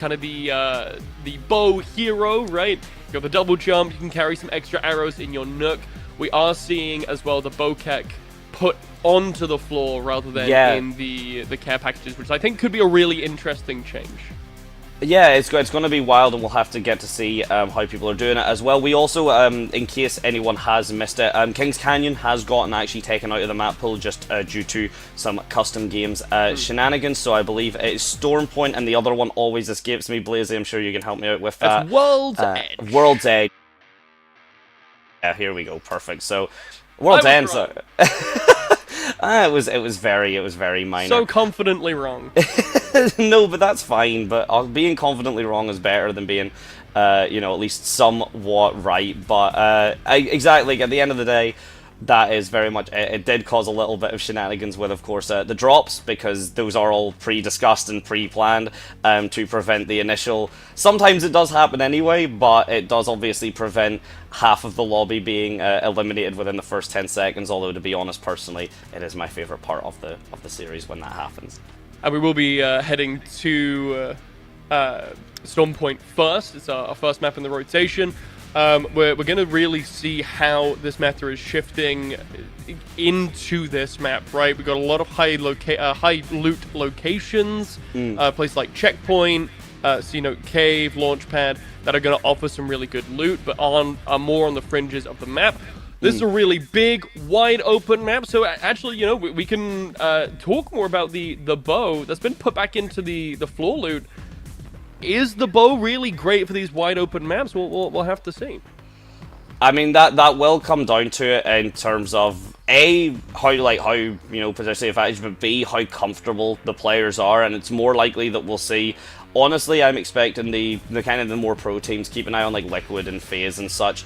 kind of the bow hero, right? You got the double jump, you can carry some extra arrows in your nook. We are seeing as well the bokek put onto the floor rather than in the care packages, which I think could be a really interesting change. Yeah, it's going to be wild, and we'll have to get to see how people are doing it as well. We also, in case anyone has missed it, Kings Canyon has gotten actually taken out of the map pool just due to some custom games shenanigans. So I believe it's Storm Point, and the other one always escapes me. Blazy, I'm sure you can help me out with that. That's World's Edge. World's Edge. Yeah, here we go. Perfect. So World's End. So it was very minor. So confidently wrong. No, but that's fine. But being confidently wrong is better than being, at least somewhat right. But exactly, at the end of the day, that is very much. It did cause a little bit of shenanigans with, of course, the drops, because those are all pre-discussed and pre-planned to prevent the initial. Sometimes it does happen anyway, but it does obviously prevent half of the lobby being eliminated within the first 10 seconds. Although, to be honest, personally, it is my favorite part of the series when that happens. And we will be heading to Storm Point first. It's our first map in the rotation. We're going to really see how this meta is shifting into this map, right? We've got a lot of high loot locations, places like Checkpoint, Sea Note Cave, Launchpad, that are going to offer some really good loot, but are more on the fringes of the map. This is a really big, wide open map, so actually, we can talk more about the bow that's been put back into the floor loot. Is the bow really great for these wide open maps? We'll have to see. I mean, that will come down to it in terms of A, how potentially advantage, but B, how comfortable the players are, and it's more likely that we'll see. Honestly, I'm expecting the kind of the more pro teams keep an eye on like Liquid and FaZe and such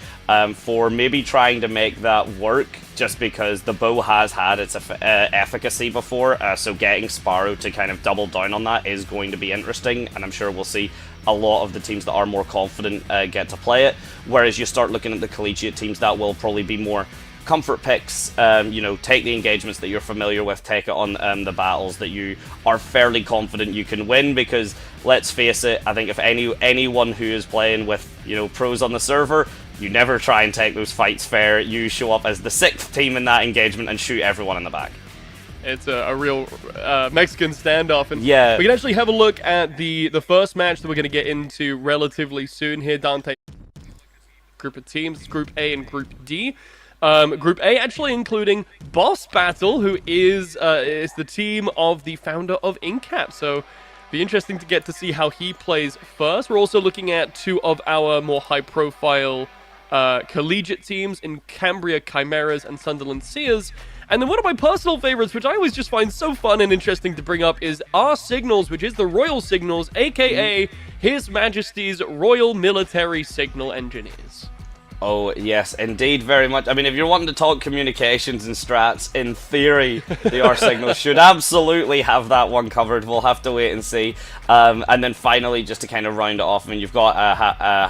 for maybe trying to make that work, just because the bow has had its efficacy before, so getting Sparrow to kind of double down on that is going to be interesting, and I'm sure we'll see a lot of the teams that are more confident get to play it, whereas you start looking at the collegiate teams, that will probably be more comfort picks. Take the engagements that you're familiar with, take it on the battles that you are fairly confident you can win, because let's face it, I think if anyone who is playing with pros on the server, you never try and take those fights fair. You show up as the 6th team in that engagement and shoot everyone in the back. It's a real Mexican standoff, and yeah, we can actually have a look at the first match that we're going to get into relatively soon here. Dante, group of teams, Group A and Group D. Group A actually including Boss Battle, who is the team of the founder of InCap, so be interesting to get to see how he plays first. We're also looking at 2 of our more high-profile collegiate teams in Cambria Chimeras and Sunderland Sears. And then one of my personal favorites, which I always just find so fun and interesting to bring up, is our Signals, which is the Royal Signals, aka His Majesty's Royal Military Signal Engineers. Oh, yes, indeed, very much. I mean, if you're wanting to talk communications and strats, in theory, the R Signal should absolutely have that one covered. We'll have to wait and see. And then finally, just to kind of round it off, I mean, you've got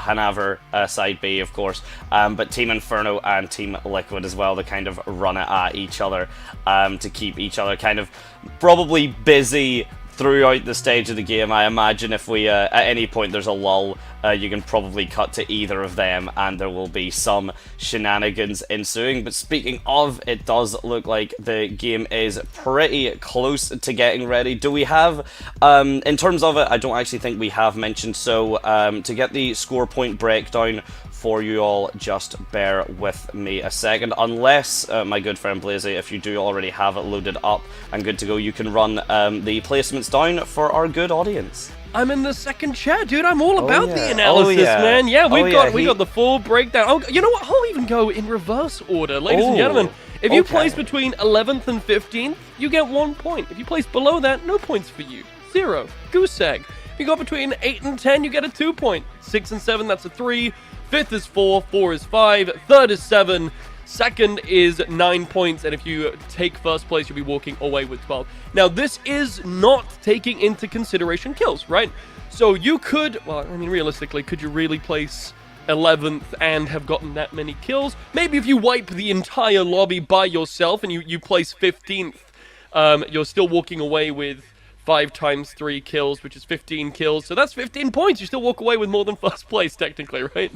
Hanover side B, of course, but Team Inferno and Team Liquid as well to kind of run it at each other, to keep each other kind of probably busy throughout the stage of the game. I imagine if we at any point there's a lull, you can probably cut to either of them and there will be some shenanigans ensuing. But speaking of, it does look like the game is pretty close to getting ready. Do we have, in terms of it, I don't actually think we have mentioned, so to get the score point breakdown for you all, just bear with me a second. Unless, my good friend Blazy, if you do already have it loaded up and good to go, you can run the placements down for our good audience. I'm in the second chat, dude. I'm all about the analysis, man. Yeah, we got the full breakdown. Oh, you know what? I'll even go in reverse order, ladies and gentlemen. If you place between 11th and 15th, you get 1 point. If you place below that, no points for you. 0. Goose egg. If you go between 8 and 10, you get a 2 point. 6 and 7, that's a 3. 5th is 4. 4 is 5. 3rd is 7. 2nd is 9 points, and if you take first place, you'll be walking away with 12. Now, this is not taking into consideration kills, right? So you could, well, I mean, realistically, could you really place 11th and have gotten that many kills? Maybe if you wipe the entire lobby by yourself and you place 15th, you're still walking away with 5 times 3 kills, which is 15 kills. So that's 15 points. You still walk away with more than first place, technically, right?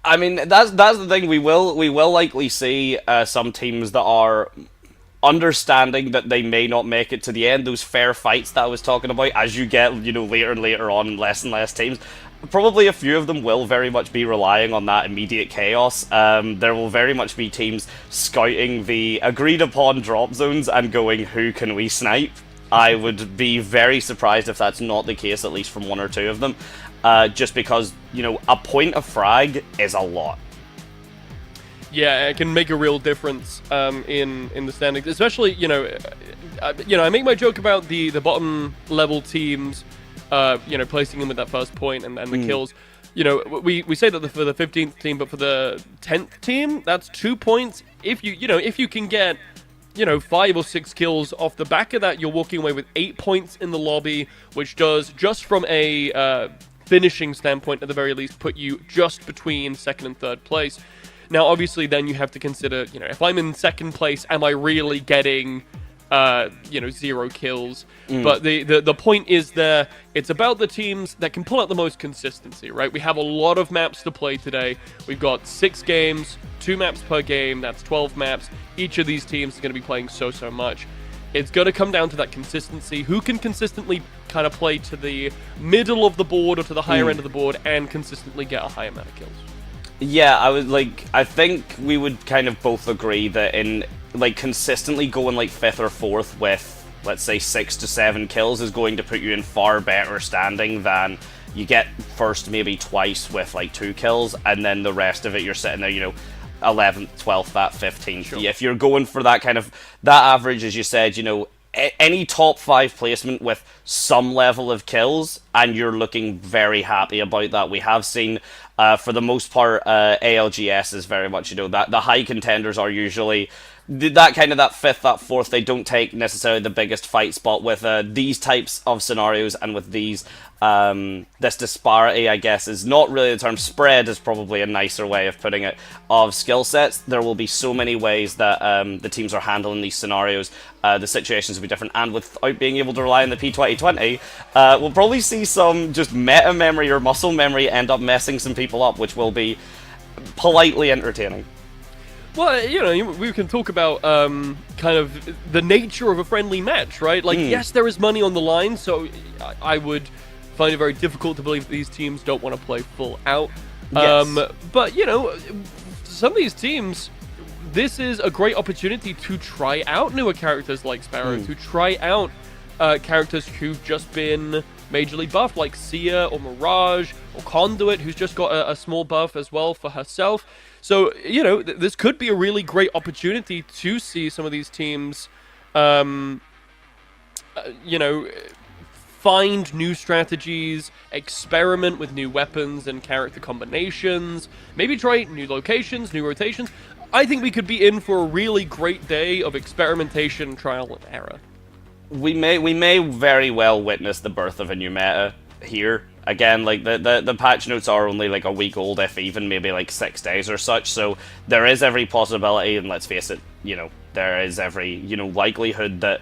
I mean, that's the thing. We will likely see some teams that are understanding that they may not make it to the end. Those fair fights that I was talking about, as you get, later and later on, less and less teams. Probably a few of them will very much be relying on that immediate chaos. There will very much be teams scouting the agreed upon drop zones and going, who can we snipe? I would be very surprised if that's not the case, at least from one or two of them. Just because, a point of frag is a lot. Yeah, it can make a real difference in the standings, especially, I make my joke about the bottom level teams, placing them with that first point and the kills. We say that for the 15th team, but for the 10th team, that's 2 points. If you can get 5 or 6 kills off the back of that, you're walking away with 8 points in the lobby, which does, just from a finishing standpoint at the very least, put you just between second and third place. Now, obviously, then you have to consider, if I'm in second place, am I really getting, 0 kills? But the point is there, it's about the teams that can pull out the most consistency, right? We have a lot of maps to play today. We've got 6 games, 2 maps per game, that's 12 maps. Each of these teams is going to be playing so much. It's going to come down to that consistency. Who can consistently kind of play to the middle of the board or to the higher end of the board and consistently get a high amount of kills? Yeah, I think we would kind of both agree that in, consistently going, 5th or 4th with, let's say, 6 to 7 kills is going to put you in far better standing than you get first maybe twice with, 2 kills, and then the rest of it you're sitting there, 11th, 12th, that 15th. Sure. If you're going for that that average, as you said, any top 5 placement with some level of kills, and you're looking very happy about that. We have seen, for the most part, ALGS is very much, that the high contenders are usually that 5th, that 4th. They don't take necessarily the biggest fight spot with these types of scenarios, and with these this disparity, I guess, is not really the term. Spread is probably a nicer way of putting it, of skill sets. There will be so many ways that the teams are handling these scenarios. The situations will be different, and without being able to rely on the P2020, we'll probably see some just meta memory or muscle memory end up messing some people up, which will be politely entertaining. Well, we can talk about kind of the nature of a friendly match, right? Yes, there is money on the line, so I would find it very difficult to believe that these teams don't want to play full out. Yes. But, some of these teams, this is a great opportunity to try out newer characters like Sparrow, to try out characters who've just been majorly buffed, like Sia or Mirage or Conduit, who's just got a small buff as well for herself. So, this could be a really great opportunity to see some of these teams, find new strategies, experiment with new weapons and character combinations, maybe try new locations, new rotations. I think we could be in for a really great day of experimentation, trial, and error. We may very well witness the birth of a new meta here. Again, the patch notes are only a week old, if even, maybe 6 days or such, so there is every possibility, and let's face it, there is every, likelihood that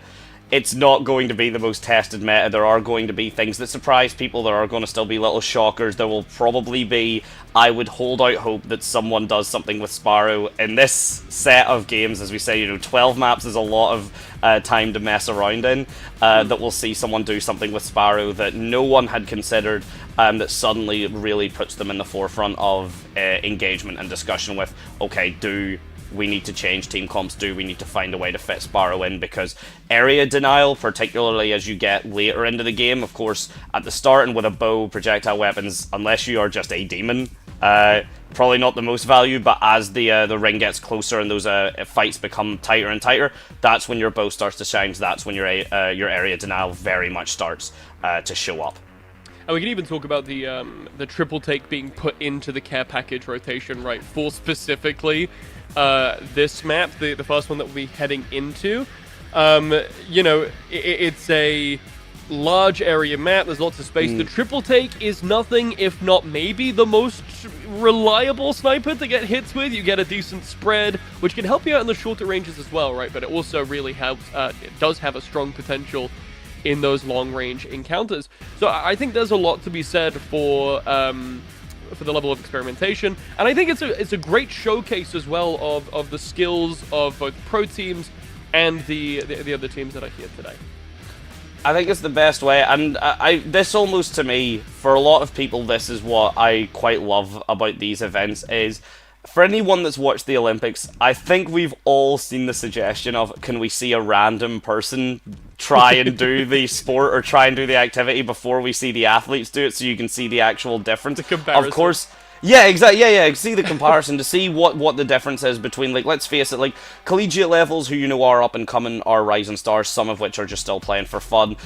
it's not going to be the most tested meta. There are going to be things that surprise people. There are going to still be little shockers. There will probably be, I would hold out hope that someone does something with Sparrow in this set of games. As we say, 12 maps is a lot of time to mess around in. That we'll see someone do something with Sparrow that no one had considered, that suddenly really puts them in the forefront of engagement and discussion with, okay, we need to change team comps, we need to find a way to fit Sparrow in, because area denial, particularly as you get later into the game, of course, at the start and with a bow, projectile weapons, unless you are just a demon, probably not the most value, but as the ring gets closer and those fights become tighter and tighter, that's when your bow starts to shine, so that's when your area denial very much starts to show up. And we can even talk about the triple take being put into the care package rotation, right, for specifically this map, the first one that we'll be heading into. It's a large area map, there's lots of space. The triple take is nothing if not maybe the most reliable sniper to get hits with. You get a decent spread, which can help you out in the shorter ranges as well, right? But it also really helps, it does have a strong potential in those long-range encounters. So I think there's a lot to be said for the level of experimentation, and I think it's a great showcase as well of the skills of both pro teams and the other teams that are here today. I think it's the best way, and this almost, to me, for a lot of people, this is what I quite love about these events, is for anyone that's watched the Olympics, I think we've all seen the suggestion of, can we see a random person try and do the sport or try and do the activity before we see the athletes do it, so you can see the actual difference. The comparison. Of course. Yeah, exactly. Yeah. See the comparison to see what the difference is between, like, let's face it, like collegiate levels, who are up and coming, are rising stars. Some of which are just still playing for fun.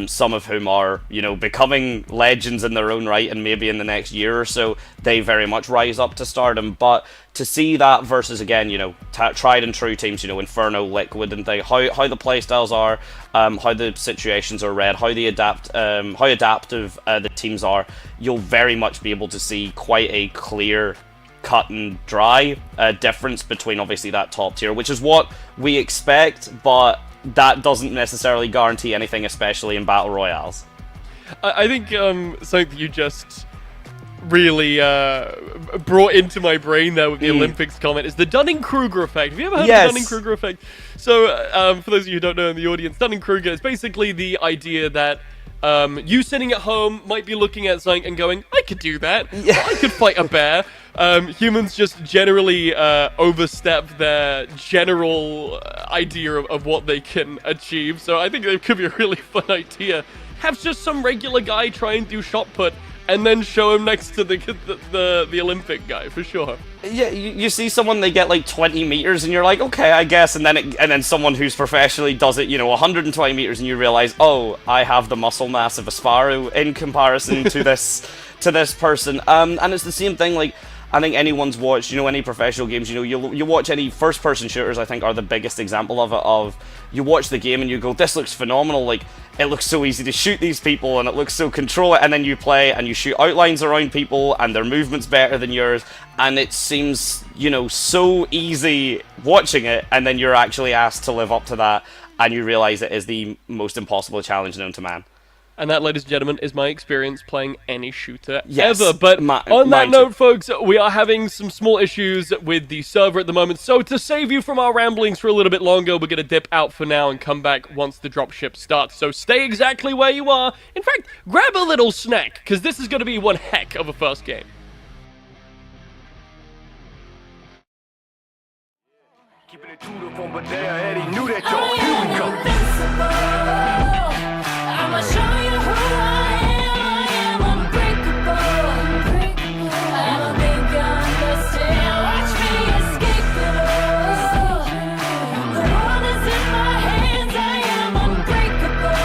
Some of whom are becoming legends in their own right, and maybe in the next year or so they very much rise up to stardom. But to see that versus, again, tried and true teams, Inferno, Liquid, and things, how the playstyles are, how the situations are read, how adaptive the teams are, you'll very much be able to see quite a clear cut and dry difference between, obviously, that top tier, which is what we expect, but that doesn't necessarily guarantee anything, especially in battle royales. I think something you just really brought into my brain there with the Olympics comment is the Dunning-Kruger effect. Have you ever heard of the Dunning-Kruger effect? So, for those of you who don't know in the audience, Dunning-Kruger is basically the idea that you sitting at home might be looking at something and going, I could do that. Yeah. I could fight a bear. Humans just generally overstep their general idea of what they can achieve. So I think it could be a really fun idea. Have just some regular guy try and do shot put, and then show him next to the Olympic guy, for sure. Yeah, you see someone, they get like 20 meters, and you're like, okay, I guess, and then someone who's professionally does it, 120 meters, and you realize, oh, I have the muscle mass of a sparrow in comparison to this person. And it's the same thing, like, I think anyone's watched, any professional games, you watch any first-person shooters, I think, are the biggest example of it, of you watch the game and you go, this looks phenomenal, like, it looks so easy to shoot these people, and it looks so control it, and then you play and you shoot outlines around people, and their movement's better than yours, and it seems, so easy watching it, and then you're actually asked to live up to that, and you realize it is the most impossible challenge known to man. And that, ladies and gentlemen, is my experience playing any shooter ever. But on that note, folks, we are having some small issues with the server at the moment. So to save you from our ramblings for a little bit longer, we're going to dip out for now and come back once the dropship starts. So stay exactly where you are. In fact, grab a little snack, because this is going to be one heck of a first game. Keeping it true to form, but they already knew that, y'all. Here we go. I'ma show you who I am unbreakable. I don't think you understand. Watch me escape it. The world is in my hands, I am unbreakable.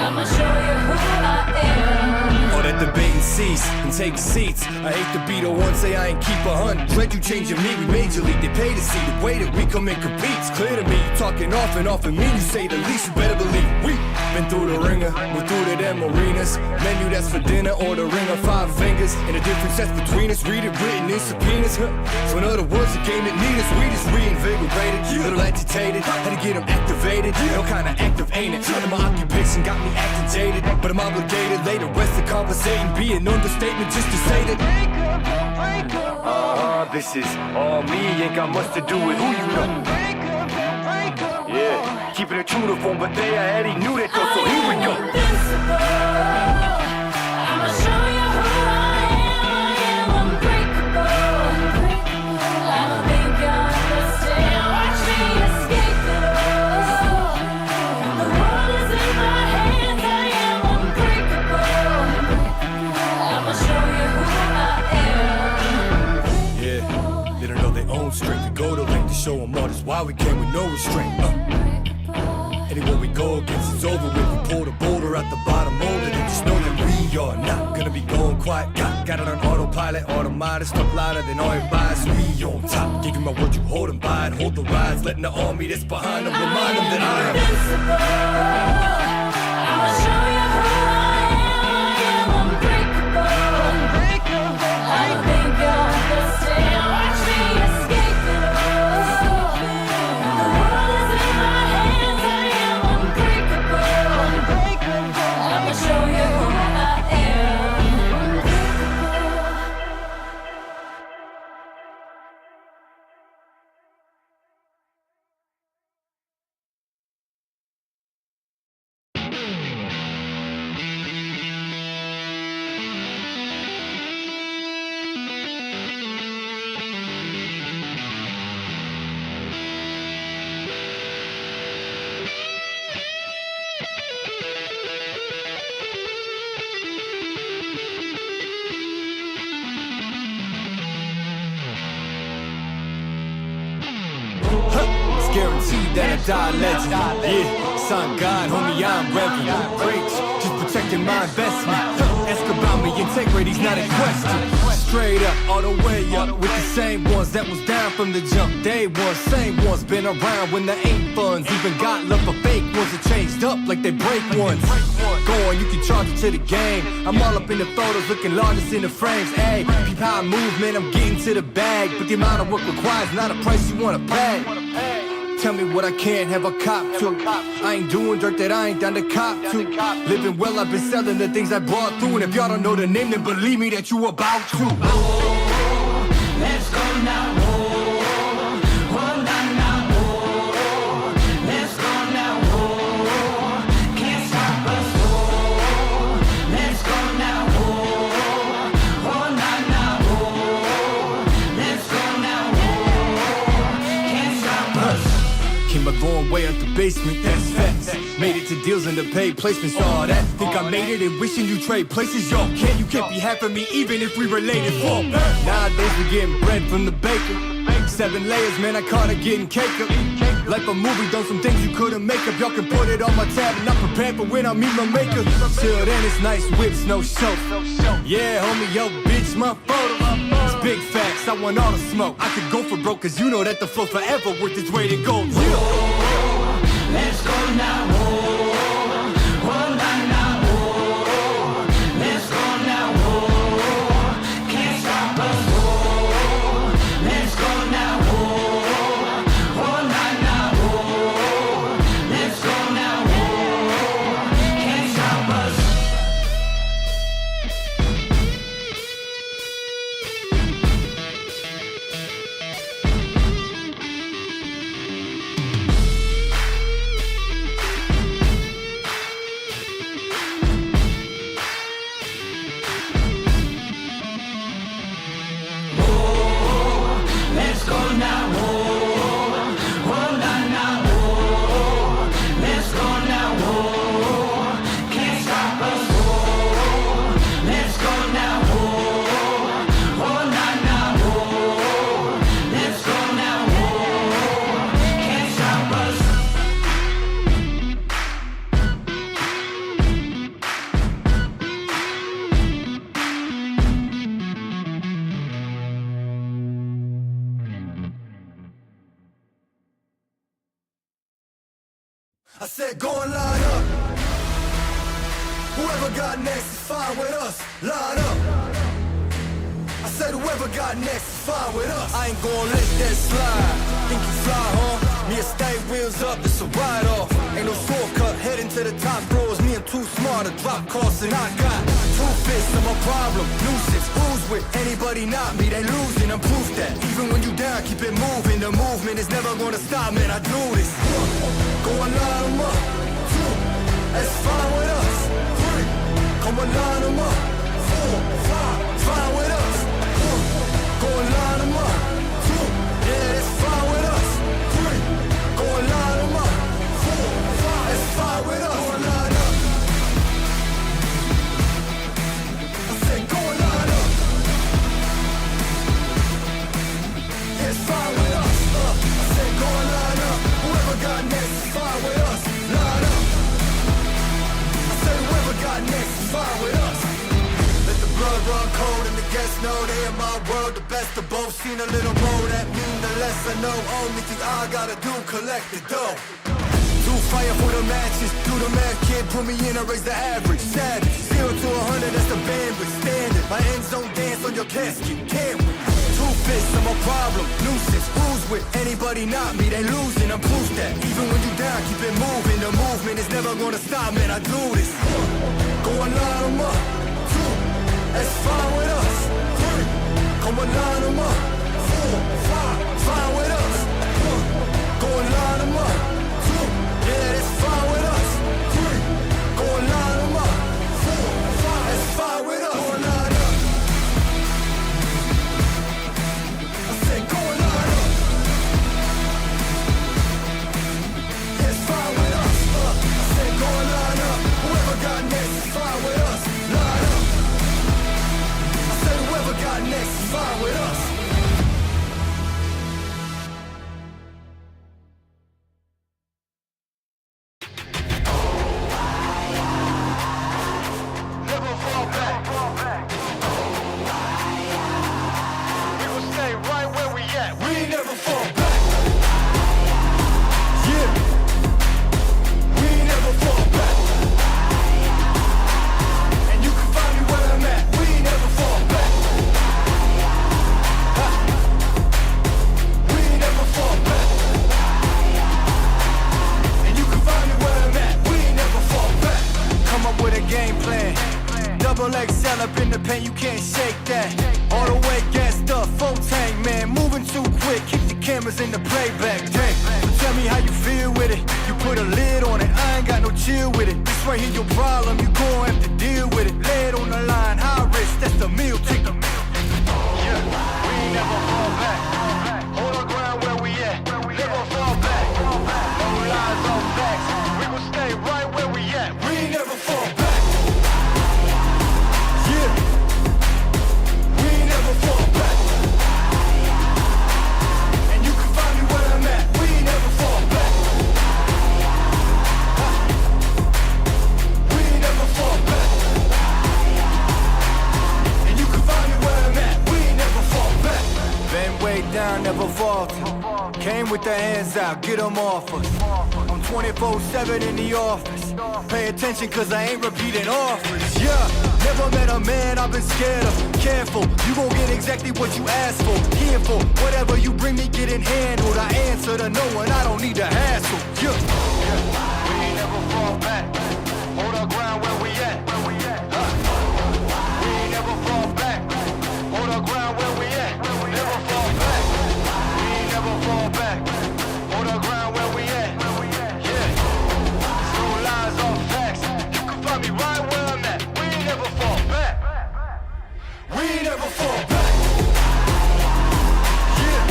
I'ma show you who I am. All that debate and cease and take seats. I hate to be the one say I ain't keep 100. Dread you changing me, we major league. They pay to see the way that we come and compete. It's clear to me, you talking off and mean, you say the least, you better believe we been through the ringer, we're through to them arenas. Menu that's for dinner or the ring of 5 fingers. And the difference that's between us, read it written in subpoenas. So in other words, the game that need us, we just reinvigorated. Little agitated, had to get them activated. No kind of active ain't it. And my occupation got me acting jaded, but I'm obligated later, rest of conversating, be an understatement just to say that this is all me, ain't got much to do with who you know. Yeah, keeping it true to form, but they already knew that, though, so here we go. I'ma show you who I am unbreakable. I don't think you understand. Watch me escape it. The world is in my hands, I am unbreakable. I'ma show you who I am. Yeah, they don't know their own strength. To go to length to show them all, that's why we came with no restraint. Anywhere we go against, it's over with. We pull the boulder out the bottom mold, and just know that we are not gonna be going quiet. Got it on autopilot, automatic, stuck louder than all your bias. We on top, give you my word, you hold them by it. Hold the rise, letting the army that's behind them remind them that I am invincible. I'ma show you who I am unbreakable. I think you understand. Watch me escape it. The world is in my hands, I am unbreakable. guaranteed that I die a legend. Yeah, son God, homie, I'm reverend. Breaks, just protecting my investment. Ask about me, integrity's not a question. Straight up, all the way up, with the same ones that was down from the jump. Day one, same ones, been around when there ain't funds. Even got love for fake ones that changed up like they break ones. Go on, you can charge it to the game. I'm all up in the photos, looking largest in the frames. Ayy, peep how I move, man, I'm getting to the bag. But the amount of work required is not a price you wanna pay. Tell me what I can't have a cop to. I ain't doing dirt that I ain't down to cop to. Living well, I've been selling the things I brought through. And if y'all don't know the name, then believe me that you about to. Let's go now. Let's go now. Can't stop us. Let's go now. Let's go now. Can't stop us. Came a long way out the basement, that's facts. Made it to deals and the paid placements, all that. Think I made it and wishing you trade places, y'all can't. You can't be half of me even if we related. Fuck. Nowadays we getting bread from the baker. 7 layers, man, I caught her getting cake up. Like a movie, done some things you couldn't make up. Y'all can put it on my tab and I'm prepared for when I meet my maker. Till then it's nice whips, no show. Yeah, homie, yo, bitch, my photo. It's big facts, I want all the smoke. I could go for broke, cause you know that the flow forever worth its weight in gold. Yeah. Let's go now. Let's go now. Can't stop us. Let's go now. Let's go now. Can't stop us. Let's go now. Let's go now. Can't stop us. Let's go now. Let's go now. Can't stop us. I said go and line up. Whoever got next is fine with us. Line up. I said whoever got next is fine with us. I ain't gon' let that slide. Think you fly, huh? Me and stay wheels up, it's a ride off. Ain't no shortcut, heading to the top floors. Me and too smart to drop costs, and I got 2 fists, I'm a problem. Nuisance, who's with anybody not me? They losing, I'm proof that. Even when you down, keep it moving. The movement is never gonna stop, man. I do this. Go and line 'em up. 2, that's fine with us. 3, come and line 'em up. 4, 5, fine with us. Go and line 'em up. 2, yeah, that's fine with us. 3, go and line 'em up. 4, 5, that's fine with us. Go and line up. I said go and line up. Yeah, it's fine with us. I said go and line up. Whoever got next is fine with us. Line up. I said whoever got next is fine with us. Let the blood run cold and the guests know they in my world. The best of both, seen a little more. That mean the less I know. Only thing I gotta do, collect the dough. Do fire for the matches. Do the math, kid, put me in, I raise the average. Savage, 0 to 100, that's the bandwidth. Standard, my end zone dance on your casket. Can't win. 2 fists, I'm a problem. Nuisance, who's with anybody not me? They losing, I'm proof that. Even when you down, keep it moving. The movement is never gonna stop, man. I do this. Go and line 'em up. 2, that's fine with us. 3, come and line 'em up. 4, 5, fine with us. Go and line 'em up. 2, yeah, that's fine with us. 3, go and line 'em up. 4, 5, that's fine with us. Go and line up. I said go and line up. Yeah, it's fine with us. I said go and line up. Whoever got next is fine with us. Line up. excel up in the paint, you can't shake that. All the way gassed up, full tank, man, moving too quick. Keep the cameras in the playback. Dang, tell me how you feel with it. You put a lid on it, I ain't got no chill with it. This right here your problem, you gon' have to deal with it. Lay it on the line, high risk, that's the meal ticket. Yeah, we ain't never fall back. Hold our ground where we at, never fall back. No lies, no facts, we gon' stay right where we at. We ain't never fall back. Yeah, we ain't never fall back. And you can find me where I'm at. We ain't never fall back. We ain't never fall back. And you can find me where I'm at. We ain't never fall back. Been way down, never vaulted. Came with the hands out, get them off us. I'm 24/7 in the office. Pay attention cause I ain't repeating offers. Yeah, never met a man I've been scared of. Careful, you gon' get exactly what you asked for. Careful, whatever you bring me getting handled. I answer to no one, I don't need to hassle. Yeah, we ain't never fall back. Hold our ground where we at. We ain't never fall back. Hold our ground where we at. Never fall back. We ain't never fall back. Hold our ground where we at. Yeah. There's no lies or facts. You can find me right where I'm at. We ain't never fall back. We ain't never fall back. Yeah.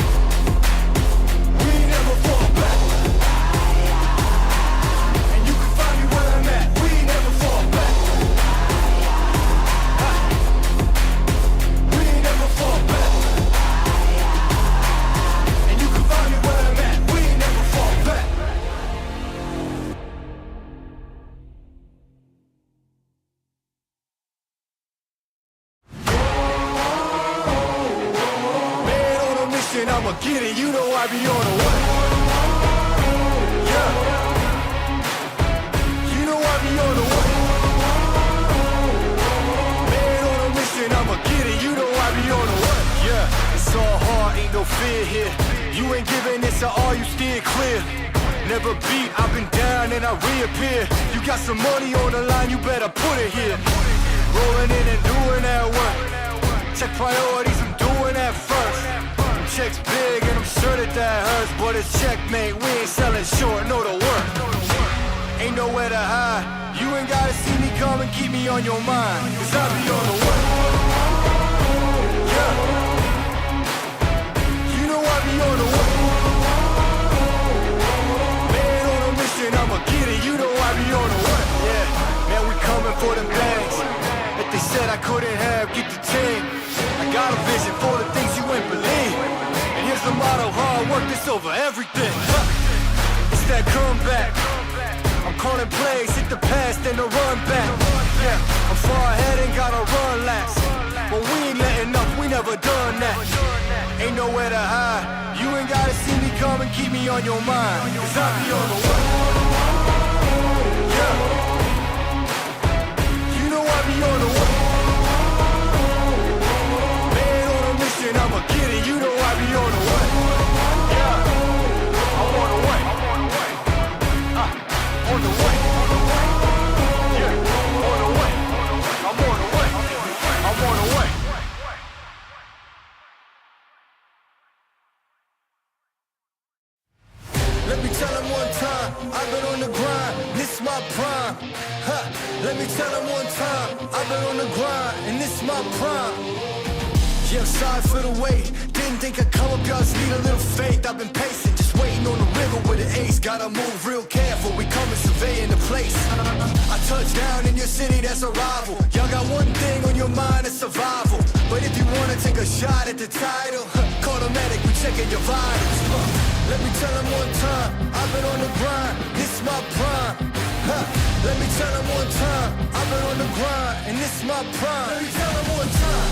We ain't never fall back. And you can find me where I'm at. We ain't never fall back. We ain't never fall back. And you can find me where I'm at. We ain't never fall back. Man on a mission, I'ma get it. You know I be on a way. Yeah. You know I be on the way. Man on a mission, I'ma get it. You know I be on the way. Yeah. It's all hard, ain't no fear here. You ain't giving this to all, you steer clear. Never beat, I've been down and I reappear. You got some money on the line, you better put it here. Rolling in and doing that work. Check priorities, I'm doing that first. Checks big and I'm sure that hurts. But it's checkmate, we ain't selling short, know the work. Ain't nowhere to hide. You ain't gotta see me come and keep me on your mind. Cause I be on the way. Yeah. You know I be on the way. Man on a mission, I'ma get it. You know I be on the way. Yeah, man, we coming for them bags that they said I couldn't have. Get the team. I got a vision for the things you ain't believe. And here's the motto: hard work, this over everything. It's that comeback. I'm calling plays, hit the pass, then the run back. Yeah, I'm far ahead and gotta run laps. But we ain't letting up, we never done that. Ain't nowhere to hide. You ain't gotta see me come and keep me on your mind. Cause I be on the way. Yeah. You know I be on the way. Man on a mission, I'ma get it. You know I be on the way. Yeah. I'm on the way. On the way. Yeah. On the way. I'm on the way. I'm on the way. Let me tell him one time, I've been on the grind, this my prime. Huh. Let me tell him one time, I've been on the grind, and this my prime. Yeah, I'm sorry for the wait. Didn't think I'd come up, y'all just need a little faith. I've been patient, just waiting on the river with an ace. Gotta move real careful, we coming surveying the place. I touched down in your city, that's a rival. Y'all got one thing on your mind, it's survival. But if you wanna take a shot at the title, call the medic, we checking your vitals. Let me tell him one time, I've been on the grind, this my prime. Let me tell him one time, I've been on the grind, and this my prime. Let me tell him one time.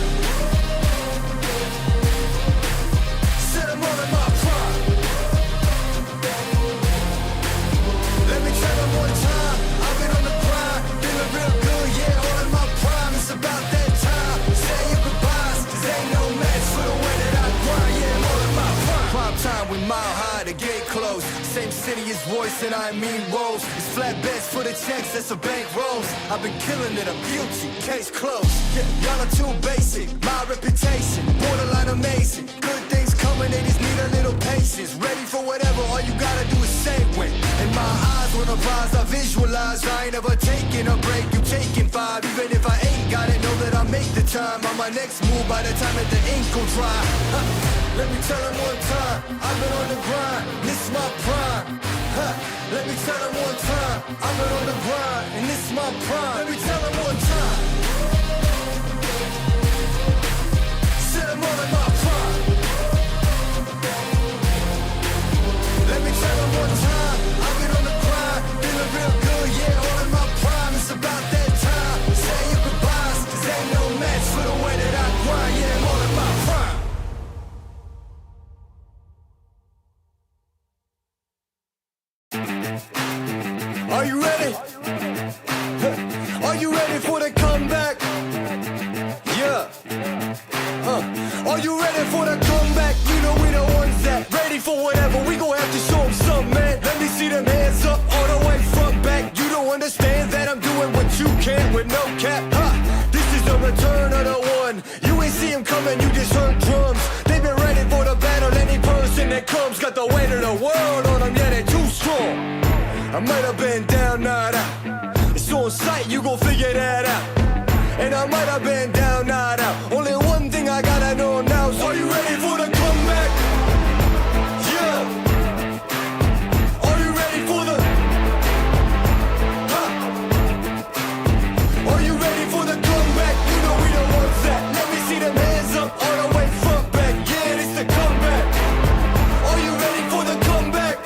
Set him all in my prime. Let me tell him one time, I've been on the grind, feeling real good, yeah, all in my prime. It's about that time, say your goodbyes, cause ain't no match for the way that I grind, yeah, I'm all in my prime. Prime time we mile high to get close. Same city as Royce and I mean Rose. It's flatbeds for the checks, that's a bank rolls. I've been killing it, I'm guilty, case closed. Yeah, y'all are too basic, my reputation borderline amazing. Good things coming, they just need a little patience. Ready for whatever, all you gotta do is say when. And my eyes when I rise, I visualize. I ain't ever taking a break, you taking 5. Even if I ain't got it, know that I make the time. On my next move by the time that the ink will dry. Let me tell them one time, I've been on the grind, this is my prime. Let me tell them one time, I've been on the grind, and this is my prime. Let me tell them one time. Said I'm all in my prime. Let me tell them one time, I've been on the grind, feeling real good, yeah, all in my prime. It's about that time, say your goodbyes, 'cause ain't no match for the way that I grind, yeah, I'm all in my prime. Are you ready? Are you ready for the comeback? Yeah. Are you ready for the comeback? You know we the ones that ready for whatever. We gon' have to show them something, man. Let me see them hands up all the way front back. You don't understand that I'm doing what you can't with no cap. This is the return of the one. You ain't see him coming, you just heard drums. They've been ready for the battle. Any person that comes got the weight of the world on them. Yeah, they too strong. I might have been down, not out. It's on sight, you gon' figure that out. And I might have been down, not out. Only one thing I gotta know now is, are you ready for the comeback? Yeah. Are you ready for the... Are you ready for the comeback? You know we the ones that... Let me see them hands up all the way front back. Yeah, it's the comeback. Are you ready for the comeback?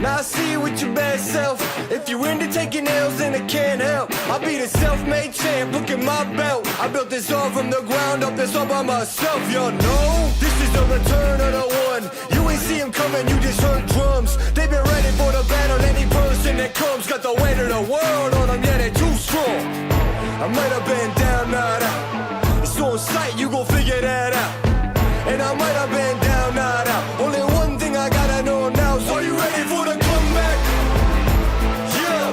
Now I see you with your bad self. If you're into taking L's, then I can't help. I'll be the self-made champ, look at my belt. I built this all from the ground up, that's all by myself, y'all know. This is the return of the one. You ain't see him coming, you just heard drums. They've been ready for the battle, any person that comes got the weight of the world on them, yeah, they're too strong. I might have been down, not out. It's on sight, you gon' figure that out. And I might have been down, not out. Only one thing I gotta know now is, are you ready for the comeback? Yeah.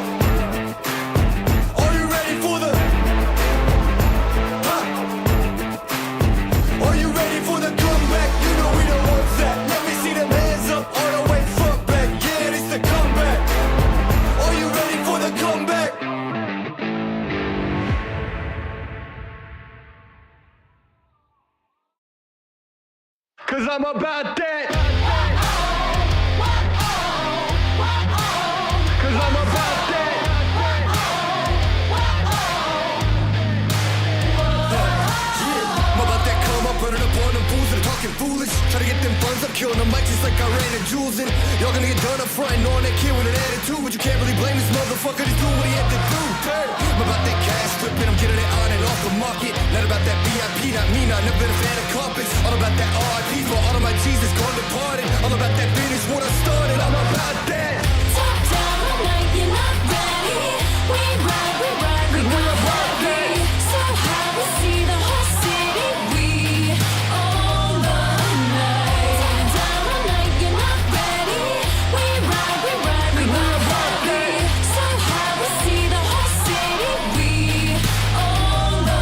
Are you ready for the... Are you ready for the comeback? You know we the ones that... Let me see them hands up all the way front back. Yeah, it's the comeback. Are you ready for the comeback? Cause I'm about that. Cause I'm about that. Yeah, I'm about that come up, running up on them fools that are talking foolish. Try to get them funds up, killing the mic just like I ran the jewels in. Y'all gonna get done up front and on that kid with an attitude. But you can't really blame this motherfucker, he's doing what he had to do. I'm about that cash flipping, I'm getting it on and off the market. Not about that VIP, not me, not never been a fan of carpets. All about that RIP for all of my Jesus gone departed. All about that finish what I started, I'm about that. Top down all night, you're not ready. We ride, we're about that. So high, we see the whole city. We own the night. Top down all night, you're not ready. We ride, we're about that. So high, we see the whole city. We own the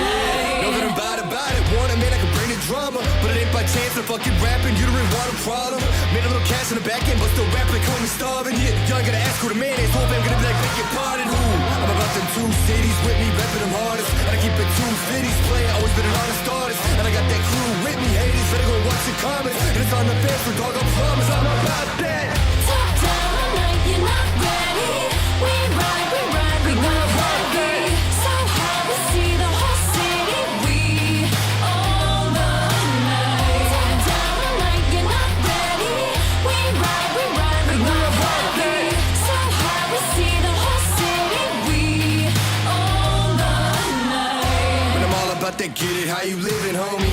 night. Know that I'm about it, want it, man, I can bring the drama. But it ain't by chance, I'm fucking rapping, you don't really want a problem. Made a little cash in the back end, but still rapping, they call me starving. Yeah, y'all ain't gonna ask who the man is, hope I'm gonna be like, beg your pardon, who? I'm about them 2 cities with me, rapping them hardest. And I keep it 250s playing, always been an honest artist. And I got that crew with me, haters, better go watch the comments. And it's on the fence, for dog, I promise, I'm about that. Top down all night, you're not ready. We ride, we're about that. So high, we see the whole city. We own the night. Top down all night, you're not ready. We ride, we're about that. So high, we see the whole city. We own the night. But I'm all about that get it, how you living, homie.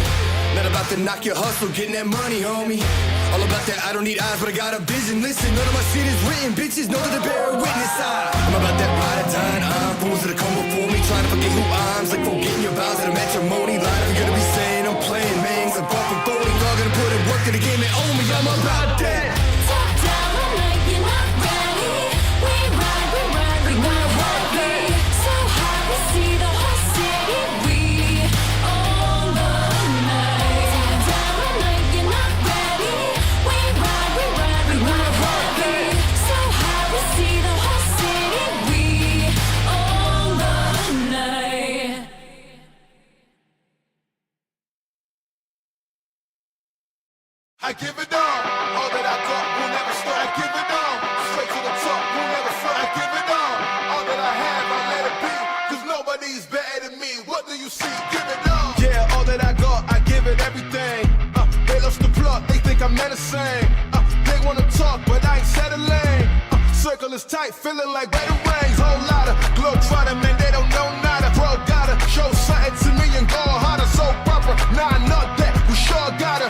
Not about to knock your hustle, getting that money, homie. All about that, I don't need eyes, but I got a vision. Listen, none of my shit is written, bitches know that they bear witness. I'm about that ride or die, fools that come before me, trying to forget who I'm. It's like forgetting your vows at a matrimony line. I'm gonna be saying I'm playing, man, I'm bumping 40, y'all gonna put of the game, they owe me, I'm about that. Top down, I'm like you're not ready. We ride, we wanna rock it. So high, we see the whole city. We own the night. Top down, I'm like you're not ready. We ride, we wanna rock it. So high, we see the whole city. We own the night. I give it all that I got will never stop. I give it all, straight to the top, will never stop. I give it all that I have, I let it be, cause nobody's better than me. What do you see? Give it all. Yeah, all that I got, I give it everything. They lost the plot, they think I'm menacing. They wanna talk, but I ain't settling. Circle is tight, feeling like better rains. Whole lot of globe trotter, man, they don't know nada. Bro, gotta show something to me and go harder. So proper, nah, not that, we sure gotta.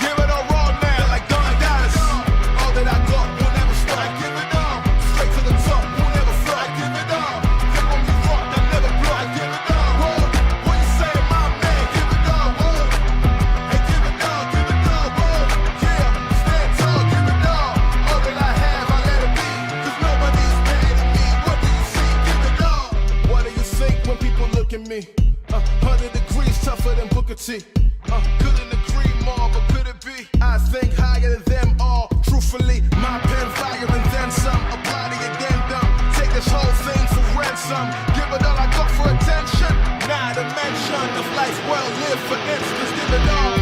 Give it all raw now, like Don Dallas. All that I got will never stop. I give it all, straight to the top, will never flop. I give it all, they want me rock, I never blow. I give it all, whoa. What you say, my man? Give it all, whoa. Hey, give it all, whoa. Yeah, stand tall, give it all that I have, I let it be, cause nobody's better than me. What do you see? Give it all. What do you think when people look at me? 100 degrees tougher than Booker T. Couldn't agree more, but could it be? I think higher than them all. Truthfully, my pen fire and then some. Apply the addendum. Take this whole thing for ransom. Give it all I got for attention. Nah, the mention of life well lived, for instance. Give it all.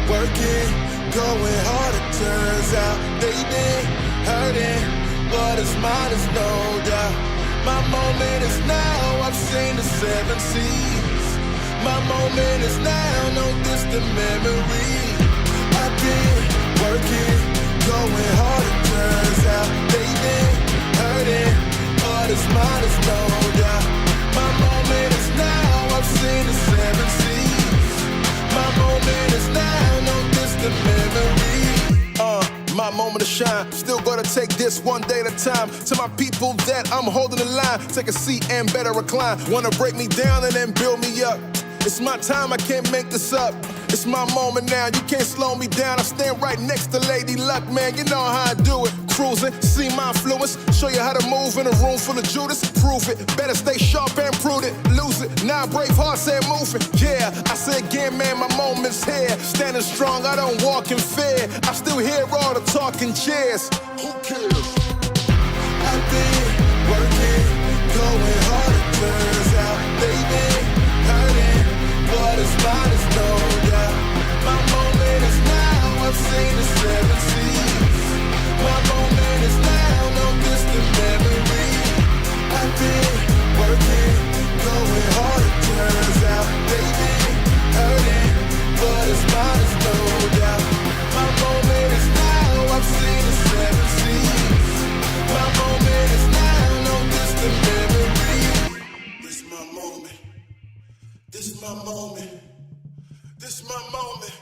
Working, going hard, it turns out they've been hurting, but it's mine is no doubt. My moment is now, I've seen the 7 seas. My moment is now, no distant memory. I've been working, going hard, it turns out they've been hurting, but it's mine is no doubt. My moment is now, I've seen the 7 seas. My moment is now, no distant memory. My moment to shine. Still gotta take this one day at a time. To my people that I'm holding the line, take a seat and better recline. Wanna break me down and then build me up. It's my time, I can't make this up. It's my moment now, you can't slow me down. I stand right next to Lady Luck, man, you know how I do it. Cruising, see my influence, show you how to move in a room full of Judas. Prove it, better stay sharp and prudent. Lose it, now brave heart said moving. Yeah, I say again, man, my moment's here. Standing strong, I don't walk in fear. I still hear all the talking cheers. Who cares? I've been working, going hard, it turns out they've been hurting, but it's mine is no doubt. My moment is now, I've seen the 7 seas. My moment is now, no distant memory. I've been working, going hard, it turns out they've been hurting, but it's mine is no doubt. My moment is now, I've seen the 7 seas. My moment is now, no distant memory. This is my moment. This is my moment. This is my moment.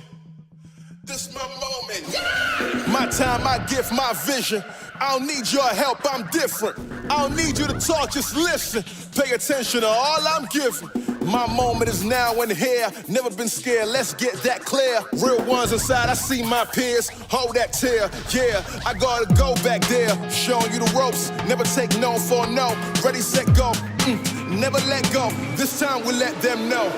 This is my moment. Yeah! My time, I give my vision. I don't need your help, I'm different. I don't need you to talk, just listen. Pay attention to all I'm giving. My moment is now and here. Never been scared, let's get that clear. Real ones inside, I see my peers. Hold that tear, yeah. I gotta go back there. Showing you the ropes. Never take no for a no. Ready, set, go. Never let go. This time we let them know.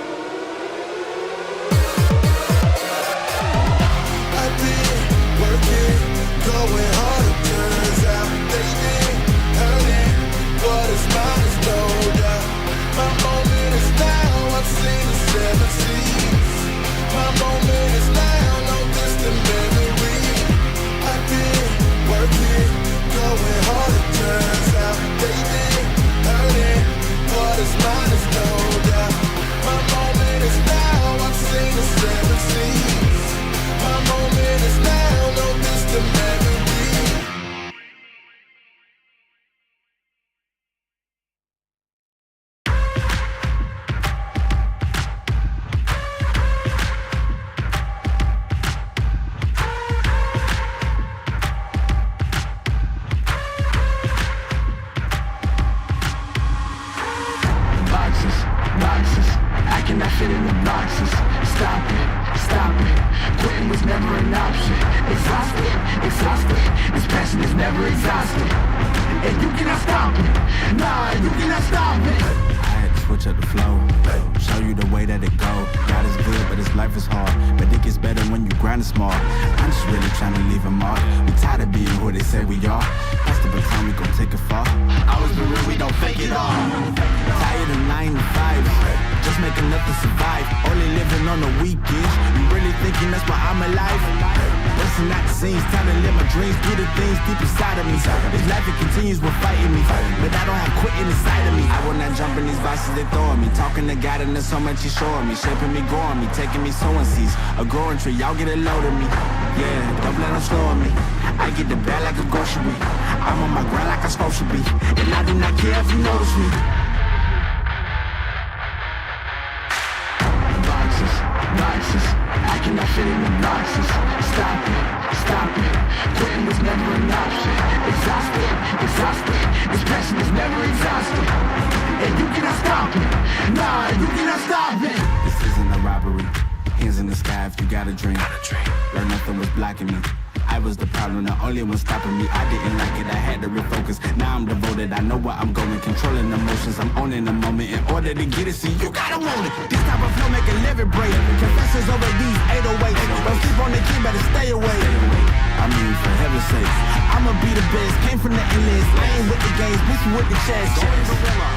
working, going hard. Turns out they did earn it. What is mine is no doubt. My moment is now. I've seen the seven seas. My moment is now. No distant memory. I did work it, going hard. It turns out they did earn it. What is mine is no doubt. My moment is now. I've seen the seven seas. My moment is now. No distant memory. Boxes, I cannot fit in the boxes. Stop it, quitting was never an option. Exhausted, this passion is never exhausted. And you cannot stop it, nah, you cannot stop it. I had to switch up the flow, show you the way that it go. God is good, but his life is hard. But it gets better when you grind smart. I'm just really trying to leave a mark. We tired of being who they say we are. That's the baton, we gon' take it far. Always been real, we don't fake it all. Tired of 9 to 5, just make enough to survive. Only living on the weekends. You really thinking that's why I'm alive? Busting out the scenes, time to live my dreams, do the things deep inside of me. This life it continues with fighting me, but I don't have quitting inside of me. I will not jump in these vices they throwing me. Talking to God and there's so much he's showing me, shaping me, growing me, taking me sowing seeds. A growing tree, y'all get a load of me. Yeah, don't let them slow me. I get the bag like a grocery. I'm on my grind like I'm supposed to be, and I do not care if you notice me. Boxes, I cannot fit in the boxes. Stop it, quitting was never an option. Exhausted, this passion is never exhausted. And you cannot stop it, nah, you cannot stop it. This isn't a robbery. Hands in the sky if you got a dream. Learn nothing was blocking me. I was the problem, the only one stopping me. I didn't like it, I had to refocus. Now I'm devoted, I know where I'm going. Controlling emotions, I'm owning the moment. In order to get it, see, you gotta want it. This type of flow make a living break. Confessions over these 808. Don't sleep on the key, better stay away. I mean, for heaven's sake, I'ma be the best. Came from the endless, I ain't with the games, bitch with the chest.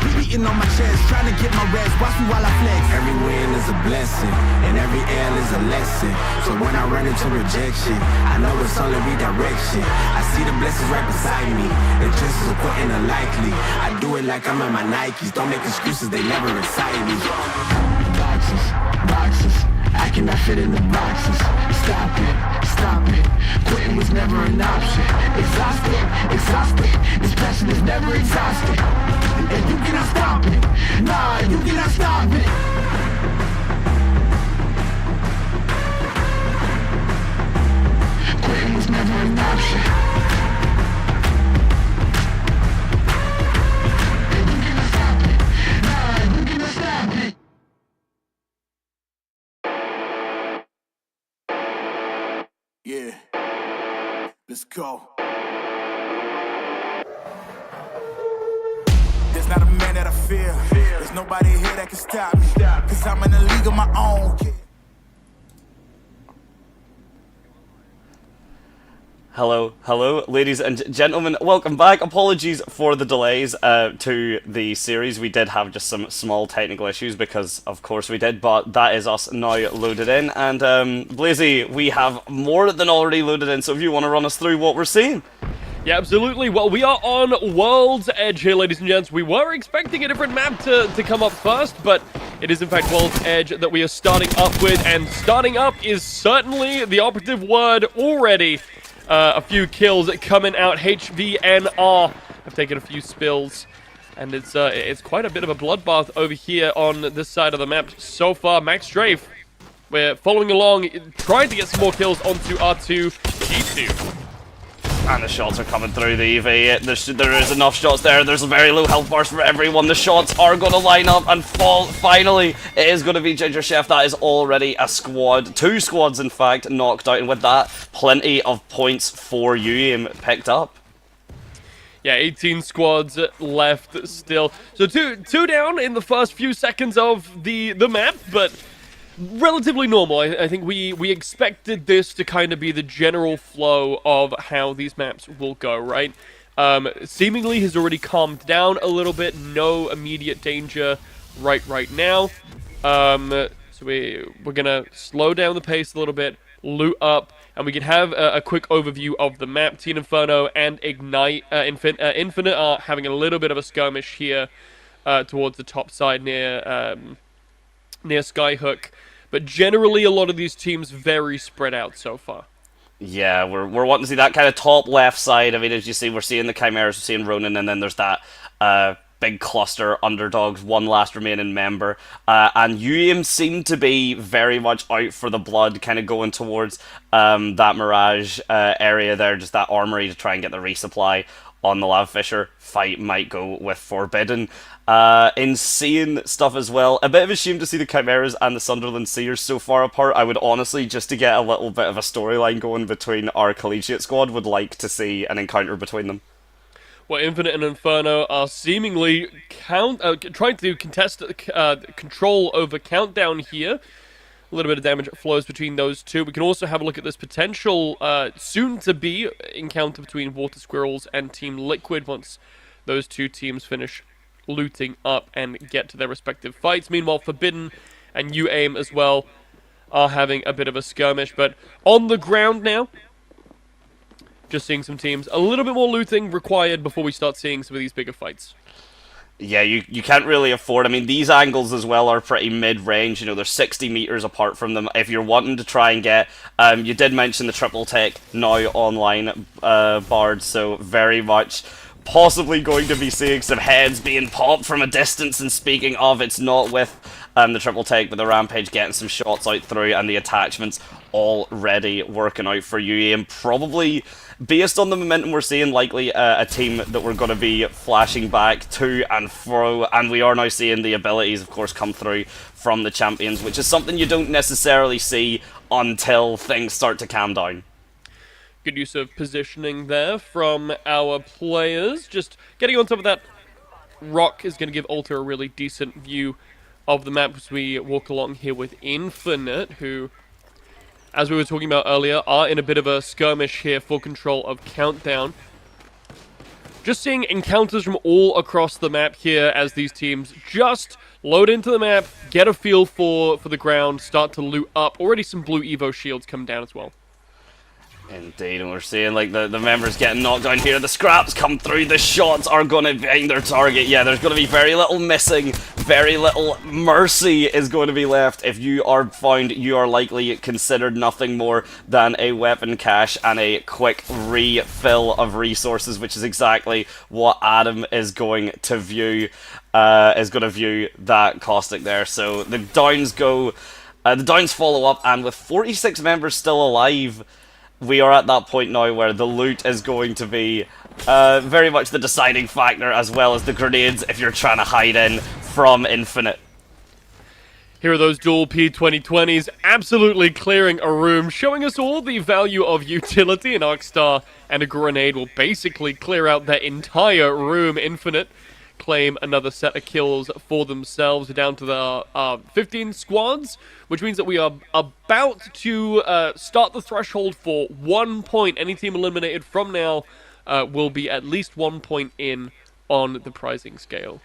Be beating on my chest, trying to get my rest. Watch me while I flex. Every win is a blessing, and every L is a lesson. So when I run into rejection, I know it's only redirection. I see the blessings right beside me. The chances of quitting are likely. I do it like I'm in my Nikes. Don't make excuses, they never excite me. Boxes, I cannot fit in the boxes. Stop it, quitting was never an option. Exhausted, this passion is never exhausted. And you cannot stop it, nah, you cannot stop it. Quitting was never an option. And you cannot stop it, nah, you cannot stop it. Yeah, let's go. There's not a man that I fear. There's nobody here that can stop me. Cause I'm in a league of my own. Hello, ladies and gentlemen. Welcome back. Apologies for the delays to the series. We did have just some small technical issues because, of course, we did. But that is us now loaded in. And Blazy, we have more than already loaded in. So if you want to run us through what we're seeing. Yeah, absolutely. Well, we are on World's Edge here, ladies and gents. We were expecting a different map to come up first, but it is in fact World's Edge that we are starting up with, and starting up is certainly the operative word already. A few kills coming out. HVNR have taken a few spills, and it's quite a bit of a bloodbath over here on this side of the map so far. Max Strafe, we're following along, trying to get some more kills onto R2 G2. And the shots are coming through the EV. There is enough shots there. There's a very low health bars for everyone. The shots are going to line up and fall. Finally, it is going to be Ginger Chef. That is already a squad. 2 squads, in fact, knocked out. And with that, plenty of points for UAM picked up. Yeah, 18 squads left still. So two down in the first few seconds of the map, but relatively normal. I think we expected this to kind of be the general flow of how these maps will go, right? Seemingly has already calmed down a little bit. No immediate danger right now. So we're gonna slow down the pace a little bit, loot up, and we can have a quick overview of the map. Teen Inferno and Infinite are having a little bit of a skirmish here towards the top side near Skyhook. But generally, a lot of these teams very spread out so far. Yeah, we're wanting to see that kind of top left side. I mean, as you see, we're seeing the Chimeras, we're seeing Ronin, and then there's that big cluster underdogs, one last remaining member. And UAM seem to be very much out for the blood, kind of going towards that Mirage area there, just that armory to try and get the resupply on the Lava Fisher. Fight might go with Forbidden. Insane stuff as well. A bit of a shame to see the Chimeras and the Sunderland Seers so far apart. I would honestly, just to get a little bit of a storyline going between our collegiate squad, would like to see an encounter between them. Well, Infinite and Inferno are seemingly trying to contest control over Countdown here. A little bit of damage flows between those two. We can also have a look at this potential soon-to-be encounter between Water Squirrels and Team Liquid once those two teams finish looting up and get to their respective fights. Meanwhile, Forbidden and UAIM as well are having a bit of a skirmish. But on the ground now, just seeing some teams. A little bit more looting required before we start seeing some of these bigger fights. Yeah, you can't really afford... I mean, these angles as well are pretty mid-range. You know, they're 60 meters apart from them. If you're wanting to try and get... you did mention the triple tech now online, Bard, so very much possibly going to be seeing some heads being popped from a distance. And speaking of, it's not with the triple tech, but the Rampage getting some shots out through, and the attachments already working out for you. And probably, based on the momentum we're seeing, likely a team that we're going to be flashing back to and fro, and we are now seeing the abilities, of course, come through from the champions, which is something you don't necessarily see until things start to calm down. Good use of positioning there from our players. Just getting on top of that rock is going to give Alter a really decent view of the map as we walk along here with Infinite, who, as we were talking about earlier, are in a bit of a skirmish here for control of Countdown. Just seeing encounters from all across the map here as these teams just load into the map, get a feel for the ground, start to loot up. Already some blue Evo shields come down as well. Indeed, and we're seeing like the members getting knocked down here. The scraps come through, the shots are going to find their target. Yeah, there's going to be very little missing, very little mercy is going to be left. If you are found, you are likely considered nothing more than a weapon cache and a quick refill of resources, which is exactly what Adam is going to view. That caustic there. So the Downs go, the Downs follow up, and with 46 members still alive, we are at that point now where the loot is going to be very much the deciding factor, as well as the grenades if you're trying to hide in from Infinite. Here are those dual P2020s absolutely clearing a room, showing us all the value of utility. An Arc Star and a grenade will basically clear out their entire room. Infinite claim another set of kills for themselves, down to the 15 squads, which means that we are about to start the threshold for 1 point. Any team eliminated from now will be at least 1 point in on the prizing scale.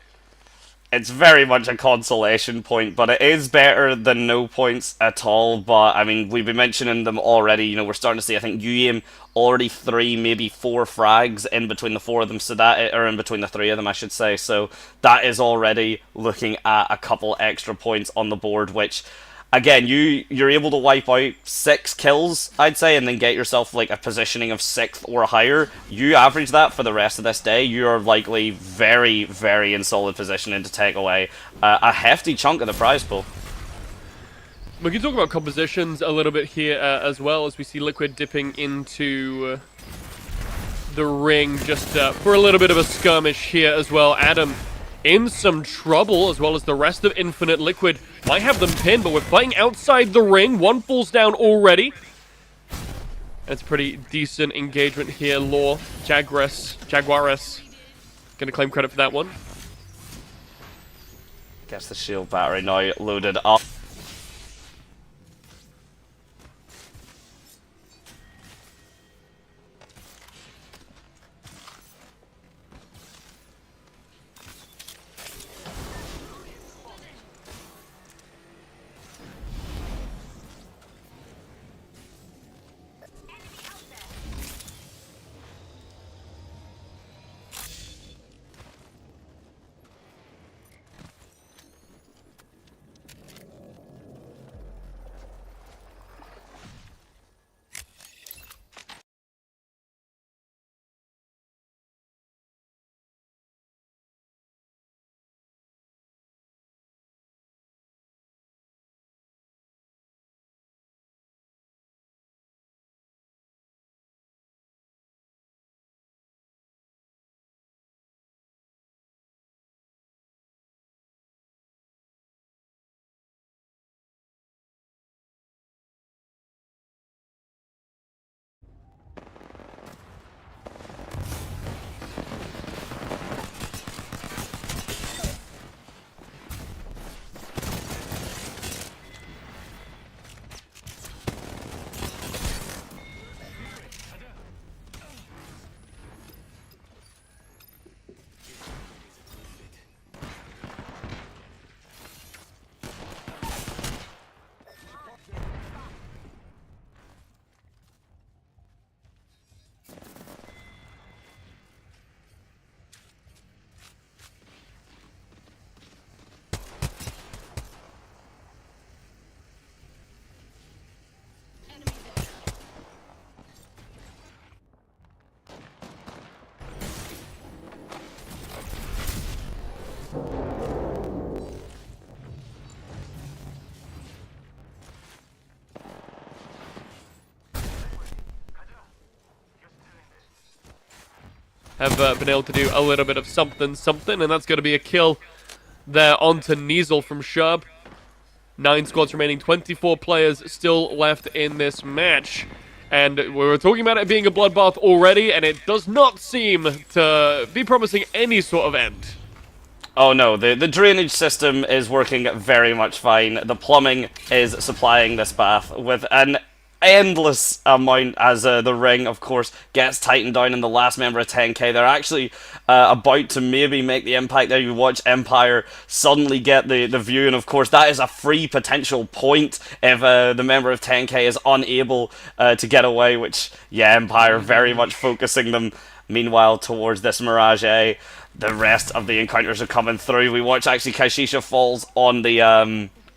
It's very much a consolation point, but it is better than no points at all. But I mean, we've been mentioning them already. You know, we're starting to see, I think, UAM already 3, maybe 4 frags in between the 4 of them. So that, or in between the 3 of them, I should say. So that is already looking at a couple extra points on the board, which, again, you're able to wipe out 6 kills, I'd say, and then get yourself like a positioning of 6th or higher. You average that for the rest of this day, you're likely very, very in solid positioning to take away a hefty chunk of the prize pool. We can talk about compositions a little bit here as well, as we see Liquid dipping into the ring just for a little bit of a skirmish here as well. Adam in some trouble, as well as the rest of Infinite. Liquid might have them pinned, but we're fighting outside the ring. One falls down already. It's a pretty decent engagement here. Law, Jaguares, gonna claim credit for that one. Gets the shield battery now loaded up. have been able to do a little bit of something, and that's going to be a kill there onto Niesel from Sherb. 9 squads remaining, 24 players still left in this match. And we were talking about it being a bloodbath already, and it does not seem to be promising any sort of end. Oh no, the drainage system is working very much fine. The plumbing is supplying this bath with an endless amount as the ring, of course, gets tightened down in the last member of 10k. They're actually about to maybe make the impact there. You watch Empire suddenly get the view, and of course that is a free potential point if the member of 10k is unable to get away, which, yeah, Empire very much focusing them, meanwhile, towards this Mirage A. The rest of the encounters are coming through. We watch actually Kaishisha falls on the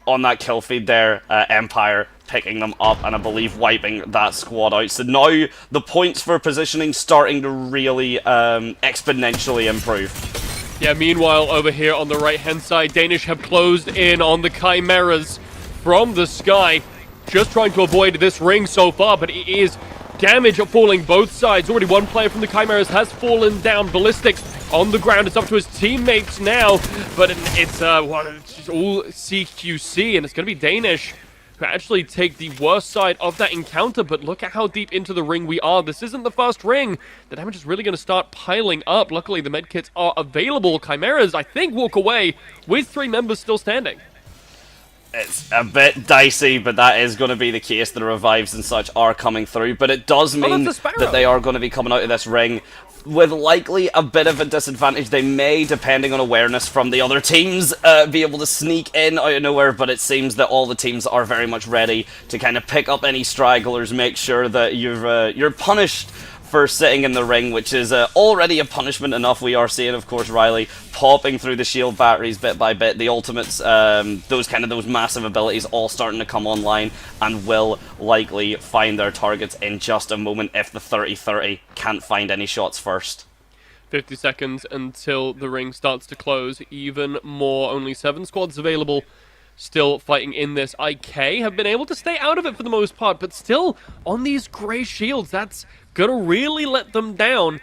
on that kill feed there. Empire picking them up and I believe wiping that squad out. So now the points for positioning starting to really exponentially improve. Yeah, meanwhile over here on the right hand side, Danish have closed in on the Chimeras from the sky. Just trying to avoid this ring so far, but it is damage falling both sides. Already one player from the Chimeras has fallen down. Ballistic on the ground. It's up to his teammates now, but it's all CQC, and it's going to be Danish who actually take the worst side of that encounter. But look at how deep into the ring we are. This isn't the first ring. The damage is really going to start piling up. Luckily, the medkits are available. Chimeras, I think, walk away with 3 members still standing. It's a bit dicey, but that is going to be the case. The revives and such are coming through, but it does mean that they are going to be coming out of this ring with likely a bit of a disadvantage. They may, depending on awareness from the other teams, be able to sneak in out of nowhere, but it seems that all the teams are very much ready to kind of pick up any stragglers, make sure that you're punished for sitting in the ring, which is already a punishment enough. We are seeing, of course, Riley popping through the shield batteries bit by bit. The ultimates, those massive abilities all starting to come online and will likely find their targets in just a moment if the 30-30 can't find any shots first. 50 seconds until the ring starts to close. Even more, only 7 squads available. Still fighting in this. IK have been able to stay out of it for the most part, but still on these grey shields. That's gonna really let them down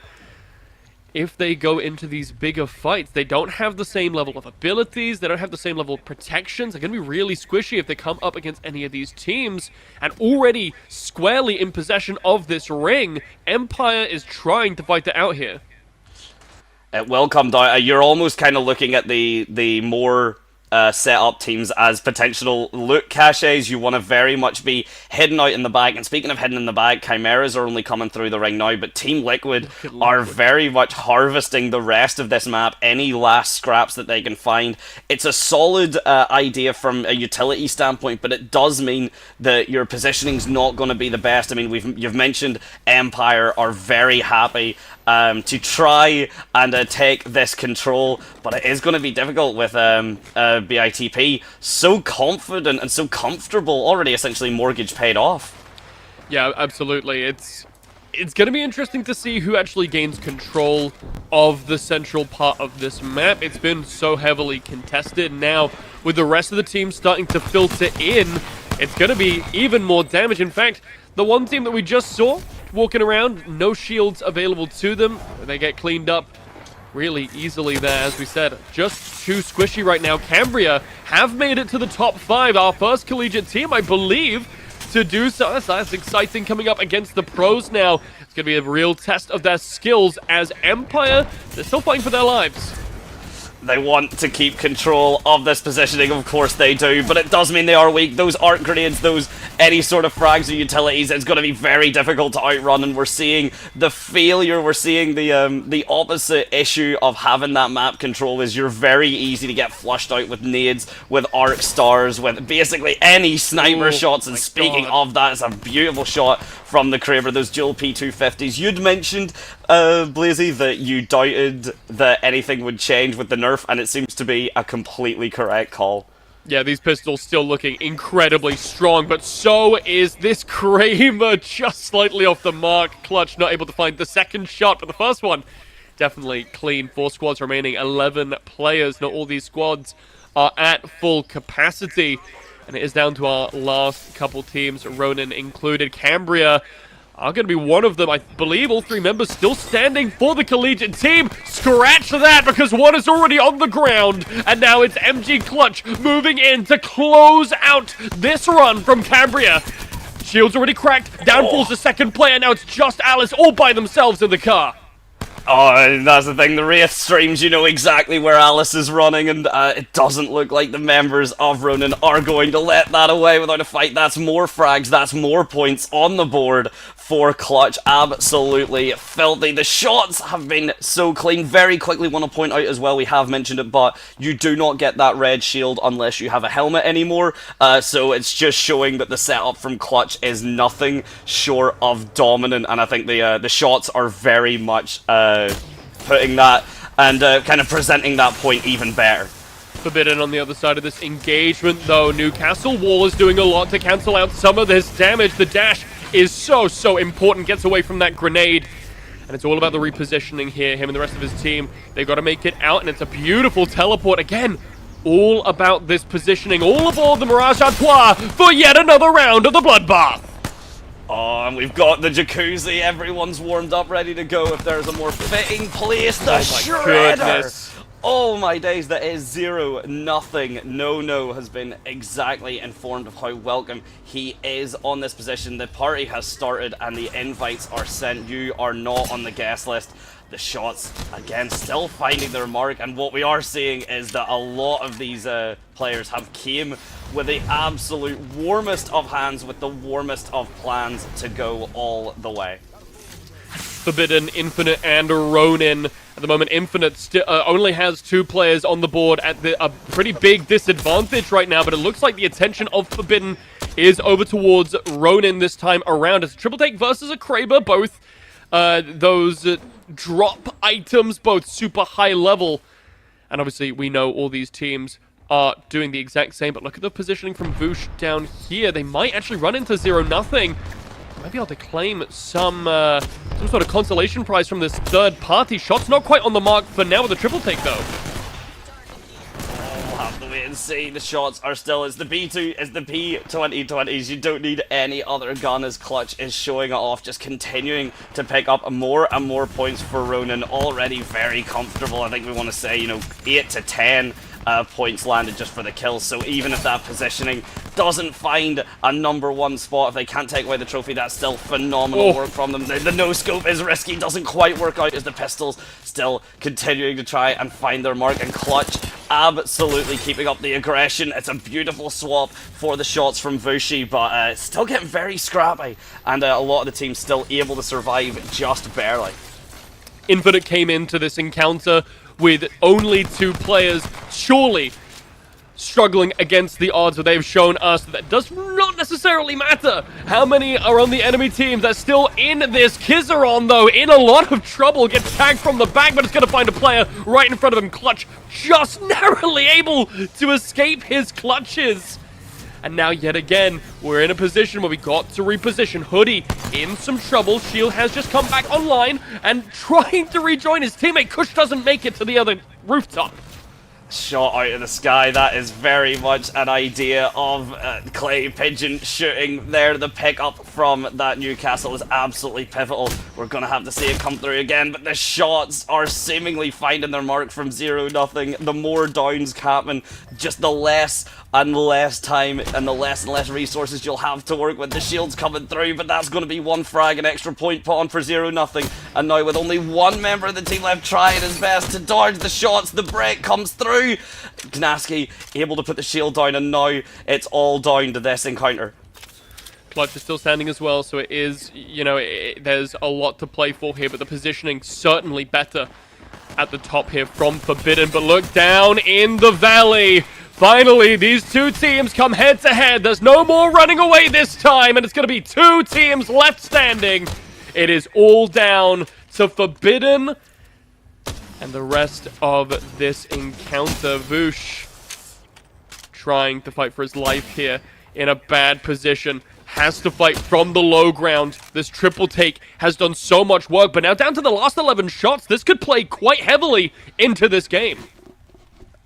if they go into these bigger fights. They don't have the same level of abilities, they don't have the same level of protections. They're gonna be really squishy if they come up against any of these teams. And already squarely in possession of this ring, Empire is trying to fight it out here. It will come down. You're almost kind of looking at the more set up teams as potential loot caches. You want to very much be hidden out in the back. And speaking of hidden in the back, Chimeras are only coming through the ring now, but Team Liquid are very much harvesting the rest of this map, any last scraps that they can find. It's a solid idea from a utility standpoint, but it does mean that your positioning's not going to be the best. I mean, you've mentioned Empire are very happy to try and take this control, but it is going to be difficult with BITP so confident and so comfortable, already essentially mortgage paid off. Yeah, absolutely. It's going to be interesting to see who actually gains control of the central part of this map. It's been so heavily contested. Now, with the rest of the team starting to filter in, it's going to be even more damage. In fact, the one team that we just saw walking around, no shields available to them. They get cleaned up really easily there, as we said. Just too squishy right now. Cambria have made it to the top 5. Our first collegiate team, I believe, to do so. That's exciting coming up against the pros now. It's going to be a real test of their skills as Empire, they're still fighting for their lives. They want to keep control of this positioning, of course they do, but it does mean they are weak. Those arc grenades, any sort of frags or utilities, it's going to be very difficult to outrun, and we're seeing the failure, we're seeing the opposite issue of having that map control is you're very easy to get flushed out with nades, with arc stars, with basically any sniper shots, and speaking of that, it's a beautiful shot from the Kraber, those dual P250s. You'd mentioned, Blazy, that you doubted that anything would change with the nerf, and it seems to be a completely correct call. Yeah, these pistols still looking incredibly strong, but so is this Kramer, just slightly off the mark. Clutch not able to find the second shot, but the first one definitely clean. 4 squads remaining, 11 players. Not all these squads are at full capacity, and it is down to our last couple teams, Ronin included. Cambria are going to be one of them. I believe all 3 members still standing for the collegiate team. Scratch that, because one is already on the ground. And now it's MG Clutch moving in to close out this run from Cambria. Shield's already cracked. Down falls the second player. Now it's just Alice all by themselves in the car. Oh, and that's the thing, the Wraith streams, you know exactly where Alice is running, and it doesn't look like the members of Ronin are going to let that away without a fight. That's more frags, that's more points on the board for Clutch. Absolutely filthy. The shots have been so clean. Very quickly want to point out as well, we have mentioned it, but you do not get that red shield unless you have a helmet anymore, so it's just showing that the setup from Clutch is nothing short of dominant, and I think the shots are very much putting that and kind of presenting that point even better. Forbidden on the other side of this engagement, though. Newcastle Wall is doing a lot to cancel out some of this damage. The dash is so important. Gets away from that grenade. And it's all about the repositioning here. Him and the rest of his team, they've got to make it out. And it's a beautiful teleport. Again, all about this positioning. All aboard the Mirage Artois for yet another round of the Bloodbath. Oh, and we've got the jacuzzi. Everyone's warmed up, ready to go. If there's a more fitting place, the Shredder. Goodness. Oh my days, that is 0-0. No has been exactly informed of how welcome he is on this position. The party has started and the invites are sent. You are not on the guest list. The shots, again, still finding their mark, and what we are seeing is that a lot of these players have came with the absolute warmest of hands, with the warmest of plans to go all the way. Forbidden, Infinite, and Ronin. At the moment, Infinite only has 2 players on the board at a pretty big disadvantage right now, but it looks like the attention of Forbidden is over towards Ronin this time around. It's a triple take versus a Kraber, both those drop items, both super high level. And obviously, we know all these teams are doing the exact same, but look at the positioning from Voosh down here. They might actually run into 0-0. Might be able to claim some sort of consolation prize from this third party. Shots not quite on the mark for now with the triple take, though. We'll have to wait and see. The shots are still, it's the B2, it's the P2020s. You don't need any other gun as Clutch is showing it off, just continuing to pick up more and more points for Ronin. Already very comfortable. I think we want to say, 8 to 10 points landed just for the kills. So even if that positioning doesn't find a #1 spot, if they can't take away the trophy, that's still phenomenal work from them. The no-scope is risky, doesn't quite work out as the pistols still continuing to try and find their mark, and Clutch absolutely keeping up the aggression. It's a beautiful swap for the shots from Vushi, but still getting very scrappy, and a lot of the team still able to survive just barely. Infinite came into this encounter with only 2 players, surely struggling against the odds, but they've shown us that does not necessarily matter how many are on the enemy team. That's still in this. Kizaron, though, in a lot of trouble, gets tagged from the back, but it's going to find a player right in front of him. Clutch just narrowly able to escape his clutches. And now, yet again, we're in a position where we got to reposition. Hoodie in some trouble. Shield has just come back online and trying to rejoin his teammate. Kush doesn't make it to the other rooftop. Shot out of the sky, that is very much an idea of Clay Pigeon shooting there. The pickup from that Newcastle is absolutely pivotal. We're going to have to see it come through again, but the shots are seemingly finding their mark from 0-0. The more downs, Capman, just the less and less time and the less resources you'll have to work with. The shield's coming through, but that's going to be 1 frag, an extra point put on for 0-0. And now with only 1 member of the team left trying his best to dodge the shots, the break comes through. Gnaski able to put the shield down, and now it's all down to this encounter. Clutch is still standing as well, so it is, there's a lot to play for here, but the positioning certainly better at the top here from Forbidden. But look down in the valley. Finally, these 2 teams come head to head. There's no more running away this time, and it's going to be 2 teams left standing. It is all down to Forbidden and the rest of this encounter. Voosh trying to fight for his life here in a bad position. Has to fight from the low ground. This triple take has done so much work, but now down to the last 11 shots. This could play quite heavily into this game.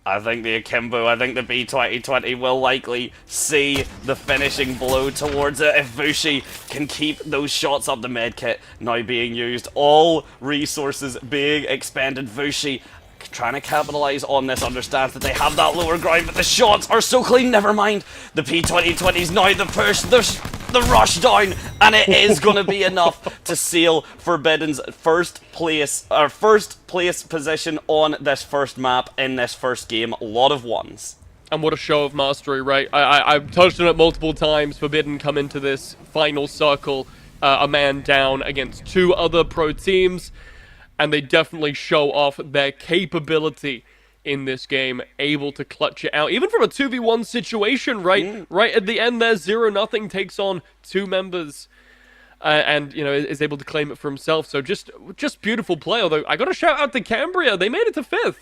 I think the Akimbo, I think the B2020 will likely see the finishing blow towards it if Vushi can keep those shots up. The medkit now being used, all resources being expended. Vushi trying to capitalize on this, understands that they have that lower ground, but the shots are so clean. Never mind. The P2020's now the push, the rush down, and it is going to be enough to seal Forbidden's first place position on this first map in this first game. A lot of ones. And what a show of mastery, right? I've touched on it multiple times. Forbidden come into this final circle, a man down against two other pro teams, and they definitely show off their capability in this game, able to clutch it out, even from a 2v1 situation, right? Right at the end there, 0-0 takes on two members, and, you know, is able to claim it for himself. So just beautiful play, although I gotta shout out to Cambria, they made it to 5th.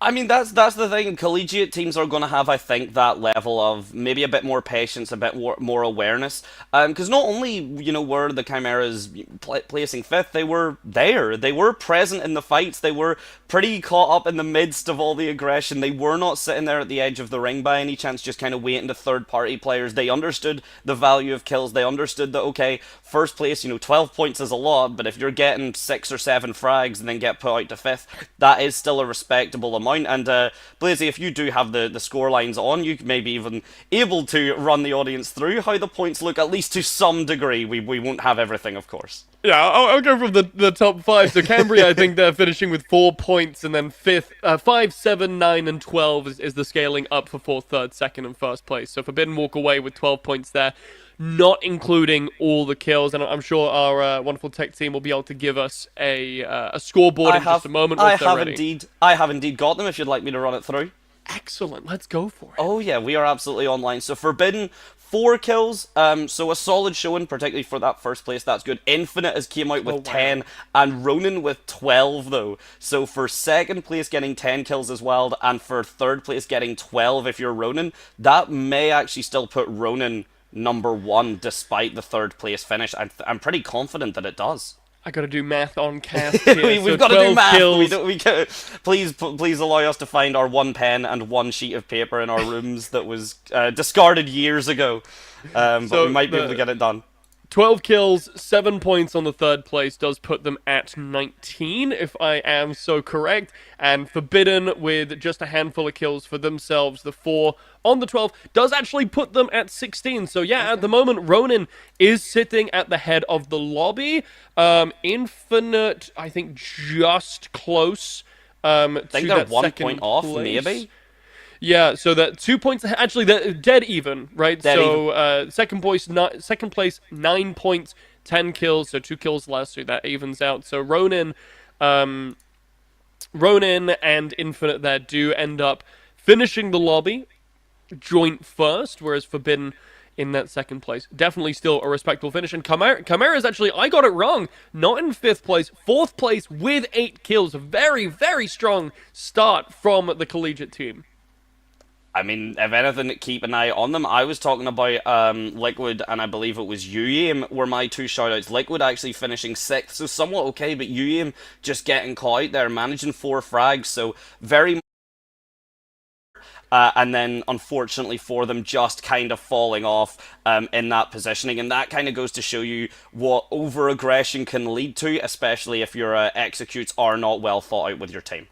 I mean, that's the thing. Collegiate teams are going to have, I think, that level of maybe a bit more patience, a bit more awareness. Because not only, you know, were the Chimeras placing 5th, they were there. They were present in the fights. They were pretty caught up in the midst of all the aggression. They were not sitting there at the edge of the ring by any chance, just kind of waiting to third-party players. They understood the value of kills. They understood that, okay, first place, you know, 12 points is a lot, but if you're getting 6 or 7 frags and then get put out to 5th, that is still a respectable amount. And Blazy, if you do have the score lines on, you may be even able to run the audience through how the points look, at least to some degree. We won't have everything, of course. Yeah, I'll go from the top 5. So Cambria, I think they're finishing with 4 points, and then 5th, 5, 7, 9, and 12 is the scaling up for 4th, 3rd, 2nd, and 1st place. So Forbidden walk away with 12 points there, not including all the kills, and I'm sure our wonderful tech team will be able to give us a scoreboard in just a moment. I have indeed got them, if you'd like me to run it through. Excellent, let's go for it. Oh yeah, we are absolutely online. So Forbidden, 4 kills, so a solid showing, particularly for that first place, that's good. Infinite has came out with 10, and Ronin with 12 though. So for second place getting 10 kills as well, and for third place getting 12 if you're Ronin, that may actually still put Ronin #1 despite the third place finish. I'm pretty confident that it does. I gotta do math on cast here. We've got to do math. Please allow us to find our 1 pen and 1 sheet of paper in our rooms that was discarded years ago. But we might be able to get it done. 12 kills, 7 points on the third place does put them at 19, if I am so correct. And Forbidden, with just a handful of kills for themselves, the 4 on the 12, does actually put them at 16. So yeah, at the moment, Ronin is sitting at the head of the lobby. Infinite, I think, just close I think they're that 1 second point off, place. maybe? Yeah, so that 2 points. Actually, they're dead even, right? Second place, 9 points, 10 kills, so 2 kills less, so that evens out. So Ronin and Infinite there do end up finishing the lobby joint first, whereas Forbidden in that second place. Definitely still a respectable finish. And Chimera's actually, I got it wrong, not in 5th place, 4th place with 8 kills. A very, very strong start from the collegiate team. I mean, if anything, keep an eye on them. I was talking about Liquid, and I believe it was UAIM were my 2 shoutouts. Liquid actually finishing 6th, so somewhat okay, but UAIM just getting caught out there, managing 4 frags, so very... and then, unfortunately for them, just kind of falling off in that positioning, and that kind of goes to show you what over-aggression can lead to, especially if your executes are not well thought out with your team.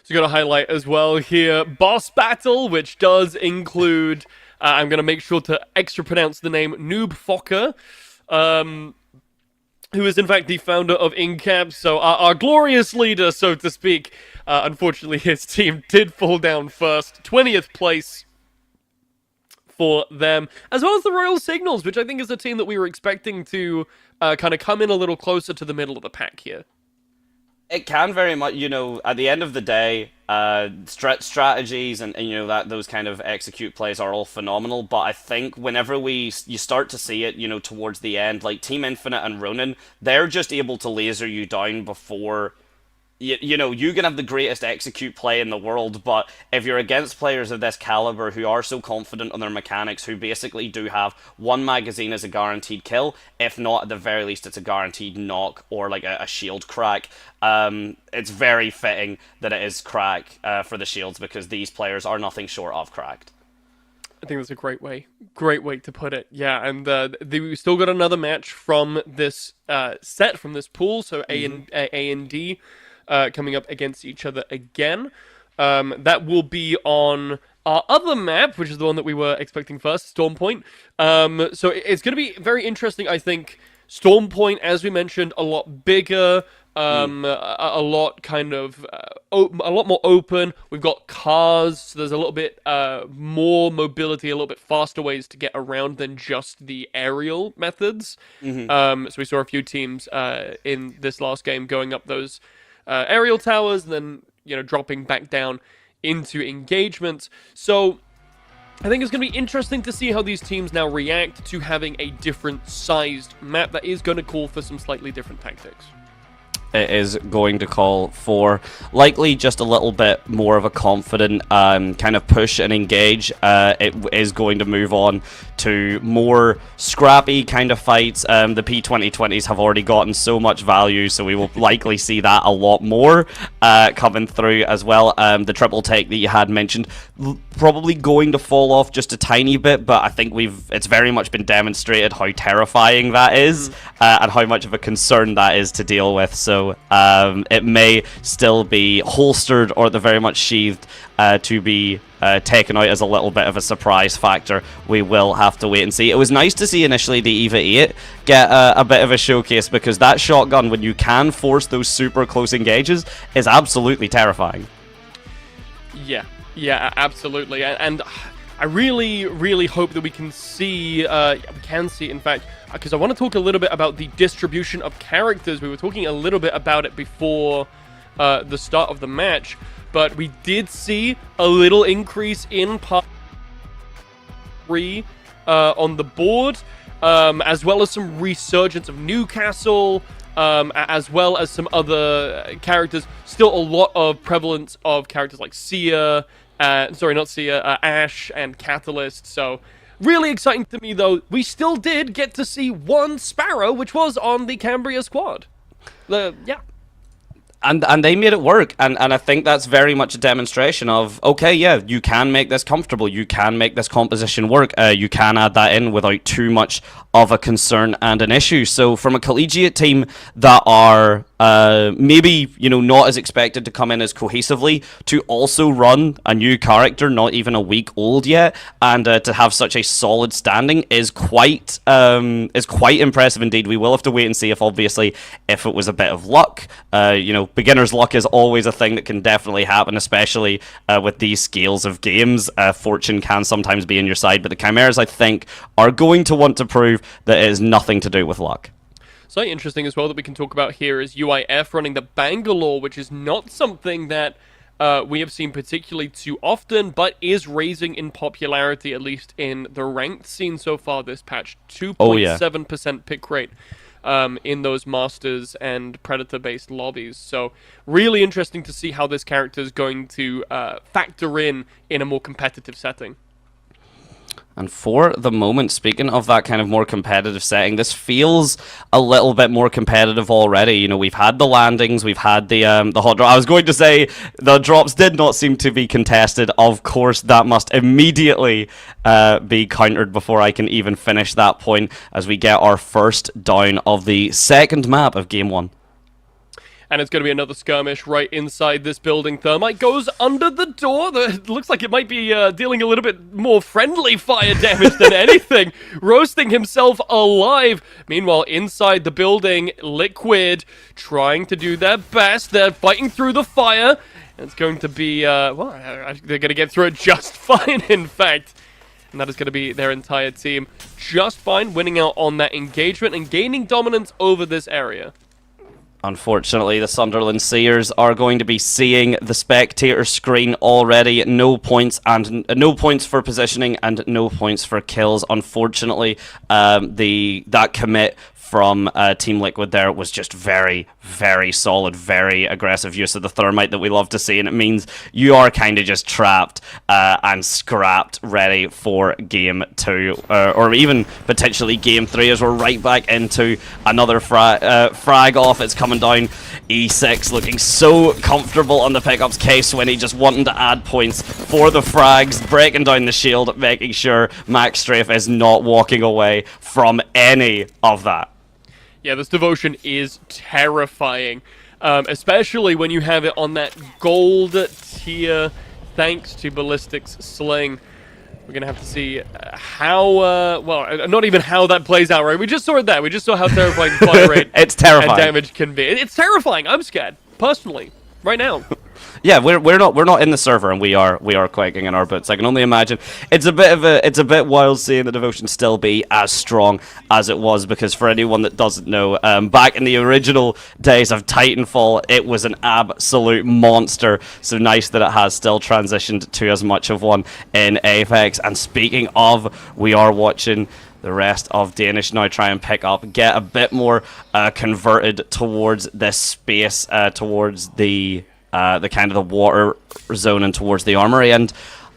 So got to highlight as well here, boss battle, which does include, I'm going to make sure to extra pronounce the name, Noob Fokker, who is in fact the founder of InCap, so our glorious leader, so to speak. Unfortunately, his team did fall down first, 20th place for them, as well as the Royal Signals, which I think is a team that we were expecting to kind of come in a little closer to the middle of the pack here. It can very much, you know, at the end of the day, strategies and you know, that those kind of execute plays are all phenomenal, but I think whenever you start to see it, you know, towards the end, like Team Infinite and Ronin, they're just able to laser you down before you know, you can have the greatest execute play in the world, but if you're against players of this caliber who are so confident on their mechanics, who basically do have one magazine as a guaranteed kill, if not, at the very least, it's a guaranteed knock or like a shield crack, it's very fitting that it is crack for the shields, because these players are nothing short of cracked. I think that's a great way to put it. Yeah, and we still got another match from this set, from this pool, so A and D coming up against each other again. That will be on our other map, which is the one that we were expecting first, Storm Point. So it's going to be very interesting, I think. Storm Point, as we mentioned, a lot bigger, a lot kind of a lot more open. We've got cars, so there's a little bit more mobility, a little bit faster ways to get around than just the aerial methods. So we saw a few teams in this last game going up those aerial towers and then, you know, dropping back down into engagement. So I think it's going to be interesting to see how these teams now react to having a different sized map that is going to call for some slightly different tactics. It is going to call for likely just a little bit more of a confident kind of push and engage. It is going to move on to more scrappy kind of fights. The P2020s have already gotten so much value, so we will likely see that a lot more coming through as well. The triple take that you had mentioned probably going to fall off just a tiny bit, but I think it's very much been demonstrated how terrifying that is and how much of a concern that is to deal with. So it may still be holstered or at the very much sheathed to be taken out as a little bit of a surprise factor. We will have to wait and see. It was nice to see initially the EVA 8 get a bit of a showcase, because that shotgun, when you can force those super close engages, is absolutely terrifying. Yeah, absolutely. And I really, really hope that we can see, in fact, because I want to talk a little bit about the distribution of characters. We were talking a little bit about it before the start of the match, but we did see a little increase in part 3 on the board, as well as some resurgence of Newcastle, as well as some other characters. Still a lot of prevalence of characters like Sia, Ash and Catalyst, so really exciting to me, though. We still did get to see one Sparrow, which was on the Cambria squad. Yeah. And they made it work, and I think that's very much a demonstration of, okay, yeah, you can make this comfortable, you can make this composition work, you can add that in without too much of a concern and an issue. So from a collegiate team that are maybe, you know, not as expected to come in as cohesively, to also run a new character, not even a week old yet, and to have such a solid standing is quite impressive indeed. We will have to wait and see if it was a bit of luck. You know, beginner's luck is always a thing that can definitely happen, especially with these scales of games. Fortune can sometimes be in your side, but the Chimeras, I think, are going to want to prove that it is nothing to do with luck. Something interesting as well that we can talk about here is UIF running the Bangalore, which is not something that we have seen particularly too often, but is raising in popularity, at least in the ranked scene so far this patch. 2.7% pick rate in those Masters and Predator-based lobbies. So really interesting to see how this character is going to factor in a more competitive setting. And for the moment, speaking of that kind of more competitive setting, this feels a little bit more competitive already. You know, we've had the landings, we've had the hot drop. I was going to say the drops did not seem to be contested. Of course, that must immediately be countered before I can even finish that point, as we get our first down of the second map of Game 1. And it's going to be another skirmish right inside this building. Thermite goes under the door. It looks like it might be dealing a little bit more friendly fire damage than anything. Roasting himself alive. Meanwhile, inside the building, Liquid trying to do their best. They're fighting through the fire. And it's going to be, they're going to get through it just fine, in fact. And that is going to be their entire team just fine, winning out on that engagement and gaining dominance over this area. Unfortunately, the Sunderland Seers are going to be seeing the spectator screen already. No points for positioning and no points for kills. Unfortunately, that commit from Team Liquid there was just very, very solid, very aggressive use of the thermite that we love to see, and it means you are kind of just trapped and scrapped, ready for game 2, or even potentially game 3, as we're right back into another frag off. It's coming down. E6 looking so comfortable on the pickups. K-Swinny just wanting to add points for the frags, breaking down the shield, making sure Max Strafe is not walking away from any of that. Yeah, this devotion is terrifying, especially when you have it on that gold tier, thanks to Ballistic's sling. We're going to have to see how, well, not even how that plays out, right? We just saw it there. We just saw how terrifying fire rate it's terrifying. And damage can be. It's terrifying. I'm scared, personally, right now. Yeah, we're not in the server, and we are quaking in our boots. I can only imagine. It's a bit wild seeing the devotion still be as strong as it was, because for anyone that doesn't know, back in the original days of Titanfall, it was an absolute monster. So nice that it has still transitioned to as much of one in Apex. And speaking of, we are watching the rest of Danish now try and pick up, get a bit more converted towards this space, towards the kind of the water zone and towards the armory. And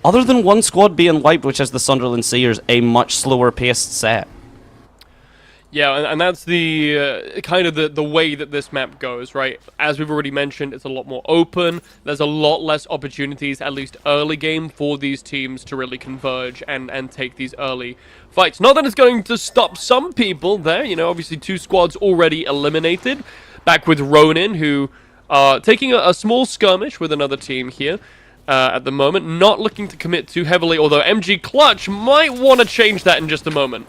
other than one squad being wiped, which is the Sunderland Seers, a much slower paced set. Yeah, and that's the kind of the way that this map goes, right? As we've already mentioned, it's a lot more open. There's a lot less opportunities, at least early game, for these teams to really converge and take these early fights. Not that it's going to stop some people there, you know, obviously 2 squads already eliminated. Back with Ronin, who are taking a small skirmish with another team here at the moment. Not looking to commit too heavily, although MG Clutch might want to change that in just a moment.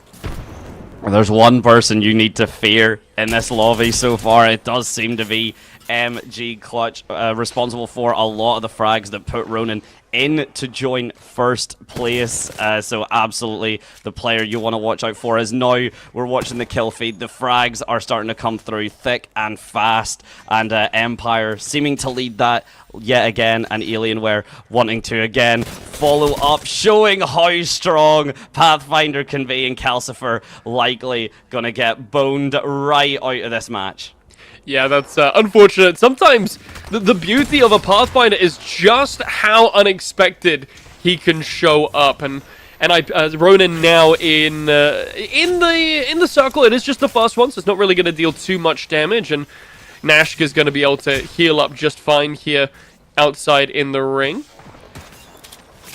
There's one person you need to fear in this lobby so far. It does seem to be MG Clutch, responsible for a lot of the frags that put Ronin in to join first place. So absolutely the player you want to watch out for. Is now we're watching the kill feed. The frags are starting to come through thick and fast, and Empire seeming to lead that yet again, and Alienware wanting to again follow up, showing how strong Pathfinder can be, and Calcifer likely gonna get boned right out of this match. Yeah, that's unfortunate. Sometimes the beauty of a Pathfinder is just how unexpected he can show up, and Ronin now in the circle. It is just the first one, so it's not really going to deal too much damage, and Nashka's going to be able to heal up just fine here outside in the ring.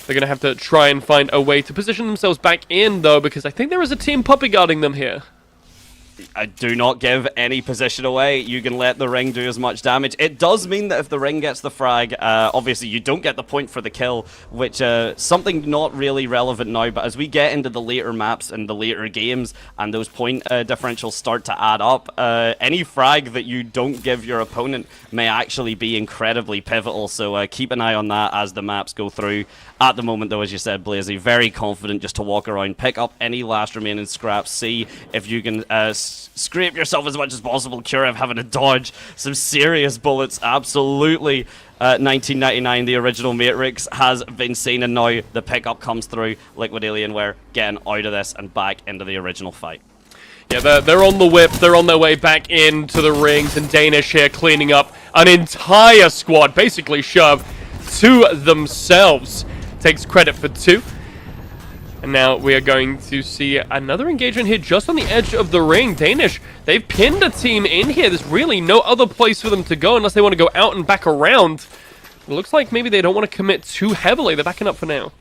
They're going to have to try and find a way to position themselves back in, though, because I think there is a team puppy guarding them here. I do not give any position away. You can let the ring do as much damage. It does mean that if the ring gets the frag, obviously you don't get the point for the kill, which something not really relevant now, but as we get into the later maps and the later games and those point differentials start to add up, any frag that you don't give your opponent may actually be incredibly pivotal, so keep an eye on that as the maps go through. At the moment, though, as you said, Blazy, very confident just to walk around, pick up any last remaining scraps, see if you can scrape yourself as much as possible. Kurev having to dodge some serious bullets. Absolutely. 1999, the original Matrix, has been seen, and now the pickup comes through. Liquid Alienware getting out of this and back into the original fight. Yeah, they're on the whip. They're on their way back into the rings, and Danish here cleaning up an entire squad, basically shoved to themselves. Takes credit for 2. And now we are going to see another engagement here just on the edge of the ring. Danish, they've pinned a team in here. There's really no other place for them to go unless they want to go out and back around. It looks like maybe they don't want to commit too heavily. They're backing up for now.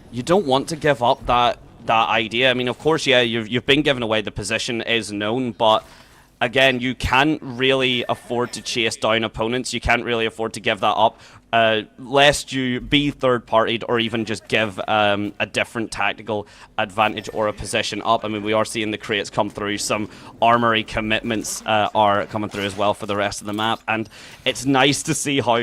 You don't want to give up that idea. I mean, of course, yeah, you've been given away. The position is known, but again, you can't really afford to chase down opponents. You can't really afford to give that up, lest you be third-partied or even just give a different tactical advantage or a position up. I mean, we are seeing the crates come through. Some armory commitments are coming through as well for the rest of the map, and it's nice to see how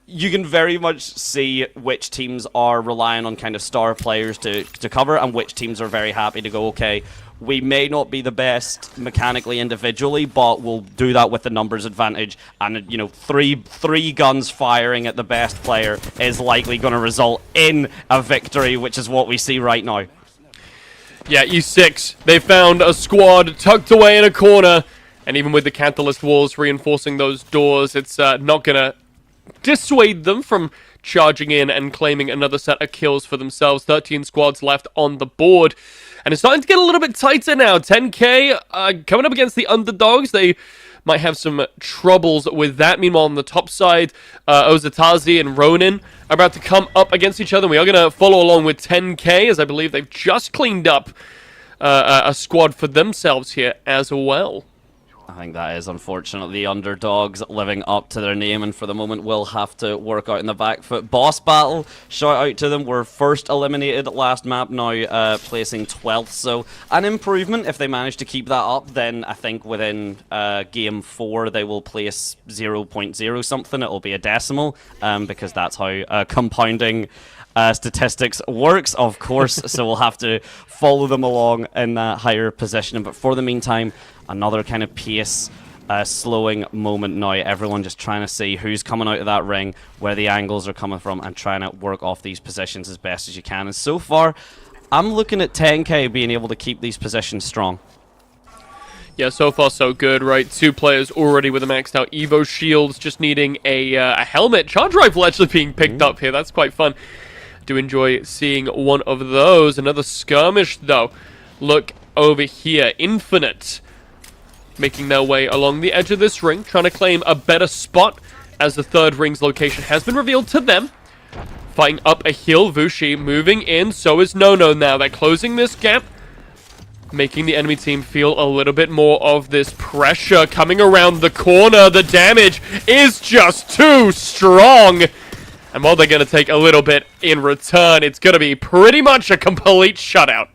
you can very much see which teams are relying on kind of star players to cover, and which teams are very happy to go, okay, we may not be the best mechanically individually, but we'll do that with the numbers advantage. And, you know, three guns firing at the best player is likely going to result in a victory, which is what we see right now. Yeah, E6. They found a squad tucked away in a corner. And even with the Catalyst walls reinforcing those doors, it's not going to dissuade them from charging in and claiming another set of kills for themselves. 13 squads left on the board. And it's starting to get a little bit tighter now. 10K coming up against the underdogs. They might have some troubles with that. Meanwhile, on the top side, Ozatazi and Ronin are about to come up against each other. We are going to follow along with 10K, as I believe they've just cleaned up a squad for themselves here as well. I think that is unfortunately the underdogs living up to their name, and for the moment will have to work out in the back foot. Boss battle, shout out to them. We're first eliminated last map, now placing 12th, so an improvement. If they manage to keep that up, then I think within game 4 they will place 0.0 something. It'll be a decimal, because that's how compounding statistics works, of course. So we'll have to follow them along in that higher position. But for the meantime, another kind of pace slowing moment now. Everyone just trying to see who's coming out of that ring, where the angles are coming from, and trying to work off these positions as best as you can. And so far, I'm looking at 10K being able to keep these positions strong. Yeah, so far so good, right? 2 players already with a maxed out Evo shields, just needing a helmet. Charge rifle actually being picked up here. That's quite fun. Do enjoy seeing one of those. Another skirmish, though. Look over here. Infinite making their way along the edge of this ring, trying to claim a better spot as the third ring's location has been revealed to them. Fighting up a hill, Vushi moving in, so is Nono now. They're closing this gap, making the enemy team feel a little bit more of this pressure coming around the corner. The damage is just too strong. And while they're going to take a little bit in return, it's going to be pretty much a complete shutout.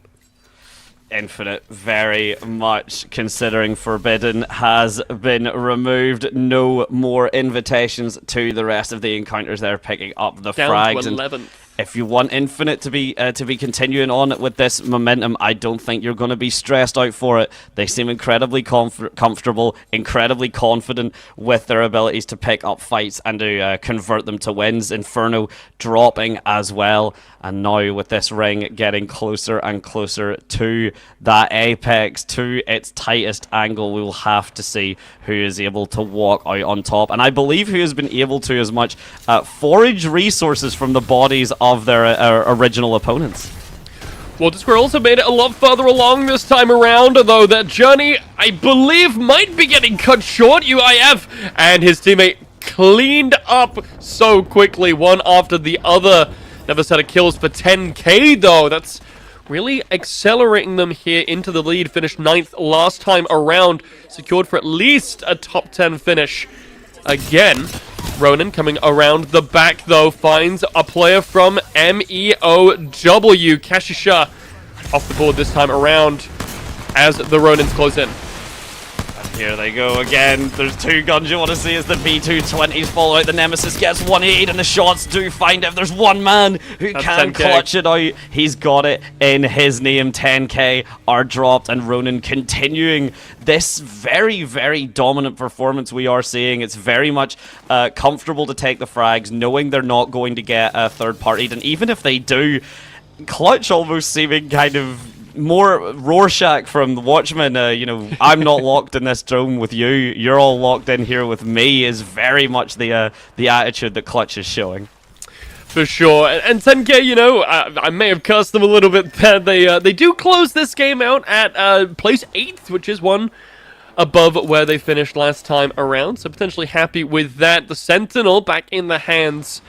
Infinite, very much considering Forbidden has been removed. No more invitations to the rest of the encounters. They're picking up the frags. Down to 11th. If you want Infinite to be continuing on with this momentum, I don't think you're going to be stressed out for it. They seem incredibly comfortable, incredibly confident with their abilities to pick up fights and to convert them to wins. Inferno dropping as well, and now with this ring getting closer and closer to that apex, to its tightest angle, we will have to see who is able to walk out on top. And I believe who has been able to as much forage resources from the bodies of their original opponents. Water Squirrels have made it a lot further along this time around, although their journey, I believe, might be getting cut short. UIF and his teammate cleaned up so quickly, one after the other. Another set of kills for 10K, though. That's really accelerating them here into the lead. Finished 9th last time around. Secured for at least a top 10 finish again. Ronin coming around the back, though, finds a player from MEOW. Kashisha off the board this time around as the Ronins close in. Here they go again. There's 2 guns you want to see as the B220s fall out. The Nemesis gets 180 and the shots do find it. There's one man who can clutch it out. He's got it in his name. 10K are dropped, and Ronin continuing this very, very dominant performance we are seeing. It's very much comfortable to take the frags, knowing third not going to get third-partied. And even if they do, Clutch almost seeming kind of more Rorschach from the Watchmen, you know, I'm not locked in this dome with you, you're all locked in here with me, is very much the attitude that Clutch is showing. For sure. And 10K, you know, I may have cursed them a little bit there. They do close this game out at place 8th, which is one above where they finished last time around, so potentially happy with that. The Sentinel back in the hands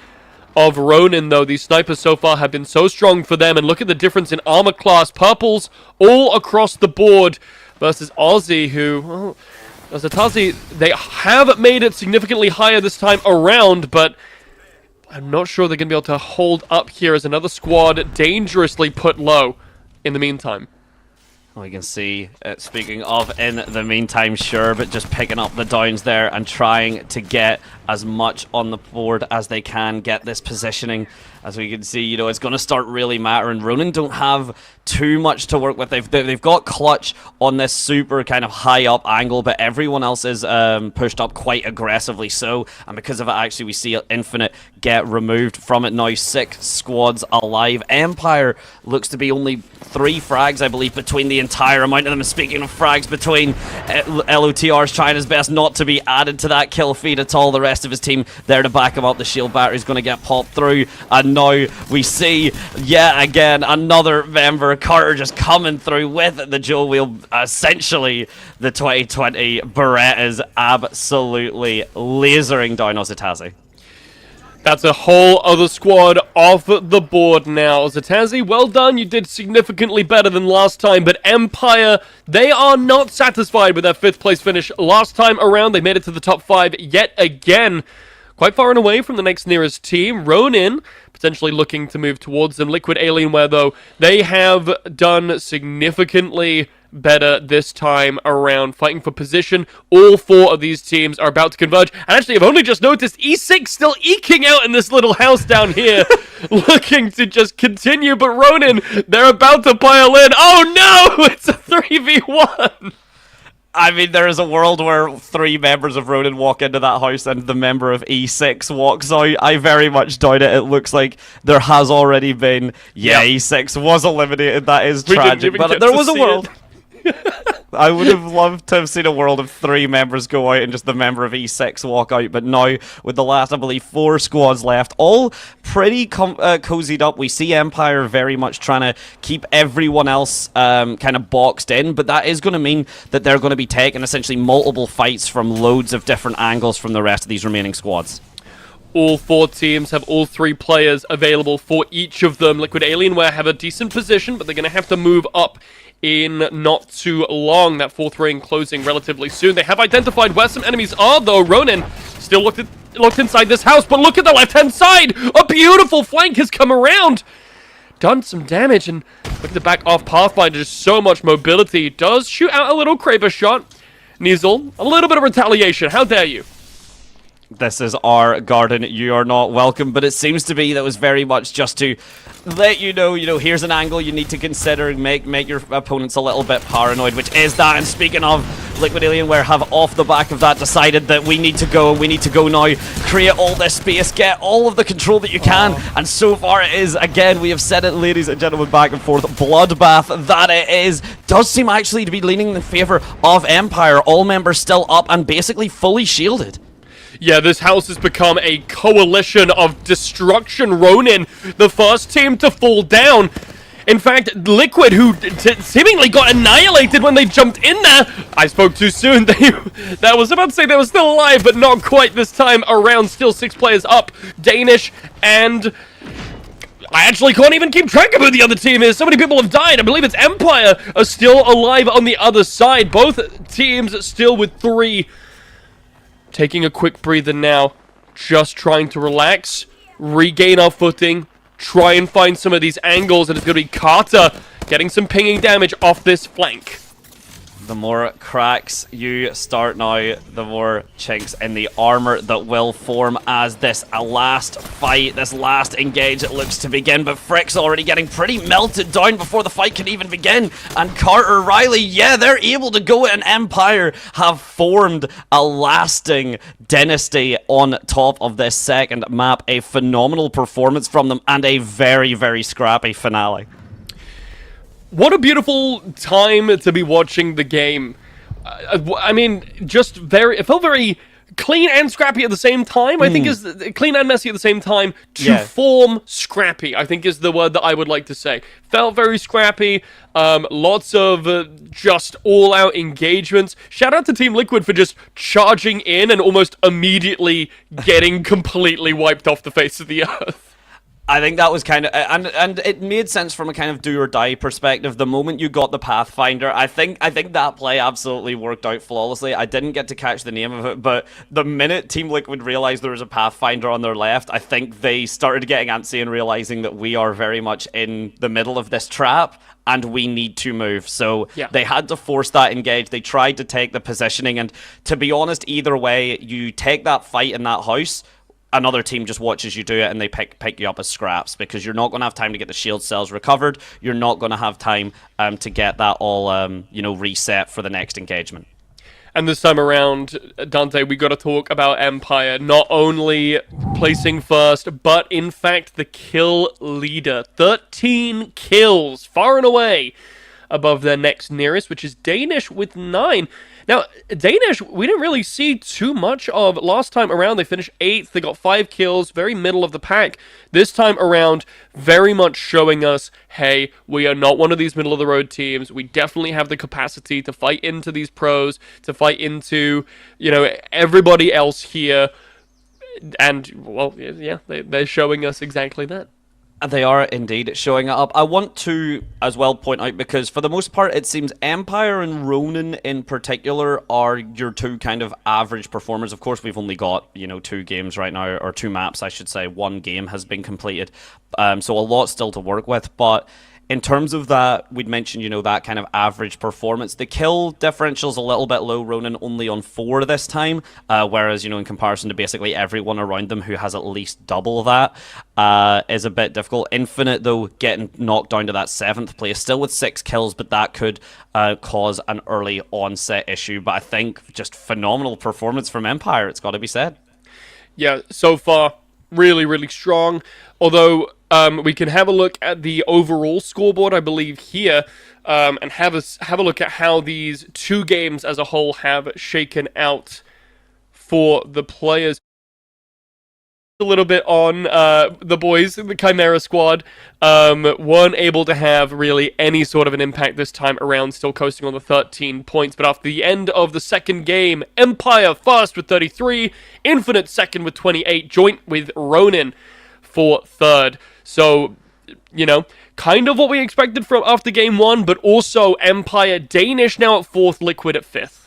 of Ronin, though. These snipers so far have been so strong for them, and look at the difference in armor class. Purples all across the board versus Aussie, who, well, Zatazi, they have made it significantly higher this time around, but I'm not sure they're going to be able to hold up here as another squad dangerously put low in the meantime. We can see, speaking of in the meantime, sure, but just picking up the downs there and trying to get as much on the board as they can, get this positioning. As we can see, you know, it's going to start really mattering. Ronin don't have too much to work with. They've got Clutch on this super kind of high up angle, but everyone else is pushed up quite aggressively so. And because of it, actually, we see Infinite get removed from it now. 6 squads alive. Empire looks to be only 3 frags, I believe, between the entire amount of them. And speaking of frags between, LOTR's trying his best not to be added to that kill feed at all. The rest of his team there to back him up. The shield battery's going to get popped through. And now we see, yet again, another member, Carter, just coming through with the dual wheel. Essentially, the 2020 Berettas absolutely lasering down Ozatazi. That's a whole other squad off the board now. Zatazi, well done. You did significantly better than last time, but Empire, they are not satisfied with their 5th place finish last time around. They made it to the top 5 yet again. Quite far and away from the next nearest team. Ronin potentially looking to move towards them. Liquid Alienware, though, they have done significantly better this time around, fighting for position. All 4 of these teams are about to converge. And actually, I've only just noticed E6 still eking out in this little house down here, looking to just continue. But Ronin, they're about to pile in. Oh no! It's a 3v1! I mean, there is a world where 3 members of Ronin walk into that house and the member of E6 walks out. I very much doubt it. It looks like there has already been... Yeah, yep. E6 was eliminated. That is tragic. But there was a world... I would have loved to have seen a world of 3 members go out and just the member of E6 walk out, but now with the last, I believe, 4 squads left, all pretty cozied up. We see Empire very much trying to keep everyone else kind of boxed in, but that is going to mean that they're going to be taking essentially multiple fights from loads of different angles from the rest of these remaining squads. All 4 teams have all 3 players available for each of them. Liquid Alienware have a decent position, but they're going to have to move up in not too long. That 4th ring closing relatively soon. They have identified where some enemies are, though. Ronin still looked inside this house, but look at the left-hand side! A beautiful flank has come around! Done some damage, and look at the back off Pathfinder, just so much mobility. Does shoot out a little Kraber shot. Nizel, a little bit of retaliation. How dare you? This is our garden, you are not welcome, but it seems to be that was very much just to let you know, here's an angle you need to consider and make your opponents a little bit paranoid, which is that. And speaking of, Liquid Alienware have off the back of that decided that we need to go now, create all this space, get all of the control that you can, and so far it is, again, we have said it, ladies and gentlemen, back and forth, bloodbath that it is. Does seem actually to be leaning in favor of Empire, all members still up and basically fully shielded. Yeah, this house has become a coalition of destruction. Ronin, the first team to fall down. In fact, Liquid, who seemingly got annihilated when they jumped in there. I spoke too soon. That was about to say they were still alive, but not quite this time around. Still 6 players up. Danish and... I actually can't even keep track of who the other team is. So many people have died. I believe it's Empire are still alive on the other side. Both teams still with 3. Taking a quick breather now, just trying to relax, regain our footing, try and find some of these angles, and it's going to be Carter getting some pinging damage off this flank. The more cracks you start now, the more chinks in the armor that will form as this last fight, this last engage, it looks to begin. But Frick's already getting pretty melted down before the fight can even begin. And Carter, Riley, yeah, they're able to go, and Empire have formed a lasting dynasty on top of this second map. A phenomenal performance from them and a very, very scrappy finale. What a beautiful time to be watching the game. I mean, just it felt very clean and scrappy at the same time. I think is clean and messy at the same time. To form scrappy, I think is the word that I would like to say. Felt very scrappy. Lots of just all-out engagements. Shout out to Team Liquid for just charging in and almost immediately getting completely wiped off the face of the earth. I think that was kind of, and it made sense from a kind of do or die perspective. The moment you got the Pathfinder, I think that play absolutely worked out flawlessly. I didn't get to catch the name of it, but the minute Team Liquid realized there was a Pathfinder on their left, I think they started getting antsy and realizing that we are very much in the middle of this trap and we need to move. So they had to force that engage. They tried to take the positioning, and to be honest, either way, you take that fight in that house, another team just watches you do it and they pick you up as scraps, because you're not going to have time to get the shield cells recovered. You're not going to have time to get that all reset for the next engagement. And this time around, Dante, we got to talk about Empire not only placing first, but in fact the kill leader. 13 kills, far and away above their next nearest, which is Danish with 9. Now, Danish, we didn't really see too much of. Last time around, they finished 8th. They got 5 kills, very middle of the pack. This time around, very much showing us, hey, we are not one of these middle-of-the-road teams. We definitely have the capacity to fight into these pros, to fight into, everybody else here. And, well, yeah, they're showing us exactly that. They are indeed showing it up. I want to as well point out, because for the most part it seems Empire and Ronin in particular are your two kind of average performers. Of course, we've only got 2 games right now, or 2 maps I should say. 1 game has been completed, so a lot still to work with. But in terms of that, we'd mentioned, that kind of average performance. The kill differential's a little bit low. Ronin only on 4 this time, whereas, in comparison to basically everyone around them who has at least double that, is a bit difficult. Infinite, though, getting knocked down to that 7th place, still with 6 kills, but that could cause an early onset issue. But I think just phenomenal performance from Empire, it's got to be said. Yeah, so far, really, really strong. Although we can have a look at the overall scoreboard, I believe, here, and have a look at how these 2 games as a whole have shaken out for the players. A little bit on the boys, the Chimera squad, weren't able to have really any sort of an impact this time around, still coasting on the 13 points. But after the end of the second game, Empire first with 33, Infinite second with 28, joint with Ronin for third. So, kind of what we expected from after game 1, but also Empire Danish now at 4th, Liquid at 5th.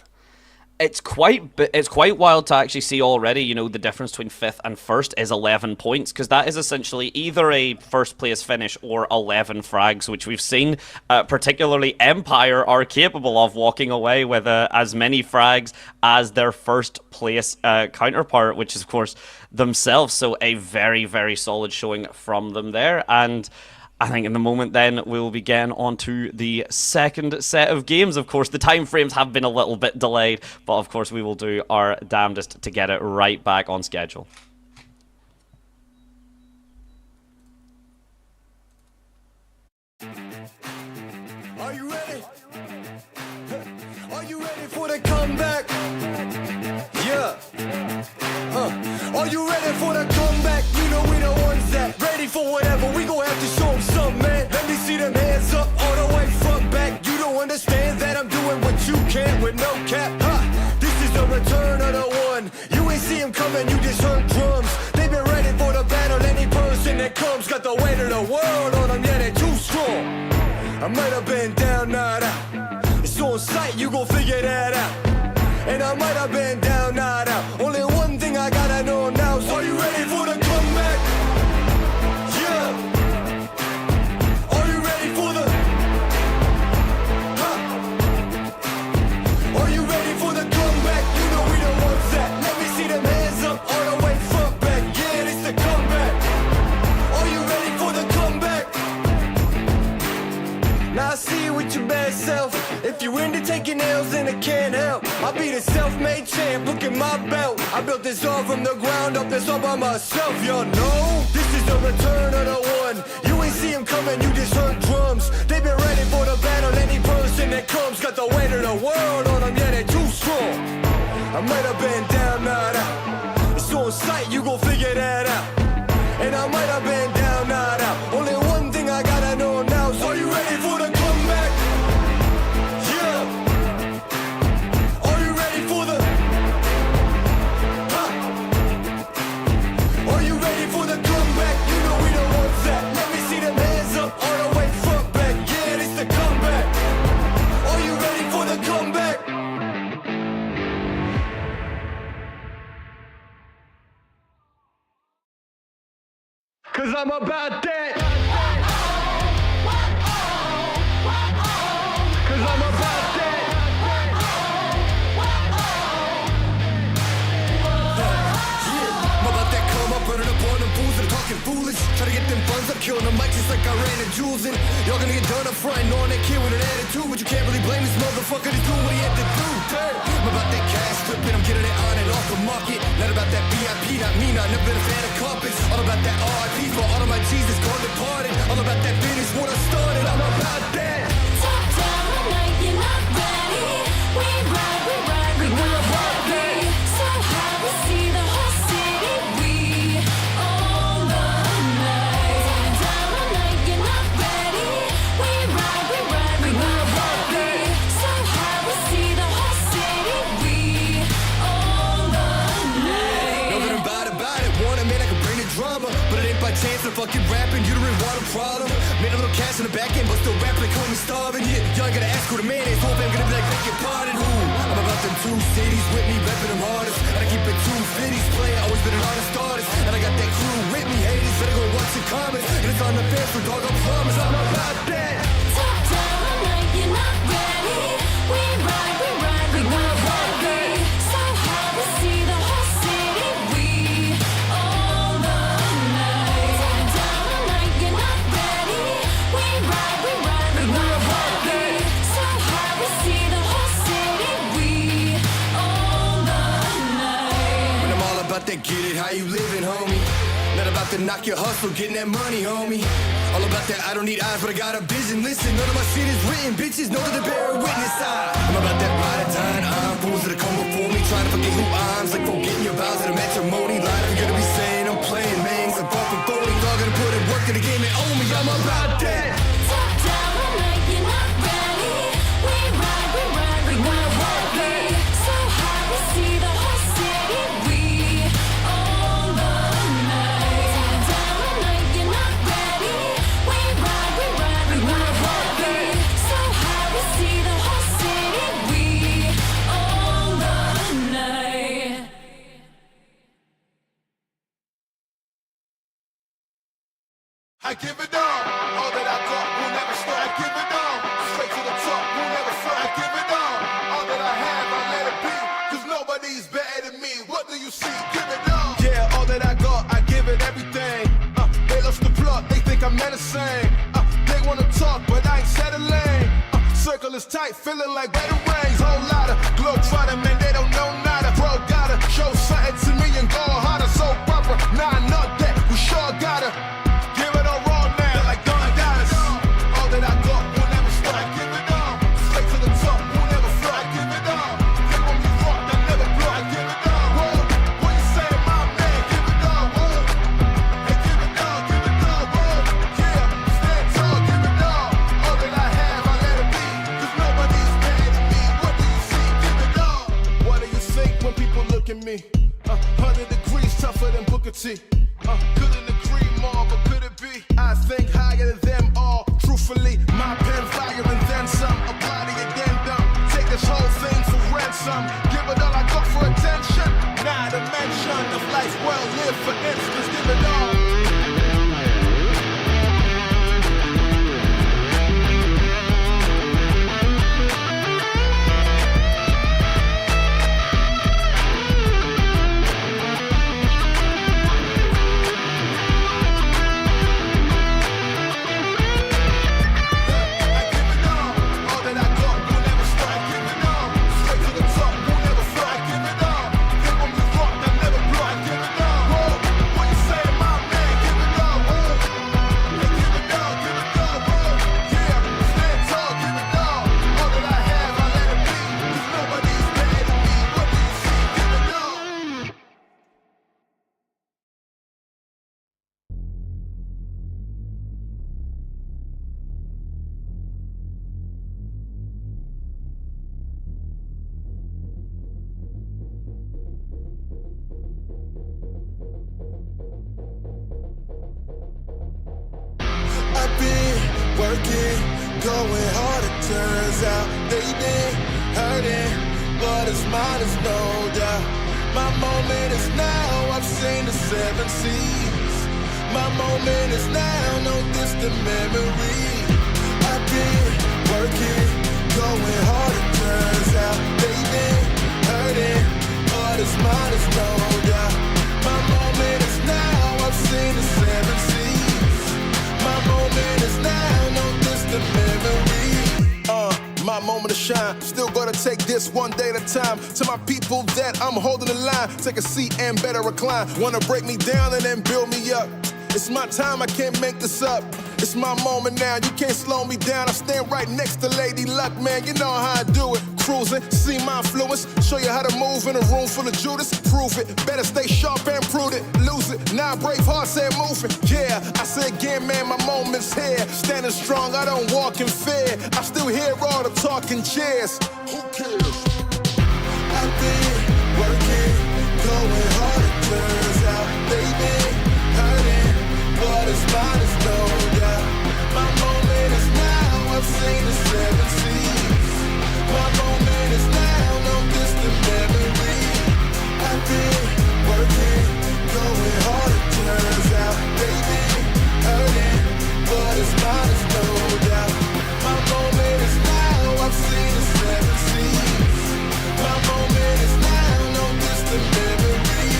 It's quite wild to actually see already, the difference between 5th and 1st is 11 points, because that is essentially either a first place finish or 11 frags, which we've seen, particularly Empire, are capable of walking away with as many frags as their first place counterpart, which is, of course, themselves. So a very, very solid showing from them there. And I think in the moment then we'll be getting on to the second set of games. Of course, the time frames have been a little bit delayed, but of course we will do our damnedest to get it right back on schedule. Are you ready? Are you ready for the comeback? Yeah. Are you ready for the comeback? We the ones that ready for whatever. We gon' have to show them something, man. Let me see them hands up all the way front back. You don't understand that I'm doing what you can't with no cap. This is the return of the one. You ain't see him coming, you just heard drums. They've been ready for the battle. Any person that comes got the weight of the world on them. Yeah, they're too strong. I might have been down, not out. It's on sight, you gon' figure that out. And I might have been down, not out. Only one thing I gotta know now. So are you ready for the comeback? Yeah. Are you ready for the? Are you ready for the comeback? We the ones that. Let me see them hands up all the way front back. Yeah, it's the comeback. Are you ready for the comeback? Now I see you with your bad self. If you into taking L's, then I can't help. I'll be the self-made champ, look at my belt. I built this all from the ground up, that's all by myself, y'all know. This is the return of the one. You ain't see him coming, you just heard drums. They've been ready for the battle, any person that comes got the weight of the world on them, yeah, they're too strong. I might have been down, not out. It's on sight, you gon' figure that out. And I might have been down, not out. Only one thing I gotta know now, so are you ready for the comeback? I'm about that. Cause I'm about that. I'm about that come up, running up on them fools that are talking foolish. Try to get them funds up, killing the mic just like I ran in Jules in. Y'all gonna get done up front, knowing that kid with an attitude. But you can't really blame this motherfucker, he's doing what he had to do. I'm about that cash flipping, I'm getting it on and off the market. Not about that VIP, not me, not never been a fan of carpets. All about that RIPs for all of my G's that's gone departed. All about that business, what I started, I'm about that. Top down, I know you're not ready. We ride, we go heavy. So high, we see the whole city. We own the night. Top down, I know you're not ready. We ride, we go heavy. So high, we see the whole city. We own the night. Know that I'm about it, want it, man, I can bring the drama. But it ain't by chance I'm fucking rapping, you don't really want a problem. Made a little cash in the back end, but still rapping, they call me starving. Yeah, y'all ain't gonna ask who the man is, hope I'm gonna be like, beg your pardon, who? I'm about them 2 cities with me, repping them hardest. And I keep it 250s playing, always been an honest artist. And I got that crew with me, haters, better go watch the comments. And it's on the fence for dog, I promise, I'm about that. Top down, I know you're not ready. We ride, we go heavy. So high, we see the whole city. We own the night. Top down, I know you're not ready. We ride, we go heavy. So high, we see the whole city. We own the night. When I'm all about that get it, how you living, homie? Not about to knock your hustle, getting that money, homie. All about that, I don't need eyes, but I got a vision. Listen, none of my shit is written, bitches know that they bear witness. I'm about that ride or die, I'm fools that come before me, trying to forget who I'm. It's like forgetting your vows at a matrimony. Line, I'm gonna be saying I'm playing mangs, I'm fucking phony. Y'all gonna put in work in the game and own me, I'm about that. Top down, I know you're not ready. We ride, we go heavy. So high, we see the whole city. We own the night. Top down, I know you're not ready. We ride, we go heavy. So high, we see the whole city. We own the night. I give it all that I got will never stop. I give it all, straight to the top, will never stop. I give it all that I have, I let it be, cause nobody's better than me. What do you see? Give it all. Yeah, all that I got, I give it everything. They lost the plot, they think I'm menacing. They wanna talk, but I ain't settling. Circle is tight, feeling like better rains. Whole lot of globe trotting, man, they don't know nada. Bro, gotta show something to me and go harder. So proper, nah, not that, we sure gotta give it all raw now. They're like Don Dallas. All that I got will never stop. I give it all, straight to the top, will never flop. I give it all, they want me rock, I never block. I give it all, whoa, what you say, my man? Give it all, whoa, hey, give it all, whoa, yeah, stand tall, give it all that I have, I let it be, cause nobody's better than me. What do you see? Give it all. What do you think when people look at me? 100 degrees tougher than Booker T. Couldn't agree more, but could it be? I think higher than them all. Truthfully, my pen fire and then some. Apply the addendum. Take this whole thing for ransom. Give it all I got for attention. Not a mention of life well lived, for instance. Give it all. working, going hard, it turns out they've been hurting, but it's mine is no doubt. My moment is now, I've seen the 7 seas. My moment is now, no distant memory. I've been working, going hard, it turns out. They've been hurting, but it's mine, it's no doubt. My moment is now, I've seen the 7 seas. My moment is now, no distant memory. My moment to shine, still gonna take this one day at a time. To my people that I'm holding the line, take a seat and better recline. Wanna break me down and then build me up. It's my time, I can't make this up. It's my moment now, you can't slow me down. I stand right next to Lady Luck, man, you know how I do it. Cruising, see my influence, show you how to move in a room full of Judas. Prove it, better stay sharp and prudent. Lose it, now brave heart said moving. Yeah, I say again, man, my moment's here. Standing strong, I don't walk in fear. I still hear all the talking cheers. Who cares? I've been working, going hard, it turns out. They've been hurting, what is mine is no doubt. My moment is now, I've seen the 7 seas. My moment is now, no distant memory. I've been working, going hard, it turns out. They've been hurting, what is mine is no doubt. My moment is now, I've seen the 7 seas. My moment is now, no distant memory.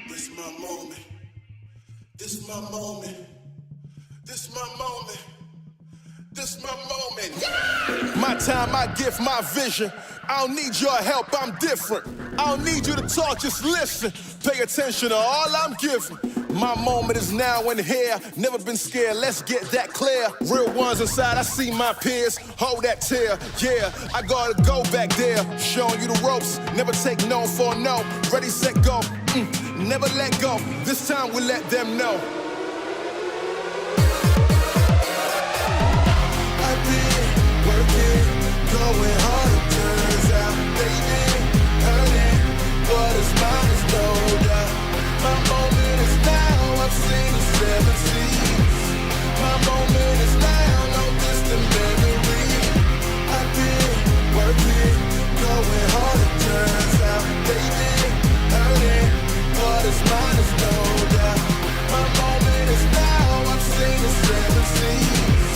This my moment. This my moment. This my moment. This my moment. Yeah! My time, my gift, my vision. I don't need your help, I'm different. I don't need you to talk, just listen. Pay attention to all I'm giving. My moment is now and here. Never been scared, let's get that clear. Real ones inside, I see my peers. Hold that tear, yeah. I gotta go back there. Showing you the ropes. Never take no for a no. Ready, set, go. Never let go. This time we let them know. I've been working, going hard, it turns out. They've been hurting, what is mine is no doubt. My moment is now, I've seen the 7 seas. My moment is now, no distant memory. I've been working, going hard, it turns out. They've been hurting, what is mine is no doubt. My moment is now, I've seen the 7 seas.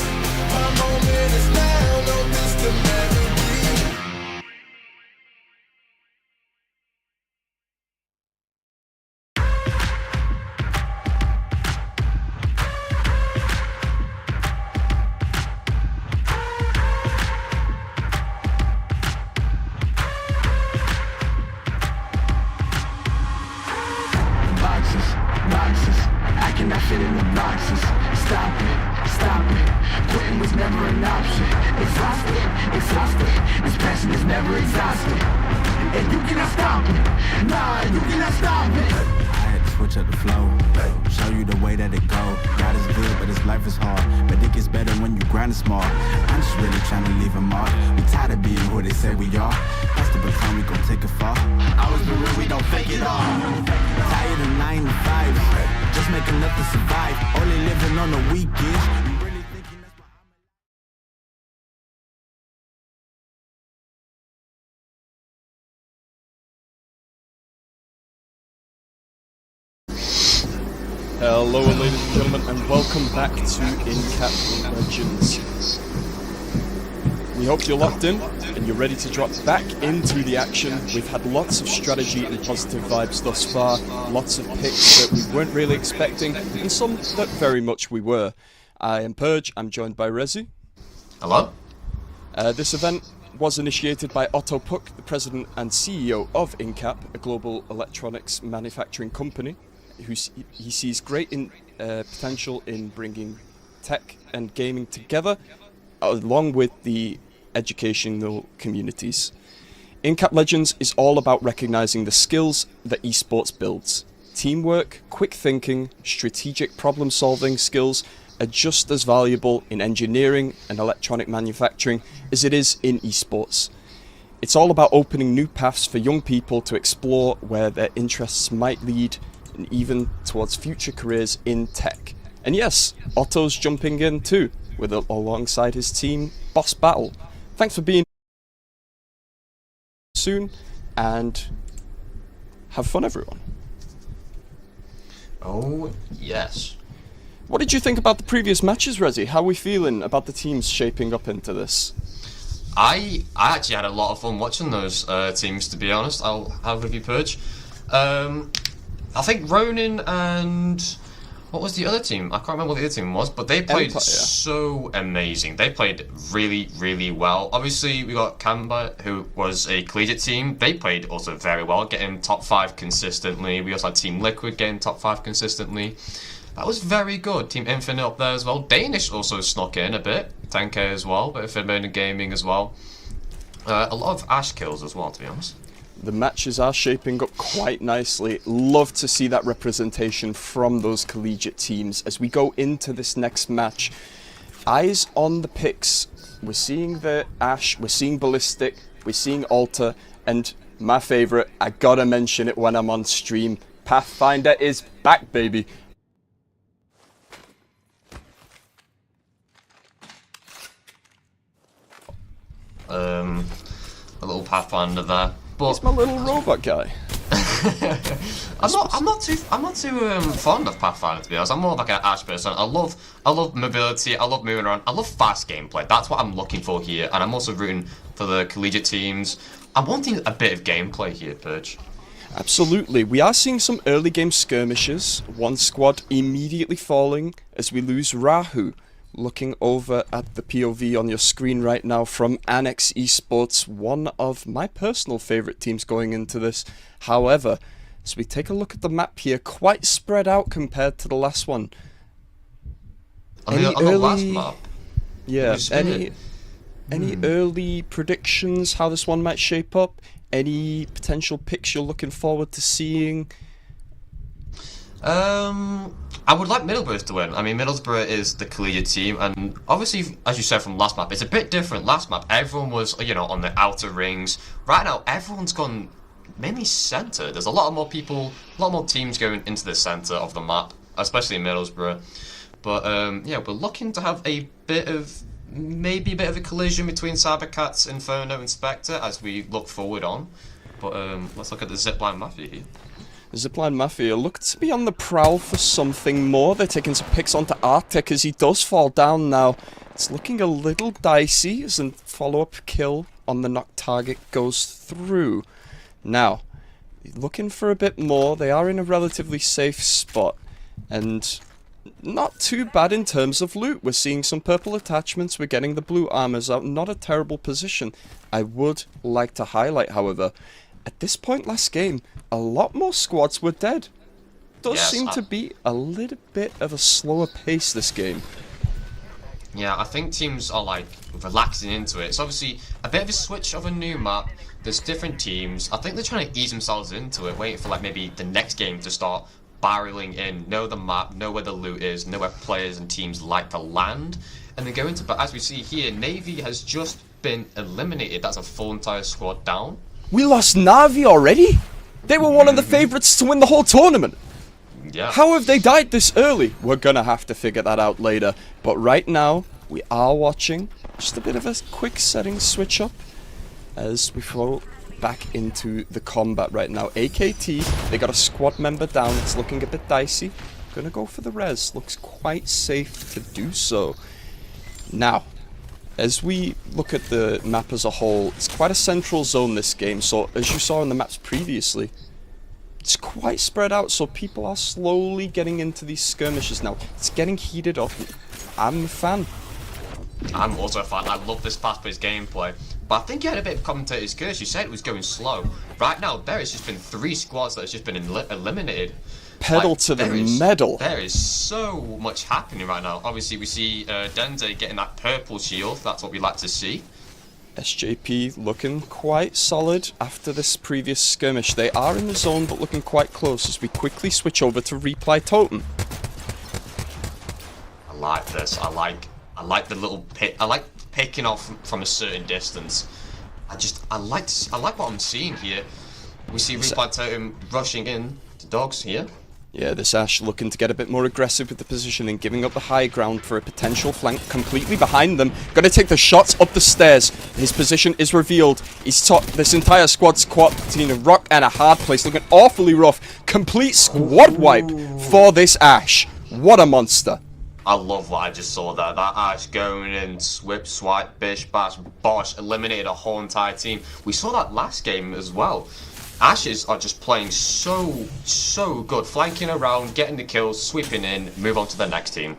My moment is now, no distant memory. Boxes, I cannot fit in the boxes. Stop it, quitting was never an option. Exhausted, this passion is never exhausted. And you cannot stop it, nah, you cannot stop it. I had to switch up the flow, show you the way that it go. God is good, but his life is hard. But it gets better when you grind it smart. I'm just really trying to leave a mark. We tired of being who they say we are. That's the baton, we gon' take it far. Always be real, we don't fake it all. Tired of 9 to 5, just make enough to survive. Only living on the weekends. You really thinking that's why Hello ladies and gentlemen, and welcome back to InCap Legends. We hope you're locked in and you're ready to drop back into the action. We've had lots of strategy and positive vibes thus far, lots of picks that we weren't really expecting, and some that very much we were. I am Purge, I'm joined by Rezi. Hello? This event was initiated by Otto Puck, the president and CEO of InCap, a global electronics manufacturing company. He sees great potential in bringing tech and gaming together, along with the educational communities. InCap Legends is all about recognizing the skills that esports builds. Teamwork, quick thinking, strategic problem solving skills are just as valuable in engineering and electronic manufacturing as it is in esports. It's all about opening new paths for young people to explore where their interests might lead, and even towards future careers in tech. And yes, Otto's jumping in too, alongside his team, Boss Battle. Thanks for being soon, and have fun everyone. Oh, yes. What did you think about the previous matches, Rezzy? How are we feeling about the teams shaping up into this? I actually had a lot of fun watching those teams, to be honest. I'll give you Purge. I think Ronin and what was the other team? I can't remember what the other team was, but they played Empire. so amazing. They played really, really well. Obviously, we got Kamba, who was a collegiate team. They played also very well, getting top 5 consistently. We also had Team Liquid getting top 5 consistently. That was very good. Team Infinite up there as well. Danish also snuck in a bit. 10k as well, but Finland Gaming as well. A lot of Ash kills as well, to be honest. The matches are shaping up quite nicely. Love to see that representation from those collegiate teams as we go into this next match. Eyes on the picks. We're seeing the Ash, we're seeing Ballistic, we're seeing Alter, and my favourite, I gotta mention it when I'm on stream, Pathfinder is back, baby. A little Pathfinder there. But It's my little robot guy. I'm not too fond of Pathfinder, to be honest. I'm more of like an Ash person. I love mobility. I love moving around. I love fast gameplay. That's what I'm looking for here. And I'm also rooting for the collegiate teams. I'm wanting a bit of gameplay here, Purge. Absolutely. We are seeing some early game skirmishes. One squad immediately falling as we lose Rahu. Looking over at the POV on your screen right now from Annex Esports, one of my personal favourite teams going into this. However, as we take a look at the map here, quite spread out compared to the last one. On the last map? Yeah, any early predictions how this one might shape up? Any potential picks you're looking forward to seeing? I would like Middlesbrough to win. I mean, Middlesbrough is the collegiate team, and obviously, as you said from last map, it's a bit different. Last map, everyone was, on the outer rings. Right now, everyone's gone mainly centre. There's a lot more people, a lot more teams going into the centre of the map, especially in Middlesbrough. But yeah, we're looking to have maybe a bit of a collision between Cybercats, Inferno, and Spectre as we look forward on. But let's look at the Zipline Mafia here. Zipline Mafia look to be on the prowl for something more. They're taking some picks onto Arctic as he does fall down now. It's looking a little dicey as a follow-up kill on the knocked target goes through. Now, looking for a bit more. They are in a relatively safe spot. And not too bad in terms of loot. We're seeing some purple attachments. We're getting the blue armors out. Not a terrible position. I would like to highlight, however, at this point last game, a lot more squads were dead. Does seem to be a little bit of a slower pace this game. Yeah, I think teams are like relaxing into it. It's obviously a bit of a switch of a new map. There's different teams. I think they're trying to ease themselves into it, waiting for like maybe the next game to start barreling in, know the map, know where the loot is, know where players and teams like to land, and then go into. But as we see here, Navy has just been eliminated. That's a full entire squad down. We lost Navi already? They were one of the favourites to win the whole tournament. Yeah. How have they died this early? We're gonna have to figure that out later. But right now, we are watching just a bit of a quick settings switch up as we flow back into the combat right now. AKT, they got a squad member down. It's looking a bit dicey. Gonna go for the res. Looks quite safe to do so. Now, as we look at the map as a whole, it's quite a central zone this game, so as you saw in the maps previously, it's quite spread out, so people are slowly getting into these skirmishes now. It's getting heated up. I'm a fan. I'm also a fan. I love this fast-paced gameplay. But I think you had a bit of commentator's curse. You said it was going slow. Right now, there has just been 3 squads that has just been eliminated. Pedal to the metal. There is so much happening right now. Obviously, we see Denze getting that purple shield. That's what we like to see. SJP looking quite solid after this previous skirmish. They are in the zone, but looking quite close as we quickly switch over to Reply Totem. I like this. I like the little pit. I like picking off from a certain distance. I like what I'm seeing here. We see Reply Totem rushing in to dogs here. Yeah, this Ash looking to get a bit more aggressive with the positioning, giving up the high ground for a potential flank completely behind them. Gonna take the shots up the stairs. His position is revealed. He's taught this entire squad's caught between a rock and a hard place, looking awfully rough. Complete squad wipe for this Ash. What a monster. I love what I just saw there. That Ash going in, whip, swipe, bish, bash, bosh, eliminated a whole entire team. We saw that last game as well. Ashes are just playing so good, flanking around, getting the kills, sweeping in, move on to the next team.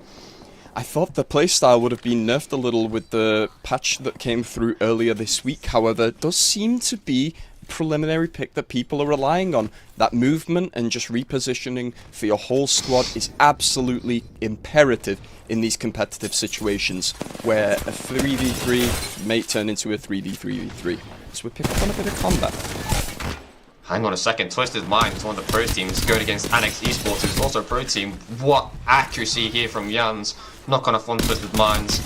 I thought the playstyle would have been nerfed a little with the patch that came through earlier this week. However, it does seem to be a preliminary pick that people are relying on. That movement and just repositioning for your whole squad is absolutely imperative in these competitive situations where a 3v3 may turn into a 3v3v3. So we're picking up on a bit of combat. Hang on a second, Twisted Mind is one of the pro teams going against Annex Esports, who's also a pro team. What accuracy here from Jans. Knock on a fun Twisted Minds.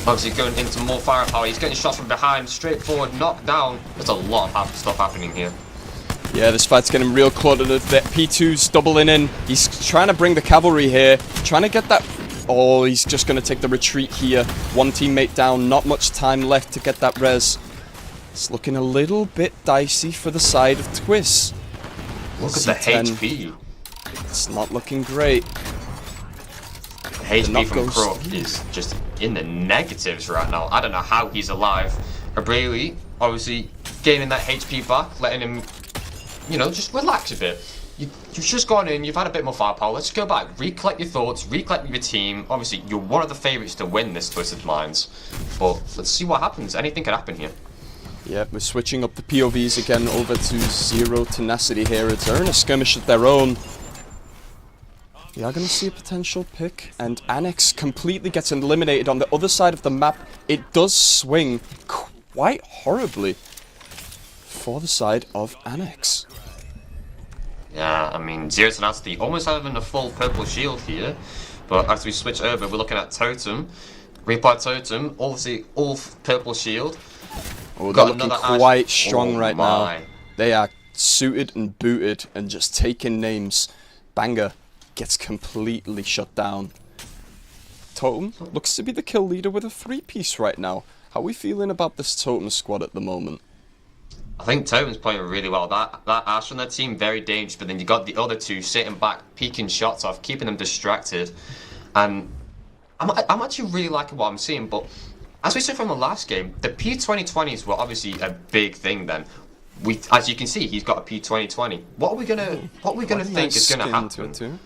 Obviously going into more firepower. He's getting shots from behind, straightforward, knocked down. There's a lot of stuff happening here. Yeah, this fight's getting real cluttered. P2's doubling in. He's trying to bring the cavalry here. Trying to get that... Oh, he's just going to take the retreat here. One teammate down. Not much time left to get that res. It's looking a little bit dicey for the side of Twist. Look at the HP. It's not looking great. HP from Crook is just in the negatives right now. I don't know how he's alive. Abreli, obviously, gaining that HP back, letting him, you know, just relax a bit. You've just gone in, you've had a bit more firepower. Let's go back, recollect your thoughts, recollect your team. Obviously, you're one of the favourites to win this Twisted Minds. But let's see what happens. Anything could happen here. Yep, we're switching up the POVs again over to Zero Tenacity here. They're in a skirmish of their own. We are going to see a potential pick, and Annex completely gets eliminated on the other side of the map. It does swing quite horribly for the side of Annex. Yeah, I mean, Zero Tenacity almost having a full purple shield here, but as we switch over, we're looking at Totem. Reaper Totem, obviously all purple shield. Oh, they're looking quite strong right now. They are suited and booted and just taking names. Banger gets completely shut down. Totem looks to be the kill leader with a 3-piece right now. How are we feeling about this Totem squad at the moment? I think Totem's playing really well. That Ash on their team, very dangerous, but then you got the other two sitting back, peeking shots off, keeping them distracted. And I'm actually really liking what I'm seeing, but as we said from the last game, the P2020s were obviously a big thing then. As you can see, he's got a P2020. What are we gonna think is gonna happen?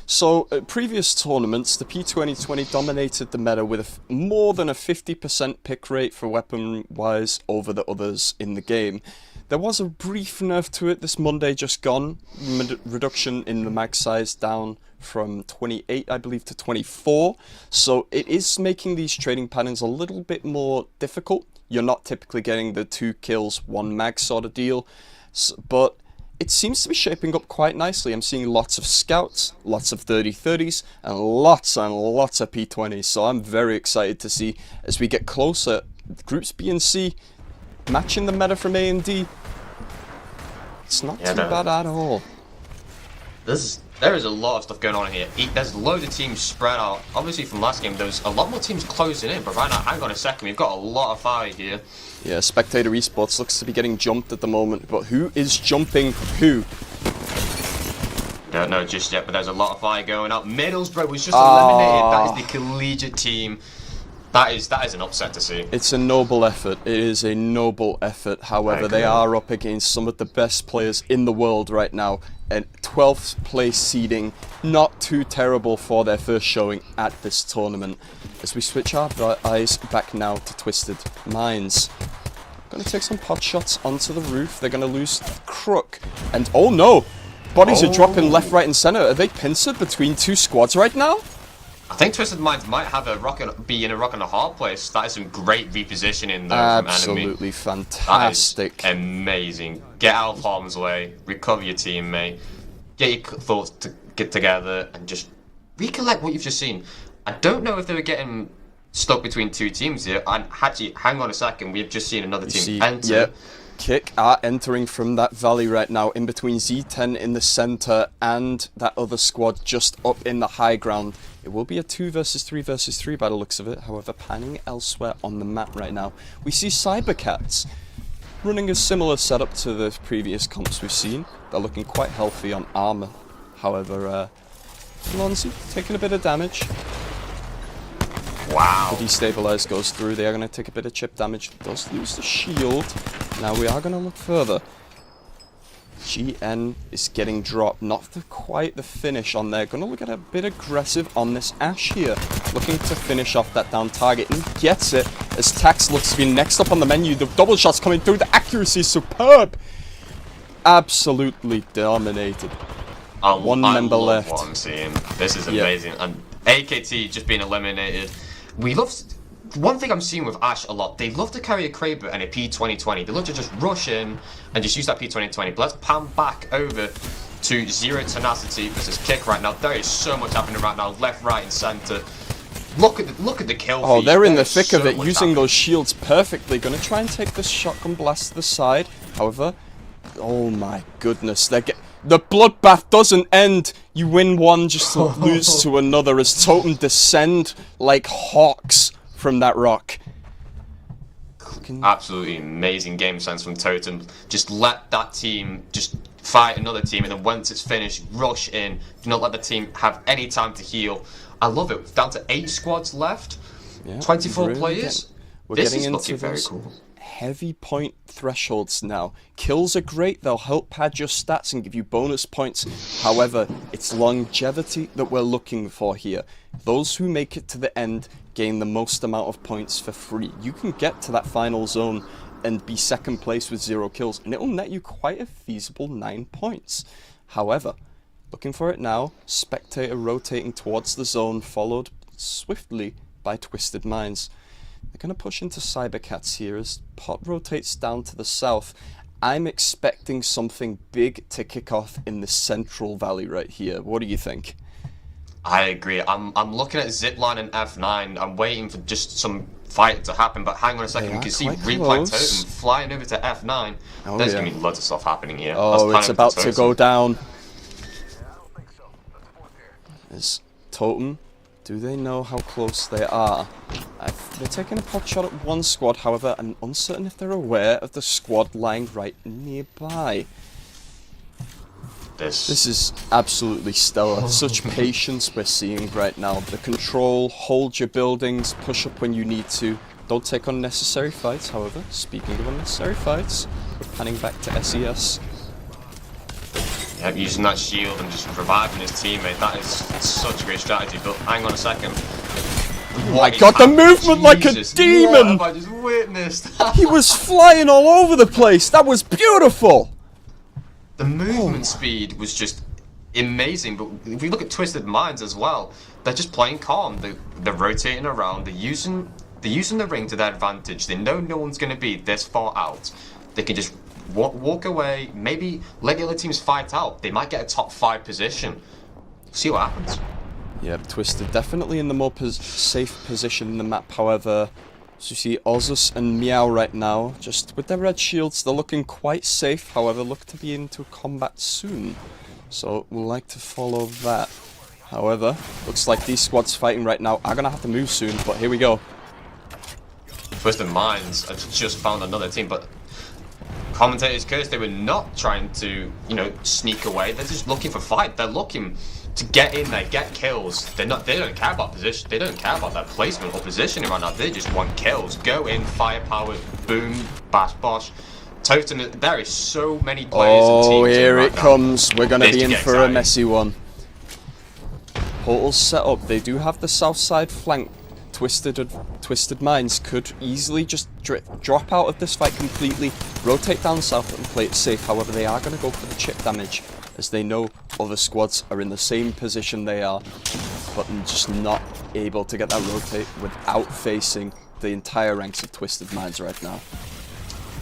So, at previous tournaments, the P2020 dominated the meta with more than a 50% pick rate for weapon-wise over the others in the game. There was a brief nerf to it this Monday just gone, reduction in the mag size down from 28, I believe, to 24. So it is making these trading patterns a little bit more difficult. You're not typically getting the 2 kills, 1 mag sort of deal, but it seems to be shaping up quite nicely. I'm seeing lots of scouts, lots of 30-30s, and lots of P20s. So I'm very excited to see as we get closer. Groups B and C matching the meta from A and D. It's not too bad at all. There is a lot of stuff going on here. There's loads of teams spread out. Obviously from last game, there was a lot more teams closing in, but right now, hang on a second, we've got a lot of fire here. Yeah, Spectator Esports looks to be getting jumped at the moment, but who is jumping who? Don't know just yet, but there's a lot of fire going up. Middlesbrough was just eliminated. That is the collegiate team. That is an upset to see. It's a noble effort. It is a noble effort. However, they are up against some of the best players in the world right now. And 12th place seeding, not too terrible for their first showing at this tournament. As we switch our eyes back now to Twisted Minds. Going to take some pot shots onto the roof. They're going to lose Crook. And oh no! Bodies are dropping left, right and centre. Are they pincered between 2 squads right now? I think Twisted Minds might have be in a rock and a hard place. That is some great repositioning there Absolutely from enemy. Fantastic. That is amazing. Get out of harm's way, recover your teammate, get your thoughts to get together, and just recollect what you've just seen. I don't know if they were getting stuck between 2 teams here. And actually, hang on a second, we've just seen another team enter. Yep. Kick are entering from that valley right now, in between Z10 in the center and that other squad just up in the high ground. It will be a 2 versus 3 versus 3 by the looks of it. However, panning elsewhere on the map right now, we see Cybercats running a similar setup to the previous comps we've seen. They're looking quite healthy on armor. However, Lonzy taking a bit of damage. Wow. The destabilize goes through. They are going to take a bit of chip damage. Does lose the shield. Now we are going to look further. GN is getting dropped. Not quite the finish on there. Going to look at a bit aggressive on this Ash here. Looking to finish off that down target. And gets it as Tax looks to be next up on the menu. The double shots coming through. The accuracy is superb. Absolutely dominated. One member left. What I'm seeing. This is amazing. And AKT just being eliminated. We love... One thing I'm seeing with Ash a lot, they love to carry a Kraber and a P2020. They love to just rush in and just use that P2020. But let's pan back over to Zero Tenacity versus Kick right now. There is so much happening right now, left, right, and center. Look at the kill feed. Oh, they're in the thick of it, using those shields perfectly. Gonna try and take this shotgun blast to the side. However, oh my goodness, the bloodbath doesn't end. You win one just to lose to another as Totem descend like hawks from that rock. Absolutely amazing game sense from Totem. Just let that team just fight another team, and then once it's finished, rush in. Do not let the team have any time to heal. I love it. Down to 8 squads left. Yeah, 24 really players. We're This getting is into looking very those cool. heavy point thresholds now. Kills are great. They'll help pad your stats and give you bonus points. However, it's longevity that we're looking for here. Those who make it to the end gain the most amount of points for free. You can get to that final zone and be second place with 0 kills, and it will net you quite a feasible 9 points. However, looking for it now, Spectator rotating towards the zone, followed swiftly by Twisted Minds. They're going to push into Cybercats here as Pot rotates down to the south. I'm expecting something big to kick off in the central valley right here. What do you think? I agree. I'm looking at Zipline and F9. I'm waiting for just some fight to happen, but hang on a second. We can see Replay Totem flying over to F9. Oh, There's yeah. going to be loads of stuff happening here. Oh, it's about to go down. Is Totem, do they know how close they are? They're taking a pot shot at one squad, however, I'm uncertain if they're aware of the squad lying right nearby. This is absolutely stellar. Such patience we're seeing right now. The control, hold your buildings, push up when you need to. Don't take unnecessary fights, however. Speaking of unnecessary fights, we're panning back to SES. Yep, using that shield and just reviving his teammate. That is such a great strategy, but hang on a second. I got the movement like a demon! What have I just witnessed? He was flying all over the place! That was beautiful! The movement speed was just amazing, but if we look at Twisted Minds as well, they're just playing calm. They're rotating around, they're using the ring to their advantage. They know no one's going to be this far out. They can just walk away, maybe let the other teams fight out. They might get a top 5 position. See what happens. Yeah, Twisted definitely in the more safe position in the map, however. So you see Ozus and Meow right now, just with their red shields, they're looking quite safe, however, look to be into combat soon. So we'll like to follow that. However, looks like these squads fighting right now are going to have to move soon, but here we go. Twisted Minds have just found another team, but commentators curse, they were not trying to, sneak away. They're just looking for fight. They're looking to get in there, get kills. They don't care about position. They don't care about their placement or positioning right now. They just want kills. Go in, firepower, boom, bash, bosh. Totem, there is so many players and teams. Oh, here right it now. comes. We're going to be in for a exciting. messy one. Portal's set up. They do have the south side flank. Twisted Minds could easily just drop out of this fight completely, rotate down south and play it safe. However, they are going to go for the chip damage, as they know other squads are in the same position they are, but just not able to get that rotate without facing the entire ranks of Twisted Minds right now.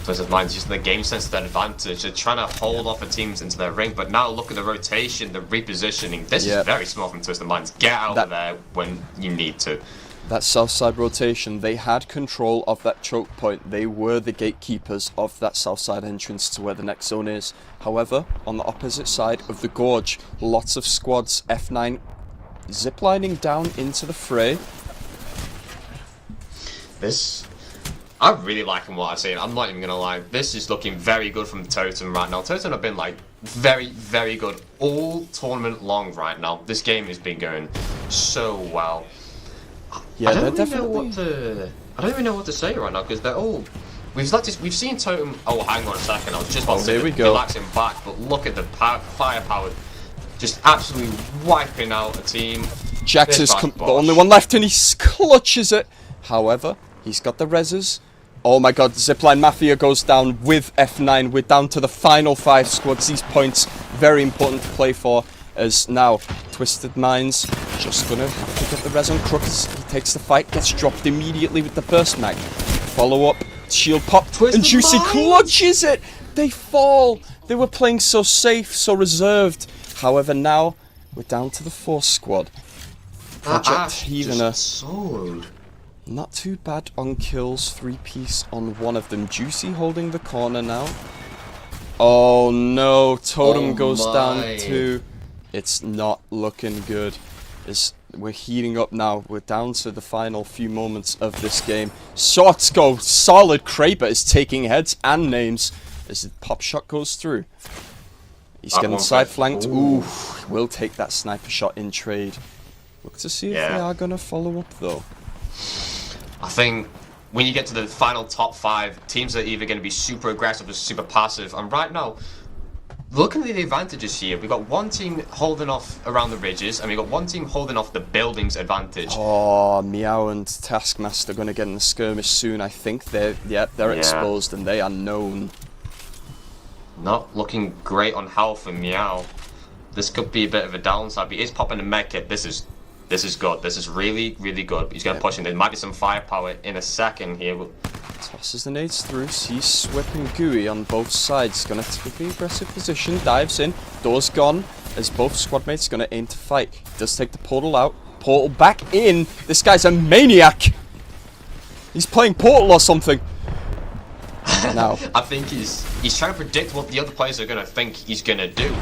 Twisted Minds using the game sense to their advantage. They're trying to hold off the teams into their ring, but now look at the rotation, the repositioning. This is very smart from Twisted Minds. Get out of there when you need to. That south side rotation, they had control of that choke point. They were the gatekeepers of that south side entrance to where the next zone is. However, on the opposite side of the gorge, lots of squads, F9 ziplining down into the fray. I'm really liking what I've seen. I'm not even going to lie. This is looking very good from Totem right now. Totem have been very, very good all tournament long right now. This game has been going so well. Yeah, I they're don't really definitely... know what to. I don't even know what to say right now because they're all. We've seen Totem. Oh, hang on a second. I was just about to say there we the go. relaxing back, but look at the firepower, just absolutely wiping out a team. Jax There's is Bad the Boss. only one left, and he clutches it. However, he's got the reses. Oh my god, Zipline Mafia goes down with F9. We're down to the final 5 squads. These points, very important to play for, as now Twisted Minds just gonna have to get the res on Crook as he takes the fight, gets dropped immediately with the burst mag. Follow up, shield pop, and Juicy Minds! clutches it! They fall! They were playing so safe, so reserved. However, now we're down to the 4th squad. Project Ash Heathen, just soloed. not too bad on kills, 3-piece on one of them. Juicy holding the corner now. Oh no, Totem Oh goes down my. too. It's not looking good. We're heating up now. We're down to the final few moments of this game. Shots go solid. Kraber is taking heads and names as the pop shot goes through. He's That getting one side bit. flanked. Ooh. Ooh, we'll take that sniper shot in trade. Look to see if Yeah. they are going to follow up though. I think when you get to the final top 5, teams are either going to be super aggressive or super passive. And right now, looking at the advantages here, we've got one team holding off around the ridges, and we've got one team holding off the building's advantage. Oh, Meow and Taskmaster going to get in a skirmish soon. I think they're exposed and they are known. Not looking great on health for Meow. This could be a bit of a downside, but he is popping a med kit. This is good. This is really, really good. He's going to push in. There might be some firepower in a second here. Tosses the nades through, sees Swip and Gooey on both sides. Going to take the aggressive position, dives in, door's gone, as both squad mates going to aim to fight. Does take the portal out, portal back in. This guy's a maniac. He's playing Portal or something. Now, I think he's trying to predict what the other players are going to think he's going to do.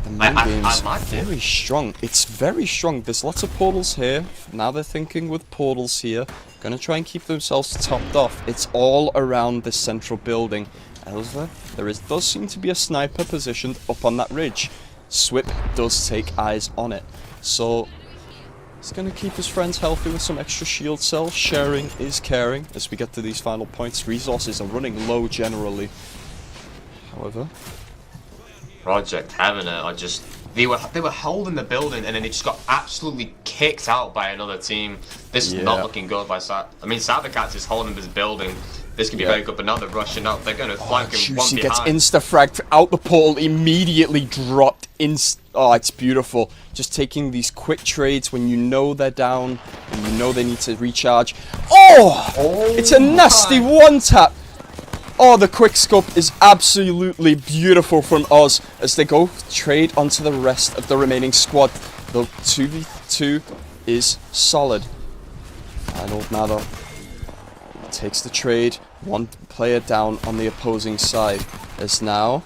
the main game's like it. very strong. It's very strong. There's lots of portals here. Now they're thinking with portals here. Gonna try and keep themselves topped off. It's all around this central building. However, does seem to be a sniper positioned up on that ridge. Swip does take eyes on it. So he's gonna keep his friends healthy with some extra shield cells. Sharing is caring as we get to these final points. Resources are running low generally. However, Project Heaven are just they were holding the building and then they just got absolutely kicked out by another team. This is not looking good by Cybercats is holding this building. This could be very good, but now they're rushing out. They're going to flank him one Juicy gets behind. insta-fragged out the portal, immediately dropped in. Oh, it's beautiful. Just taking these quick trades when you know they're down and you know they need to recharge. Oh! It's a nasty one-tap. Oh, the quick scope is absolutely beautiful from Oz as they go trade onto the rest of the remaining squad. The 2v2 is solid. And Old Nado takes the trade. One player down on the opposing side. As now,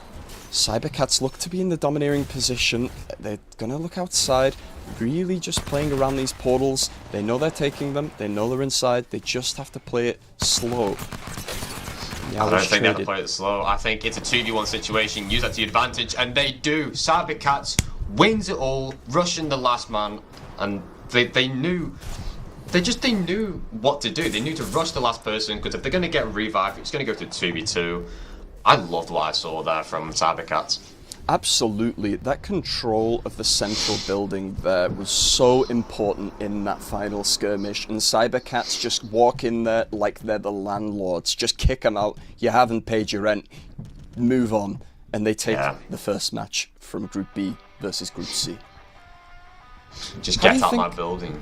Cybercats look to be in the domineering position. They're gonna look outside, really just playing around these portals. They know they're taking them, they know they're inside, they just have to play it slow. I don't think they have to play it slow. I think it's a 2v1 situation, use that to your advantage, and they do. Cybercats wins it all, rushing the last man, and they knew what to do. They knew to rush the last person, because if they're going to get revived, it's going to go to 2v2. I loved what I saw there from Cybercats. Absolutely. That control of the central building there was so important in that final skirmish, and Cybercats just walk in there like they're the landlords. Just kick them out. You haven't paid your rent. Move on. And they take the first match from Group B versus Group C. Just How do get you out think- my building.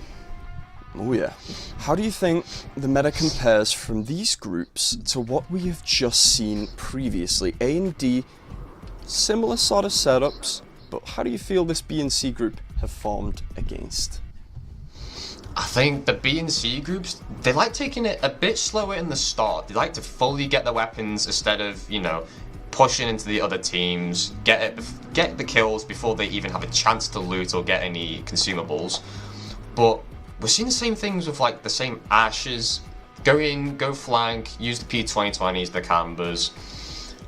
Oh yeah. How do you think the meta compares from these groups to what we have just seen previously? A and D, similar sort of setups, but how do you feel this B and C group have formed against? I think the B and C groups, they like taking it a bit slower in the start. They like to fully get the weapons instead of, pushing into the other teams, get the kills before they even have a chance to loot or get any consumables. But we're seeing the same things with the same ashes. Go in, go flank, use the P2020s, the cambers.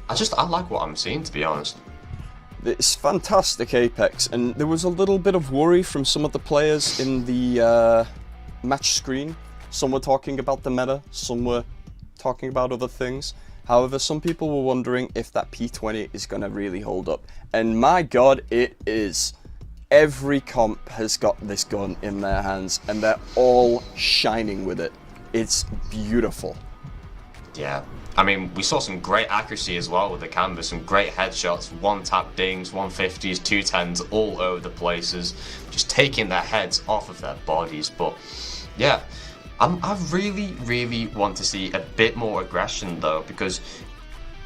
I like what I'm seeing, to be honest. It's fantastic Apex, and there was a little bit of worry from some of the players in the match screen, some were talking about the meta, some were talking about other things. However, some people were wondering if that P20 is going to really hold up. And my god, it is. Every comp has got this gun in their hands, and they're all shining with it. It's beautiful. Yeah. I mean, we saw some great accuracy as well with the canvas, some great headshots, one-tap dings, 150s, 210s, all over the places, just taking their heads off of their bodies. But yeah, I really, really want to see a bit more aggression though, because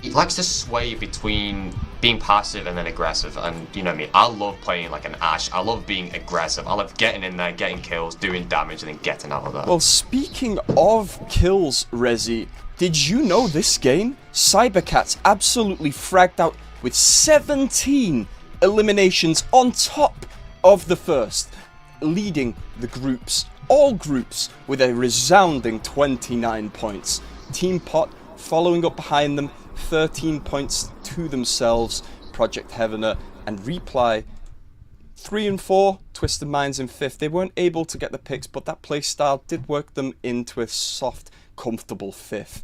it likes to sway between being passive and then aggressive. And you know me, I love playing like an Ashe. I love being aggressive. I love getting in there, getting kills, doing damage, and then getting out of there. Well, speaking of kills, Rezi, did you know this game, Cybercats absolutely fragged out with 17 eliminations on top of the first, leading the groups, all groups, with a resounding 29 points. Team Pot following up behind them, 13 points to themselves. Project Heavener and Reply 3 and 4, Twisted Minds in 5th. They weren't able to get the picks, but that playstyle did work them into a soft, comfortable 5th.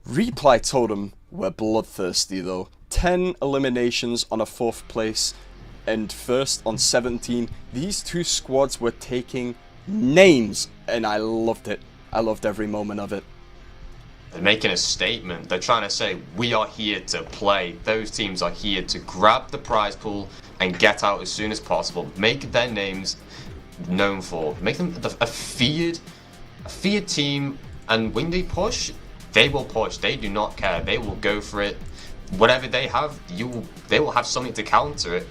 Reply Totem were bloodthirsty though. 10 eliminations on a 4th place and first on 17. These two squads were taking names and I loved it. I loved every moment of it. They're making a statement. They're trying to say, we are here to play. Those teams are here to grab the prize pool and get out as soon as possible. Make their names known for. Make them a feared team. And when they push, they will push. They do not care. They will go for it. Whatever they have, they will have something to counter it.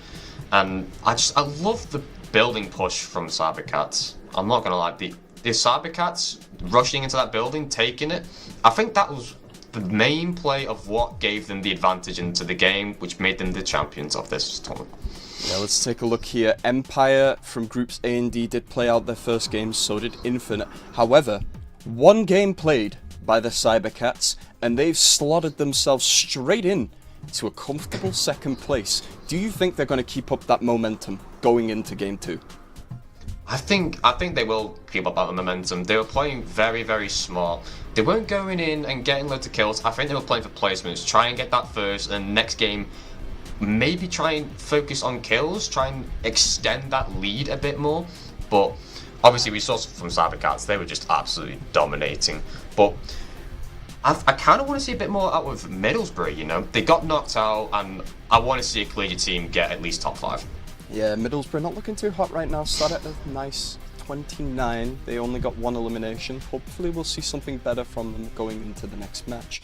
And I love the building push from Cybercats. I'm not gonna lie. The Cybercats rushing into that building, taking it, I think that was the main play of what gave them the advantage into the game, which made them the champions of this tournament. Yeah, let's take a look here. Empire from groups A and D did play out their first game, so did Infinite. However, one game played by the Cybercats, and they've slotted themselves straight in to a comfortable second place. Do you think they're going to keep up that momentum going into game 2? I think they will keep up that momentum. They were playing very, very smart. They weren't going in and getting loads of kills. I think they were playing for placements, try and get that first, and next game, maybe try and focus on kills, try and extend that lead a bit more. But obviously we saw from Cybercats, they were just absolutely dominating. But I kind of want to see a bit more out of Middlesbrough, you know? They got knocked out, and I want to see a collegiate team get at least top 5. Yeah, Middlesbrough not looking too hot right now. Start at a nice 29. They only got 1 elimination. Hopefully we'll see something better from them going into the next match.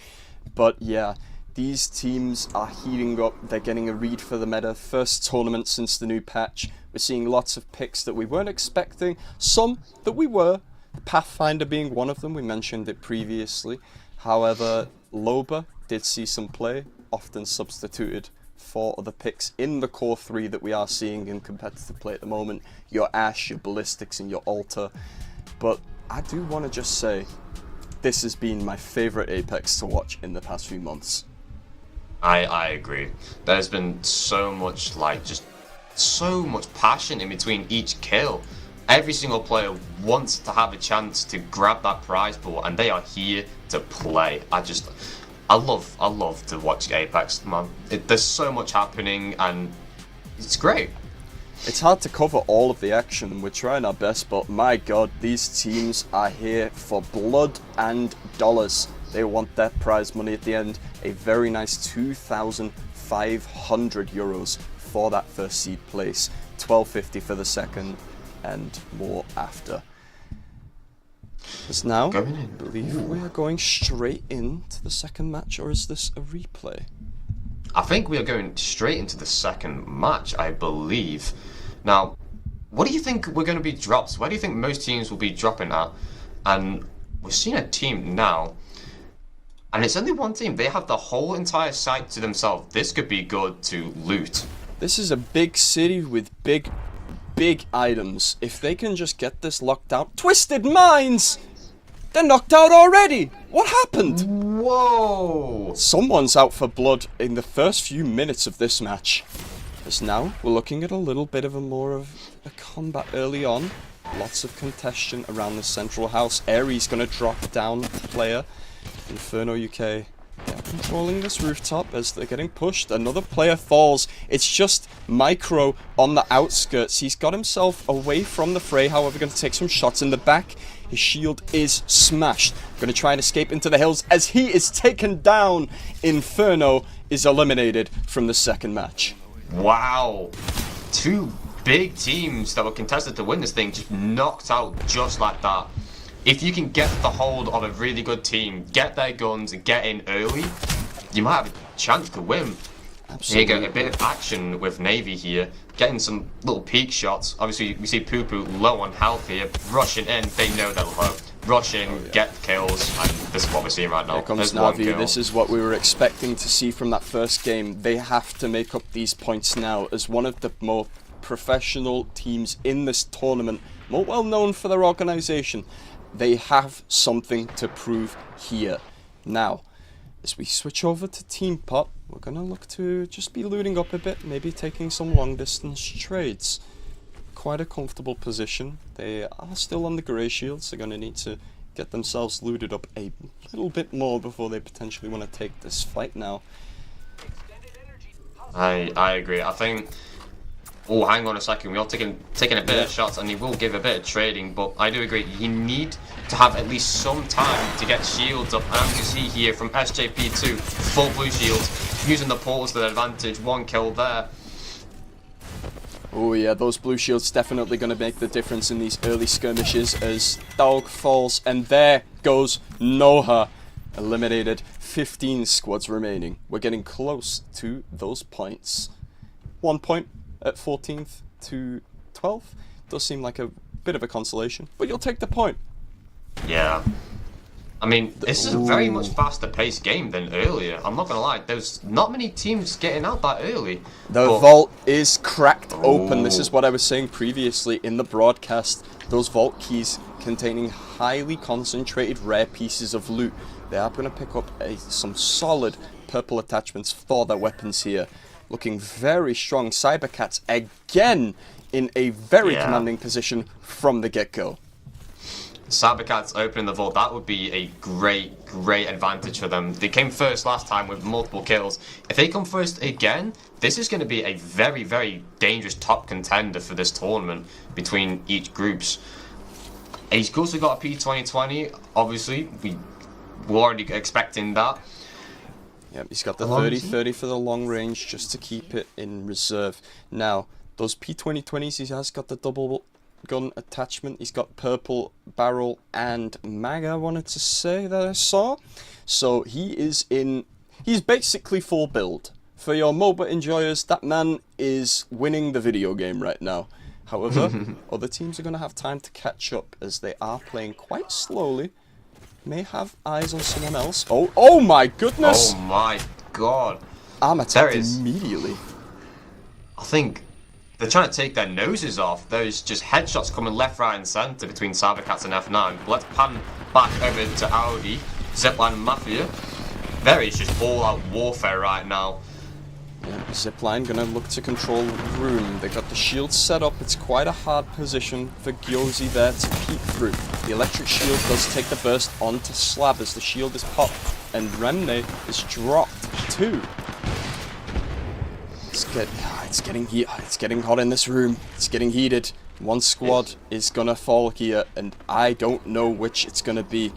But yeah, these teams are heating up. They're getting a read for the meta. First tournament since the new patch. We're seeing lots of picks that we weren't expecting. Some that we were. Pathfinder being one of them. We mentioned it previously. However, Loba did see some play, often substituted for other picks in the core 3 that we are seeing in competitive play at the moment. Your Ashe, your Ballistics and your Alter. But I do want to just say, this has been my favourite Apex to watch in the past few months. I agree. There's been so much, just so much passion in between each kill. Every single player wants to have a chance to grab that prize pool, and they are here to play. I love to watch Apex, man. There's so much happening, and it's great. It's hard to cover all of the action, and we're trying our best, but my god, these teams are here for blood and dollars. They want their prize money at the end. A very nice 2,500 euros for that first seed place, 1250 for the second, and more after. Because now, I believe we are going straight into the second match, or is this a replay? I think we are going straight into the second match, I believe. Now, what do you think we're going to be dropped? Where do you think most teams will be dropping at? And we're seeing a team now, and it's only one team. They have the whole entire site to themselves. This could be good to loot. This is a big city with big items. If they can just get this locked out. Twisted Minds! They're knocked out already! What happened? Whoa! Someone's out for blood in the first few minutes of this match. As now, we're looking at a little bit of a combat early on. Lots of contention around the central house. Aries gonna drop down a player. Inferno UK controlling this rooftop as they're getting pushed. Another player falls. It's just Micro on the outskirts. He's got himself away from the fray, however, going to take some shots in the back. His shield is smashed. Going to try and escape into the hills as he is taken down. Inferno is eliminated from the second match. Wow. Two big teams that were contested to win this thing just knocked out just like that. If you can get the hold of a really good team, get their guns and get in early, you might have a chance to win. Absolutely. Here you go, a bit of action with Navy here, getting some little peek shots. Obviously, we see Poo Poo low on health here, rushing in, they know they're low. Rush in, get kills, and this is what we're seeing right now. Here comes Navi. This is what we were expecting to see from that first game. They have to make up these points now as one of the more professional teams in this tournament, more well known for their organization. They have something to prove here. Now, as we switch over to Team Pot, we're going to look to just be looting up a bit, maybe taking some long distance trades. Quite a comfortable position. They are still on the grey shields. They're going to need to get themselves looted up a little bit more before they potentially want to take this fight now. I agree. I think... Oh, hang on a second. We are taking a bit of shots, and he will give a bit of trading. But I do agree. You need to have at least some time to get shields up. And as you see here from SJP2, full blue shields, using the portals to their advantage. One kill there. Oh yeah, those blue shields definitely going to make the difference in these early skirmishes as Dog falls, and there goes Noha. Eliminated. 15 squads remaining. We're getting close to those points. 1 point at 14th to 12th. Does seem like a bit of a consolation, but you'll take the point. Yeah. I mean, this is a very much faster paced game than earlier. I'm not going to lie, there's not many teams getting out that early. The vault is cracked open. This is what I was saying previously in the broadcast. Those vault keys containing highly concentrated rare pieces of loot. They are going to pick up some solid purple attachments for their weapons here. Looking very strong. Cybercats again in a very commanding position from the get-go. Cybercats opening the vault, that would be a great advantage for them. They came first last time with multiple kills. If they come first again, this is going to be a very dangerous top contender for this tournament between each groups. He's also got a P2020, obviously. We're already expecting that. Yep, he's got the 30-30 for the long range just to keep it in reserve. Now, those P2020s, he has got the double gun attachment. He's got purple barrel and mag, I wanted to say that I saw. So he's basically full build. For your MOBA enjoyers, that man is winning the video game right now. However, other teams are going to have time to catch up as they are playing quite slowly. May have eyes on someone else. Oh my goodness! Oh my god. I'm attacked immediately. I think they're trying to take their noses off. There's just headshots coming left, right and centre between Cybercats and F9. But let's pan back over to Audi, Zipline Mafia. There is just all-out warfare right now. Yeah, Zipline gonna look to control the room. They got the shield set up. It's quite a hard position for Gyozi there to peek through. The electric shield does take the burst onto Slab as the shield is popped, and Remne is dropped too. It's getting hot in this room. It's getting heated. One squad is gonna fall here, and I don't know which it's gonna be.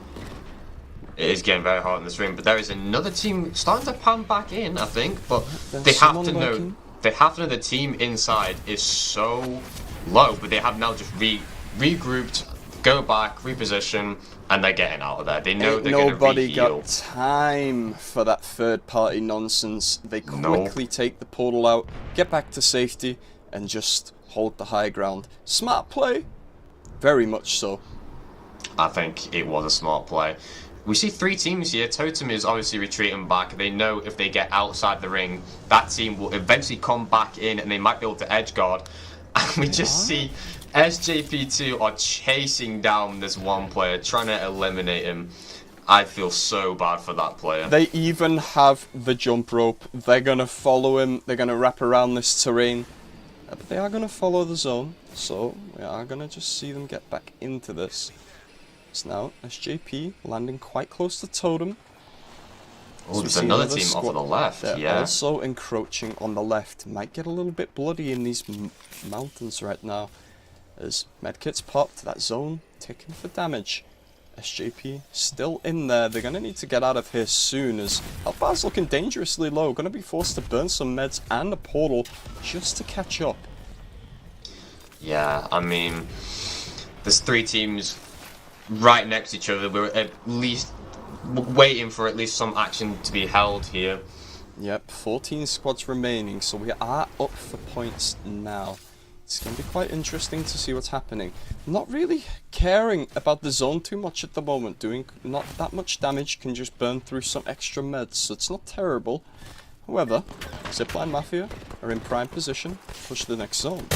It is getting very hot in this room, but there is another team starting to pan back in, I think. But they have to know the team inside is so low, but they have now just regrouped, go back, reposition, and they're getting out of there. They know they're going to nobody got time for that third-party nonsense. They quickly take the portal out, get back to safety, and just hold the high ground. Smart play, very much so. I think it was a smart play. We see three teams here. Totem is obviously retreating back. They know if they get outside the ring, that team will eventually come back in and they might be able to edge guard. And we just see SJP2 are chasing down this one player, trying to eliminate him. I feel so bad for that player. They even have the jump rope. They're going to follow him. They're going to wrap around this terrain. But they are going to follow the zone. So we are going to just see them get back into this. It's now SJP landing quite close to Totem. Oh, there's another team off to the left, They're also encroaching on the left. Might get a little bit bloody in these mountains right now. As medkits popped, that zone ticking for damage. SJP still in there. They're going to need to get out of here soon as Alpha's looking dangerously low. Going to be forced to burn some meds and a portal just to catch up. Yeah, I mean, there's 3 teams right next to each other. We're at least waiting for at least some action to be held here. Yep, 14 squads remaining, so we are up for points now. It's going to be quite interesting to see what's happening. Not really caring about the zone too much at the moment. Doing not that much damage, can just burn through some extra meds, so it's not terrible. However, Zipline Mafia are in prime position to push the next zone.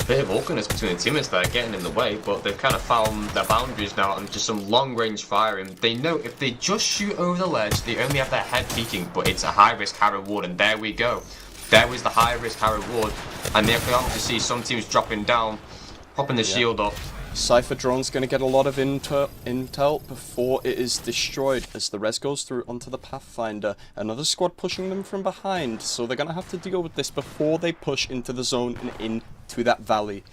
Bit of awkwardness between the teammates there, getting in the way, but they've kind of found their boundaries now and just some long-range firing. They know if they just shoot over the ledge, they only have their head peeking, but it's a high-risk, high-reward, and there we go. There was the high-risk, high-reward, and they're able to see some teams dropping down, popping the shield up. Cypher drone's going to get a lot of intel before it is destroyed as the res goes through onto the Pathfinder. Another squad pushing them from behind, so they're going to have to deal with this before they push into the zone and into that valley.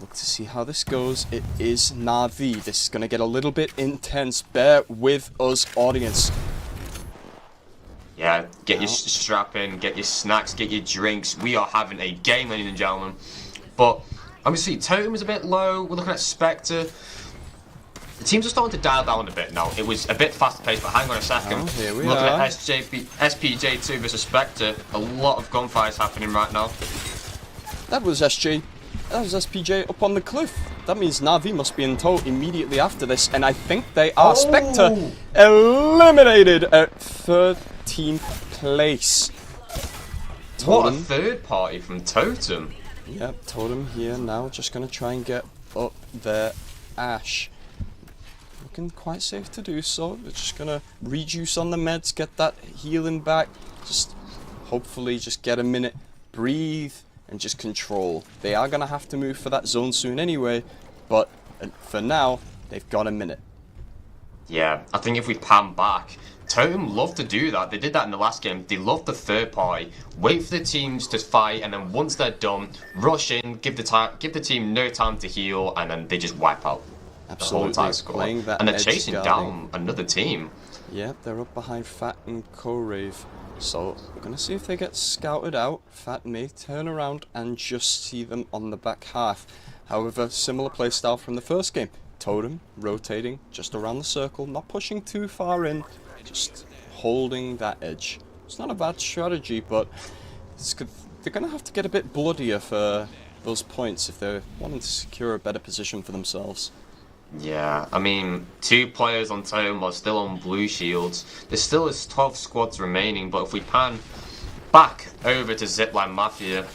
Look to see how this goes. It is Na'Vi. This is going to get a little bit intense. Bear with us, audience. Yeah, get your strap in, get your snacks, get your drinks. We are having a game, ladies and gentlemen. But obviously, Totem is a bit low. We're looking at Spectre. The teams are starting to dial down a bit now. It was a bit faster paced, but hang on a second. Here we looking are. at SPJ2 versus Spectre. A lot of gunfires happening right now. That was SPJ up on the cliff. That means Na'Vi must be in tow immediately after this, and I think they are. Spectre eliminated at 13th place. What a third party from Totem. Yep, Totem here now, just going to try and get up their Ash. Looking quite safe to do so. They're just going to rejuice on the meds, get that healing back. Just hopefully just get a minute, breathe, and just control. They are going to have to move for that zone soon anyway, but for now, they've got a minute. Yeah, I think if we pan back, Totem love to do that. They did that in the last game. They love the third party. Wait for the teams to fight, and then once they're done, rush in, give the team no time to heal, and then they just wipe out the whole entire squad. And they're chasing down another team. Yeah, they're up behind Fat and Korave. So we're gonna see if they get scouted out. Fat may turn around and just see them on the back half. However, similar playstyle from the first game. Totem rotating just around the circle, not pushing too far in, just holding that edge. It's not a bad strategy, but they're going to have to get a bit bloodier for those points if they're wanting to secure a better position for themselves. Yeah, I mean, 2 players on Totem are still on blue shields. There still is 12 squads remaining, but if we pan back over to Zipline Mafia,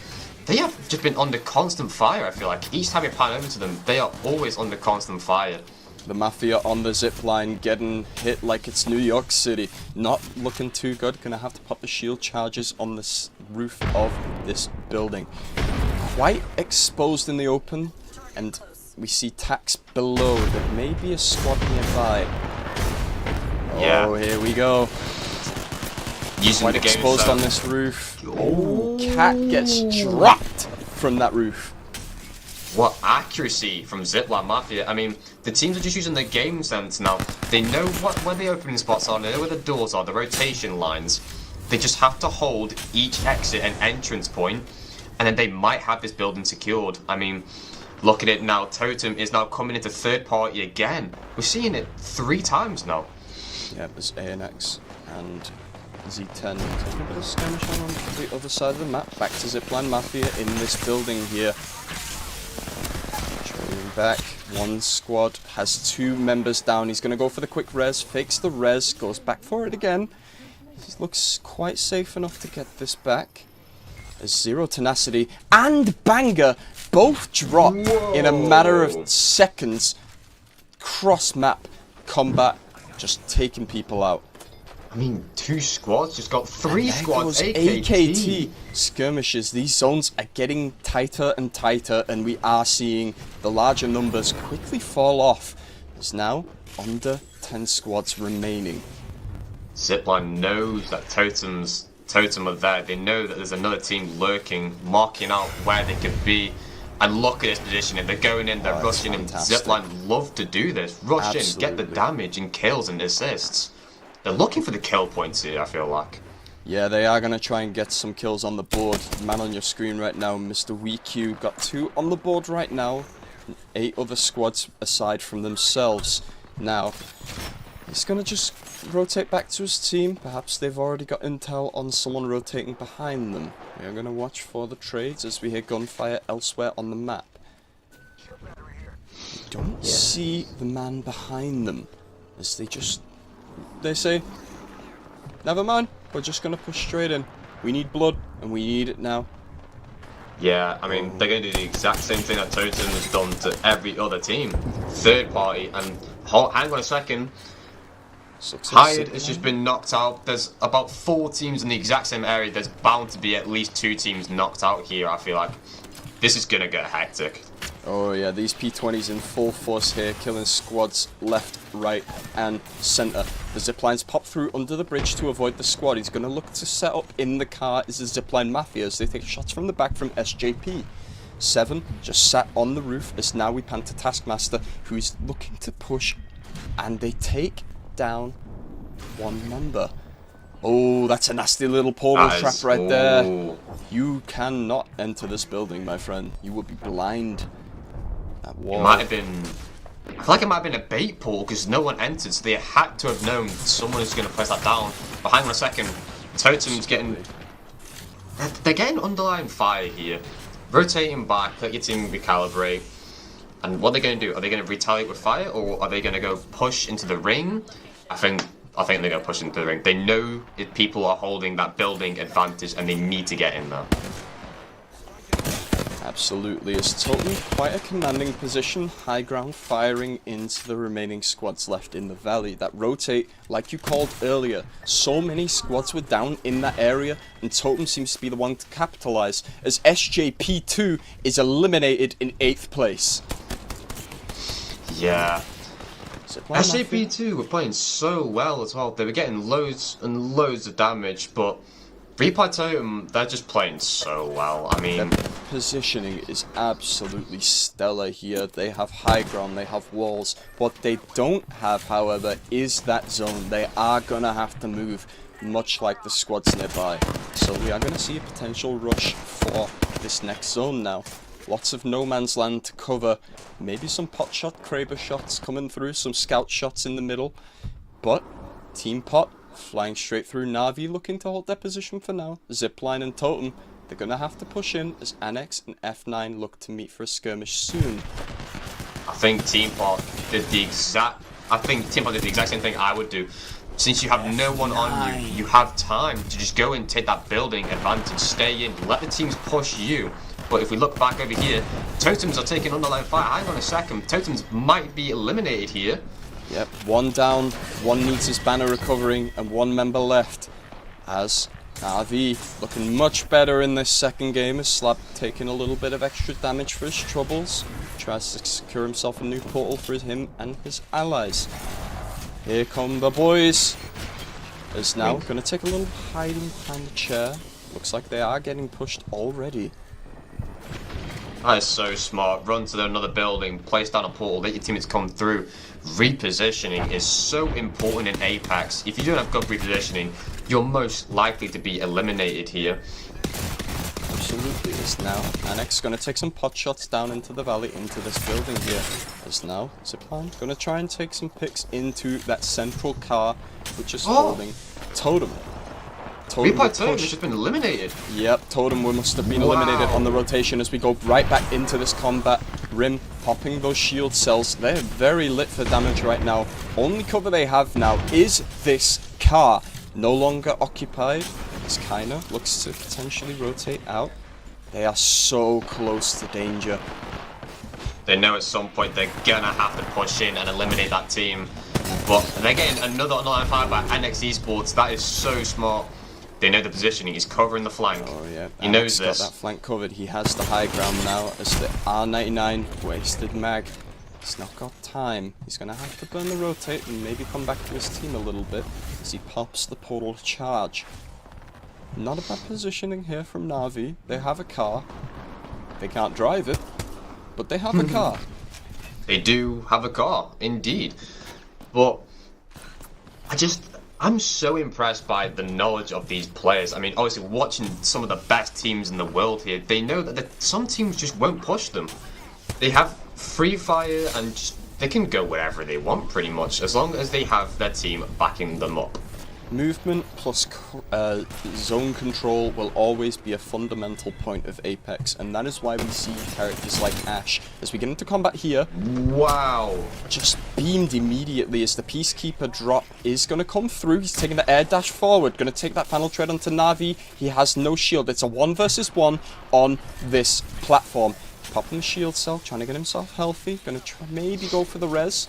they have just been under constant fire, I feel like. Each time we pan over to them, they are always under constant fire. The Mafia on the zipline getting hit like it's New York City. Not looking too good. Gonna have to pop the shield charges on the roof of this building. Quite exposed in the open, and we see Tax below. There may be a squad nearby. Yeah. Oh, here we go. Using Quite the game exposed zone. on this roof. Oh, Cat gets dropped from that roof. What accuracy from Zipline Mafia. I mean, the teams are just using their game sense now. They know where the opening spots are, they know where the doors are, the rotation lines. They just have to hold each exit and entrance point, and then they might have this building secured. I mean, look at it now. Totem is now coming into third party again. We're seeing it 3 times now. Yeah, there's ANX and Z10 taking a bit of skirmish on the other side of the map. Back to Zipline Mafia in this building here. Trailing back. One squad has 2 members down. He's going to go for the quick res. Fakes the res. Goes back for it again. He looks quite safe enough to get this back. As Zero Tenacity and Banger both drop in a matter of seconds. Cross map combat, just taking people out. I mean, 2 squads just got 3 There squads. goes AKT. skirmishes. These zones are getting tighter and tighter, and we are seeing the larger numbers quickly fall off. There's now under 10 squads remaining. Zipline knows that Totem are there. They know that there's another team lurking, marking out where they could be. And look at this positioning. They're going in, they're rushing in. Zipline love to do this. Rush in, get the damage and kills and assists. They're looking for the kill points here, I feel like. Yeah, they are going to try and get some kills on the board. Man on your screen right now, Mr. WeQ, got 2 on the board right now. 8 other squads aside from themselves. Now, he's going to just rotate back to his team. Perhaps they've already got intel on someone rotating behind them. We are going to watch for the trades as we hear gunfire elsewhere on the map. We don't see the man behind them as they say, never mind, we're just going to push straight in. We need blood, and we need it now. Yeah, I mean, they're going to do the exact same thing that Totem has done to every other team. Third party, and hang on a second. Hired has just been knocked out. There's about 4 teams in the exact same area. There's bound to be at least 2 teams knocked out here, I feel like. This is going to get hectic. Oh yeah, these P20s in full force here, killing squads left, right, and centre. The ziplines pop through under the bridge to avoid the squad. He's going to look to set up in the car as the zipline mafia as they take shots from the back from SJP. 7 just sat on the roof as now we pan to Taskmaster, who is looking to push, and they take down 1 member. Oh, that's a nasty little portal trap right there. You cannot enter this building, my friend. You will be blind. That wall. It might have been... I feel like it might have been a bait portal because no one entered, so they had to have known someone was going to press that down. But hang on a second. Totem's getting... They're getting underlying fire here. Rotating back, let your team recalibrate. And what are they going to do? Are they going to retaliate with fire, or are they going to go push into the ring? I think they're going to push into the ring. They know if people are holding that building advantage and they need to get in there. Absolutely, it's totally quite a commanding position. High ground firing into the remaining squads left in the valley that rotate, like you called earlier. So many squads were down in that area, and Totem seems to be the one to capitalize as SJP2 is eliminated in 8th place. Yeah. SJP2 were playing so well as well. They were getting loads and loads of damage, but Replay Totem, they're just playing so well. I mean, their positioning is absolutely stellar here. They have high ground, they have walls. What they don't have, however, is that zone. They are gonna have to move, much like the squads nearby. So we are gonna see a potential rush for this next zone now. Lots of no man's land to cover. Maybe some pot shot, Kraber shots coming through, some scout shots in the middle. But Team Pot flying straight through. Na'Vi looking to hold their position for now. Zipline and Totem, they're going to have to push in as Annex and F9 look to meet for a skirmish soon. I think Team Pot did the exact same thing I would do. Since you have no one on you, you have time to just go and take that building advantage, stay in, let the teams push you. But if we look back over here, Totems are taking underline fire. Hang on a second, Totems might be eliminated here. Yep, 1 down, 1 needs his banner recovering, and 1 member left. As Na'Vi looking much better in this second game, as Slab taking a little bit of extra damage for his troubles. Tries to secure himself a new portal for him and his allies. Here come the boys. Is now going to take a little hiding behind the chair. Looks like they are getting pushed already. That is so smart. Run to another building, place down a portal, let your teammates come through. Repositioning is so important in Apex. If you don't have good repositioning, you're most likely to be eliminated here. Absolutely. Is now Annex going to take some pot shots down into the valley, into this building here. Is now Zipline going to try and take some picks into that central car, which is holding Totem. Replay Totem has just been eliminated. Yep, Totem must have been eliminated on the rotation as we go right back into this combat. Rim popping those shield cells. They're very lit for damage right now. Only cover they have now is this car. No longer occupied. This Kaina looks to potentially rotate out. They are so close to danger. They know at some point they're gonna have to push in and eliminate that team. But they're getting another online fire by NXT Sports. That is so smart. They know the positioning. He's covering the flank. Oh yeah, He knows got this. that flank covered. He has the high ground now as the R99 wasted mag. He's not got time. He's going to have to burn the rotate and maybe come back to his team a little bit as he pops the portal charge. Not a bad positioning here from Na'Vi. They have a car. They can't drive it, but they have a car. They do have a car, indeed. But I'm so impressed by the knowledge of these players. I mean, obviously, watching some of the best teams in the world here, they know that some teams just won't push them. They have free fire and they can go wherever they want, pretty much, as long as they have their team backing them up. Movement plus zone control will always be a fundamental point of Apex, and that is why we see characters like Ash, as we get into combat here, Wow. just beamed immediately as the Peacekeeper drop is going to come through. He's taking the air dash forward, going to take that final tread onto Na'Vi. He has no shield. It's a 1 versus 1 on this platform. Popping the shield cell, trying to get himself healthy. Going to try maybe go for the res.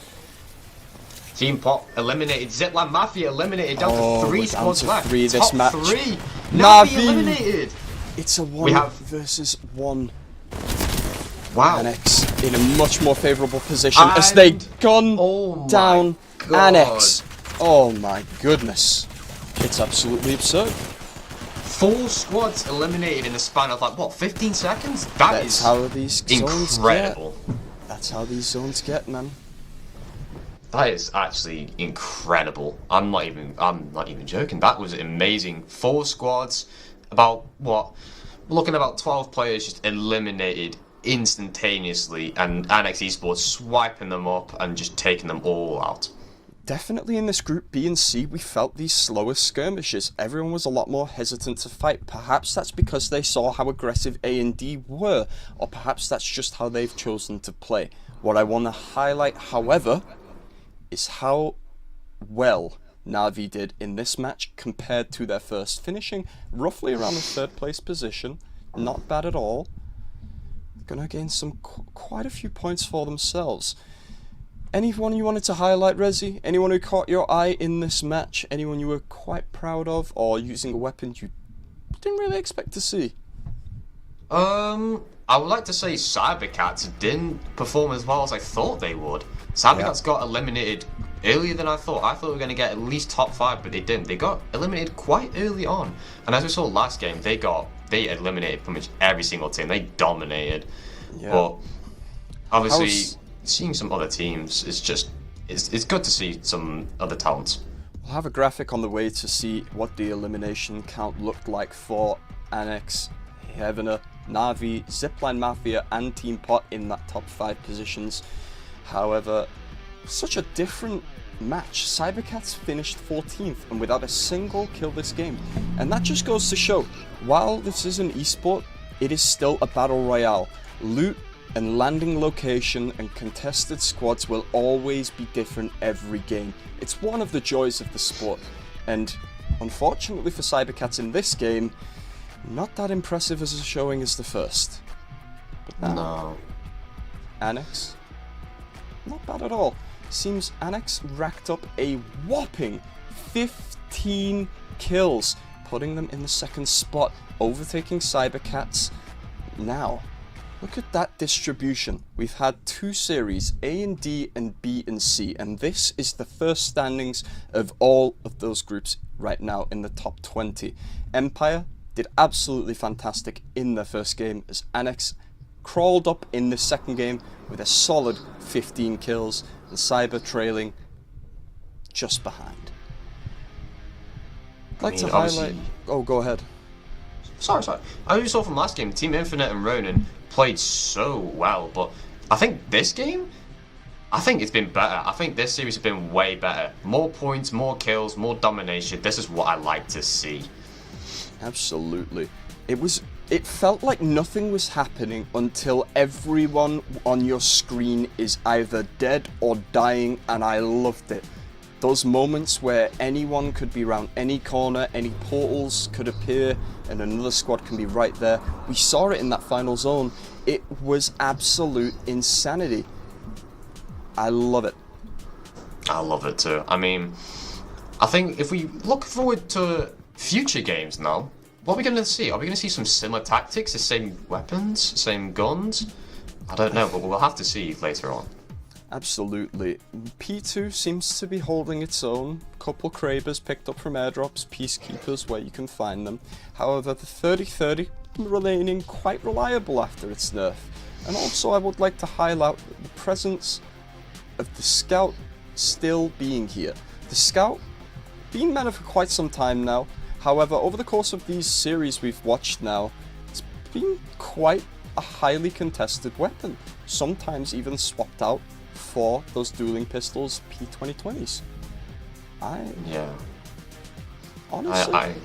Team Pop eliminated. Zipline Mafia eliminated. Down to 3 we're down squads to left. 3 this Top match. 3. Na'Vi. Na'Vi eliminated. It's a 1 versus 1. Wow. Annex in a much more favourable position as they gun Oh down my God. Annex. Oh my goodness. It's absolutely absurd. 4 squads eliminated in the span of like what, 15 seconds? That's how these zones incredible. get. That's how these zones get, man. That is actually incredible. I'm not even joking. That was amazing. 4 squads, about what? We're looking at about 12 players just eliminated instantaneously, and Annex Esports swiping them up and just taking them all out. Definitely in this group B and C, we felt these slower skirmishes. Everyone was a lot more hesitant to fight. Perhaps that's because they saw how aggressive A and D were, or perhaps that's just how they've chosen to play. What I want to highlight, however, is how well Na'Vi did in this match compared to their first, finishing roughly around the 3rd place position. Not bad at all. Gonna gain some quite a few points for themselves. Anyone you wanted to highlight, Rezi? Anyone who caught your eye in this match? Anyone you were quite proud of, or using a weapon you didn't really expect to see? I would like to say Cybercats didn't perform as well as I thought they would. Cybercats got eliminated earlier than I thought. I thought we were going to get at least top 5, but they didn't. They got eliminated quite early on. And as we saw last game, they eliminated pretty much every single team. They dominated. Yeah. But obviously, seeing some other teams is just it's good to see some other talents. We'll have a graphic on the way to see what the elimination count looked like for Annex, Heavener, Na'Vi, Zipline Mafia and Team Pot in that top 5 positions. However, such a different match. Cybercats finished 14th and without a single kill this game. And that just goes to show, while this is an esport, it is still a battle royale. Loot and landing location and contested squads will always be different every game. It's one of the joys of the sport. And unfortunately for Cybercats in this game, not that impressive as a showing as the first. But now, No. Annex, not bad at all. Seems Annex racked up a whopping 15 kills, putting them in the 2nd spot, overtaking Cybercats. Now, look at that distribution. We've had 2 series, A and D and B and C, and this is the first standings of all of those groups right now in the top 20. Empire did absolutely fantastic in their first game as Annex crawled up in the 2nd game with a solid 15 kills, and Cyber trailing just behind. I'd like to highlight... Oh, go ahead. Sorry. As you saw from last game, Team Infinite and Ronin played so well, but I think this game, it's been better. I think this series has been way better. More points, more kills, more domination. This is what I like to see. Absolutely. It felt like nothing was happening until everyone on your screen is either dead or dying, and I loved it. Those moments where anyone could be around any corner, any portals could appear, and another squad can be right there. We saw it in that final zone. It was absolute insanity. I love it. I love it too. I mean, I think if we look forward to future games now, what are we going to see? Are we going to see some similar tactics, the same weapons, same guns? I don't know, but we'll have to see later on. Absolutely. P2 seems to be holding its own. Couple Krabers picked up from airdrops, Peacekeepers where you can find them. However, the 30-30 remaining quite reliable after its nerf. And also I would like to highlight the presence of the Scout still being here. The Scout, been meta for quite some time now. However, over the course of these series we've watched now, it's been quite a highly contested weapon. Sometimes even swapped out for those dueling pistols P2020s. Honestly,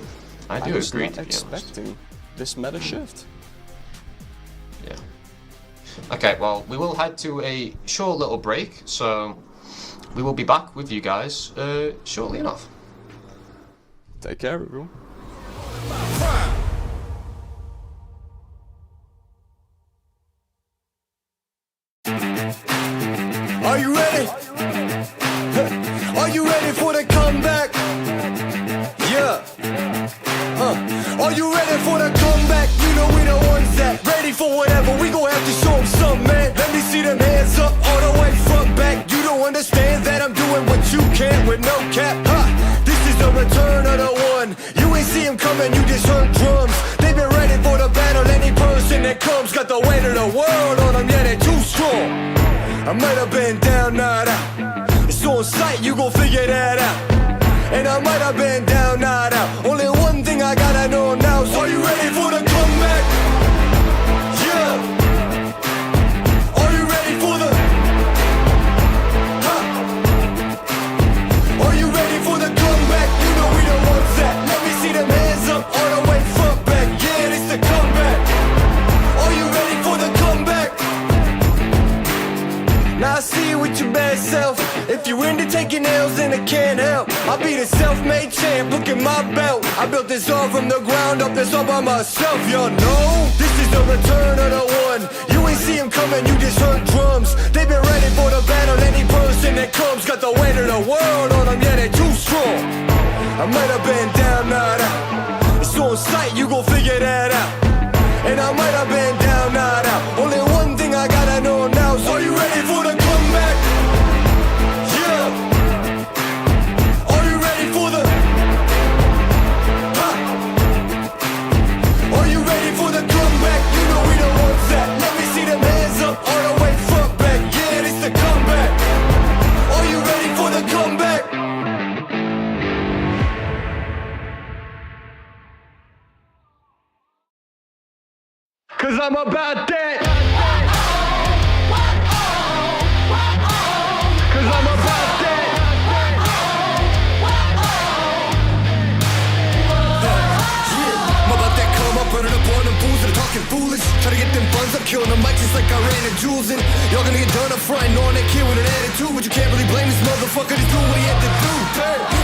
I do was agree, not to be expecting this meta shift. Yeah. Okay, well, we will head to a short little break, so we will be back with you guys shortly enough. Take care, everyone. Are you ready? Are you ready for the comeback? Yeah. Are you ready for the comeback? You know we the ones that ready for whatever. We gon' have to show them something, man. Let me see them hands up all the way front back. You don't understand that I'm doing what you can't with no cap. This is the return of the one. You ain't see him coming, you just heard drums. They've been ready for the battle. Any person that comes got the weight of the world on them. Yeah, they're too strong. I might have been down, not out. It's on sight, you gon' figure that out. And I might have been down, not out. Only one thing I gotta know now is, are you ready for the comeback? Yeah. Are you ready for the... Are you ready for the comeback? You know we the ones that... Let me see them hands up all the way front back. Yeah, it's the comeback. Are you ready for the comeback? Now I see you with your bad self. If you're into taking L's, then I can't help. I'll be the self-made champ, look at my belt. I built this all from the ground up, this all by myself, y'all know. This is the return of the one. You ain't see him coming, you just heard drums. They've been ready for the battle. Any person that comes got the weight of the world on them. Yeah, they're too strong. I might have been down, not out. It's on sight, you gon' figure that out. And I might have been down, not out. Only one thing I gotta know now is, are you ready for the comeback? Yeah. Are you ready for the... Are you ready for the comeback? You know we the ones that... Let me see them hands up all the way front back. Yeah, it's the comeback. Are you ready for the comeback? Cause I'm about that. Cause I'm about that. I'm about that come up, running up on them fools that are talking foolish. Try to get them funds up, killing them mics just like I ran the jewels in. Y'all gonna get done up front and on that kid with an attitude. But you can't really blame this motherfucker, he's doing what he had to do.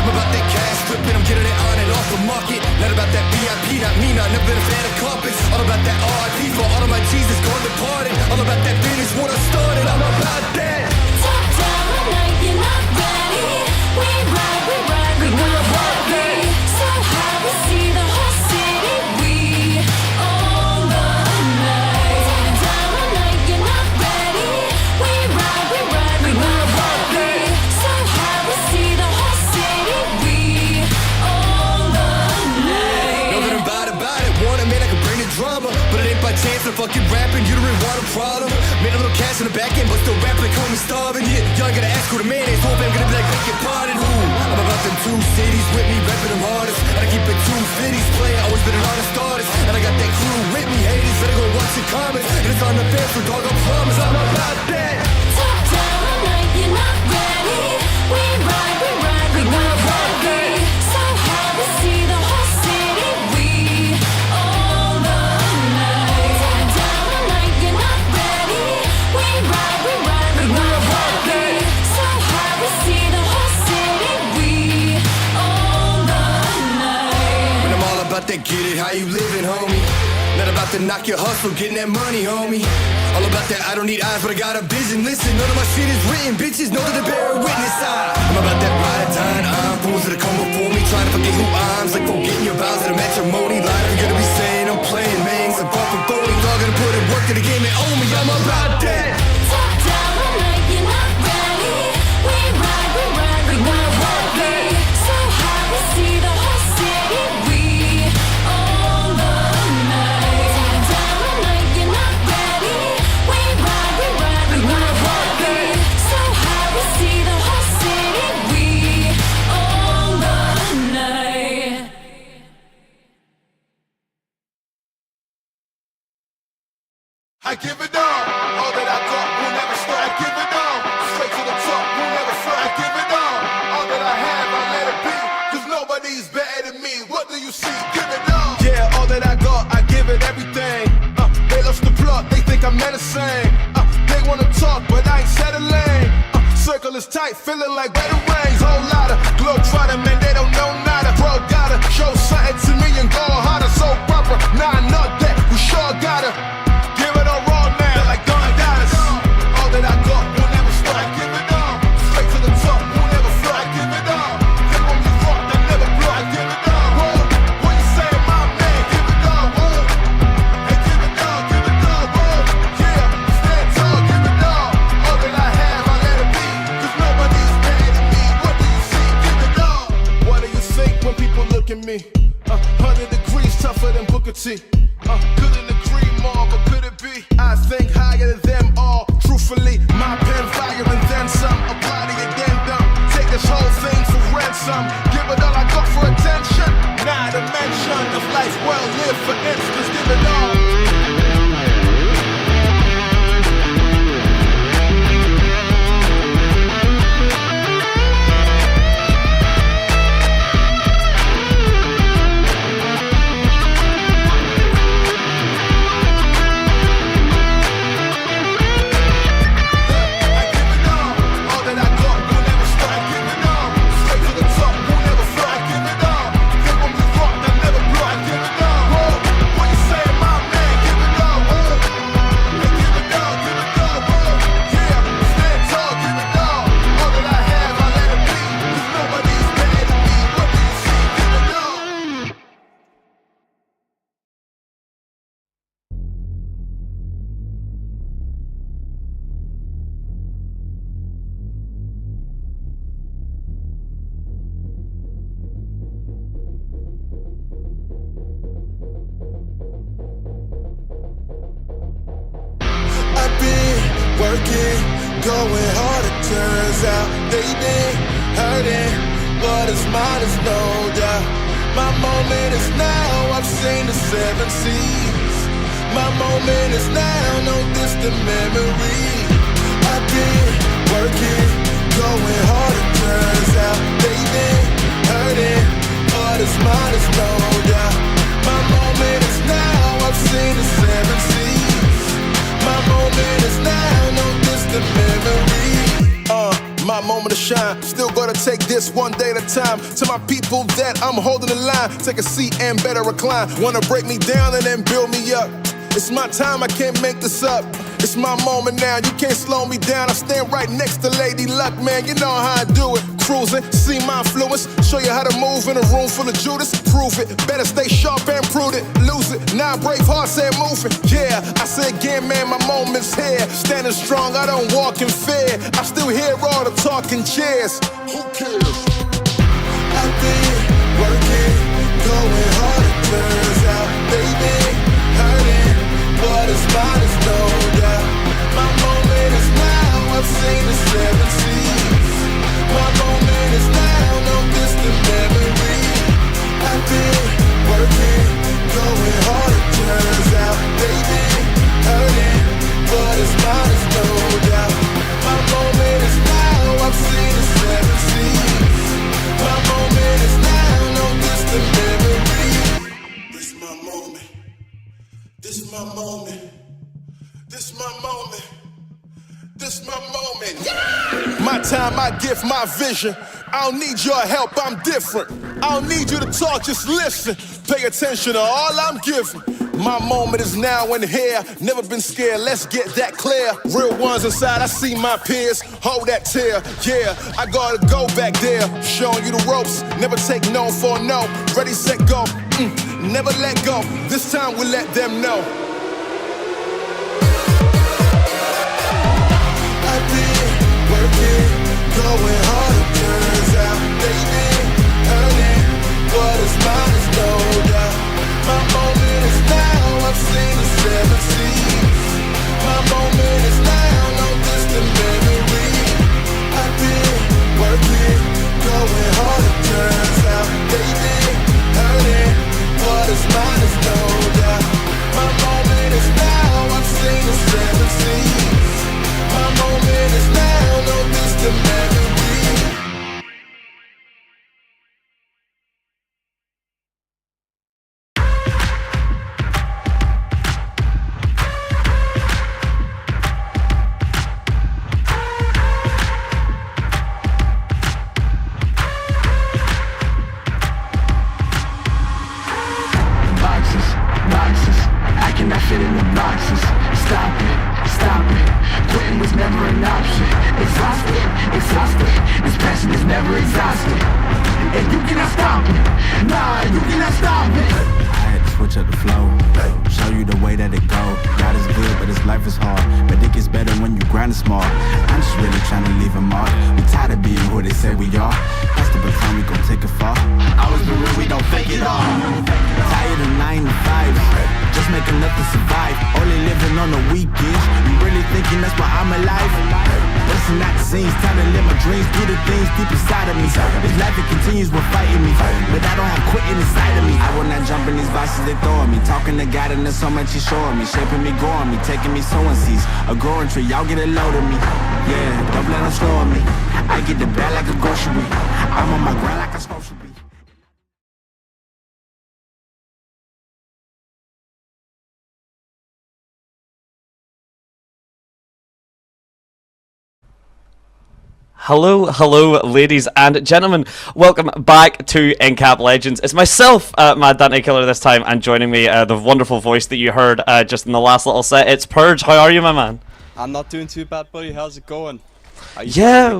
I'm about that cash flipping, I'm getting it on and off the market. Not about that VIP, not me, not never been a fan of carpets. All about that RIP for all of my Jesus gone departed. All about that finish when I started, I'm about that. Top down the night, you're not ready. We ride, we're about that. So high, we see the whole city. We own the night. Top down the night, you're not ready. We ride, we're about that. So high, we see the whole city. We own the night. Know that I'm about it. Want it, man, I can bring the drama. But it ain't by chance I'm fucking rapping. You don't really want a problem. Made a little cash in the back end, but still rap like homie starving. Yeah, y'all gotta ask who the man is. Hope I'm gonna be like, beg your pardon. Who? I'm about them two cities with me, repping them hardest. And I keep it 250s playing, always been an honest artist. And I got that crew with me, haters. Better go watch the comments. And it's on the fence for dog, I promise. I'm about that. Top down the night, you're not ready. We ride, we're about that. So high, we see the whole city. We own the night. Top down the night, you're not ready. We ride, we're about that. So high, we see the whole city. We own the night. When I'm all about that, get it, how you living, homie? Not about to knock your hustle, getting that money, homie. All about that, I don't need eyes, but I got a vision. Listen, none of my shit is written. Bitches know that they bear witness. I'm about that ride or die. I'm fools that come before me, trying to forget who I'm. It's like forgetting your vows at a matrimony. Life, you're gonna be saying I'm playing, man. So far from phony, y'all gonna put in work to the game and own me. I'm about that. Top down like you're not ready. We ride, we ride, we ride heavy. So high we see the whole city. We own the night. Top down like you're not ready. We ride, we ride, we ride heavy. So high we see the whole city. We own the night. I give it all that I got will never stop. I give it all, straight to the top, will never flop. I give it all that I have, I let it be, cause nobody's better than me. What do you see? Give it all. Yeah, all that I got, I give it everything. They lost the plot, they think I'm menacing. They wanna talk, but I ain't settling. Circle is tight, feeling like better rains. Whole lot of globe trotting, man, they don't know nada. Bro, gotta show something to me and go harder. So proper, nah, not that, we sure gotta give it all raw now, like Don Dallas. All that I got will never stop. I give it all, straight to the top, will never flop. I give it all, they want me rock, they never blow. I give it all, whoa. What you say, my man? Give it all, whoa. Hey, give it all, whoa. Yeah, stand tall, give it all. All that I have, I let it be, cause nobody's better than me. What do you see? Give it all. What do you think when people look at me? 100 degrees tougher than Booker T. Couldn't agree more, but could it be? I think higher than them all. Truthfully, my pen fire and then some. Apply the addendum. Take this whole thing for ransom. Give it all I got for attention. Not a mention of life well lived, for instance. Give it all. Working, going hard, it turns out they've been hurting, but it's mine is no doubt. My moment is now, I've seen the 7 seas. My moment is now, no distant memory. I've been working, going hard, it turns out they've been hurting, but it's mine is no doubt. My moment is now, I've seen the 7 seas. My moment is now, no distant memory. My moment to shine. Still gotta take this one day at a time. To my people that I'm holding the line, take a seat and better recline. Wanna break me down and then build me up. It's my time, I can't make this up. It's my moment now, you can't slow me down. I stand right next to Lady Luck, man, you know how I do it. Cruising, see my influence, show you how to move in a room full of Judas. Prove it, better stay sharp and prudent. Lose it, now brave heart said moving. Yeah, I say again, man, my moment's here. Standing strong, I don't walk in fear. I still hear all the talking cheers. Who cares? I've been working, going hard, it turns out they've been hurting, but it's mine, it's no doubt. My moment is now, I've seen the 7 seas. My moment is now, no distant memory. I've been working, going hard, it turns out they've been hurting, but it's mine, it's no doubt. My moment is now, I've seen the 7 seas. My moment is now, no distant memory. This is my moment. This is my moment. This is my moment. This is my moment. Yeah! My time, my gift, my vision. I don't need your help, I'm different. I don't need you to talk, just listen. Pay attention to all I'm giving. My moment is now and here. Never been scared, let's get that clear. Real ones inside, I see my peers. Hold that tear, yeah. I gotta go back there. Showing you the ropes. Never take no for no. Ready, set, go. Never let go. This time we let them know. I did work it, going hard. It turns out they did earn it. What is mine is no doubt. My moment is now. I've seen the 7 seas. My moment is now. No distant memory. I did work it, going hard. It turns out they did earn it. What is mine is no doubt. My moment is now. I've seen the 7 seas. My moment is now. No distant memory. Boxes, I cannot fit in the boxes. Stop it, quitting was never an option. Exhausted, this passion is never exhausted. And you cannot stop it, nah, you cannot stop it. I had to switch up the flow, show you the way that it go. God is good, but his life is hard. But it gets better when you grind it smart. I'm just really trying to leave a mark. We tired of being who they say we are. That's the baton, we gon' take it far. Always been real, we don't fake it all. Tired of 9 to 5, just make enough to survive. Only living on the weekends. You really thinking that's why I'm alive? Listen, not the scenes, time to live my dreams, do the things deep inside of me. This life, it continues with fighting me, but I don't have quitting inside of me. I will not jump in these boxes they throwing me. Talking to God and there's so much he's showing me. Shaping me, growing me, taking me sowing seeds. A growing tree, y'all get a load of me. Yeah, don't let them slow me. I get the bag like a grocery. I'm on my grind like I'm supposed to be. Hello, ladies and gentlemen. Welcome back to InCap Legends. It's myself, Mad Dante Killer this time, and joining me, the wonderful voice that you heard just in the last little set. It's Purge. How are you, my man? I'm not doing too bad, buddy. How's it going? Yeah,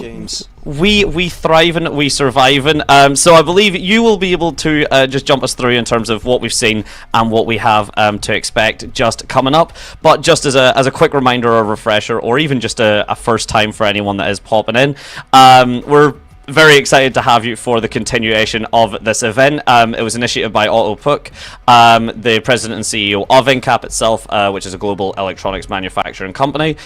we thriving, we surviving. So I believe you will be able to just jump us through in terms of what we've seen and what we have to expect just coming up. But just as a quick reminder or refresher, or even just a first time for anyone that is popping in, we're very excited to have you for the continuation of this event. It was initiated by Otto Puck, the president and CEO of InCap itself, which is a global electronics manufacturing company.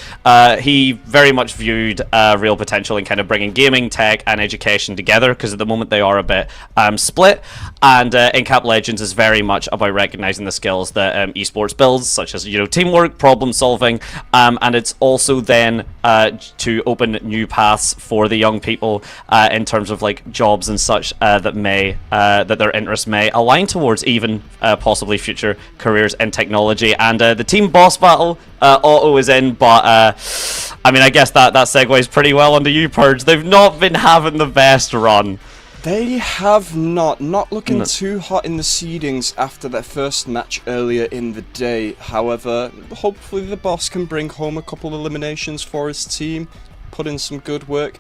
He very much viewed real potential in kind of bringing gaming, tech, and education together, because at the moment they are a bit split. And InCap Legends is very much about recognizing the skills that esports builds, such as teamwork, problem solving, and it's also then to open new paths for the young people in terms of like jobs and such that their interests may align towards, even possibly future careers in technology. And the team boss battle, Otto is in, but I mean, I guess that segues pretty well onto you, Purge. They've not been having the best run. They have not looking too hot in the seedings after their first match earlier in the day. However, hopefully the boss can bring home a couple of eliminations for his team, put in some good work,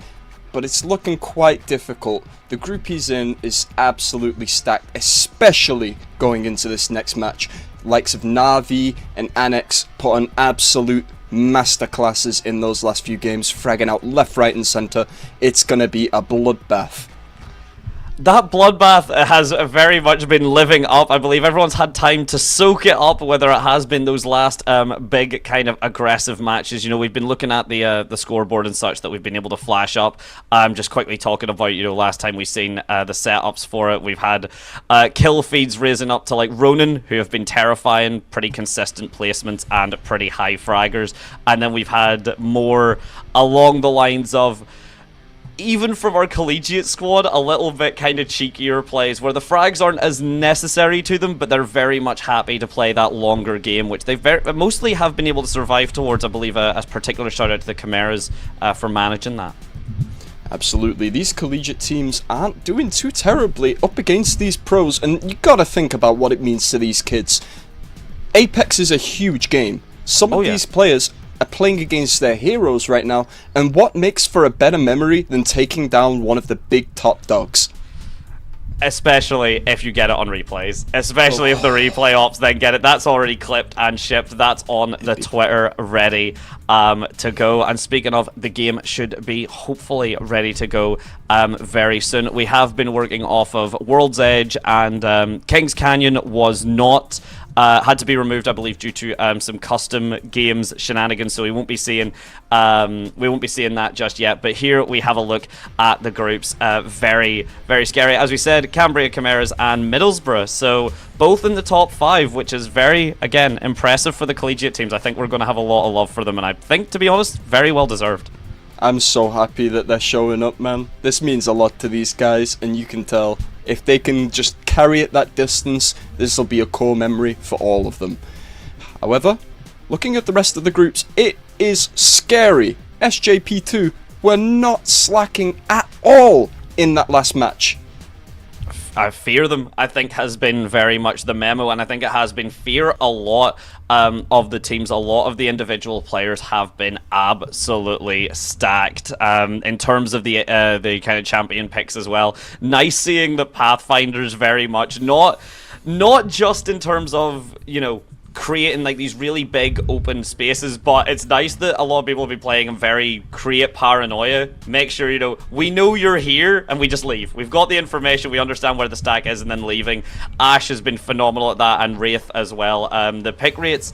but it's looking quite difficult. The group he's in is absolutely stacked, especially going into this next match. Likes of Navi and Annex put on absolute masterclasses in those last few games, fragging out left, right and centre. It's going to be a bloodbath. That bloodbath has very much been living up. I believe everyone's had time to soak it up, whether it has been those last big kind of aggressive matches. We've been looking at the scoreboard and such that we've been able to flash up. Just quickly talking about, last time we've seen the setups for it. We've had kill feeds raising up to like Ronin, who have been terrifying, pretty consistent placements and pretty high fraggers. And then we've had more along the lines of, even from our collegiate squad, a little bit kind of cheekier plays where the frags aren't as necessary to them, but they're very much happy to play that longer game, which they mostly have been able to survive towards. I believe a particular shout out to the Chimeras for managing that. Absolutely, these collegiate teams aren't doing too terribly up against these pros, and you gotta think about what it means to these kids. Apex is a huge game. Some of Oh, yeah. these players are playing against their heroes right now, and what makes for a better memory than taking down one of the big top dogs? Especially if you get it on replays. Especially if the replay ops then get it. That's already clipped and shipped. That's on the Twitter ready to go. And speaking of, the game should be hopefully ready to go very soon. We have been working off of World's Edge, and Kings Canyon was not... had to be removed, I believe, due to some custom games shenanigans. So we won't be seeing that just yet. But here we have a look at the groups. Very, very scary. As we said, Cambria, Chimeras, and Middlesbrough. So both in the top 5, which is very, again, impressive for the collegiate teams. I think we're going to have a lot of love for them, and I think, to be honest, very well deserved. I'm so happy that they're showing up, man. This means a lot to these guys, and you can tell if they can just carry it that distance, this will be a core memory for all of them. However, looking at the rest of the groups, it is scary. SJP2 were not slacking at all in that last match. I fear them, I think, has been very much the memo, and I think it has been fear a lot of the teams. A lot of the individual players have been absolutely stacked in terms of the kind of champion picks as well. Nice seeing the Pathfinders very much, not just in terms of, you know, creating like these really big open spaces, but it's nice that a lot of people will be playing in very create paranoia. Make sure, you know, we know you're here and we just leave. We've got the information, we understand where the stack is, and then leaving. Ash has been phenomenal at that, and Wraith as well. The pick rates,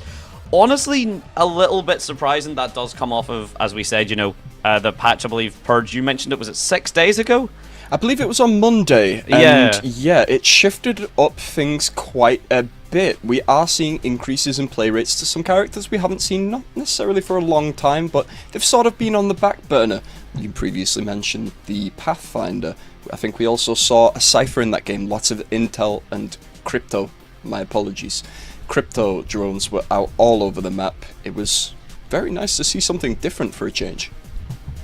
honestly, a little bit surprising. That does come off of, as we said, you know, the patch, I believe, Purge, you mentioned it, was it 6 days ago? I believe it was on Monday, and yeah, it shifted up things quite a bit. We are seeing increases in play rates to some characters we haven't seen, not necessarily for a long time, but they've sort of been on the back burner. You previously mentioned the Pathfinder. I think we also saw a Cypher in that game, lots of Intel and Crypto, my apologies. Crypto drones were out all over the map. It was very nice to see something different for a change.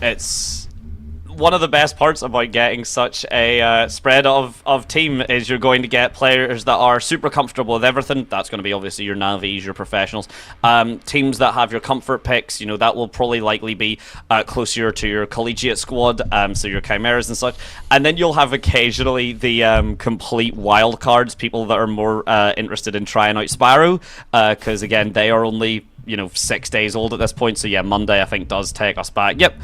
It's one of the best parts about getting such a spread of team is you're going to get players that are super comfortable with everything. That's going to be obviously your navies, your professionals. Teams that have your comfort picks, you know, that will probably likely be closer to your collegiate squad, so your chimeras and such. And then you'll have occasionally the complete wild cards, people that are more interested in trying out Sparrow, because again, they are only, you know, 6 days old at this point. So yeah, Monday I think does take us back. Yep.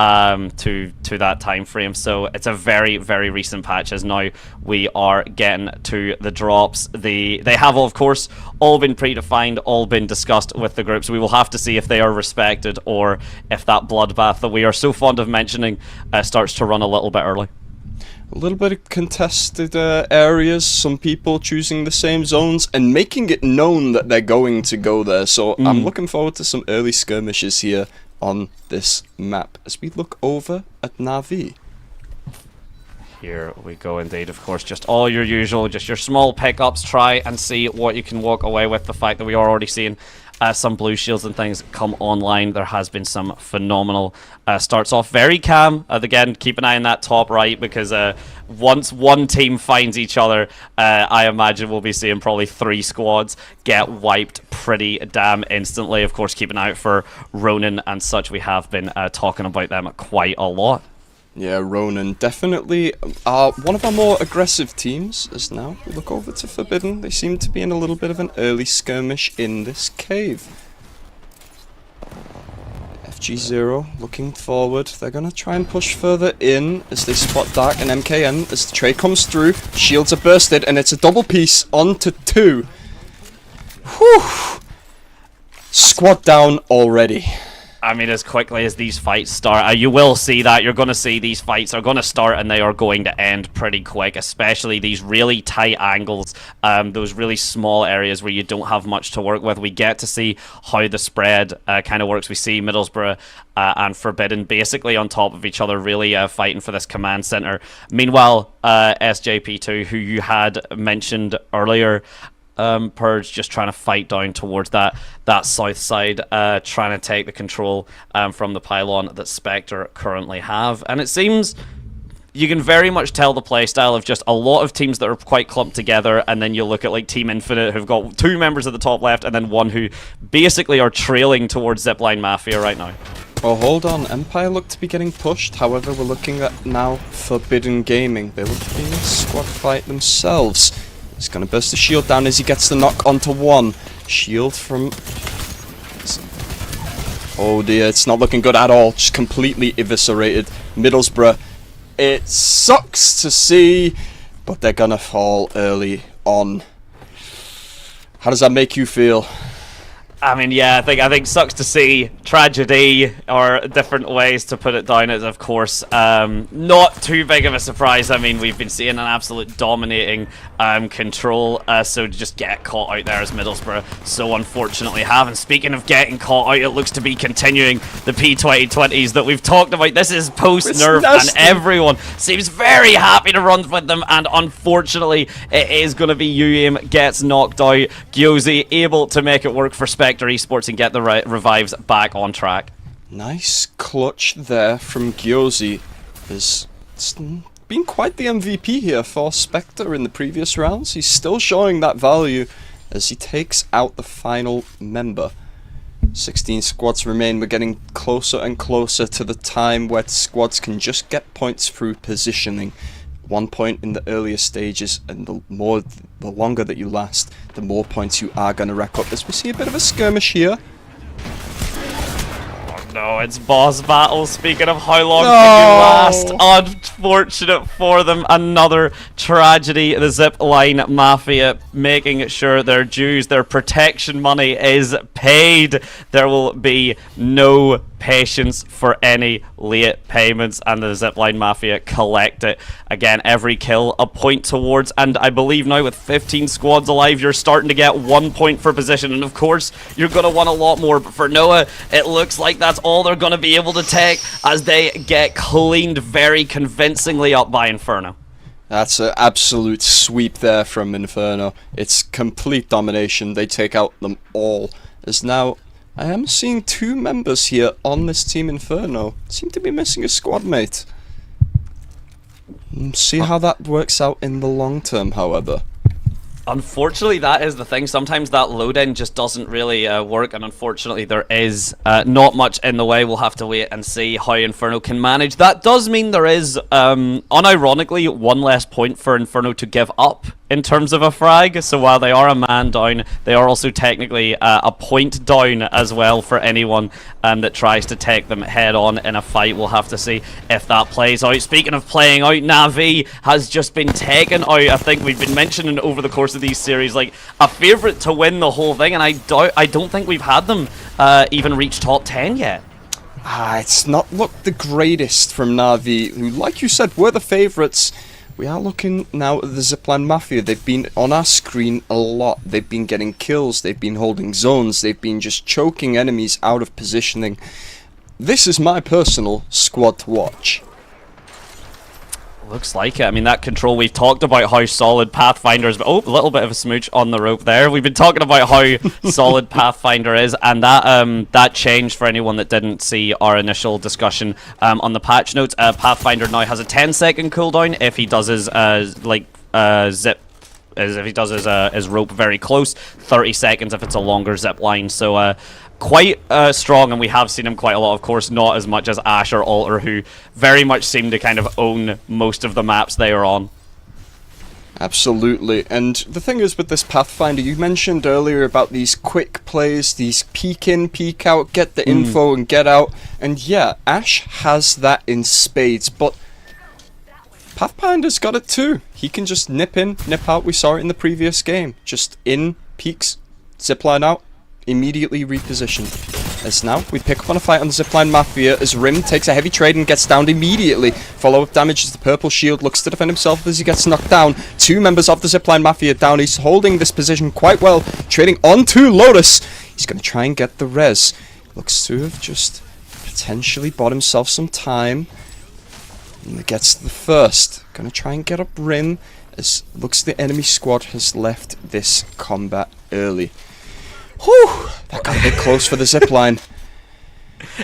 To that time frame. So it's a very, very recent patch, as now we are getting to the drops. They have, of course, all been predefined, all been discussed with the groups. We will have to see if they are respected, or if that bloodbath that we are so fond of mentioning starts to run a little bit early. A little bit of contested areas, some people choosing the same zones and making it known that they're going to go there. So I'm looking forward to some early skirmishes here on this map as we look over at Na'Vi. Here we go indeed, of course, just all your usual, just your small pickups. Try and see what you can walk away with. The fact that we are already seeing some blue shields and things come online. There has been some phenomenal starts off very calm. Again, keep an eye on that top right, because once one team finds each other, I imagine we'll be seeing probably 3 squads get wiped pretty damn instantly. Of course, keep an eye out for Ronin and such. We have been talking about them quite a lot. Yeah, Ronin definitely one of our more aggressive teams. As now we look over to Forbidden, they seem to be in a little bit of an early skirmish in this cave. FG0 looking forward. They're going to try and push further in as they spot Dark and MKN as the trade comes through. Shields are bursted, and it's a double piece onto 2. Whew! Squad down already. I mean, as quickly as these fights start, you will see that. You're going to see these fights are going to start and they are going to end pretty quick, especially these really tight angles, those really small areas where you don't have much to work with. We get to see how the spread kind of works. We see Middlesbrough and Forbidden basically on top of each other, really fighting for this command center. Meanwhile, SJP2, who you had mentioned earlier, Purge, just trying to fight down towards that south side, trying to take the control from the pylon that Spectre currently have. And it seems you can very much tell the playstyle of just a lot of teams that are quite clumped together, and then you look at like Team Infinite, who've got 2 members at the top left, and then 1 who basically are trailing towards Zipline Mafia right now. Oh, hold on. Empire look to be getting pushed. However, we're looking at now Forbidden Gaming. They look to be in a squad fight themselves. He's going to burst the shield down as he gets the knock onto 1. Shield from... Oh dear, it's not looking good at all. Just completely eviscerated. Middlesbrough. It sucks to see, but they're going to fall early on. How does that make you feel? I mean, yeah, I think sucks to see, tragedy, or different ways to put it down is, of course, not too big of a surprise. I mean, we've been seeing an absolute dominating control, so to just get caught out there as Middlesbrough so unfortunately have. And speaking of getting caught out, it looks to be continuing the P2020s that we've talked about. This is post-nerf, and everyone seems very happy to run with them, and unfortunately, it is going to be UAIM gets knocked out. Gyozi able to make it work for Spectre Esports and get the revives back on track. Nice clutch there from Gyozi. It's been quite the MVP here for Spectre in the previous rounds. He's still showing that value as he takes out the final member. 16 squads remain. We're getting closer and closer to the time where squads can just get points through positioning. 1 point in the earlier stages, and the longer that you last, the more points you are going to rack up. As we see a bit of a skirmish here. No, it's boss battle. Speaking of how long can you last, unfortunate for them, another tragedy. The Zipline Mafia making sure their dues, their protection money is paid. There will be no patience for any late payments, and the Zipline Mafia collect it. Again, every kill a point towards, and I believe now with 15 squads alive, you're starting to get 1 point for position, and of course, you're going to want a lot more, but for Noah, it looks like that's all they're going to be able to take as they get cleaned very convincingly up by Inferno. That's an absolute sweep there from Inferno. It's complete domination. They take out them all. As now, I am seeing 2 members here on this Team Inferno. Seem to be missing a squad mate. See how that works out in the long term, however. Unfortunately, that is the thing. Sometimes that load-in just doesn't really work, and unfortunately there is not much in the way. We'll have to wait and see how Inferno can manage. That does mean there is, unironically, 1 less point for Inferno to give up in terms of a frag. So while they are a man down, they are also technically a point down as well for anyone that tries to take them head on in a fight. We'll have to see if that plays out. Speaking of playing out, Na'Vi has just been taken out. I think we've been mentioning over the course of these series like a favourite to win the whole thing, and I don't think we've had them even reach top 10 yet. It's not looked the greatest from Na'Vi, who, like you said, were the favourites. We are looking now at the Zipline Mafia. They've been on our screen a lot. They've been getting kills. They've been holding zones. They've been just choking enemies out of positioning. This is my personal squad to watch. Looks like it. I mean, that control, we've talked about how solid Pathfinder is, but oh, a little bit of a smooch on the rope there. We've been talking about how solid Pathfinder is, and that changed for anyone that didn't see our initial discussion on the patch notes. Pathfinder now has a 10-second cooldown if he does his if he does his rope very close, 30 seconds if it's a longer zip line. So quite strong, and we have seen him quite a lot, of course, not as much as Ash or Alter, who very much seem to kind of own most of the maps they are on. Absolutely, and the thing is with this Pathfinder, you mentioned earlier about these quick plays, these peek in, peek out, get the info and get out, and yeah, Ash has that in spades, but Pathfinder's got it too. He can just nip in, nip out. We saw it in the previous game. Just in, peeks, zipline out, immediately reposition. As now, we pick up on a fight on the Zipline Mafia as Rim takes a heavy trade and gets downed immediately. Follow-up damage as the purple shield looks to defend himself as he gets knocked down. 2 members of the Zipline Mafia down. He's holding this position quite well, trading onto Lotus. He's going to try and get the res. Looks to have just potentially bought himself some time. And he gets the first. Going to try and get up Rim as looks the enemy squad has left this combat early. Whew, that got a bit close for the zipline.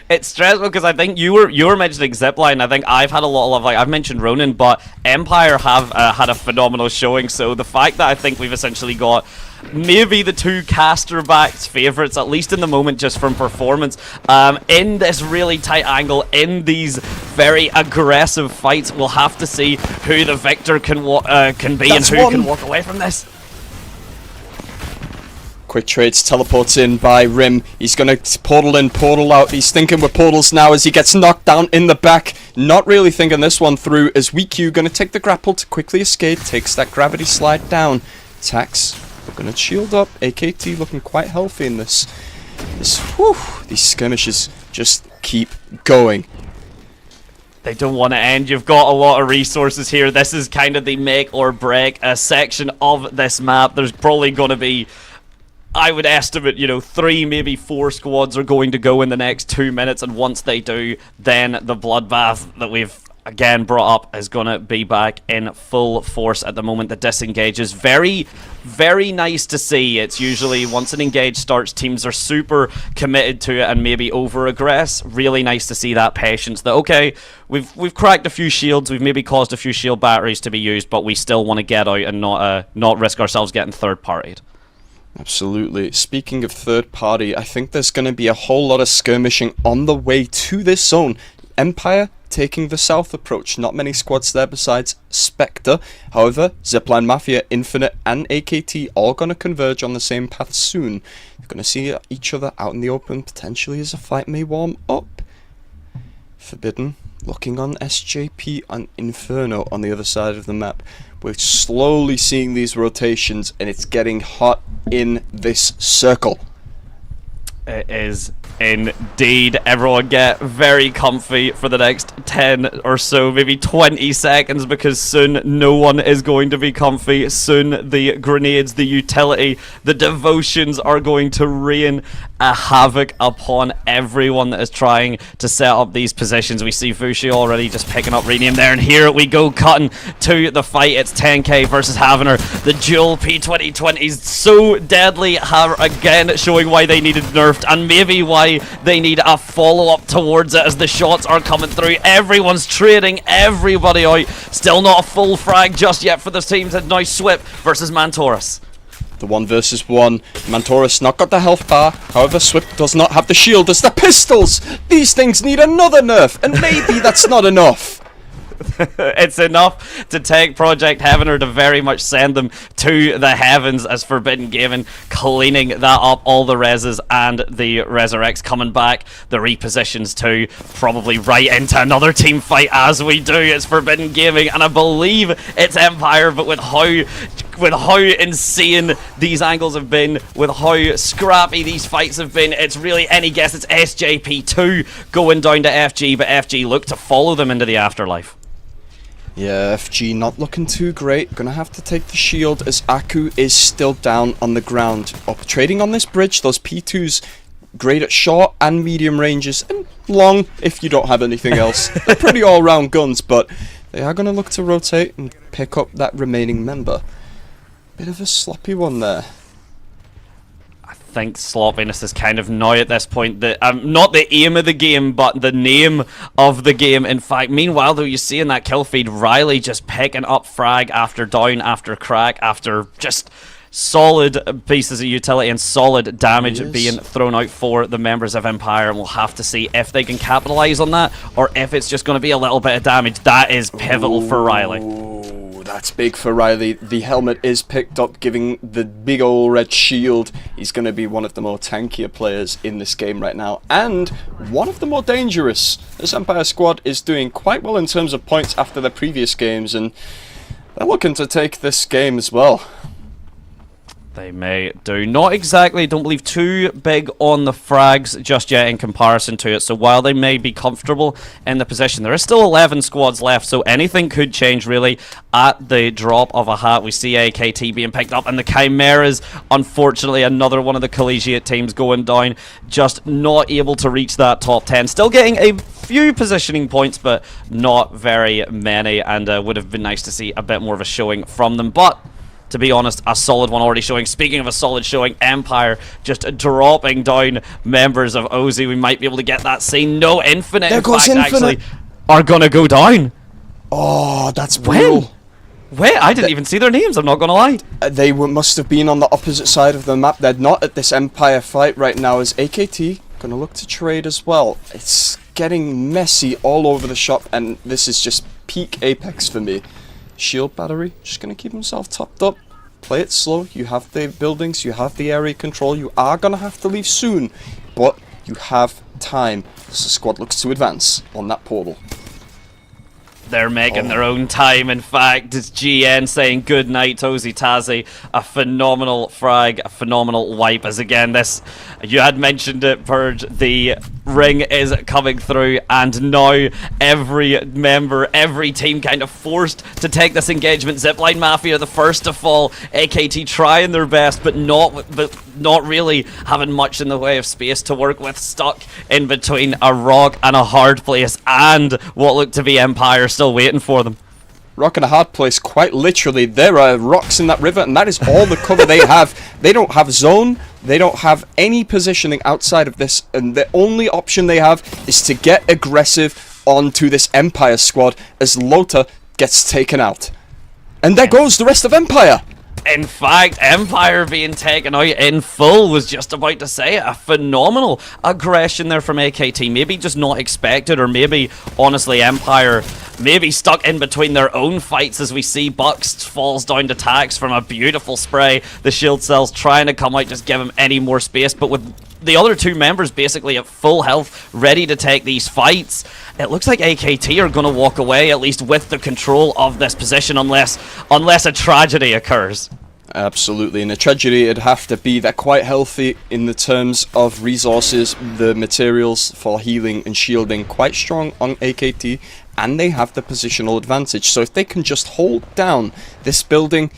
It's stressful because I think you were mentioning Zipline. I think I've had a lot of I've mentioned Ronin, but Empire have had a phenomenal showing. So the fact that I think we've essentially got maybe the two caster backs favorites, at least in the moment, just from performance, in this really tight angle, in these very aggressive fights, we'll have to see who the victor can be. That's and who can walk away from this. Quick trades, teleports in by Rim. He's going to portal in, portal out. He's thinking with portals now as he gets knocked down in the back. Not really thinking this one through as WeQ going to take the grapple to quickly escape. Takes that gravity slide down. Tax, we're going to shield up. AKT looking quite healthy in this. These skirmishes just keep going. They don't want to end. You've got a lot of resources here. This is kind of the make or break section of this map. There's probably going to be, I would estimate, 3, maybe 4 squads are going to go in the next 2 minutes, and once they do, then the bloodbath that we've again brought up is going to be back in full force. At the moment, the disengage is very, very nice to see. It's usually once an engage starts, teams are super committed to it and maybe over-aggress. Really nice to see that patience that, okay, we've cracked a few shields, we've maybe caused a few shield batteries to be used, but we still want to get out and not risk ourselves getting third-partied. Absolutely. Speaking of third party, I think there's going to be a whole lot of skirmishing on the way to this zone. Empire taking the south approach. Not many squads there besides Spectre. However, Zipline Mafia, Infinite and AKT all going to converge on the same path soon. They're going to see each other out in the open potentially as a fight may warm up. Forbidden looking on SJP and Inferno on the other side of the map. We're slowly seeing these rotations and it's getting hot in this circle. It is indeed. Everyone get very comfy for the next 10 or so, maybe 20 seconds, because soon no one is going to be comfy. Soon the grenades, the utility, the devotions are going to rain a havoc upon everyone that is trying to set up these positions. We see Vushi already just picking up Radium there, and here we go, cutting to the fight. It's 10k versus Havener. The dual P2020s, so deadly, have again showing why they needed nerfed, and maybe why they need a follow-up towards it as the shots are coming through. Everyone's trading everybody out. Still not a full frag just yet for the teams. And now Swip versus Mantorus. The 1 versus 1. Mantorus not got the health bar. However, Swip does not have the shield. There's the pistols. These things need another nerf, and maybe that's not enough. It's enough to take Project Heaven, or to very much send them to the heavens, as Forbidden Gaming cleaning that up. All the reses and the resurrects coming back. The repositions too, probably right into another team fight as we do. It's Forbidden Gaming, and I believe it's Empire, but with how insane these angles have been, with how scrappy these fights have been, it's really any guess. It's SJP2 going down to FG, but FG look to follow them into the afterlife. Yeah, FG not looking too great. Gonna have to take the shield as Aku is still down on the ground. Trading on this bridge, those P2s great at short and medium ranges, and long if you don't have anything else. They're pretty all-round guns, but they are gonna look to rotate and pick up that remaining member. Bit of a sloppy one there. I think sloppiness is kind of now at this point not the aim of the game, but the name of the game. In fact, meanwhile though, you see in that kill feed Riley just picking up frag after down after crack after just solid pieces of utility and solid damage being thrown out for the members of Empire, and we'll have to see if they can capitalize on that or if it's just going to be a little bit of damage. That is pivotal for Riley. That's big for Riley. The helmet is picked up, giving the big old red shield. He's going to be one of the more tankier players in this game right now, and one of the more dangerous. This Empire squad is doing quite well in terms of points after their previous games, and they're looking to take this game as well. They may do. Not exactly, don't believe, too big on the frags just yet in comparison to it. So while they may be comfortable in the position, there is still 11 squads left, so anything could change really at the drop of a hat. We see AKT being picked up, and the Chimeras, unfortunately, another one of the collegiate teams going down, just not able to reach that top 10. Still getting a few positioning points, but not very many, and would have been nice to see a bit more of a showing from them. But to be honest, a solid one already showing. Speaking of a solid showing, Empire just dropping down members of Ozzy. We might be able to get that scene. No, Infinite, There in goes fact, Infinite. actually, are going to go down. Oh, that's brutal. Wait, I didn't even see their names, I'm not going to lie. They must have been on the opposite side of the map. They're not at this Empire fight right now, as AKT going to look to trade as well. It's getting messy all over the shop, and this is just peak Apex for me. Shield battery, just going to keep himself topped up. Play it slow. You have the buildings, you have the area control. You are going to have to leave soon, but you have time as the squad looks to advance on that portal. They're making their own time. In fact, it's GN saying good night to Ozzy Tazzy. A phenomenal frag, a phenomenal wipe. As again, this, you had mentioned it, Purge, the ring is coming through, and now every member, every team kind of forced to take this engagement. Zipline Mafia the first to fall. AKT trying their best, but not really having much in the way of space to work with, stuck in between a rock and a hard place, and what looked to be Empire still waiting for them. Rock in a hard place, quite literally. There are rocks in that river, and that is all the cover they have. They don't have zone, they don't have any positioning outside of this, and the only option they have is to get aggressive onto this Empire squad as Lota gets taken out. And there goes the rest of Empire! In fact, Empire being taken out in full, was just about to say it. A phenomenal aggression there from AKT. Maybe just not expected, or maybe, honestly, Empire maybe stuck in between their own fights, as we see Bucks falls down to Tax from a beautiful spray. The shield cells trying to come out, just give him any more space, but with the other two members basically at full health, ready to take these fights, it looks like AKT are going to walk away, at least with the control of this position, unless a tragedy occurs. Absolutely, and a tragedy it'd have to be. They're quite healthy in the terms of resources, the materials for healing and shielding quite strong on AKT, and they have the positional advantage. So if they can just hold down this building,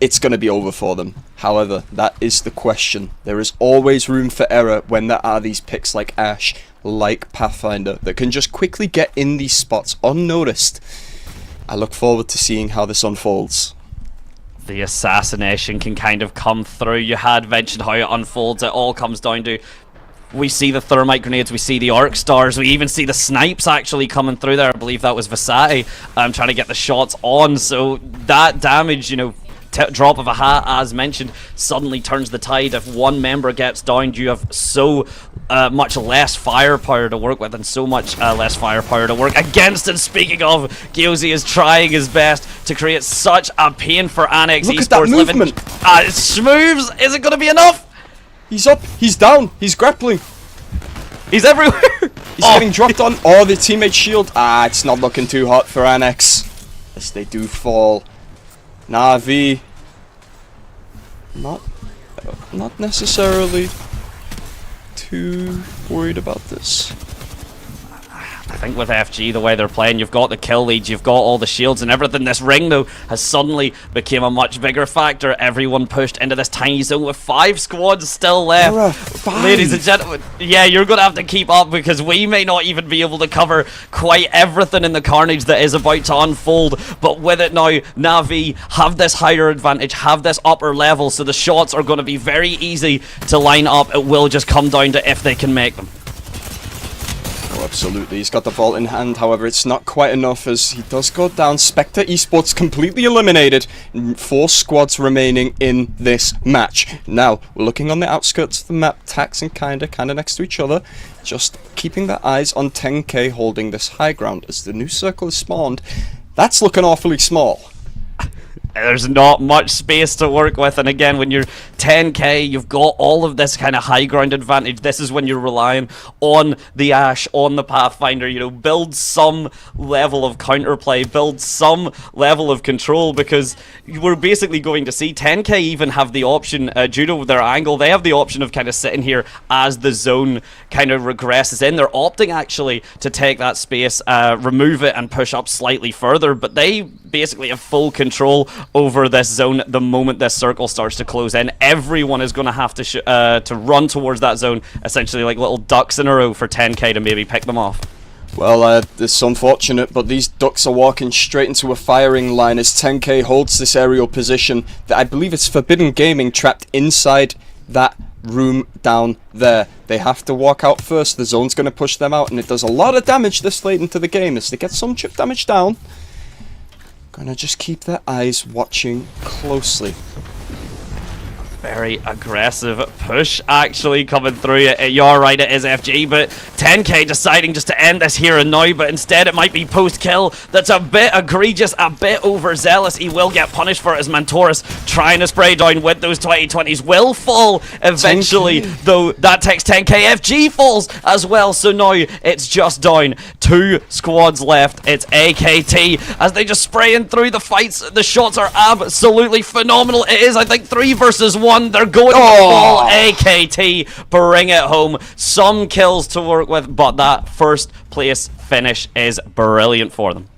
it's going to be over for them. However, that is the question. There is always room for error when there are these picks like Ash, like Pathfinder, that can just quickly get in these spots unnoticed. I look forward to seeing how this unfolds. The assassination can kind of come through. You had mentioned how it unfolds. It all comes down to, we see the thermite grenades, we see the arc stars, we even see the snipes actually coming through there. I believe that was Vasati trying to get the shots on. So that damage, you know, drop of a hat, as mentioned, suddenly turns the tide. If one member gets down, you have so much less firepower to work with, and so much less firepower to work against. And speaking of, Gyozi is trying his best to create such a pain for Annex Look Esports. at that movement! Schmoves, is it going to be enough? He's up, he's down, he's grappling. He's everywhere. He's getting dropped on. Oh, the teammate shield. It's not looking too hot for Annex. As they do fall. Na'Vi. Not necessarily too worried about this. I think with FG, the way they're playing, you've got the kill leads, you've got all the shields and everything. This ring, though, has suddenly become a much bigger factor. Everyone pushed into this tiny zone with 5 squads still left. 5. Ladies and gentlemen, yeah, you're going to have to keep up, because we may not even be able to cover quite everything in the carnage that is about to unfold. But with it now, Na'Vi have this higher advantage, have this upper level, so the shots are going to be very easy to line up. It will just come down to if they can make them. Oh, absolutely. He's got the vault in hand, however, it's not quite enough as he does go down. Spectre Esports completely eliminated. 4 squads remaining in this match. Now, we're looking on the outskirts of the map, Tax and kinda next to each other, just keeping their eyes on 10k, holding this high ground as the new circle is spawned. That's looking awfully small. There's not much space to work with, and again, when you're 10k, you've got all of this kind of high ground advantage. This is when you're relying on the Ash, on the Pathfinder, you know, build some level of counterplay, build some level of control, because we're basically going to see 10k even have the option, due to their angle, they have the option of kind of sitting here as the zone kind of regresses in. They're opting actually to take that space, remove it and push up slightly further, but they basically have full control over this zone the moment this circle starts to close in. Everyone is going to have to run towards that zone, essentially like little ducks in a row for 10k to maybe pick them off. Well, it's unfortunate, but these Ducks are walking straight into a firing line as 10K holds this aerial position that I believe it's Forbidden Gaming trapped inside that room down there. They have to walk out first. The zone's going to push them out, and it does a lot of damage this late into the game as they get some chip damage down. Gonna just keep their eyes watching closely. Very aggressive push actually coming through. You're right, it is FG, but 10K deciding just to end this here and now, but instead it might be post-kill. That's a bit egregious, a bit overzealous. He will get punished for it as Mantorus trying to spray down with those 2020s will fall eventually, 10K. though that takes 10K. FG falls as well, so now it's just down 2 squads left. It's AKT as they just spraying through the fights. The shots are absolutely phenomenal. It is, I think, 3 versus 1. They're going to fall. AKT bring it home. Some kills to work with, but that first place finish is brilliant for them.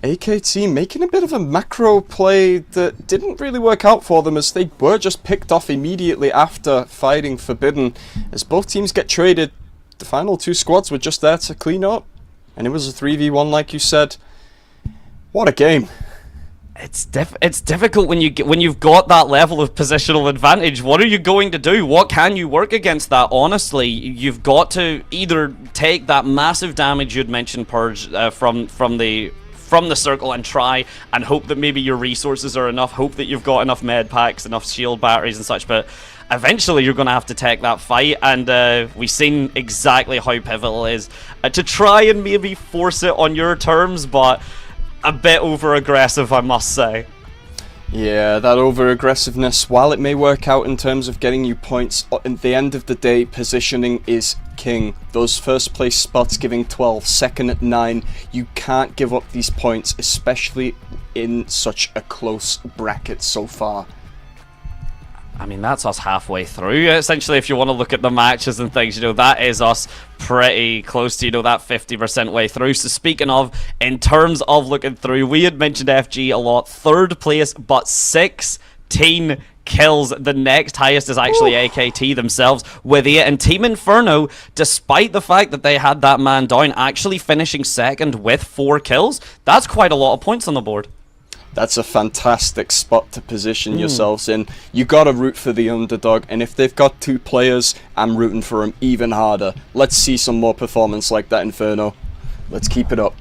AKT making a bit of a macro play that didn't really work out for them as they were just picked off immediately after fighting Forbidden. As both teams get traded, the final 2 squads were just there to clean up. And it was a 3v1 like you said. What a game. It's difficult when you've got that level of positional advantage. What are you going to do? What can you work against that? Honestly, you've got to either take that massive damage you'd mentioned, Purge, from the circle and try and hope that maybe your resources are enough, hope that you've got enough med packs, enough shield batteries and such, but eventually you're going to have to take that fight, and we've seen exactly how pivotal it is to try and maybe force it on your terms, but a bit over-aggressive, I must say. Yeah, that over-aggressiveness, while it may work out in terms of getting you points, at the end of the day, positioning is king. Those first place spots giving 12, second at 9, you can't give up these points, especially in such a close bracket so far. I mean, that's us halfway through. Essentially, if you want to look at the matches and things, that is us pretty close to, that 50% way through. So speaking of, in terms of looking through, we had mentioned FG a lot. 3rd place, but 16 kills. The next highest is actually AKT themselves with 8. And Team Inferno, despite the fact that they had that man down, actually finishing 2nd with 4 kills. That's quite a lot of points on the board. That's a fantastic spot to position yourselves in. You gotta root for the underdog, and if they've got 2 players, I'm rooting for them even harder. Let's see some more performance like that, Inferno. Let's keep it up.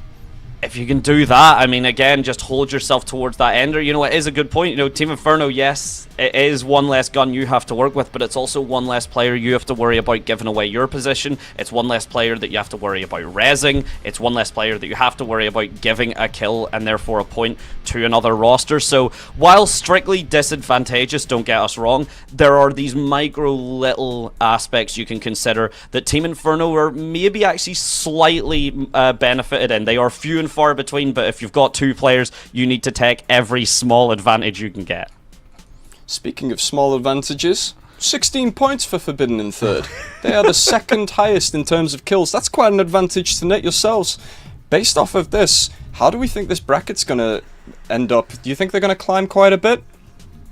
If you can do that, I mean, again, just hold yourself towards that ender. It is a good point. Team Inferno, yes, it is one less gun you have to work with, but it's also one less player you have to worry about giving away your position. It's one less player that you have to worry about rezzing. It's one less player that you have to worry about giving a kill and therefore a point to another roster. So while strictly disadvantageous, don't get us wrong, there are these micro little aspects you can consider that Team Inferno are maybe actually slightly benefited in. They are few and far between, but if you've got 2 players, you need to take every small advantage you can get. Speaking of small advantages, 16 points for Forbidden in 3rd. They are the 2nd highest in terms of kills. That's quite an advantage to net yourselves. Based off of this, how do we think this bracket's going to end up? Do you think they're going to climb quite a bit?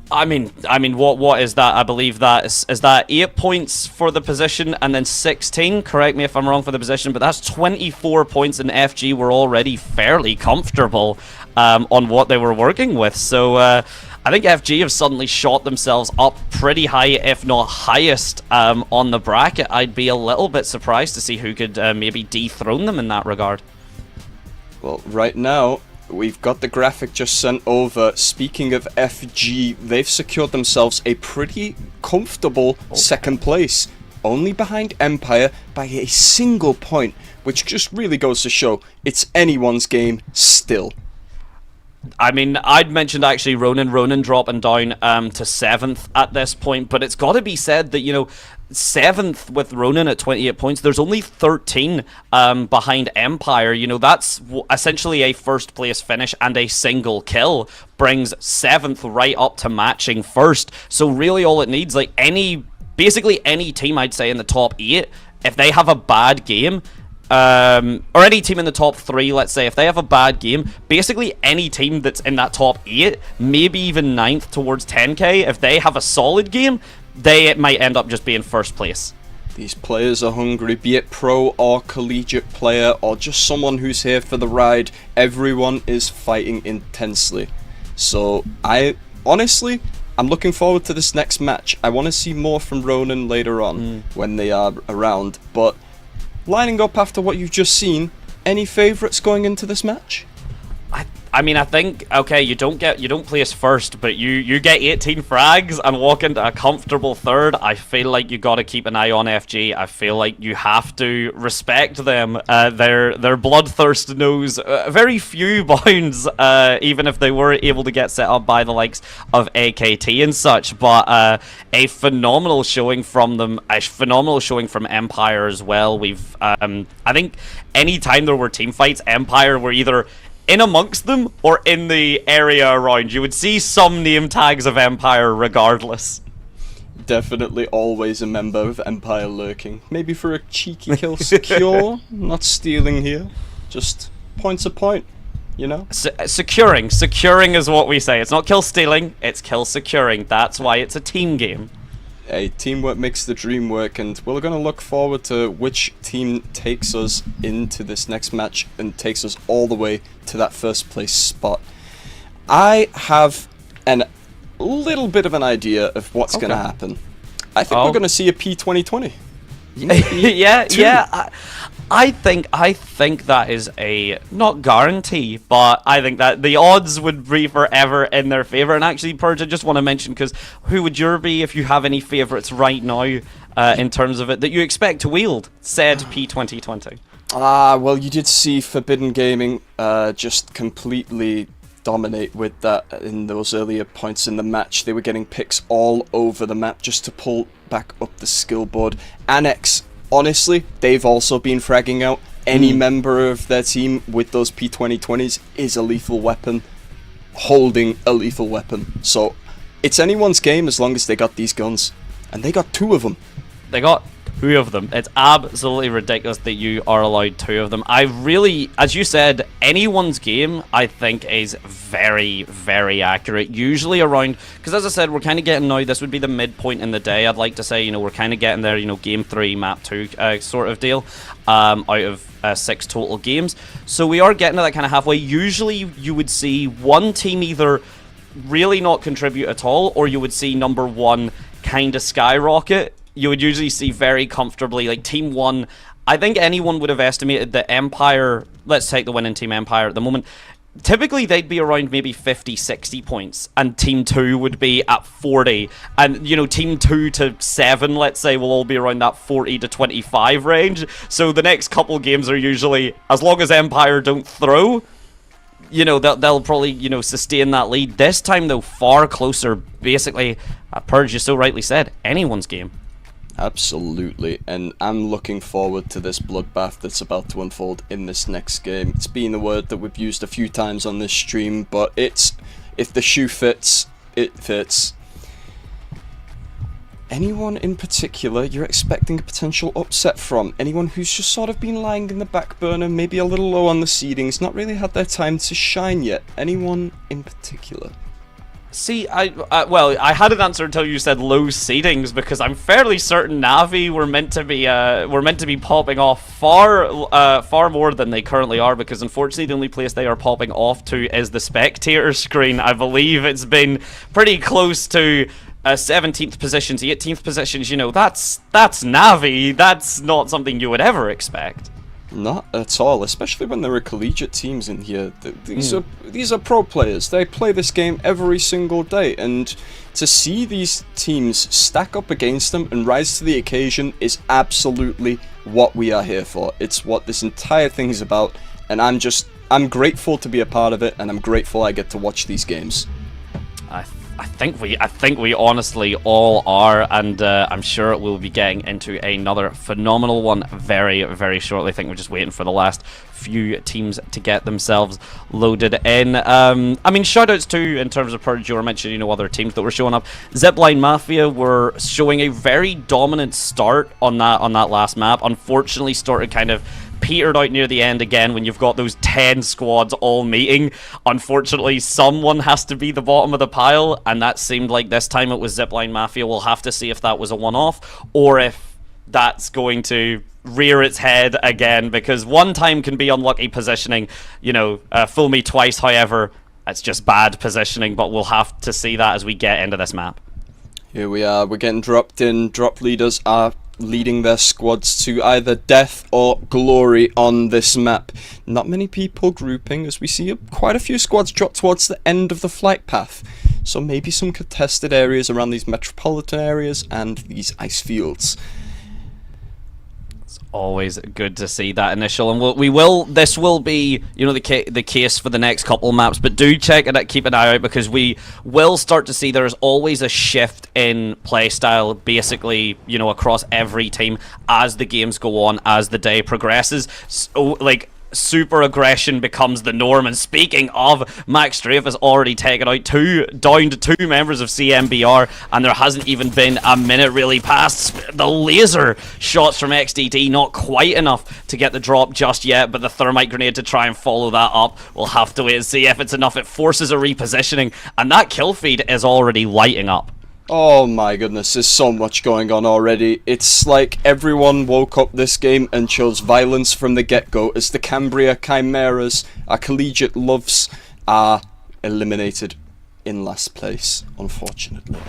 I mean, what is that? I believe that is that 8 points for the position and then 16. Correct me if I'm wrong for the position, but that's 24 points, and FG were already fairly comfortable on what they were working with. So I think FG have suddenly shot themselves up pretty high, if not highest, on the bracket. I'd be a little bit surprised to see who could maybe dethrone them in that regard. Well, right now, we've got the graphic just sent over. Speaking of FG, they've secured themselves a pretty comfortable 2nd place, only behind Empire by a single point, which just really goes to show it's anyone's game still. I mean, I'd mentioned actually Ronan dropping down to 7th at this point, but it's got to be said that, 7th with Ronan at 28 points, there's only 13 behind Empire. That's essentially a 1st place finish, and a single kill brings 7th right up to matching 1st. So really all it needs, basically any team, I'd say, in the top 8, if they have a bad game, or any team in the top 3, let's say, if they have a bad game, basically any team that's in that top 8, maybe even 9th towards 10k, if they have a solid game, they might end up just being 1st place. These players are hungry, be it pro or collegiate player or just someone who's here for the ride. Everyone is fighting intensely. So I'm looking forward to this next match. I want to see more from Ronan later on when they are around. But lining up after what you've just seen, any favourites going into this match? I mean, I think, okay, you don't place first, but you get 18 frags and walk into a comfortable third. I feel like you got to keep an eye on FG. I feel like you have to respect them. Their bloodthirst knows very few bounds, even if they were able to get set up by the likes of AKT and such. But a phenomenal showing from them, a phenomenal showing from Empire as well. I think any time there were team fights, Empire were either in amongst them or in the area around. You would see some name tags of Empire regardless. Definitely always a member of Empire lurking. Maybe for a cheeky kill secure. Not stealing here. Just point to point, you know? Securing is what we say. It's not kill stealing, it's kill securing. That's why it's a team game. Hey, teamwork makes the dream work, and we're going to look forward to which team takes us into this next match and takes us all the way to that first place spot. I have a little bit of an idea of what's going to happen. I think we're going to see a P2020. Yeah. I think that is a not guarantee, but I think that the odds would be forever in their favor. And actually, Purge, I just want to mention, because who would your be if you have any favorites right now in terms of it that you expect to wield said P2020? Well, you did see Forbidden Gaming just completely dominate with that in those earlier points in the match. They were getting picks all over the map just to pull back up the skill board. Annex, honestly, they've also been fragging out. Any member of their team with those P2020s is a lethal weapon, holding a lethal weapon. So it's anyone's game as long as they got these guns. And they got 2 of them. They got 2 of them. It's absolutely ridiculous that you are allowed 2 of them. I really, as you said, anyone's game, I think, is very, very accurate. Usually around, because as I said, we're kind of getting now, this would be the midpoint in the day. I'd like to say, you know, we're kind of getting there, you know, game 3, map 2 sort of deal, out of 6 total games. So we are getting to that kind of halfway. Usually you would see one team either really not contribute at all, or you would see number 1 kind of skyrocket. You would usually see very comfortably, like Team 1, I think anyone would have estimated that Empire, let's take the winning Team Empire at the moment, typically they'd be around maybe 50, 60 points, and Team 2 would be at 40, and, you know, Team 2 to 7, let's say, will all be around that 40 to 25 range, so the next couple games are usually, as long as Empire don't throw, you know, they'll probably, you know, sustain that lead. This time, though, far closer, basically, Purge, you so rightly said, anyone's game. Absolutely, and I'm looking forward to this bloodbath that's about to unfold in this next game. It's been a word that we've used a few times on this stream, but it's, if the shoe fits, it fits. Anyone in particular you're expecting a potential upset from? Anyone who's just sort of been lying in the back burner, maybe a little low on the seedings, not really had their time to shine yet? Anyone in particular? See, well, I had an answer until you said low seedings, because I'm fairly certain Navi were meant to be popping off far more than they currently are, because unfortunately the only place they are popping off to is the spectator screen. I believe it's been pretty close to 17th positions, 18th positions. You know, that's Navi. That's not something you would ever expect. Not at all, especially when there are collegiate teams in here. These are pro players. They play this game every single day, and to see these teams stack up against them and rise to the occasion is absolutely what we are here for. It's what this entire thing is about, and I'm grateful to be a part of it, and I'm grateful I get to watch these games. I think we honestly all are, and I'm sure we'll be getting into another phenomenal one very, very shortly. I think we're just waiting for the last few teams to get themselves loaded in. I mean, shoutouts too, in terms of Purge, you were mentioning, you know, other teams that were showing up. Zipline Mafia were showing a very dominant start on that last map. Unfortunately, started kind of petered out near the end again when you've got those 10 squads all meeting. Unfortunately, someone has to be the bottom of the pile, and that seemed like this time it was Zipline Mafia. We'll have to see if that was a one-off, or if that's going to rear its head again, because one time can be unlucky positioning, fool me twice, however, it's just bad positioning, but we'll have to see that as we get into this map. Here we are, we're getting dropped in. Drop leaders are leading their squads to either death or glory on this map. Not many people grouping, as we see quite a few squads drop towards the end of the flight path. So maybe some contested areas around these metropolitan areas and these ice fields. Always good to see that initial, and this will be the case for the next couple of maps, but do keep an eye out, because we will start to see there's always a shift in playstyle basically across every team as the games go on, as the day progresses. So super aggression becomes the norm, and speaking of, Max Strafe has already taken out down to two members of CMBR, and there hasn't even been a minute really past. The laser shots from XDT not quite enough to get the drop just yet, but the thermite grenade to try and follow that up, we'll have to wait and see if it's enough. It forces a repositioning, and that kill feed is already lighting up. Oh my goodness, there's so much going on already. It's like everyone woke up this game and chose violence from the get-go, as the Cambria Chimeras, our collegiate loves, are eliminated in last place, unfortunately.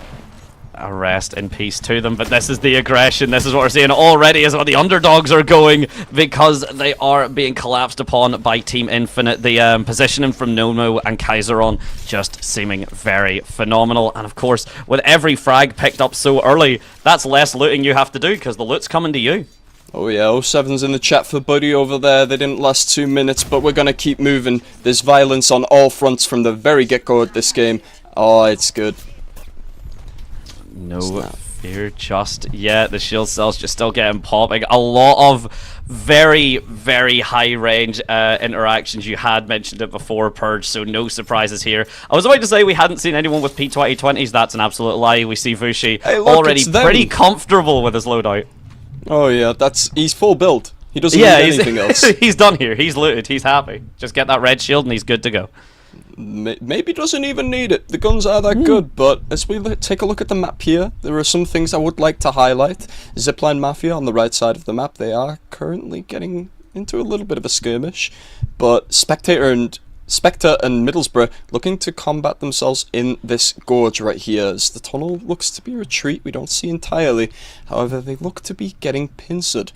A rest in peace to them, but this is the aggression. This is what we're seeing already, is what the underdogs are going, because they are being collapsed upon by Team Infinite. The positioning from Nomo and Kaiseron just seeming very phenomenal, and of course with every frag picked up so early, that's less looting you have to do, because the loot's coming to you. Oh yeah, 07's in the chat for Buddy over there. They didn't last 2 minutes, but we're gonna keep moving. There's violence on all fronts from the very get-go of this game. Oh, it's good. No fear just yet. The shield cells just still getting popping. A lot of very, very high range interactions. You had mentioned it before, Purge, so no surprises here. I was about to say we hadn't seen anyone with P2020s. That's an absolute lie. We see Vushi already pretty comfortable with his loadout. Oh yeah, he's full build. He doesn't need anything else. He's done here. He's looted. He's happy. Just get that red shield and he's good to go. Maybe doesn't even need it. The guns are that good, but as we take a look at the map here, there are some things I would like to highlight. Zipline Mafia on the right side of the map, they are currently getting into a little bit of a skirmish, but Spectre and Middlesbrough looking to combat themselves in this gorge right here, as the tunnel looks to be a retreat. We don't see entirely, however they look to be getting pincered.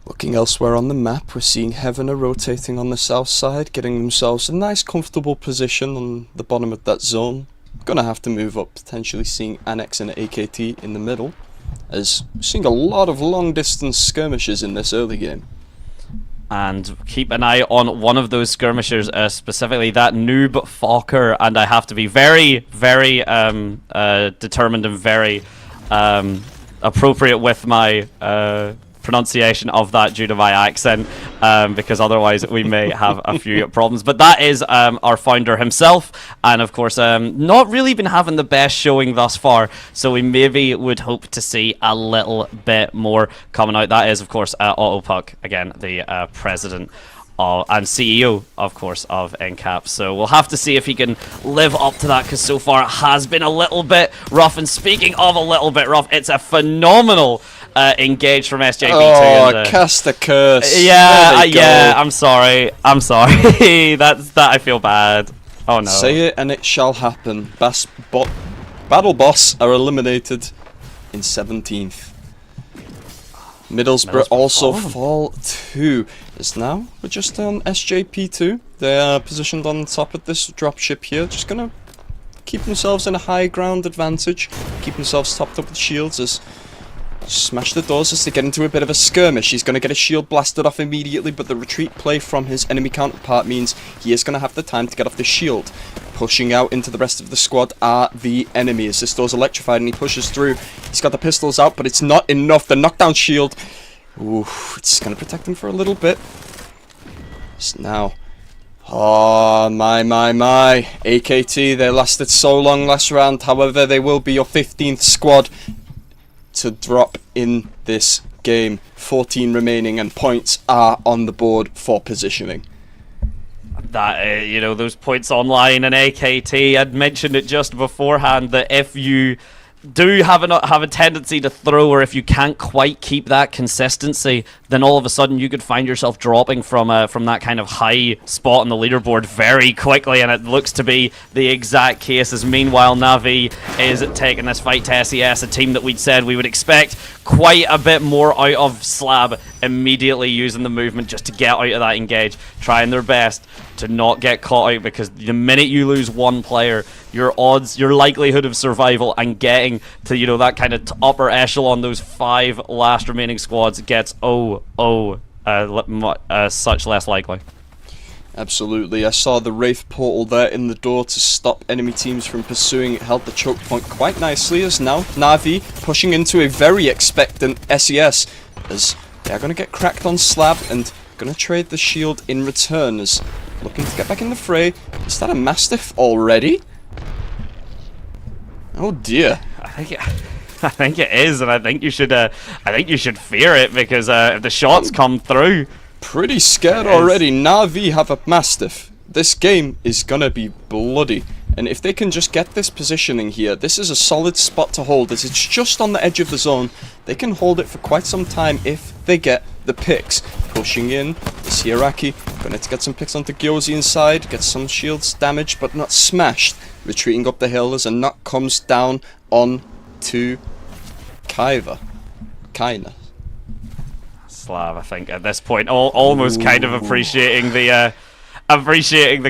Looking elsewhere on the map, we're seeing Heavener rotating on the south side, getting themselves a nice comfortable position on the bottom of that zone. Gonna have to move up, potentially seeing Annex and AKT in the middle, as we're seeing a lot of long distance skirmishes in this early game. And keep an eye on one of those skirmishers, specifically that noob Fokker, and I have to be very, very determined and very appropriate with my pronunciation of that due to my accent, because otherwise we may have a few problems. But that is our founder himself, and of course not really been having the best showing thus far, so we maybe would hope to see a little bit more coming out. That is of course Autopuck, again the president and CEO, of course, of NCAP. So we'll have to see if he can live up to that, because so far it has been a little bit rough. And speaking of a little bit rough, it's a phenomenal engage from SJB2. Oh, cast a curse. Yeah, yeah, I'm sorry. that I feel bad. Oh no. Say it and it shall happen. Battle Boss are eliminated in 17th. Middlesbrough also fall 2. As now we're just on SJP2. They are positioned on top of this dropship here, just gonna keep themselves in a high ground advantage, keep themselves topped up with shields as smash the doors as they get into a bit of a skirmish. He's going to get a shield blasted off immediately, but the retreat play from his enemy counterpart means he is going to have the time to get off the shield. Pushing out into the rest of the squad are the enemy as this door's electrified and he pushes through. He's got the pistols out, but it's not enough. The knockdown shield, ooh, it's going to protect him for a little bit. So now, oh my. AKT, they lasted so long last round. However, they will be your 15th squad to drop in this game. 14 remaining and points are on the board for positioning. That those points online and AKT, I'd mentioned it just beforehand that if you do have a tendency to throw, or if you can't quite keep that consistency, then all of a sudden you could find yourself dropping from that kind of high spot on the leaderboard very quickly, and it looks to be the exact case. As meanwhile Na'Vi is taking this fight to SES, a team that we'd said we would expect quite a bit more out of. Slab immediately using the movement just to get out of that engage, trying their best to not get caught out, because the minute you lose one player, your likelihood of survival and getting to, you know, that kind of upper echelon, those 5 last remaining squads, gets such less likely. Absolutely. I saw the Wraith portal there in the door to stop enemy teams from pursuing. It held the choke point quite nicely, as now Na'Vi pushing into a very expectant SES, as they're going to get cracked on Slab and going to trade the shield in return, as looking to get back in the fray. Is that a Mastiff already? Oh dear. I think it is, and I think you should fear it, because if the shots come through. Pretty scared already. Na'Vi have a Mastiff. This game is gonna be bloody. And if they can just get this positioning here, this is a solid spot to hold, as it's just on the edge of the zone. They can hold it for quite some time if they get the picks. Pushing in, this Hierarchy, gonna get some picks onto Gyozi inside, get some shields damaged but not smashed. Retreating up the hill as a knock comes down on to Kaina. Slav, I think at this point, almost kind of appreciating the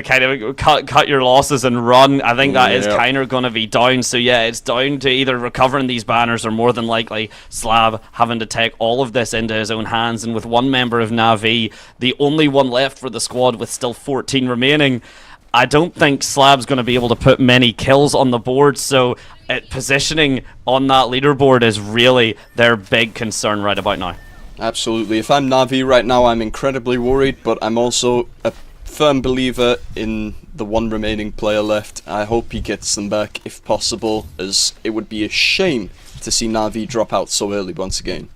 kind of cut your losses and run. I think that is kind of going to be down. So yeah, it's down to either recovering these banners, or more than likely Slav having to take all of this into his own hands. And with one member of Na'Vi, the only one left for the squad with still 14 remaining, I don't think Slab's going to be able to put many kills on the board. So positioning on that leaderboard is really their big concern right about now. Absolutely. If I'm Na'Vi right now, I'm incredibly worried, but I'm also a firm believer in the one remaining player left. I hope he gets them back if possible, as it would be a shame to see Na'Vi drop out so early once again.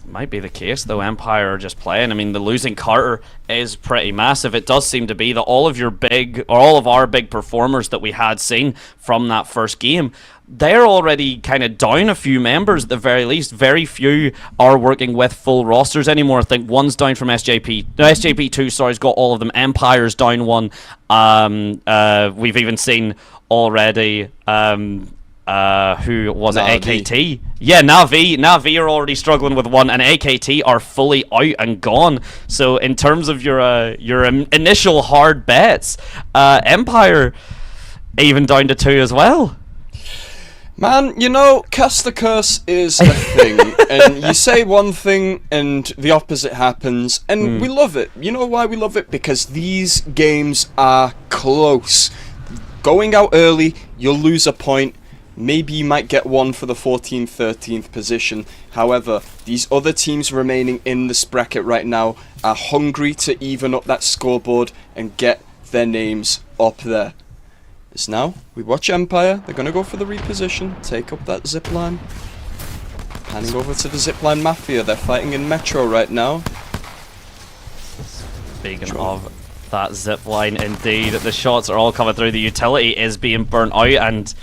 Might be the case though. Empire are just playing. I mean, the losing Carter is pretty massive. It does seem to be that all of our big performers that we had seen from that first game, they're already kind of down a few members at the very least. Very few are working with full rosters anymore. I think one's down from SJP. No, SJP2, sorry, has got all of them. Empire's down one. We've even seen already who was it? AKT. Yeah, Na'Vi are already struggling with one, and AKT are fully out and gone. So in terms of your initial hard bets, Empire even down to 2 as well. Man, you know, cast the curse is a thing, and you say one thing and the opposite happens, and we love it. You know why we love it? Because these games are close. Going out early, you'll lose a point. Maybe you might get one for the 14th, 13th position. However, these other teams remaining in this bracket right now are hungry to even up that scoreboard and get their names up there. As now, we watch Empire. They're going to go for the reposition, take up that zipline. Panning over to the zipline Mafia. They're fighting in Metro right now. Speaking of that zipline, indeed, the shots are all coming through. The utility is being burnt out, and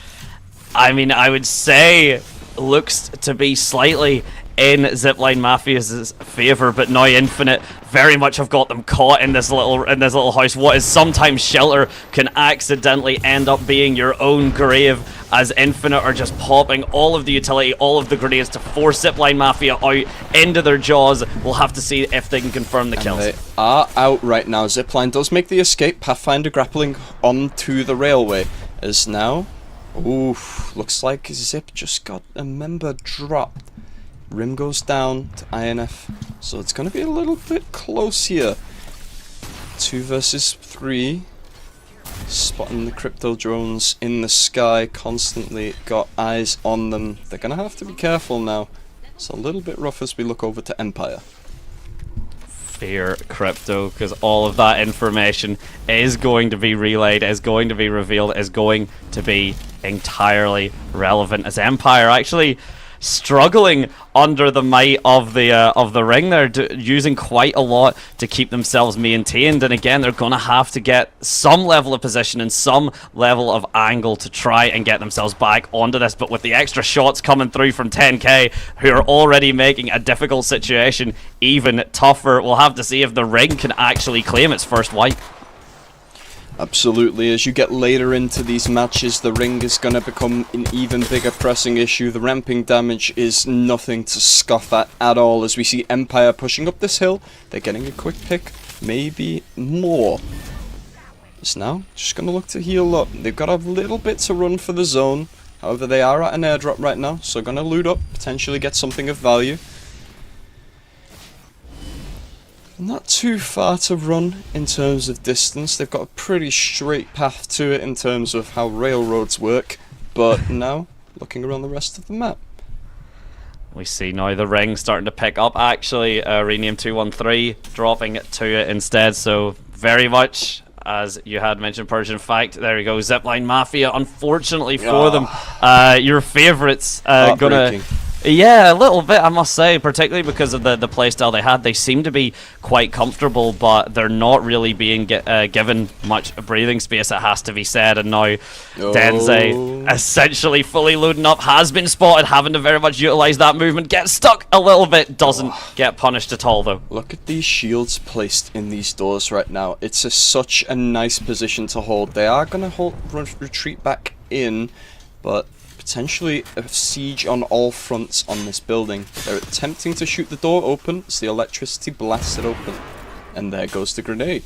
I mean, I would say looks to be slightly in Zipline Mafia's favour, but now Infinite very much have got them caught in this little house. What is sometimes shelter can accidentally end up being your own grave, as Infinite are just popping all of the utility, all of the grenades to force Zipline Mafia out into their jaws. We'll have to see if they can confirm the kills. They are out right now. Zipline does make the escape. Pathfinder grappling onto the railway. As now, oof, looks like Zip just got a member dropped. Rim goes down to INF, so it's going to be a little bit close here. 2 versus 3. Spotting the crypto drones in the sky, constantly got eyes on them. They're going to have to be careful now. It's a little bit rough as we look over to Empire. Fear crypto, because all of that information is going to be relayed, is going to be revealed, is going to be entirely relevant, as Empire actually struggling under the might of the ring. They're using quite a lot to keep themselves maintained, and again, they're gonna have to get some level of position and some level of angle to try and get themselves back onto this. But with the extra shots coming through from 10K, who are already making a difficult situation even tougher, we'll have to see if the ring can actually claim its first wipe. Absolutely. As you get later into these matches, the ring is going to become an even bigger pressing issue. The ramping damage is nothing to scoff at all. As we see Empire pushing up this hill, they're getting a quick pick, maybe more. Just now, just going to look to heal up. They've got a little bit to run for the zone. However, they are at an airdrop right now, so going to loot up, potentially get something of value. Not too far to run in terms of distance. They've got a pretty straight path to it in terms of how railroads work. But now, looking around the rest of the map, we see now the ring starting to pick up, actually. Rename 213 dropping to it instead. So very much, as you had mentioned, Persian Fact, there we go, Zipline Mafia, unfortunately for them. Your favourites gonna... Yeah, a little bit, I must say, particularly because of the playstyle they had. They seem to be quite comfortable, but they're not really being given much breathing space, it has to be said. And now Denze, essentially fully loading up, has been spotted, having to very much utilise that movement. Gets stuck a little bit, doesn't get punished at all, though. Look at these shields placed in these doors right now. It's such a nice position to hold. They are going to retreat back in, but... potentially a siege on all fronts on this building. They're attempting to shoot the door open as the electricity blasts it open. And there goes the grenade.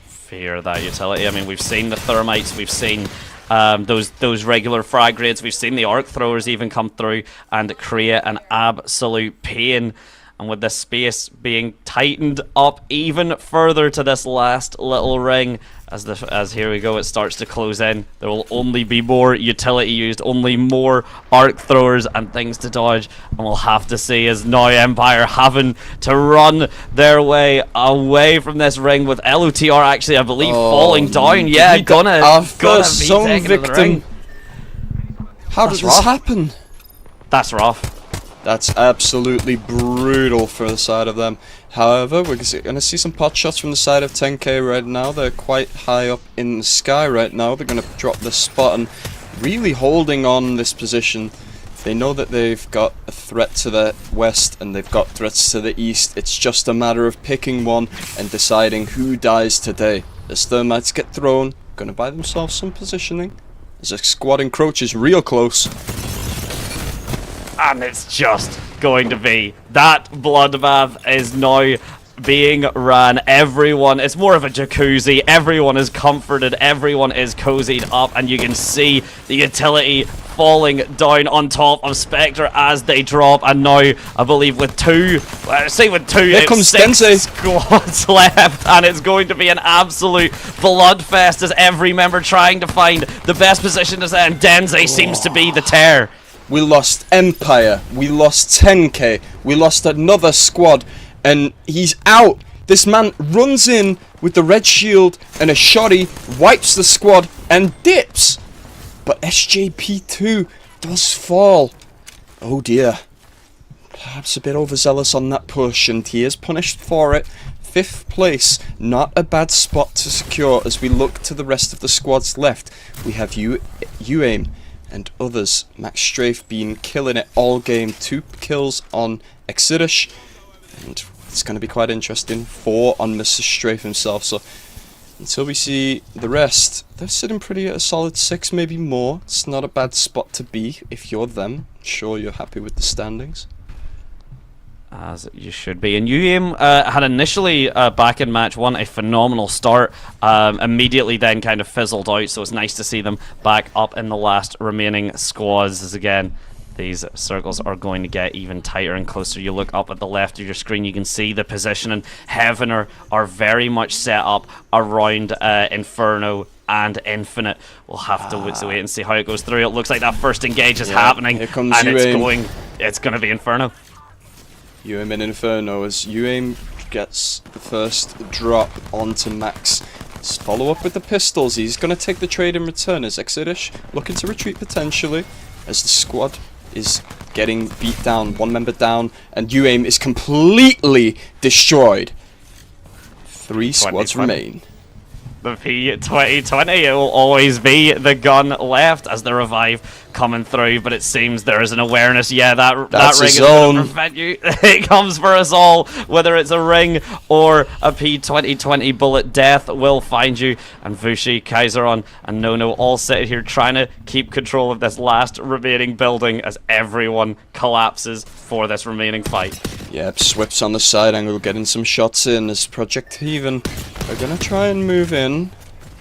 Fear that utility. I mean, we've seen the thermites, we've seen those regular frag grades, we've seen the arc throwers even come through and create an absolute pain. And with this space being tightened up even further to this last little ring, as here we go, it starts to close in. There will only be more utility used, only more arc throwers and things to dodge, and we'll have to see as now Empire having to run their way away from this ring, with LOTR actually, I believe, falling down. Yeah, gonna be zone victim. How does this happen? That's rough. That's absolutely brutal for the side of them. However, we're going to see some pot shots from the side of 10K right now. They're quite high up in the sky right now. They're going to drop the spot and really holding on this position. They know that they've got a threat to the west and they've got threats to the east. It's just a matter of picking one and deciding who dies today. As thermites get thrown, going to buy themselves some positioning. As a squad encroaches real close. And it's just going to be that bloodbath is now being ran. Everyone, it's more of a jacuzzi. Everyone is comforted, everyone is cozied up, and you can see the utility falling down on top of Spectre as they drop. And now, I believe with two, here comes six Denze. squads left, and it's going to be an absolute bloodfest as every member trying to find the best position to say, and Denze seems to be the tear. We lost Empire, we lost 10K, we lost another squad, and he's out. This man runs in with the red shield and a shoddy, wipes the squad, and dips. But SJP2 does fall. Oh dear. Perhaps a bit overzealous on that push, and he is punished for it. 5th place, not a bad spot to secure as we look to the rest of the squads left. We have UAIM and others. Max Strafe been killing it all game. 2 kills on Exodus, and it's going to be quite interesting. 4 on Mr. Strafe himself. So until we see the rest, they're sitting pretty at a solid 6, maybe more. It's not a bad spot to be if you're them. I'm sure you're happy with the standings. As you should be. And UAIM had initially, back in match 1, a phenomenal start. Immediately then kind of fizzled out, so it's nice to see them back up in the last remaining squads. As again, these circles are going to get even tighter and closer. You look up at the left of your screen, you can see the position, and Heaven are very much set up around Inferno and Infinite. We'll have to wait and see how it goes through. It looks like that first engage is happening, here comes and UAIM. it's going to be Inferno. UAIM and Inferno as UAIM gets the first drop onto Max. Let's follow up with the pistols. He's going to take the trade in return as Exodus looking to retreat potentially as the squad is getting beat down, 1 member down, and UAIM is completely destroyed. 3 squads remain. The P2020, it will always be the gun left as the revive coming through, but it seems there is an awareness. Yeah, that ring is going to prevent you. It comes for us all, whether it's a ring or a P2020 bullet. Death will find you. And Vushi, Kaiseron, and Nono all sitting here trying to keep control of this last remaining building as everyone collapses for this remaining fight. Yep, Swips on the side angle, getting some shots in as Project Haven are gonna try and move in.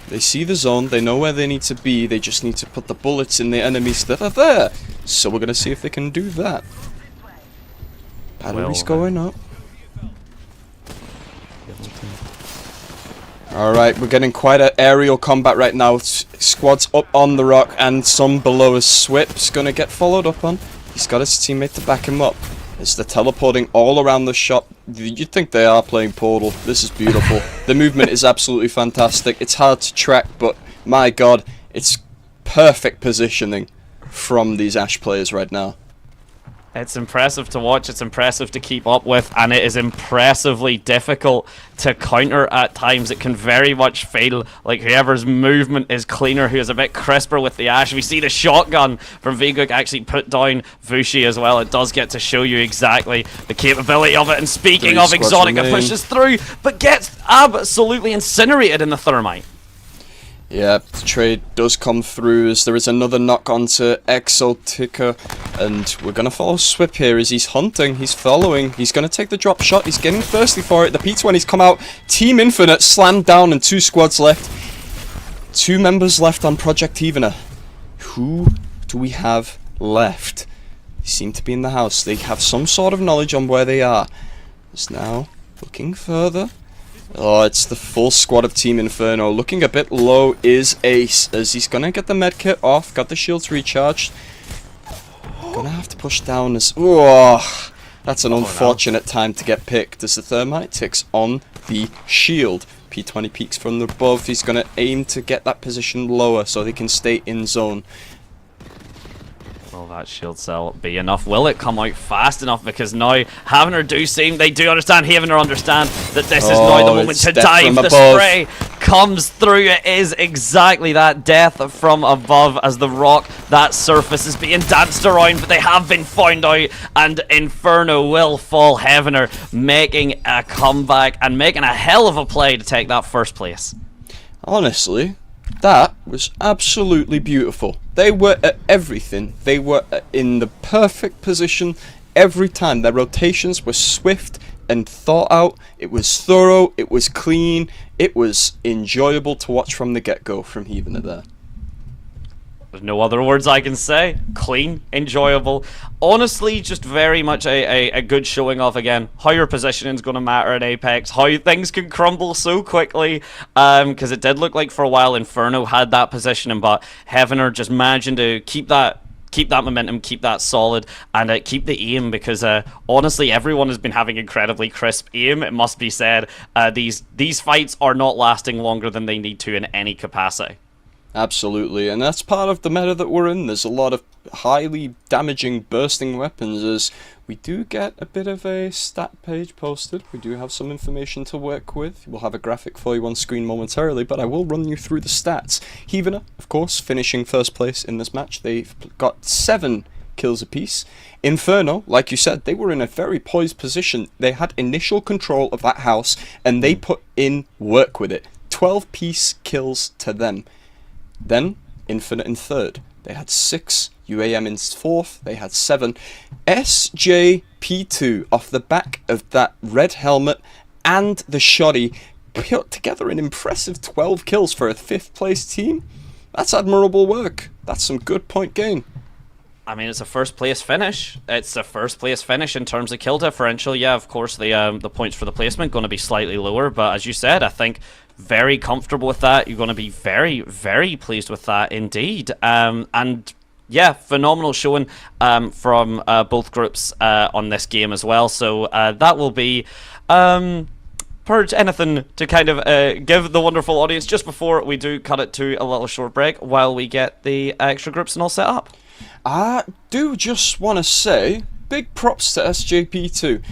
They see the zone, they know where they need to be, they just need to put the bullets in the enemies that are there. So we're gonna see if they can do that. Battery's going up. Alright, we're getting quite an aerial combat right now. Squads up on the rock and some below us. Swip's gonna get followed up on. He's got his teammate to back him up. As they're teleporting all around the shop. You'd think they are playing Portal. This is beautiful. The movement is absolutely fantastic. It's hard to track, but my god, it's perfect positioning from these Ashe players right now. It's impressive to watch, it's impressive to keep up with, and it is impressively difficult to counter at times. It can very much feel like whoever's movement is cleaner, who is a bit crisper with the Ashe. We see the shotgun from Viguk actually put down Vushi as well. It does get to show you exactly the capability of it. And speaking of, Exotica pushes through, but gets absolutely incinerated in the thermite. Yeah, the trade does come through as there is another knock onto Exotica, and we're going to follow Swip here as he's hunting, he's following, he's going to take the drop shot, he's getting thirsty for it. The P20's come out, Team Infinite slammed down and 2 squads left. 2 members left on Project Havener. Who do we have left? They seem to be in the house, they have some sort of knowledge on where they are. It's now looking further. Oh, it's the full squad of Team Inferno. Looking a bit low is Ace, as he's gonna get the medkit off, got the shields recharged. Gonna have to push down as... Oh, that's an unfortunate time to get picked, as the thermite ticks on the shield. P20 peeks from above, he's gonna aim to get that position lower so they can stay in zone. Will that shield cell be enough? Will it come out fast enough? Because now Havener they do understand, Havener understand that this is now the moment to dive. The spray comes through. It is exactly that, death from above as the rock, that surface is being danced around, but they have been found out, and Inferno will fall. Havener making a comeback and making a hell of a play to take that first place. Honestly, that was absolutely beautiful. They were at everything. They were in the perfect position every time. Their rotations were swift and thought out. It was thorough. It was clean. It was enjoyable to watch from the get-go from Havener there. There's no other words I can say. Clean, enjoyable. Honestly, just very much a good showing off again. How your positioning is going to matter in Apex. How things can crumble so quickly. Because it did look like for a while Inferno had that positioning, but Havener just managing to keep that momentum, keep that solid, and keep the aim, because honestly everyone has been having incredibly crisp aim, it must be said. These fights are not lasting longer than they need to in any capacity. Absolutely, and that's part of the meta that we're in. There's a lot of highly damaging bursting weapons, as we do get a bit of a stat page posted. We do have some information to work with. We'll have a graphic for you on screen momentarily, but I will run you through the stats. Havener, of course, finishing first place in this match. They've got 7 kills apiece. Inferno, like you said, they were in a very poised position. They had initial control of that house, and they put in work with it. 12 piece kills to them. Then, Infinite in third. They had 6. UAM in fourth. They had 7. SJP2, off the back of that red helmet and the shoddy, put together an impressive 12 kills for a 5th place team. That's admirable work. That's some good point gain. I mean, it's a first place finish. It's a first place finish in terms of kill differential. Yeah, of course, the points for the placement going to be slightly lower, but as you said, I think very comfortable with that. You're going to be very, very pleased with that indeed. And yeah, phenomenal showing from both groups on this game as well. So that will be Purge, anything to kind of give the wonderful audience just before we do cut it to a little short break while we get the extra groups and all set up? I do just want to say, big props to SJP2.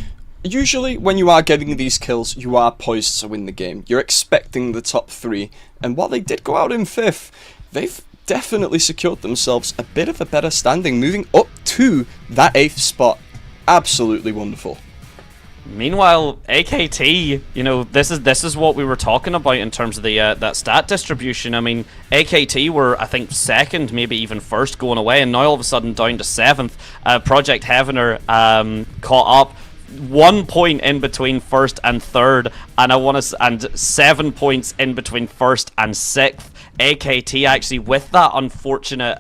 Usually, when you are getting these kills, you are poised to win the game. You're expecting the top 3, and while they did go out in 5th, they've definitely secured themselves a bit of a better standing, moving up to that 8th spot. Absolutely wonderful. Meanwhile, AKT, you know, this is what we were talking about in terms of the that stat distribution. I mean, AKT were, I think, 2nd, maybe even 1st going away, and now all of a sudden down to 7th. Project Heavener caught up. 1 point in between 1st and 3rd, and 7 points in between 1st and 6th. AKT actually, with that unfortunate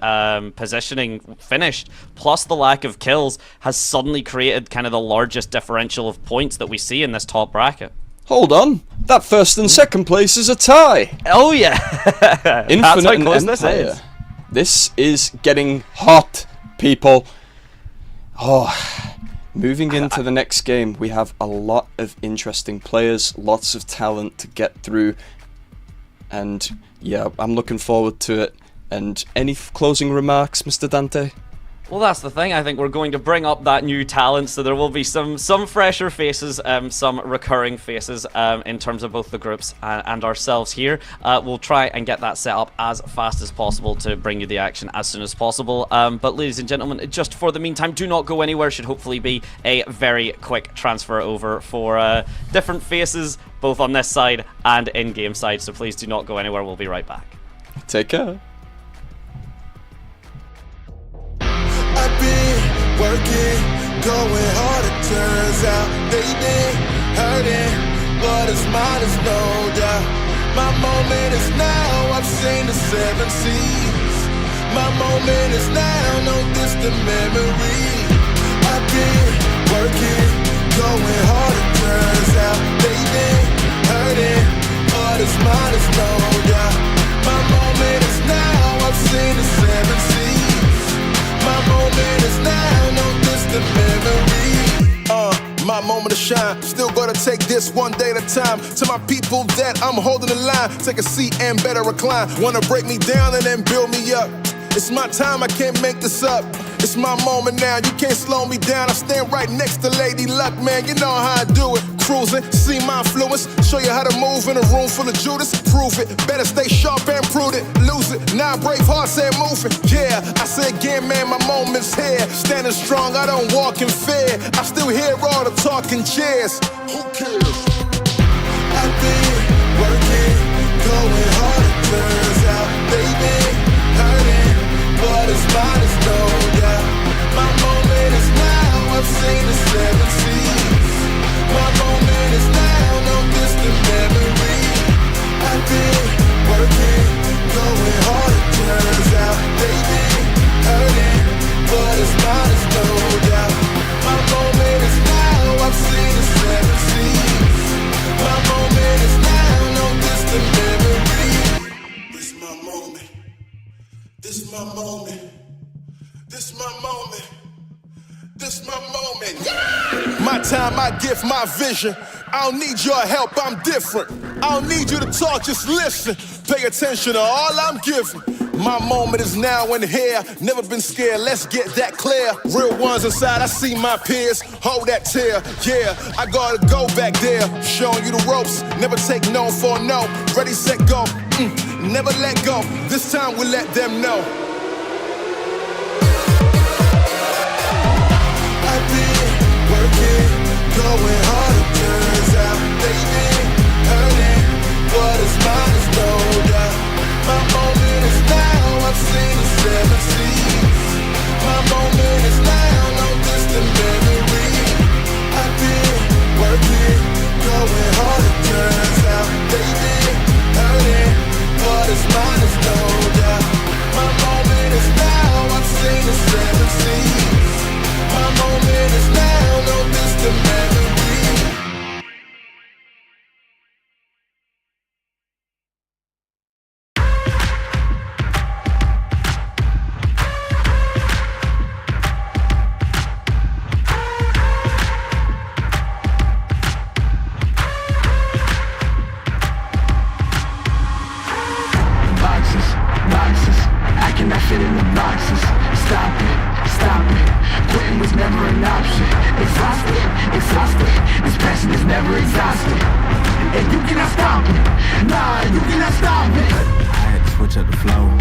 positioning finished, plus the lack of kills, has suddenly created kind of the largest differential of points that we see in this top bracket. Hold on, that 1st and 2nd place is a tie. Oh yeah, Infinite that's how and close Empire. this is. This is getting hot, people. Oh, moving into the next game, we have a lot of interesting players, lots of talent to get through, and yeah, I'm looking forward to it. And any closing remarks, Mr. Dante? Well, that's the thing. I think we're going to bring up that new talent, so there will be some fresher faces, some recurring faces in terms of both the groups and ourselves here. We'll try and get that set up as fast as possible to bring you the action as soon as possible. But ladies and gentlemen, just for the meantime, do not go anywhere. Should hopefully be a very quick transfer over for different faces, both on this side and in-game side. So please do not go anywhere. We'll be right back. Take care. I've been working, going hard, it turns out they been hurting, but it's mine is no doubt. My moment is now, I've seen the 7 seas. My moment is now, no distant memory. I've been working, going hard, it turns out they been hurting, but it's mine is no doubt. My moment is now, I've seen the 7 seas. My moment is now, no distant memory. My moment to shine. Still gonna take this one day at a time. To my people that I'm holding the line, take a seat and better recline. Wanna break me down and then build me up. It's my time, I can't make this up. It's my moment now, you can't slow me down. I stand right next to Lady Luck, man, you know how I do it. Cruising, see my influence, show you how to move in a room full of Judas. Prove it, better stay sharp and prudent. Lose it, now brave heart said moving. Yeah, I say again, man, my moment's here. Standing strong, I don't walk in fear. I still hear all the talking cheers. Who cares? I've been working, going hard, it turns out they been hurting, but it's mine is no doubt. My moment is now, I've seen the 7 seas. My moment is now, no distant memory. I've been working, going hard, it turns out they been hurting, but it's mine is no doubt. My moment is now, I've seen the 7 seas. My moment is now, no distant memory. This my moment. This my moment. This my moment. This my moment. My time, my gift, my vision. I don't need your help, I'm different. I don't need you to talk, just listen. Pay attention to all I'm giving. My moment is now and here. Never been scared, let's get that clear. Real ones inside, I see my peers. Hold that tear, yeah. I gotta go back there. Showing you the ropes. Never take no for no. Ready, set, go. Never let go. This time we let them know. I've been working, going hard, it turns out they been hurting, what is mine is no doubt. My moment is now, I've seen the 7 seas. My moment is now, no distant memory. I've been working, going hard, it turns out they been hurting, what is mine is no doubt. My moment is now, I've seen the 7 seas. My moment is now, no distant memory. exhausted, exhausted. This passion is never exhausted, and you cannot stop it. Nah, you cannot stop it. I had to switch up the flow,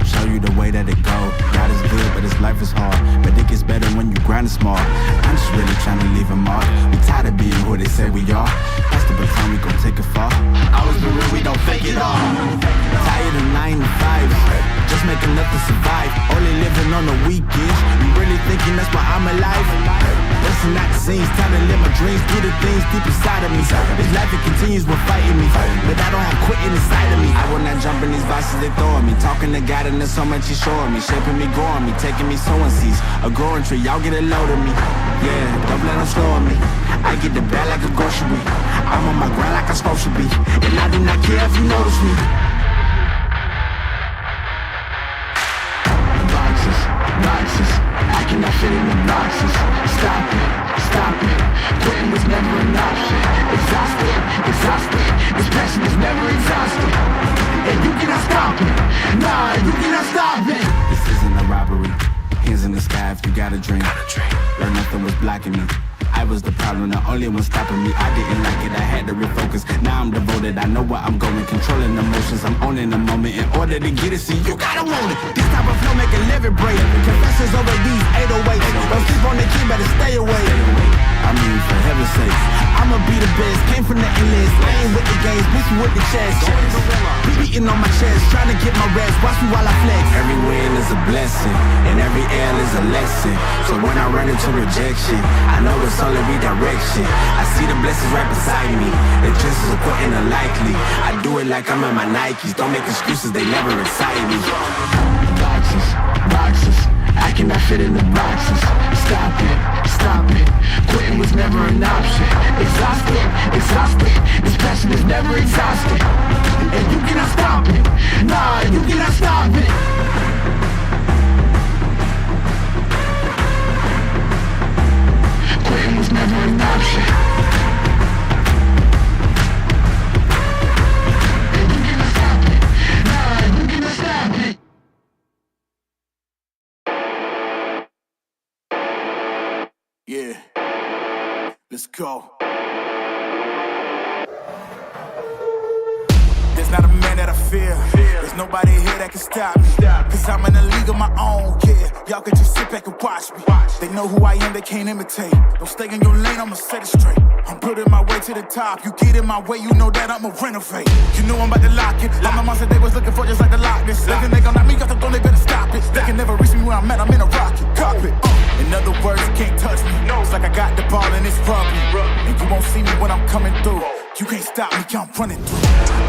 show you the way that it go. God is good, but this life is hard. But it gets better when you grind smart. I'm just really trying to leave a mark. We tired of being who they say we are. That's the baton, we gon' take it far. Always been real, we don't fake it all. Tired of 9 to 5, just make enough to survive. Only living on the weekends. You really thinking that's why I'm alive? Listen out the scenes, time to live my dreams, do the things deep inside of me. This life it continues with fighting me, but I don't have quitting inside of me. I will not jump in these vices they throwing me. Talking to God and there's so much he's showing me, shaping me, growing me, taking me sowing seeds. A growing tree, y'all get a load of me. Yeah, don't let them slow on me. I get the bag like a grocery. I'm on my grind like I'm supposed to be, and I do not care if you notice me. Boxes, boxes, I cannot fit in the boxes. Stop it, stop it. Quitting was never an option. Exhausted, exhausted. This passion is never exhausted, and you cannot stop it. Nah, you cannot stop it. This isn't a robbery. Hands in the sky if you got a dream. Learn nothing was blocking me. I was the problem, the only one stopping me. I didn't like it, I had to refocus. Now I'm devoted, I know where I'm going. Controlling emotions, I'm owning the moment. In order to get it, see, you gotta want it. This type of flow make a living break. Confessions over these 808s. Don't sleep on the key, better stay away. I mean, for heaven's sake, I'ma be the best. Came from the endless, I ain't with the games, bitch, you with the chest. Be beating on my chest, trying to get my rest. Watch me while I flex. Every win is a blessing, and every L is a lesson. So when I run into rejection, I know it's only redirection. I see the blessings right beside me. The chances of quitting are likely. I do it like I'm in my Nikes. Don't make excuses, they never excite me. Boxes, boxes, I cannot fit in the boxes. Stop it, stop it. Quitting was never an option. Exhausted, exhausted. This passion is never exhausted, and you cannot stop it. Nah, you cannot stop it. Quitting was never an option, and you cannot stop it. Nah, you cannot stop it. Yeah, let's go. There's not a man that I fear. There's nobody here that can stop me. Cause I'm in a league of my own, yeah. Y'all can just sit back and watch me. They know who I am, they can't imitate. Don't stay in your lane, I'ma set it straight. I'm building my way to the top. You get in my way, you know that I'ma renovate. You know I'm about to lock it. I'm the monster they was looking for, just like the Loch Ness. They think they gon' knock me off the throne, they better stop it. They can never reach me where I'm at, I'm in a rocket. Cockpit, In other words, you can't touch me. It's like I got the ball and it's rugby. And you won't see me when I'm coming through. You can't stop me, I'm running through.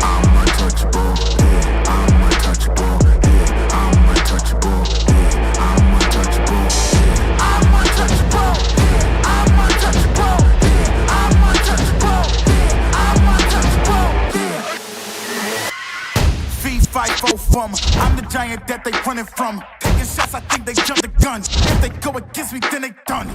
I'm untouchable, yeah. I'm untouchable, yeah. I'm untouchable, yeah. I'm untouchable, yeah. I'm untouchable, yeah. I'm untouchable, yeah. I'm untouchable, yeah. I'm untouchable, yeah. Feet fight both from. I'm the giant that they running from. Taking shots, I think they jumped the gun. If they go against me, then they done.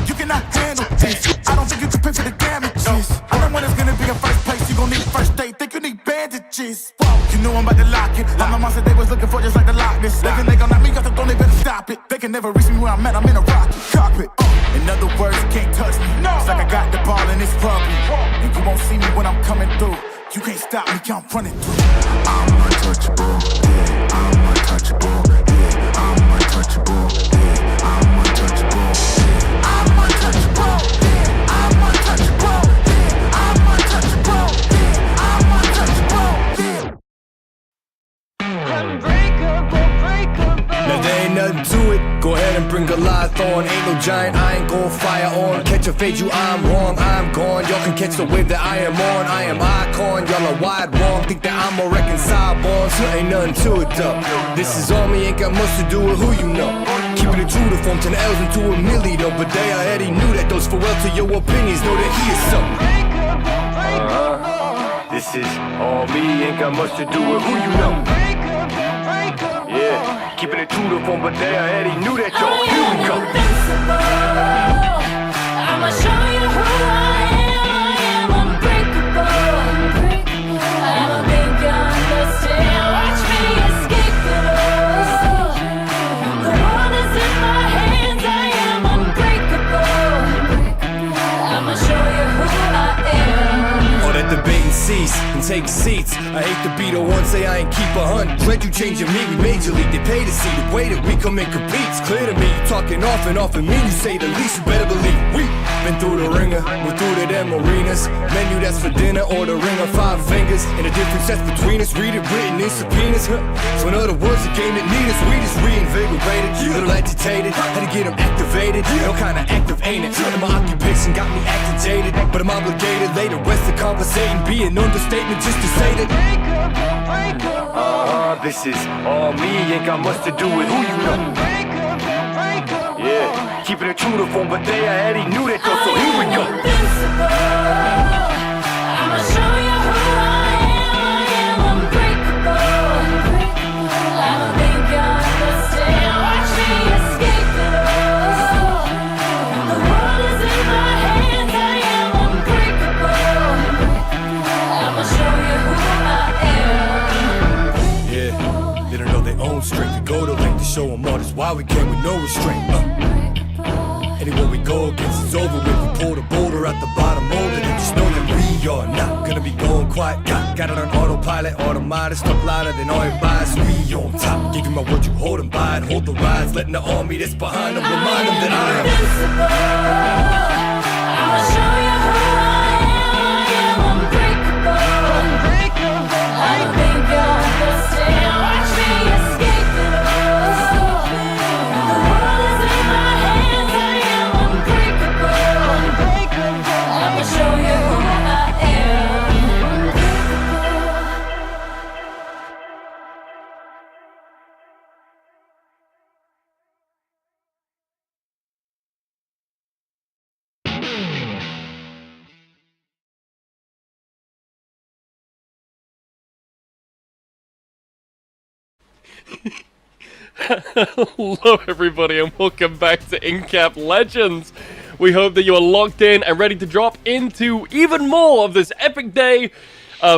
You cannot handle this. I don't think you can pay for the damages. I know when it's gonna be a first place. You gon' need first aid. Think you need bandages. You know I'm about to lock it. I'm the monster they was looking for, just like the Loch Ness. They think they gon' knock me off the throne, they better stop it. They can never reach me where I'm at. I'm in a rocket cockpit. In other words, you can't touch me. It's like I got the ball and it's rugby. And you won't see me when I'm coming through. You can't stop me, I'm running through. I'm untouchable, yeah. I'm untouchable, yeah. I'm untouchable, yeah. I'm untouchable, yeah. I'm untouchable, yeah. I'm untouchable, yeah. I'm untouchable, yeah. I'm untouchable, yeah. Unbreakable, breakable. Now there ain't nothing to it. Go ahead and bring Goliath on. Ain't no giant, I ain't gon' fire on. Catch a fade, you, I'm wrong, I'm gone. Y'all can catch the wave that I am on. I am icon, y'all are wide wrong. Think that I'm a reconcile bond, so ain't nothing to it though. This is on me, ain't got much to do with who you know. Keeping it true to form 10 L's into a milli though. But they already knew that those farewell to your opinions. Know that he is something. This is all me, ain't got much to do with who you know. Yeah, keeping it true to form, but they already knew that, y'all. Here we go. I'ma show you who I am unbreakable. I don't think you understand. Watch me escape it all. The world is in my hands, I am unbreakable. take seats. I hate to be the one say I ain't keep 100. Dread you changing me, we major league. They pay to see the way that we come and compete. It's clear to me, you talking off and mean. You say the least, you better believe we been through the ringer, we're through to them arenas. Menu that's for dinner or the ring of 5 fingers. And the difference that's between us, read it written in subpoenas. So in other words, the game that need us, we just reinvigorated. Little agitated, had to get them activated. No kind of active ain't it? And my occupation got me agitated, but I'm obligated later. Rest of conversating, be an understatement just to say that. This is all me, ain't got much to do with who you know. Yeah, keeping it true to form, but they already knew that though, so here we go. I'ma show you who I am unbreakable. I don't think you understand. Watch me escape it all. The world is in my hands. I am unbreakable. I'ma show you who I am. Yeah, they don't know their own strength. We go to length to show them all. That's why we came with no restraint. Anywhere we go against it's over with. We pull the boulder out the bottom mold and just know that we are not gonna be going quiet. Got it on autopilot, automatic, stuck louder than all your bias. We on top. Give you my word, you hold them by it. Hold the rise, letting the army that's behind them remind them that I am invincible. I'ma show you who I am unbreakable. I think you understand. Watch me escape it all. The world is in my hands. I am unbreakable. I'ma show you who I am. Hello everybody and welcome back to InCap Legends. We hope that you are locked in and ready to drop into even more of this epic day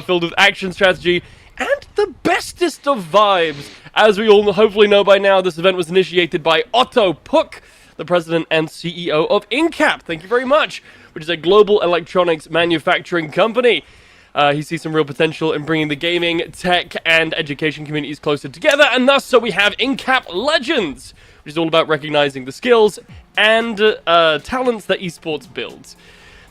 filled with action, strategy, and the bestest of vibes. As we all hopefully know by now, this event was initiated by Otto Puck, the president and CEO of InCap. Thank you very much, which is a global electronics manufacturing company. He sees some real potential in bringing the gaming, tech, and education communities closer together, and thus so we have InCap Legends, which is all about recognizing the skills and talents that esports builds.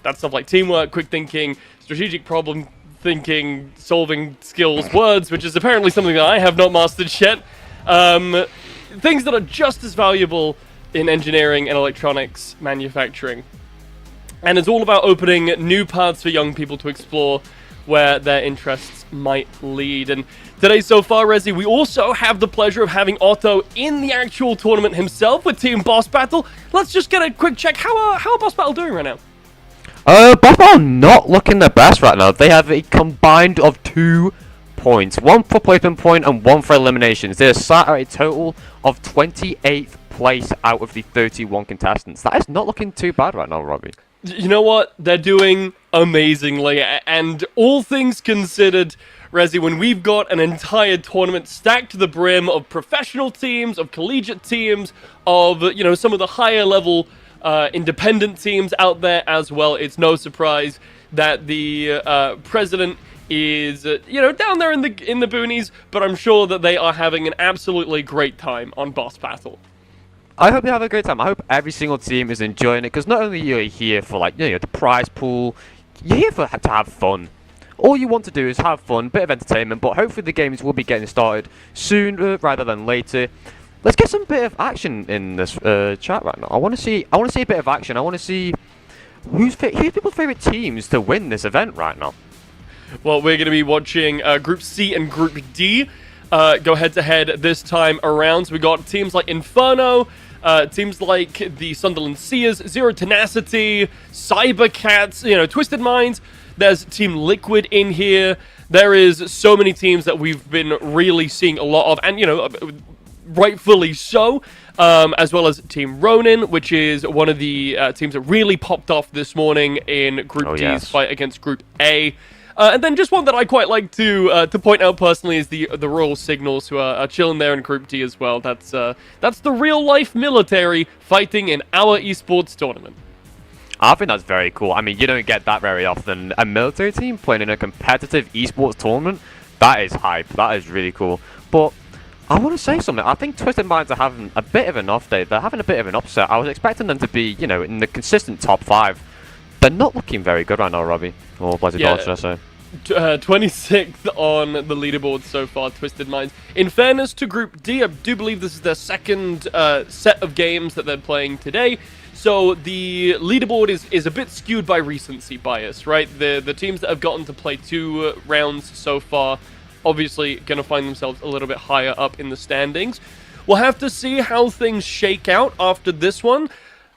That's stuff like teamwork, quick thinking, strategic problem thinking, solving skills, words, which is apparently something that I have not mastered yet. Things that are just as valuable in engineering and electronics manufacturing. And it's all about opening new paths for young people to explore where their interests might lead. And today so far, Rezi, we also have the pleasure of having Otto in the actual tournament himself with Team Boss Battle. Let's just get a quick check. How are Boss Battle doing right now? Boss Battle not looking their best right now. They have a combined of 2 points. 1 for placement point and 1 for eliminations. They're sat at a total of 28th place out of the 31 contestants. That is not looking too bad right now, Robbie. You know what? They're doing amazingly, and all things considered, Rezi, when we've got an entire tournament stacked to the brim of professional teams, of collegiate teams, of, you know, some of the higher level independent teams out there as well, it's no surprise that the president is, you know, down there in the boonies, but I'm sure that they are having an absolutely great time on Boss Battle. I hope they have a great time. I hope every single team is enjoying it, because not only are you here for, like, you know, the prize pool, you're here to have fun. All you want to do is have fun, bit of entertainment, but hopefully the games will be getting started sooner rather than later. Let's get some bit of action in this chat right now. I want to see a bit of action. I want to see who's people's favorite teams to win this event right now. Well, we're going to be watching Group C and Group D go head-to-head this time around. So we got teams like Inferno, teams like the Sunderland Seers, Zero Tenacity, Cybercats, you know, Twisted Minds. There's Team Liquid in here. There is so many teams that we've been really seeing a lot of, and, you know, rightfully so, as well as Team Ronin, which is one of the teams that really popped off this morning in Group D's fight against Group A. And then just one that I quite like to point out personally is the Royal Signals, who are chilling there in Group D as well. That's the real life military fighting in our esports tournament. I think that's very cool. I mean, you don't get that very often. A military team playing in a competitive esports tournament, that is hype. That is really cool. But I want to say something. I think Twisted Minds are having a bit of an off day. They're having a bit of an upset. I was expecting them to be, you know, in the consistent top 5. They're not looking very good right now, Robbie. Or Blazzy Dog, should I say. 26th on the leaderboard so far, Twisted Minds. In fairness to Group D, I do believe this is their second set of games that they're playing today. So the leaderboard is a bit skewed by recency bias, right? The teams that have gotten to play 2 rounds so far obviously going to find themselves a little bit higher up in the standings. We'll have to see how things shake out after this one.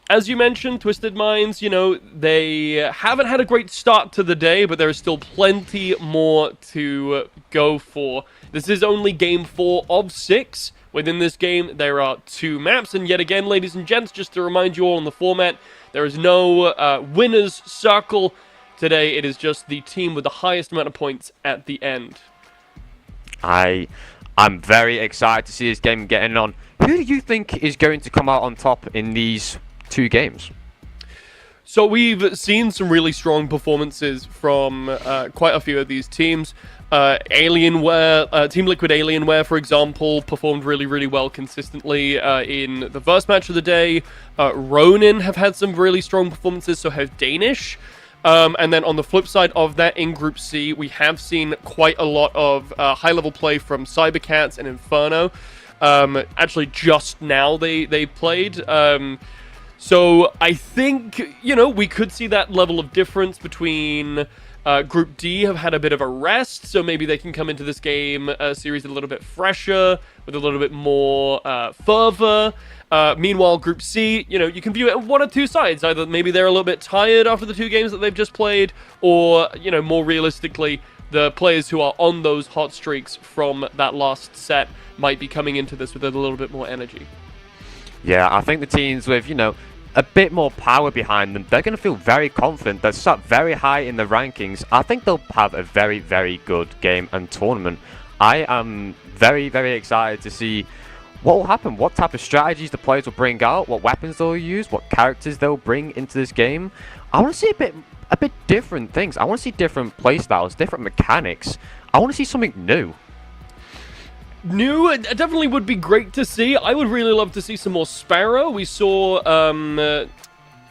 As you mentioned, Twisted Minds, you know, they haven't had a great start to the day, but there is still plenty more to go for. This is only game 4 of 6. Within this game, there are 2 maps, and yet again, ladies and gents, just to remind you all on the format, there is no winner's circle today. It is just the team with the highest amount of points at the end. I'm very excited to see this game getting on. Who do you think is going to come out on top in these 2 games? So we've seen some really strong performances from quite a few of these teams. Alienware, Team Liquid Alienware, for example, performed really well consistently in the first match of the day. Ronin have had some really strong performances, so have Danish. And then on the flip side of that, in Group C, we have seen quite a lot of high-level play from Cybercats and Inferno. Actually, just now they played. So I think, you know, we could see that level of difference between Group D have had a bit of a rest, so maybe they can come into this game series a little bit fresher, with a little bit more fervor. Meanwhile, Group C, you know, you can view it on one or 2 sides. Either maybe they're a little bit tired after the 2 games that they've just played, or, you know, more realistically, the players who are on those hot streaks from that last set might be coming into this with a little bit more energy. Yeah, I think the teams with, you know, a bit more power behind them, they're going to feel very confident. They're sat very high in the rankings. I think they'll have a very good game and tournament. I am very excited to see what will happen, what type of strategies the players will bring out, what weapons they'll use, what characters they'll bring into this game. I want to see a bit different things. I want to see different playstyles, different mechanics. I want to see something new. New, it definitely would be great to see. I would really love to see some more Sparrow. We saw,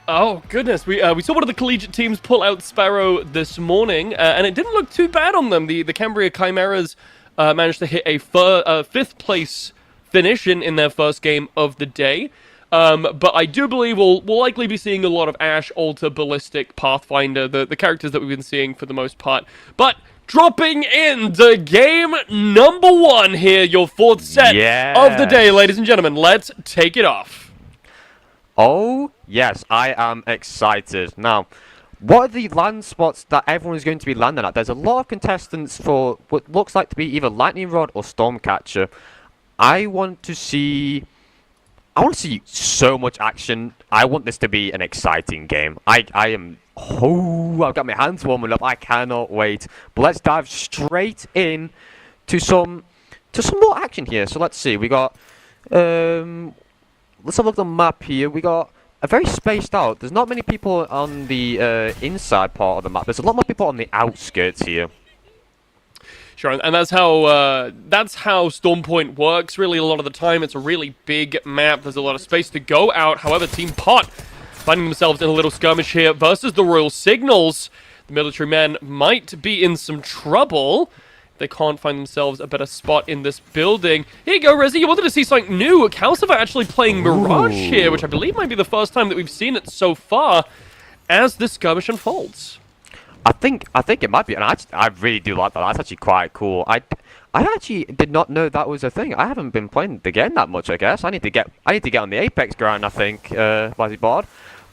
oh goodness, we saw one of the collegiate teams pull out Sparrow this morning, and it didn't look too bad on them. The Cambria Chimeras managed to hit a 5th place finish in their first game of the day. But I do believe we'll likely be seeing a lot of Ash, Alter, Ballistic, Pathfinder, the characters that we've been seeing for the most part. But dropping into game number 1 here, your 4th set of the day, ladies and gentlemen. Let's take it off. Oh, yes, I am excited. Now, what are the land spots that everyone is going to be landing at? There's a lot of contestants for what looks like to be either Lightning Rod or Stormcatcher. I want to see so much action. I want this to be an exciting game. I've got my hands warming up. I cannot wait. But let's dive straight in to some more action here. So let's see. We got let's have a look at the map here. We got a very spaced out. There's not many people on the inside part of the map. There's a lot more people on the outskirts here. Sure, and that's how Stormpoint works. Really, a lot of the time, it's a really big map. There's a lot of space to go out. However, Team Pot finding themselves in a little skirmish here versus the Royal Signals. The military men might be in some trouble. They can't find themselves a better spot in this building. Here you go, Rezi. You wanted to see something new. Calcifer actually playing Mirage here, which I believe might be the first time that we've seen it so far as this skirmish unfolds. I think it might be, and I really do like that. That's actually quite cool. I actually did not know that was a thing. I haven't been playing the game that much, I guess. I need to get on the Apex ground, I think, Blazzy Board.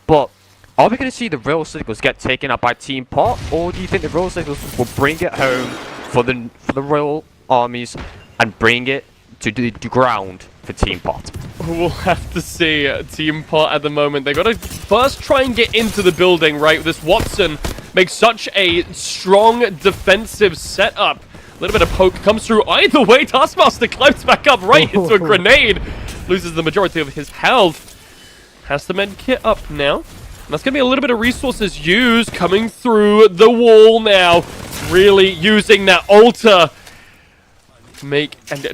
But are we going to see the Royal Signals get taken up by Team Pot, or do you think the Royal Signals will bring it home for the Royal Armies and bring it to the ground for Team Pot? We'll have to see. Team Pot at the moment. They got to first try and get into the building, right? This Watson makes such a strong defensive setup. A little bit of poke comes through either way. Taskmaster climbs back up right into a grenade. Loses the majority of his health. Has the med kit up now. That's going to be a little bit of resources used coming through the wall now. Really using that altar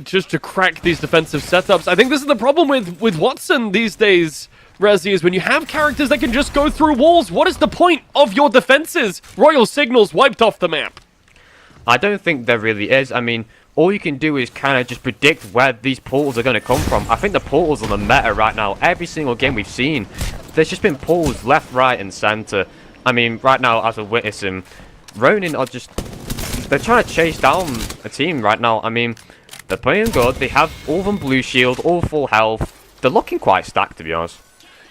just to crack these defensive setups. I think this is the problem with Watson these days, Rezi, is when you have characters that can just go through walls, what is the point of your defenses? Royal Signals wiped off the map. I don't think there really is. I mean, all you can do is kind of just predict where these portals are going to come from. I think the portals on the meta right now, every single game we've seen, there's just been portals left, right, and center. I mean, right now, as we're witnessing, Ronin are just... They're trying to chase down a team right now. I mean, they're playing good. They have all of them blue shield, all full health. They're looking quite stacked, to be honest.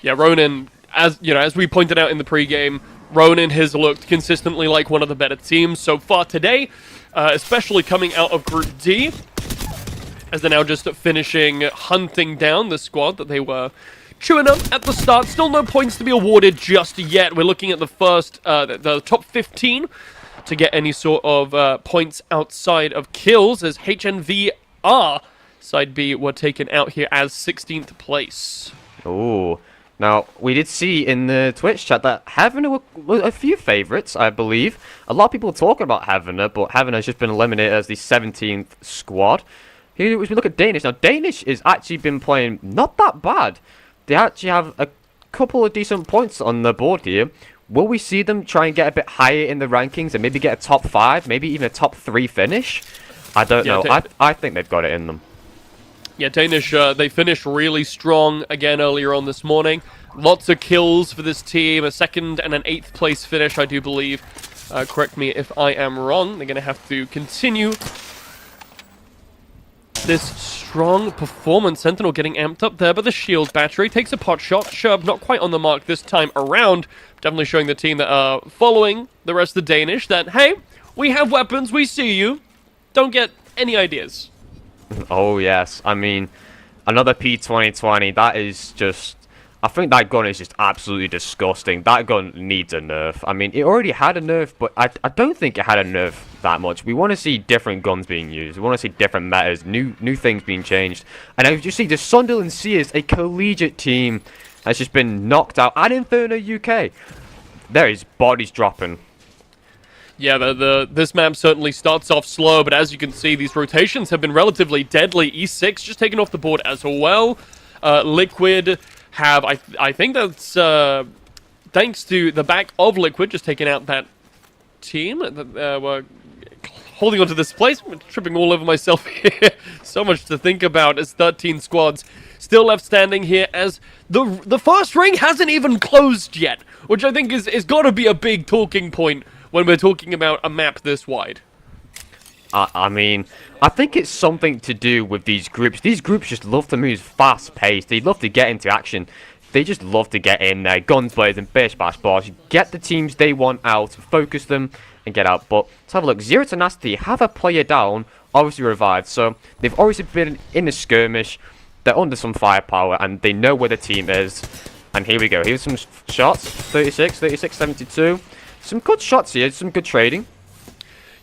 Yeah, Ronin, as we pointed out in the pregame, Ronin has looked consistently like one of the better teams so far today, especially coming out of Group D, as they're now just finishing hunting down the squad that they were chewing up at the start. Still no points to be awarded just yet. We're looking at the first, the top 15 to get any sort of points outside of kills, as HNVR side B were taken out here as 16th place. Ooh. Now, we did see in the Twitch chat that Heavener were a few favourites, I believe. A lot of people talking about Heavener, but Heavener has just been eliminated as the 17th squad. Here, as we look at Danish, now Danish has actually been playing not that bad. They actually have a couple of decent points on the board here. Will we see them try and get a bit higher in the rankings and maybe get a top 5, maybe even a top 3 finish? I don't know. I think they've got it in them. Yeah, Danish, they finished really strong again earlier on this morning. Lots of kills for this team, a 2nd and an 8th place finish, I do believe. Correct me if I am wrong. They're going to have to continue this strong performance. Sentinel getting amped up there, but the shield battery takes a pot shot. Sherb not quite on the mark this time around. Definitely showing the team that are following the rest of the Danish that, hey, we have weapons, we see you. Don't get any ideas. Oh, yes. I mean, another P2020, that is just... I think that gun is just absolutely disgusting. That gun needs a nerf. I mean, it already had a nerf, but I don't think it had a nerf that much. We want to see different guns being used. We want to see different metas, new things being changed. And as you see, the Sunderland Sears, a collegiate team, has just been knocked out. And Inferno UK, there is bodies dropping. Yeah, this map certainly starts off slow, but as you can see, these rotations have been relatively deadly. E6 just taken off the board as well. Liquid have, I think that's thanks to the back of Liquid just taking out that team. We're holding on to this place. I'm tripping all over myself here. So much to think about as 13 squads still left standing here, as the first ring hasn't even closed yet, which I think is got to be a big talking point when we're talking about a map this wide. I mean, I think it's something to do with these groups. These groups just love to move fast-paced. They love to get into action. They just love to get in there, guns blazing, bish, bash, bosh, get the teams they want out, focus them, and get out. But let's have a look. Zero Tenacity have a player down, obviously revived. So they've obviously been in a skirmish. They're under some firepower, and they know where the team is. And here we go. Here's some shots. 36, 36, 72. Some good shots here, some good trading.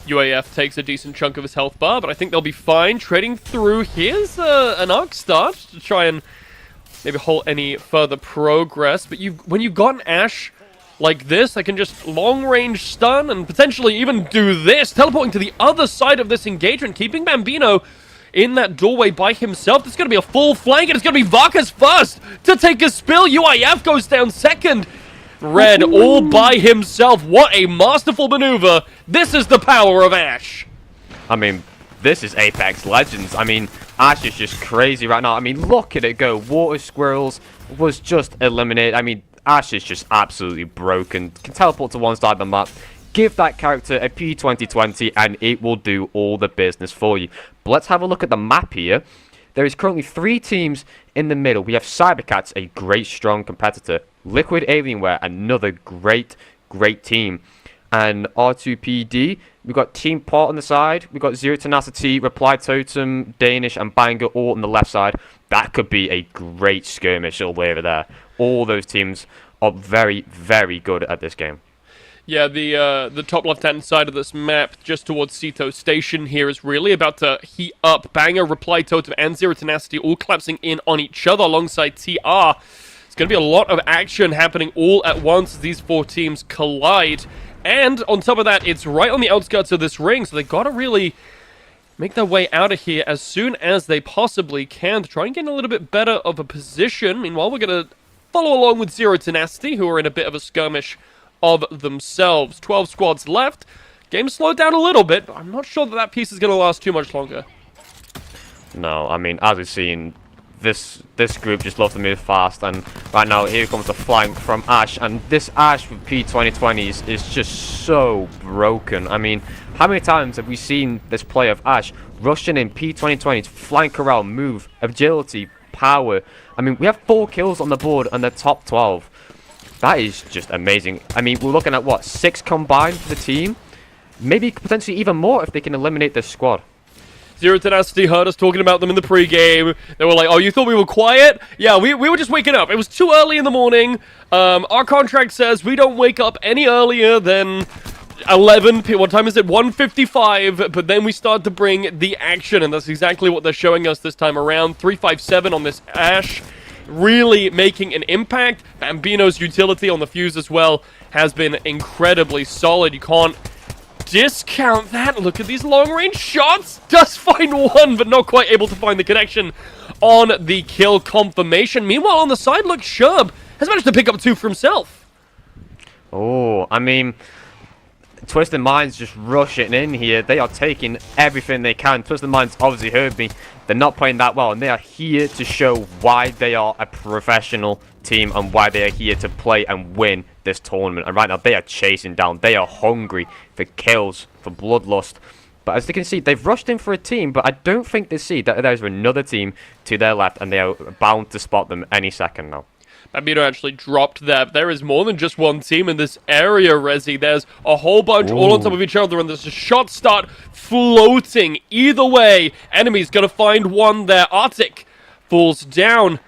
UAF takes a decent chunk of his health bar, but I think they'll be fine. Trading through. Here's an arc start to try and maybe halt any further progress. But when you've got an Ashe like this, I can just long-range stun and potentially even do this, teleporting to the other side of this engagement, keeping Bambino in that doorway by himself. There's going to be a full flank, and it's going to be Varkas first to take a spill. UIF goes down second. Red all by himself. What a masterful maneuver. This is the power of Ashe. I mean, this is Apex Legends. I mean, Ashe is just crazy right now. I mean, look at it go. Water Squirrels was just eliminated. I mean, Ashe is just absolutely broken. Can teleport to one side of the map. Give that character a P2020 and it will do all the business for you. But let's have a look at the map here. There is currently 3 teams in the middle. We have Cybercats, a great, strong competitor. Liquid Alienware, another great team. And R2PD, we've got Team Pot on the side. We've got Zero Tenacity, Reply Totem, Danish, and Banger all on the left side. That could be a great skirmish all over there. All those teams are very, very good at this game. Yeah, the top left-hand side of this map, just towards Sito Station here, is really about to heat up. Banger, Reply Totem, and Zero Tenacity all collapsing in on each other alongside TR. It's going to be a lot of action happening all at once as these 4 teams collide. And on top of that, it's right on the outskirts of this ring, so they got to really make their way out of here as soon as they possibly can to try and get in a little bit better of a position. Meanwhile, we're going to follow along with Zero Tenacity, who are in a bit of a skirmish of themselves. 12 squads left. Game slowed down a little bit, but I'm not sure that piece is going to last too much longer. No, I mean, as we've seen, this group just loves to move fast, and right now here comes the flank from Ash, and this Ash with P2020s is just so broken. I mean, how many times have we seen this play of Ash rushing in P2020s, flank around, move, agility, power? I mean, we have 4 kills on the board and the top 12. That is just amazing. I mean, we're looking at what, 6 combined for the team? Maybe potentially even more if they can eliminate this squad. Zero Tenacity heard us talking about them in the pregame. They were like, oh, you thought we were quiet? Yeah, we were just waking up. It was too early in the morning. Our contract says we don't wake up any earlier than 11 p.m. What time is it? 1:55. But then we start to bring the action, and that's exactly what they're showing us this time around. 357 on this Ash, really making an impact. Bambino's utility on the fuse as well has been incredibly solid. You can't discount that. Look at these long-range shots. Does find one, but not quite able to find the connection on the kill confirmation. Meanwhile, on the side, look, Sherb has managed to pick up 2 for himself. Oh, I mean, Twisted Minds just rushing in here. They are taking everything they can. Twisted Minds obviously heard me. They're not playing that well, and they are here to show why they are a professional team and why they are here to play and win this tournament. And right now, they are chasing down. They are hungry for kills, for bloodlust. But as you can see, they've rushed in for a team, but I don't think they see that there's another team to their left, and they are bound to spot them any second now. Bambino actually dropped there. There is more than just one team in this area, Rezi. There's a whole bunch all on top of each other, and there's shots start floating. Either way, enemy's gonna find one there. Arctic falls down.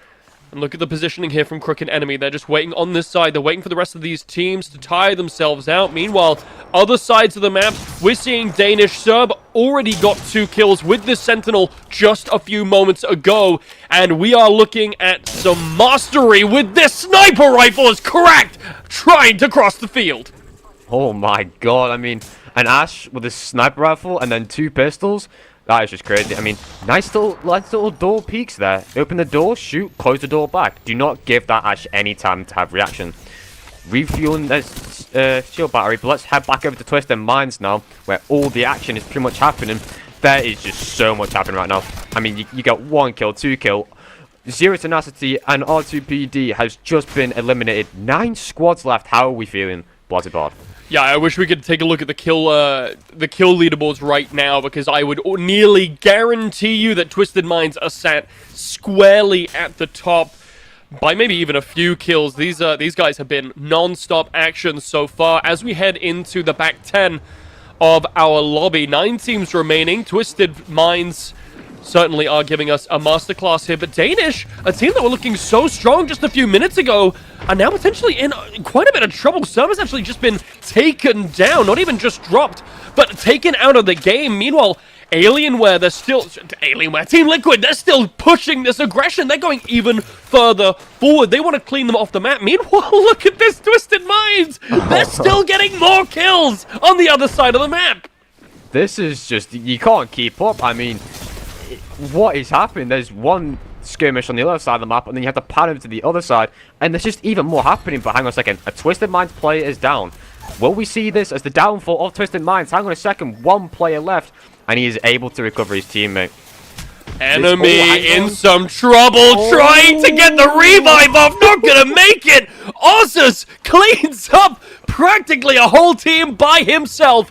And look at the positioning here from Crook and Enemy. They're just waiting on this side. They're waiting for the rest of these teams to tire themselves out. Meanwhile, other sides of the map, we're seeing Danish. Serb already got 2 kills with this Sentinel just a few moments ago. And we are looking at some mastery with this sniper rifle is cracked, trying to cross the field. Oh my god, I mean, an Ash with a sniper rifle and then 2 pistols. That is just crazy. I mean, nice little door peeks there. Open the door, shoot, close the door back. Do not give that Ash any time to have reaction. Refueling this shield battery, but let's head back over to Twisted Minds now, where all the action is pretty much happening. There is just so much happening right now. I mean, you got 1 kill, 2 kill. Zero Tenacity and R2PD has just been eliminated. 9 squads left. How are we feeling, Blazibard? Yeah, I wish we could take a look at the kill leaderboards right now, because I would nearly guarantee you that Twisted Minds are sat squarely at the top by maybe even a few kills. These guys have been non-stop action so far. As we head into the back 10 of our lobby, 9 teams remaining. Twisted Minds certainly are giving us a masterclass here, but Danish, a team that were looking so strong just a few minutes ago, are now potentially in quite a bit of trouble. Serb has actually just been taken down, not even just dropped, but taken out of the game. Meanwhile, Alienware, Team Liquid, they're still pushing this aggression. They're going even further forward. They want to clean them off the map. Meanwhile, look at this Twisted Minds. They're still getting more kills on the other side of the map. This is just, you can't keep up. I mean, what is happening? There's one skirmish on the other side of the map, and then you have to pan over to the other side, and there's just even more happening. But hang on a second, a Twisted Minds player is down. Will we see this as the downfall of Twisted Minds? Hang on a second, 1 player left, and he is able to recover his teammate. Enemy in some trouble, trying to get the revive off, not gonna make it. Ozus cleans up practically a whole team by himself,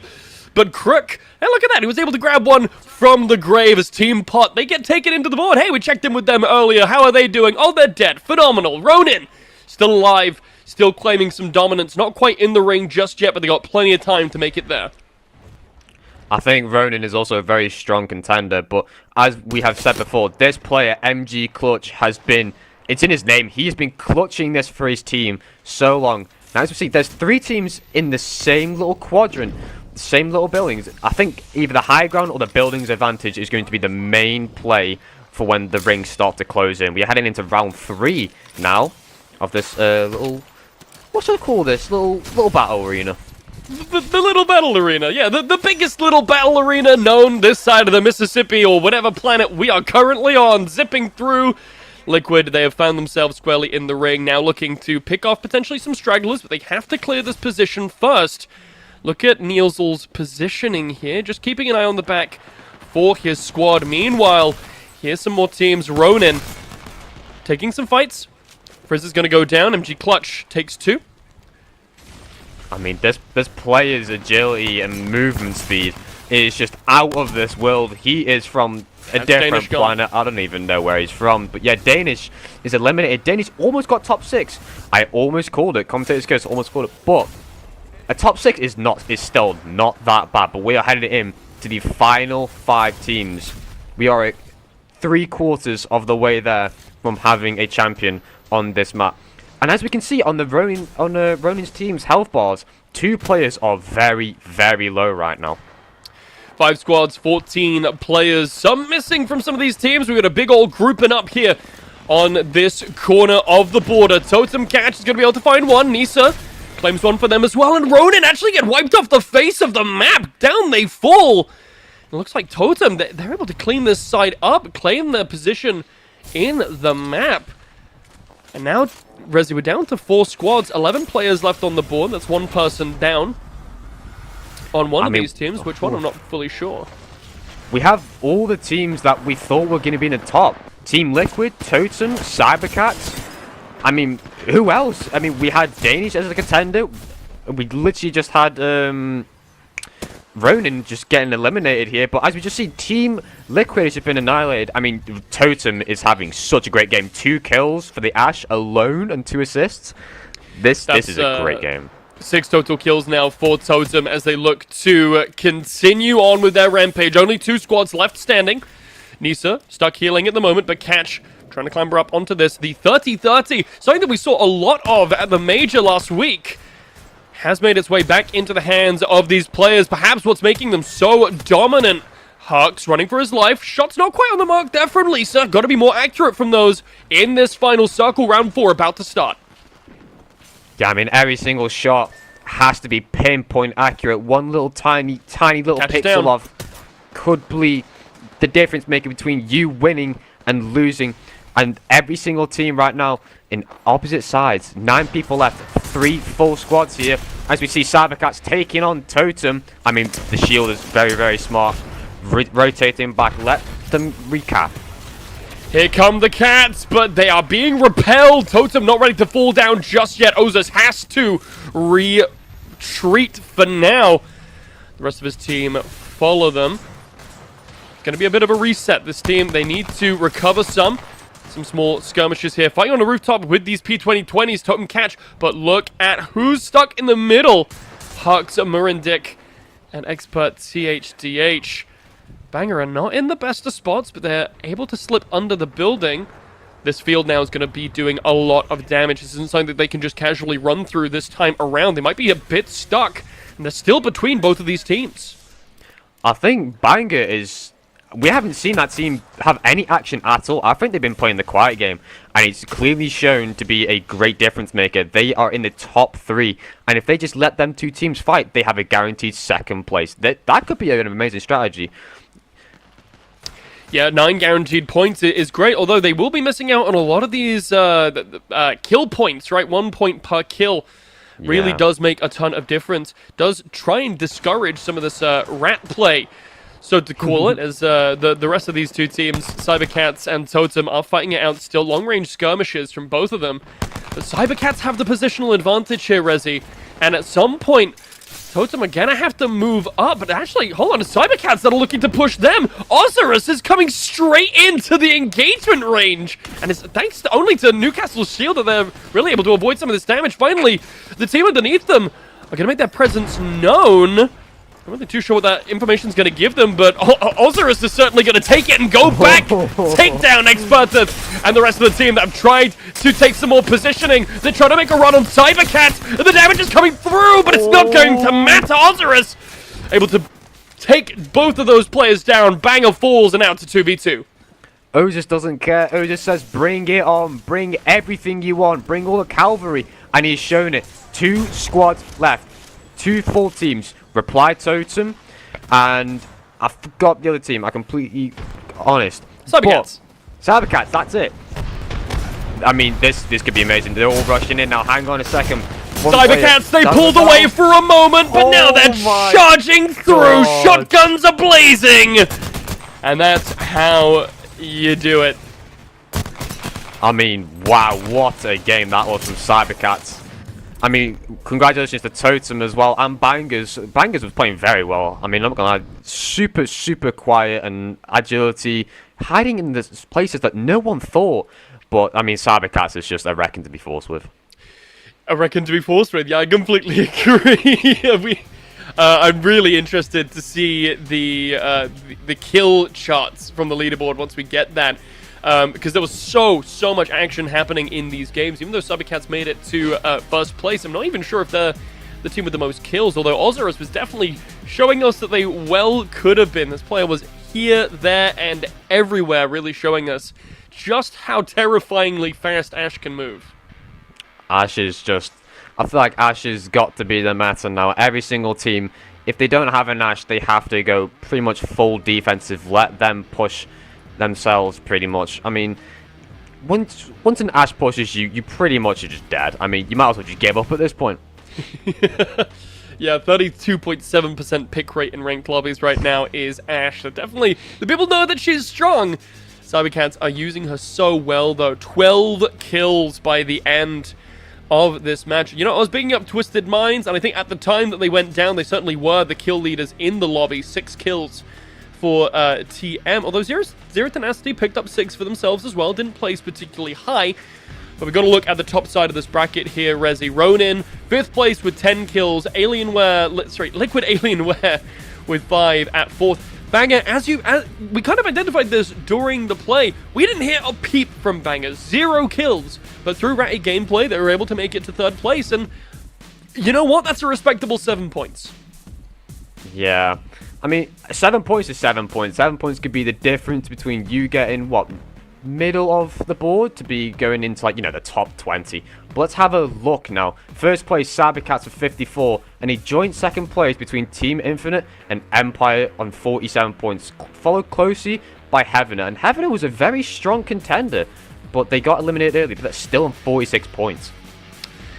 but Crook, and look at that, he was able to grab one from the grave as Team Pot. They get taken into the board. Hey, we checked in with them earlier. How are they doing? Oh, they're dead. Phenomenal. Ronin, still alive, still claiming some dominance. Not quite in the ring just yet, but they got plenty of time to make it there. I think Ronin is also a very strong contender, but as we have said before, this player, MG Clutch, has been, it's in his name, he's been clutching this for his team so long. Now, as we see, there's 3 teams in the same little quadrant, same little buildings. I think either the high ground or the buildings advantage is going to be the main play for when the rings start to close in. We're heading into round 3 now. of this little... What should I call this? Little battle arena. The little battle arena, yeah, the biggest little battle arena known this side of the Mississippi or whatever planet we are currently on, zipping through. Liquid, they have found themselves squarely in the ring, now looking to pick off potentially some stragglers, but they have to clear this position first. Look at Nielsel's positioning here, just keeping an eye on the back for his squad. Meanwhile, here's some more teams. Ronin taking some fights. Frizz is going to go down. MG Clutch takes 2. I mean, this player's agility and movement speed is just out of this world. He is from a different planet. I don't even know where he's from. But yeah, Danish is eliminated. Danish almost got top 6. I almost called it. Commentator's Curse almost called it. But a top 6 is still not that bad. But we are headed in to the final 5 teams. We are at 3/4 of the way there from having a champion on this map. And as we can see on the Ronin's team's health bars, 2 players are very, very low right now. 5 squads, 14 players. Some missing from some of these teams. We've got a big old grouping up here on this corner of the border. Totem Catch is going to be able to find one. Nisa claims one for them as well. And Ronin actually get wiped off the face of the map. Down they fall. It looks like Totem, they're able to clean this side up, claim their position in the map. And now, Rezi, we're down to 4 squads, 11 players left on the board. That's 1 person down on one of these teams. Which one, I'm not fully sure. We have all the teams that we thought were going to be in the top. Team Liquid, Totem, Cybercats. I mean, who else? I mean, we had Danish as a contender. We literally just had Ronin just getting eliminated here. But as we just see, Team Liquid has just been annihilated. I mean, Totem is having such a great game. 2 kills for the Ash alone and 2 assists. This is a great game. 6 total kills now for Totem as they look to continue on with their rampage. Only 2 squads left standing. Nisa stuck healing at the moment, but Catch trying to climb her up onto this. The 30-30, something that we saw a lot of at the Major last week, has made its way back into the hands of these players. Perhaps what's making them so dominant. Hux running for his life. Shots not quite on the mark there from Lisa. Got to be more accurate from those in this final circle. Round 4 about to start. Yeah, I mean, every single shot has to be pinpoint accurate. One little tiny little pixel off could be the difference maker between you winning and losing. And every single team right now in opposite sides. 9 people left. 3 full squads here. As we see Cybercats taking on Totem. I mean, the shield is very, very smart. Rotating back. Let them recap. Here come the Cats, but they are being repelled. Totem not ready to fall down just yet. Ozas has to retreat for now. The rest of his team follow them. It's going to be a bit of a reset. This team, they need to recover some small skirmishes here. Fighting on the rooftop with these P2020s, Totem Catch. But look at who's stuck in the middle. Hux, Murindic, and Expert THDH. Banger are not in the best of spots, but they're able to slip under the building. This field now is going to be doing a lot of damage. This isn't something that they can just casually run through this time around. They might be a bit stuck, and they're still between both of these teams. I think Banger is... We haven't seen that team have any action at all. I think they've been playing the quiet game, and it's clearly shown to be a great difference maker. They are in the top 3, and if they just let them 2 teams fight, they have a guaranteed 2nd place. That could be an amazing strategy. Yeah, 9 guaranteed points is great, although they will be missing out on a lot of these kill points, right? 1 point per kill really does make a ton of difference. Does try and discourage some of this rat play, so to call it, as the rest of these 2 teams, Cybercats and Totem, are fighting it out still. Long-range skirmishes from both of them. The Cybercats have the positional advantage here, Rezi, and at some point, Totem are gonna have to move up, but actually, hold on, Cybercats that are looking to push them. Osiris is coming straight into the engagement range, and it's thanks only to Newcastle's shield that they're really able to avoid some of this damage. Finally, the team underneath them are gonna make their presence known. I'm not really too sure what that information's going to give them, but Osiris is certainly going to take it and go back. Take down Expertus and the rest of the team that have tried to take some more positioning. They're trying to make a run on Cybercat. The damage is coming through, but it's not going to matter. Osiris able to take both of those players down. Banger falls and out to 2v2. Ozus doesn't care. Ozus says, bring it on. Bring everything you want. Bring all the cavalry. And he's shown it. 2 squads left. 2 full teams. Reply Totem. And I forgot the other team. I completely honest. Cybercats. Cybercats, that's it. I mean, this could be amazing. They're all rushing in now. Hang on a second. Cybercats, they pulled away for a moment, but now they're charging through. Shotguns are blazing. And that's how you do it. I mean, wow, what a game that was from Cybercats. I mean, congratulations to Totem as well, and Bangers. Bangers was playing very well. I mean, I'm not gonna lie, super quiet and agility, hiding in the places that no one thought. But, I mean, Cybercats is just a reckon to be forced with. A reckon to be forced with? Yeah, I completely agree. I'm really interested to see the kill charts from the leaderboard once we get that. Because there was so much action happening in these games. Even though Cybercats made it to first place, I'm not even sure if they're the team with the most kills. Although Ozarus was definitely showing us that they well could have been. This player was here, there, and everywhere, really showing us just how terrifyingly fast Ash can move. Ash is just... I feel like Ash has got to be the meta now. Every single team, if they don't have an Ash, they have to go pretty much full defensive. Let them push themselves pretty much. I mean, once an Ash pushes you, you pretty much are just dead. I mean, you might as well just give up at this point. Yeah, 32.7% pick rate in ranked lobbies right now is Ash. So definitely, the people know that she's strong. Cybercats are using her so well, though. 12 kills by the end of this match. You know, I was picking up Twisted Minds, and I think at the time that they went down, they certainly were the kill leaders in the lobby. 6 kills for TM, although Zero Tenacity picked up 6 for themselves as well. Didn't place particularly high, but we've got to look at the top side of this bracket here. Rezi Ronin, 5th place with 10 kills. Liquid Alienware with 5 at 4th. Banger, we kind of identified this during the play. We didn't hear a peep from Banger. 0 kills, but through ratty gameplay, they were able to make it to 3rd place, and you know what? That's a respectable 7 points. Yeah. I mean, 7 points is 7 points. 7 points could be the difference between you getting, what, middle of the board to be going into, like, you know, the top 20. But let's have a look now. First place, Cybercats with 54, and a joint second place between Team Infinite and Empire on 47 points, followed closely by Heavener. And Heavener was a very strong contender, but they got eliminated early, but they're still on 46 points.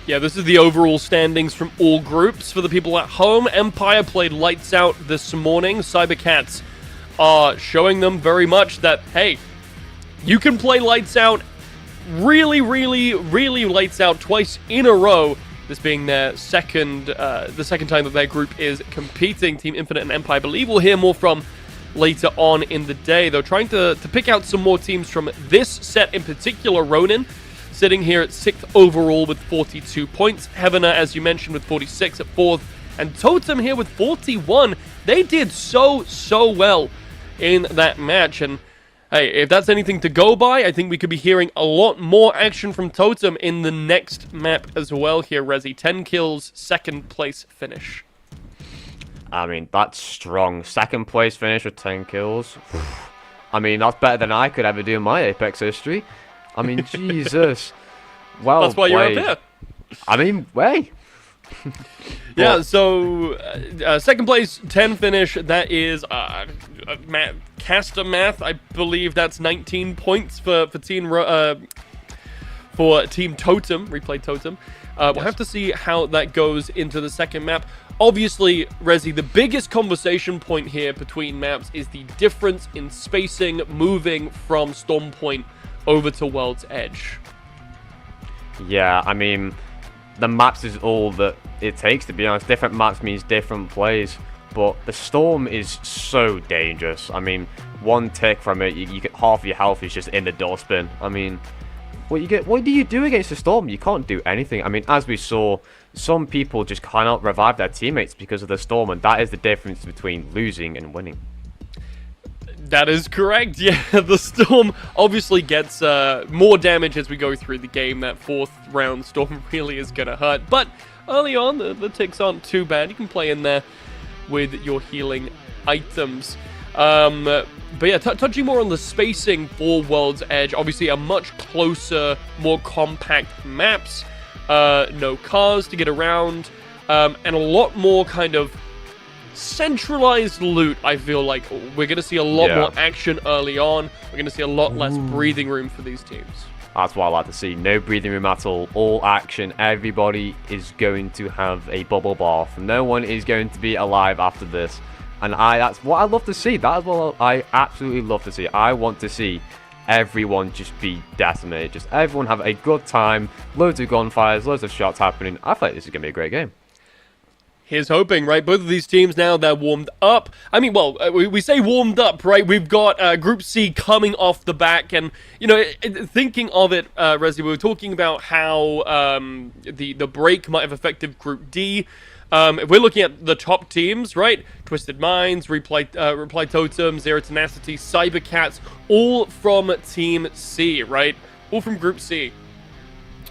Yeah, this is the overall standings from all groups. For the people at home, Empire played lights out this morning. Cybercats are showing them very much that, hey, you can play lights out, really lights out twice in a row. This being their the second time that their group is competing. Team Infinite and Empire, I believe we'll hear more from later on in the day. They're trying to pick out some more teams from this set in particular. Ronin sitting here at 6th overall with 42 points. Heavener, as you mentioned, with 46 at 4th. And Totem here with 41. They did so well in that match. And hey, if that's anything to go by, I think we could be hearing a lot more action from Totem in the next map as well here, Rezi. 10 kills, 2nd place finish. I mean, that's strong. 2nd place finish with 10 kills. I mean, that's better than I could ever do in my Apex history. I mean, Jesus. Well, that's why you're up here. I mean, way. Yeah, so 2nd place, 10 finish. That is caster math. I believe that's 19 points for Team Totem. Replay Totem. We'll have to see how that goes into the 2nd map. Obviously, Rezi, the biggest conversation point here between maps is the difference in spacing moving from Storm Point over to World's Edge. Yeah, I mean, the maps is all that it takes, to be honest. Different maps means different plays, but the Storm is so dangerous. I mean, one tick from it, you get half your health is just in the door spin. I mean, what do you do against the Storm? You can't do anything. I mean, as we saw, some people just cannot revive their teammates because of the Storm, and that is the difference between losing and winning. That is correct. Yeah, the Storm obviously gets more damage as we go through the game. That 4th round Storm really is going to hurt. But early on, the ticks aren't too bad. You can play in there with your healing items. But yeah, touching more on the spacing for World's Edge, obviously a much closer, more compact maps, no cars to get around, and a lot more kind of centralized loot. I feel like we're going to see a lot more action early on. We're going to see a lot less breathing room for these teams. That's what I like to see. No breathing room at all action. Everybody is going to have a bubble bath. No one is going to be alive after this. And that's what I love to see. That is what I absolutely love to see. I want to see everyone just be decimated. Just everyone have a good time. Loads of gunfires, loads of shots happening. I feel like this is going to be a great game. Here's hoping, right? Both of these teams now, they're warmed up. I mean, well, we say warmed up, right? We've got Group C coming off the back. And, you know, thinking of it, Resi, we were talking about how the break might have affected Group D. If we're looking at the top teams, right? Twisted Minds, Reply Totem, Zero Tenacity, Cybercats, all from Team C, right? All from Group C.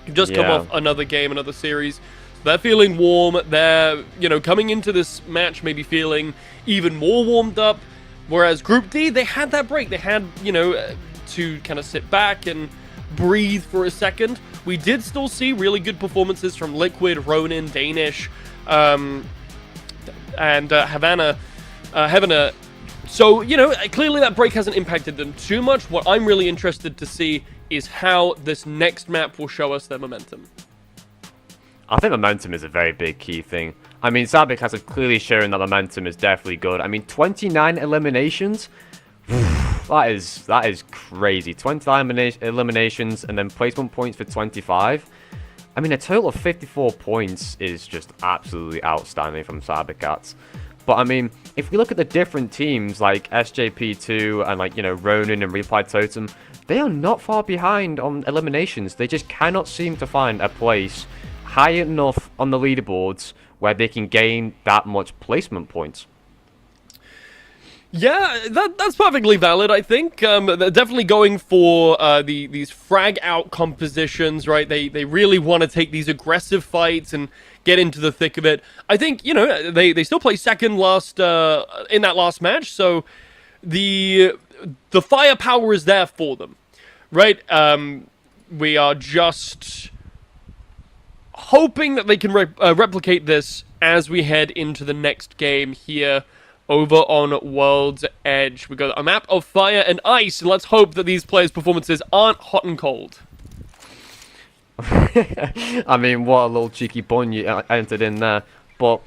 You've just come off another game, another series. They're feeling warm. They're, you know, coming into this match maybe feeling even more warmed up. Whereas Group D, they had that break. They had, you know, to kind of sit back and breathe for a second. We did still see really good performances from Liquid, Ronin, Danish, and Havana. So, you know, clearly that break hasn't impacted them too much. What I'm really interested to see is how this next map will show us their momentum. I think momentum is a very big key thing. I mean, Zabik has clearly shown that momentum is definitely good. I mean, 29 eliminations? that is crazy. 29 eliminations and then placement points for 25. I mean, a total of 54 points is just absolutely outstanding from Cybercats. But, I mean, if we look at the different teams like SJP2 and, like, you know, Ronin and Reply Totem, they are not far behind on eliminations. They just cannot seem to find a place high enough on the leaderboards where they can gain that much placement points. Yeah, that's perfectly valid, I think. They're definitely going for these frag out compositions, right? They really want to take these aggressive fights and get into the thick of it. I think, you know, they still play second in that last match, so the firepower is there for them, right? We are just hoping that they can replicate this as we head into the next game here over on World's Edge. We've got a map of fire and ice, and let's hope that these players' performances aren't hot and cold. I mean, what a little cheeky bun you entered in there. But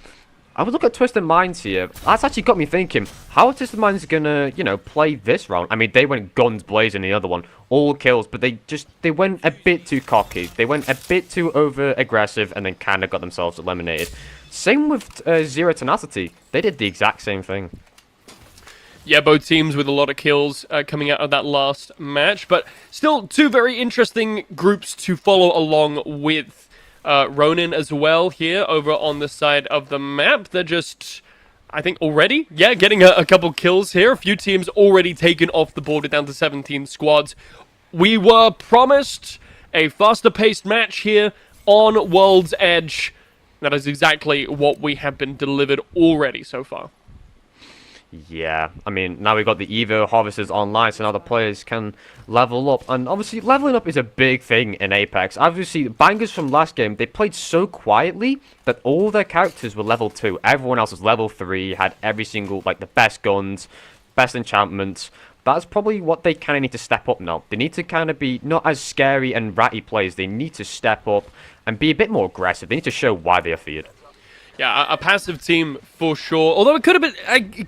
I would look at Twisted Minds here. That's actually got me thinking, how are Twisted Minds gonna, you know, play this round? I mean, they went guns blazing the other one, all kills, but they went a bit too cocky. They went a bit too over aggressive and then kind of got themselves eliminated. Same with Zero Tenacity. They did the exact same thing. Yeah, both teams with a lot of kills coming out of that last match, but still two very interesting groups to follow along with. Ronin as well here over on the side of the map. They're just, I think already, getting a couple kills here. A few teams already taken off the board down to 17 squads. We were promised a faster paced match here on World's Edge. That is exactly what we have been delivered already so far. Yeah, I mean, now we've got the Evo Harvesters online, so now the players can level up. And obviously, leveling up is a big thing in Apex. Obviously, the bangers from last game, they played so quietly that all their characters were level 2. Everyone else was level 3, had every single, like, the best guns, best enchantments. That's probably what they kind of need to step up now. They need to kind of be not as scary and ratty players. They need to step up and be a bit more aggressive. They need to show why they are feared. Yeah, a passive team for sure. Although it could have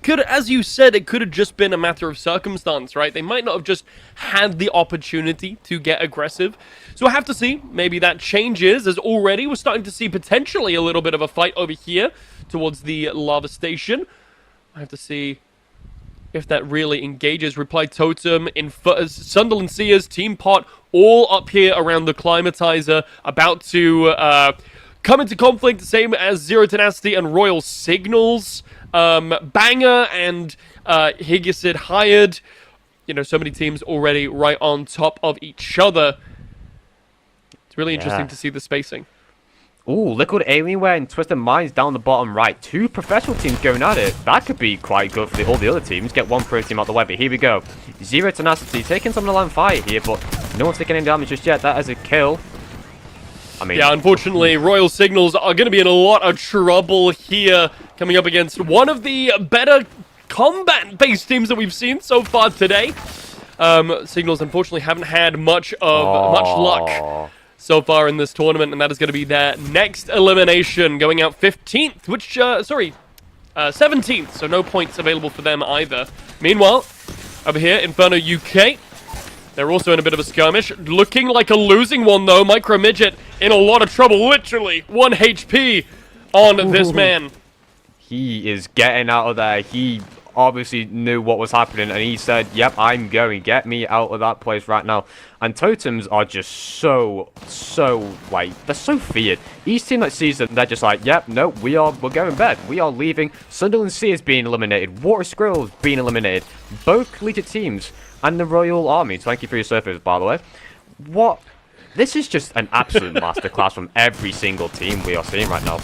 been, as you said, it could have just been a matter of circumstance, right? They might not have just had the opportunity to get aggressive. So I have to see. Maybe that changes, as already we're starting to see potentially a little bit of a fight over here towards the lava station. I have to see if that really engages. Reply Totem, Sunderland Seers, Team Pot, all up here around the Climatizer, about to come into conflict, same as Zero Tenacity and Royal Signals. Banger and Higgisid Hired. You know, so many teams already right on top of each other. It's really interesting to see the spacing. Ooh, Liquid Alienware and Twisted Minds down the bottom right. Two professional teams going at it. That could be quite good for all the other teams. Get one pro team out the way, but here we go. Zero Tenacity taking some of the land fire here, but no one's taking any damage just yet. That is a kill. I mean, yeah, unfortunately, Royal Signals are going to be in a lot of trouble here, coming up against one of the better combat-based teams that we've seen so far today. Signals, unfortunately, haven't had much luck so far in this tournament, and that is going to be their next elimination, going out 15th, which, 17th, so no points available for them either. Meanwhile, over here, Inferno UK, they're also in a bit of a skirmish, looking like a losing one, though. Micro Midget in a lot of trouble, literally 1 HP on this man. He is getting out of there. He obviously knew what was happening, and he said, yep, I'm going. Get me out of that place right now. And totems are just so, like, they're so feared. Each team that sees them, they're just like, yep, no, we're going bed. We are leaving. Sunderland Sea is being eliminated. Water Skrill is being eliminated. Both collegiate teams and the Royal Army. Thank you for your service, by the way. What? This is just an absolute masterclass from every single team we are seeing right now.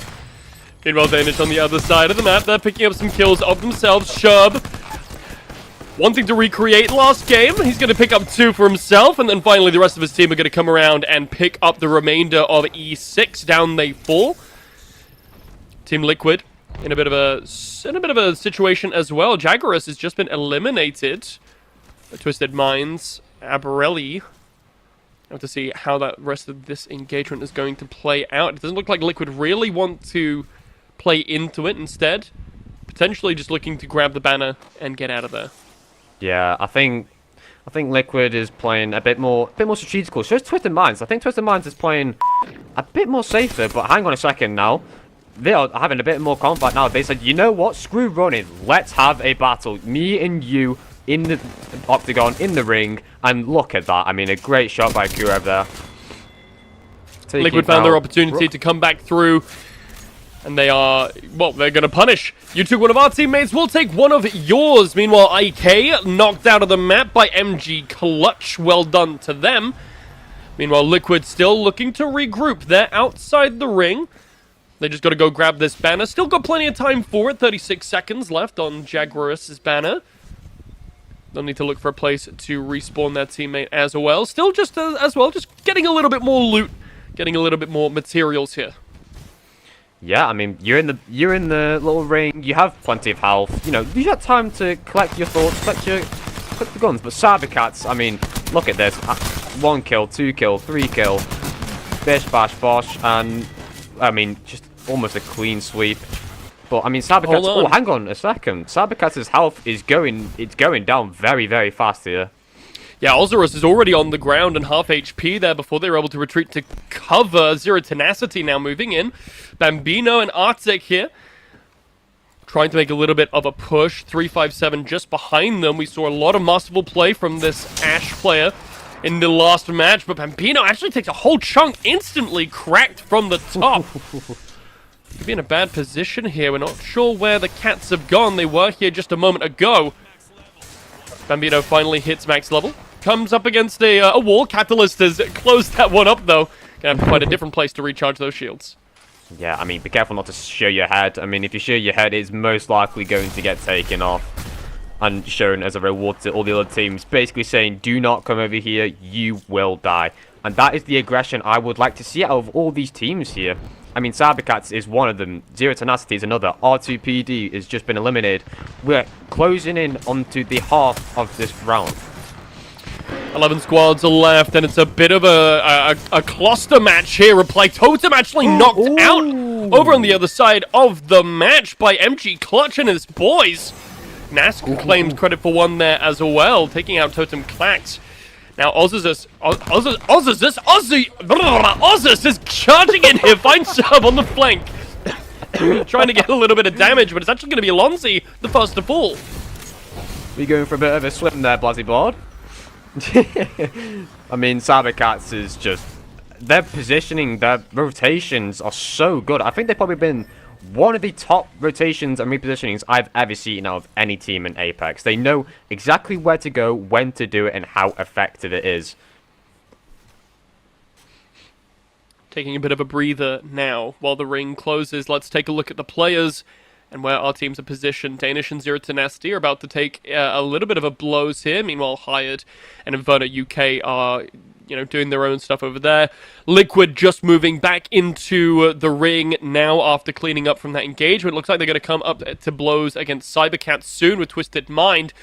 Meanwhile, Danish on the other side of the map, they're picking up some kills of themselves. Shub wanting to recreate last game. He's going to pick up 2 for himself, and then finally the rest of his team are going to come around and pick up the remainder of E6. Down they fall. Team Liquid in a bit of a situation as well. Jaguarus has just been eliminated. Twisted Minds, Aberelli. I have to see how that rest of this engagement is going to play out. It doesn't look like Liquid really want to play into it. Instead, potentially just looking to grab the banner and get out of there. Yeah, I think Liquid is playing a bit more strategical. So is Twisted Minds. I think Twisted Minds is playing a bit more safer, but hang on a second now. They are having a bit more combat now. They said, you know what? Screw running. Let's have a battle. Me and you in the octagon, in the ring, and look at that. I mean, a great shot by Kura over there. Liquid found their opportunity to come back through. And they are, well, they're going to punish. You took one of our teammates, we'll take one of yours. Meanwhile, IK knocked out of the map by MG Clutch. Well done to them. Meanwhile, Liquid still looking to regroup. They're outside the ring. They just got to go grab this banner. Still got plenty of time for it. 36 seconds left on Jaguarus' banner. They'll need to look for a place to respawn their teammate as well. Still just just getting a little bit more loot. Getting a little bit more materials here. Yeah, I mean, you're in the little ring. You have plenty of health. You know, you got time to collect your thoughts, collect the guns. But Cybercats, I mean, look at this: 1 kill, 2 kill, 3 kill, bish bash bosh, and I mean, just almost a clean sweep. But I mean, Cybercats. Oh, hang on a second. Cybercats' health is going down very, very fast here. Yeah, Ozarus is already on the ground and half HP there before they were able to retreat to cover. Zero Tenacity now moving in. Bambino and Arctic here. Trying to make a little bit of a push. 357 just behind them. We saw a lot of masterful play from this Ashe player in the last match. But Bambino actually takes a whole chunk instantly cracked from the top. Could be in a bad position here. We're not sure where the cats have gone. They were here just a moment ago. Bambino finally hits max level. Comes up against a wall. Catalyst has closed that one up, though. Gonna have to find a different place to recharge those shields. Yeah, I mean, be careful not to show your head. I mean, if you show your head, it's most likely going to get taken off and shown as a reward to all the other teams. Basically saying, do not come over here, you will die. And that is the aggression I would like to see out of all these teams here. I mean, Cybercats is one of them. Zero Tenacity is another. R2PD has just been eliminated. We're closing in onto the half of this round. 11 squads are left, and it's a bit of a cluster match here. Reply Totem actually knocked out over on the other side of the match by MG Clutch and his boys. Nask claims credit for one there as well, taking out Totem Clax. Now, Ozus is charging in here. Fine sub on the flank. Trying to get a little bit of damage, but it's actually going to be Alonzi the first to fall. We going for a bit of a swim there, Blazzyboard. I mean, Cybercats is just... Their positioning, their rotations are so good. I think they've probably been one of the top rotations and repositionings I've ever seen out of any team in Apex. They know exactly where to go, when to do it, and how effective it is. Taking a bit of a breather now while the ring closes. Let's take a look at the players and where our teams are positioned. Danish and Zero Tenacity are about to take a little bit of a blows here. Meanwhile, Hired and Inverter UK are, doing their own stuff over there. Liquid just moving back into the ring now after cleaning up from that engagement. Looks like they're going to come up to blows against Cybercat soon with Twisted Mind.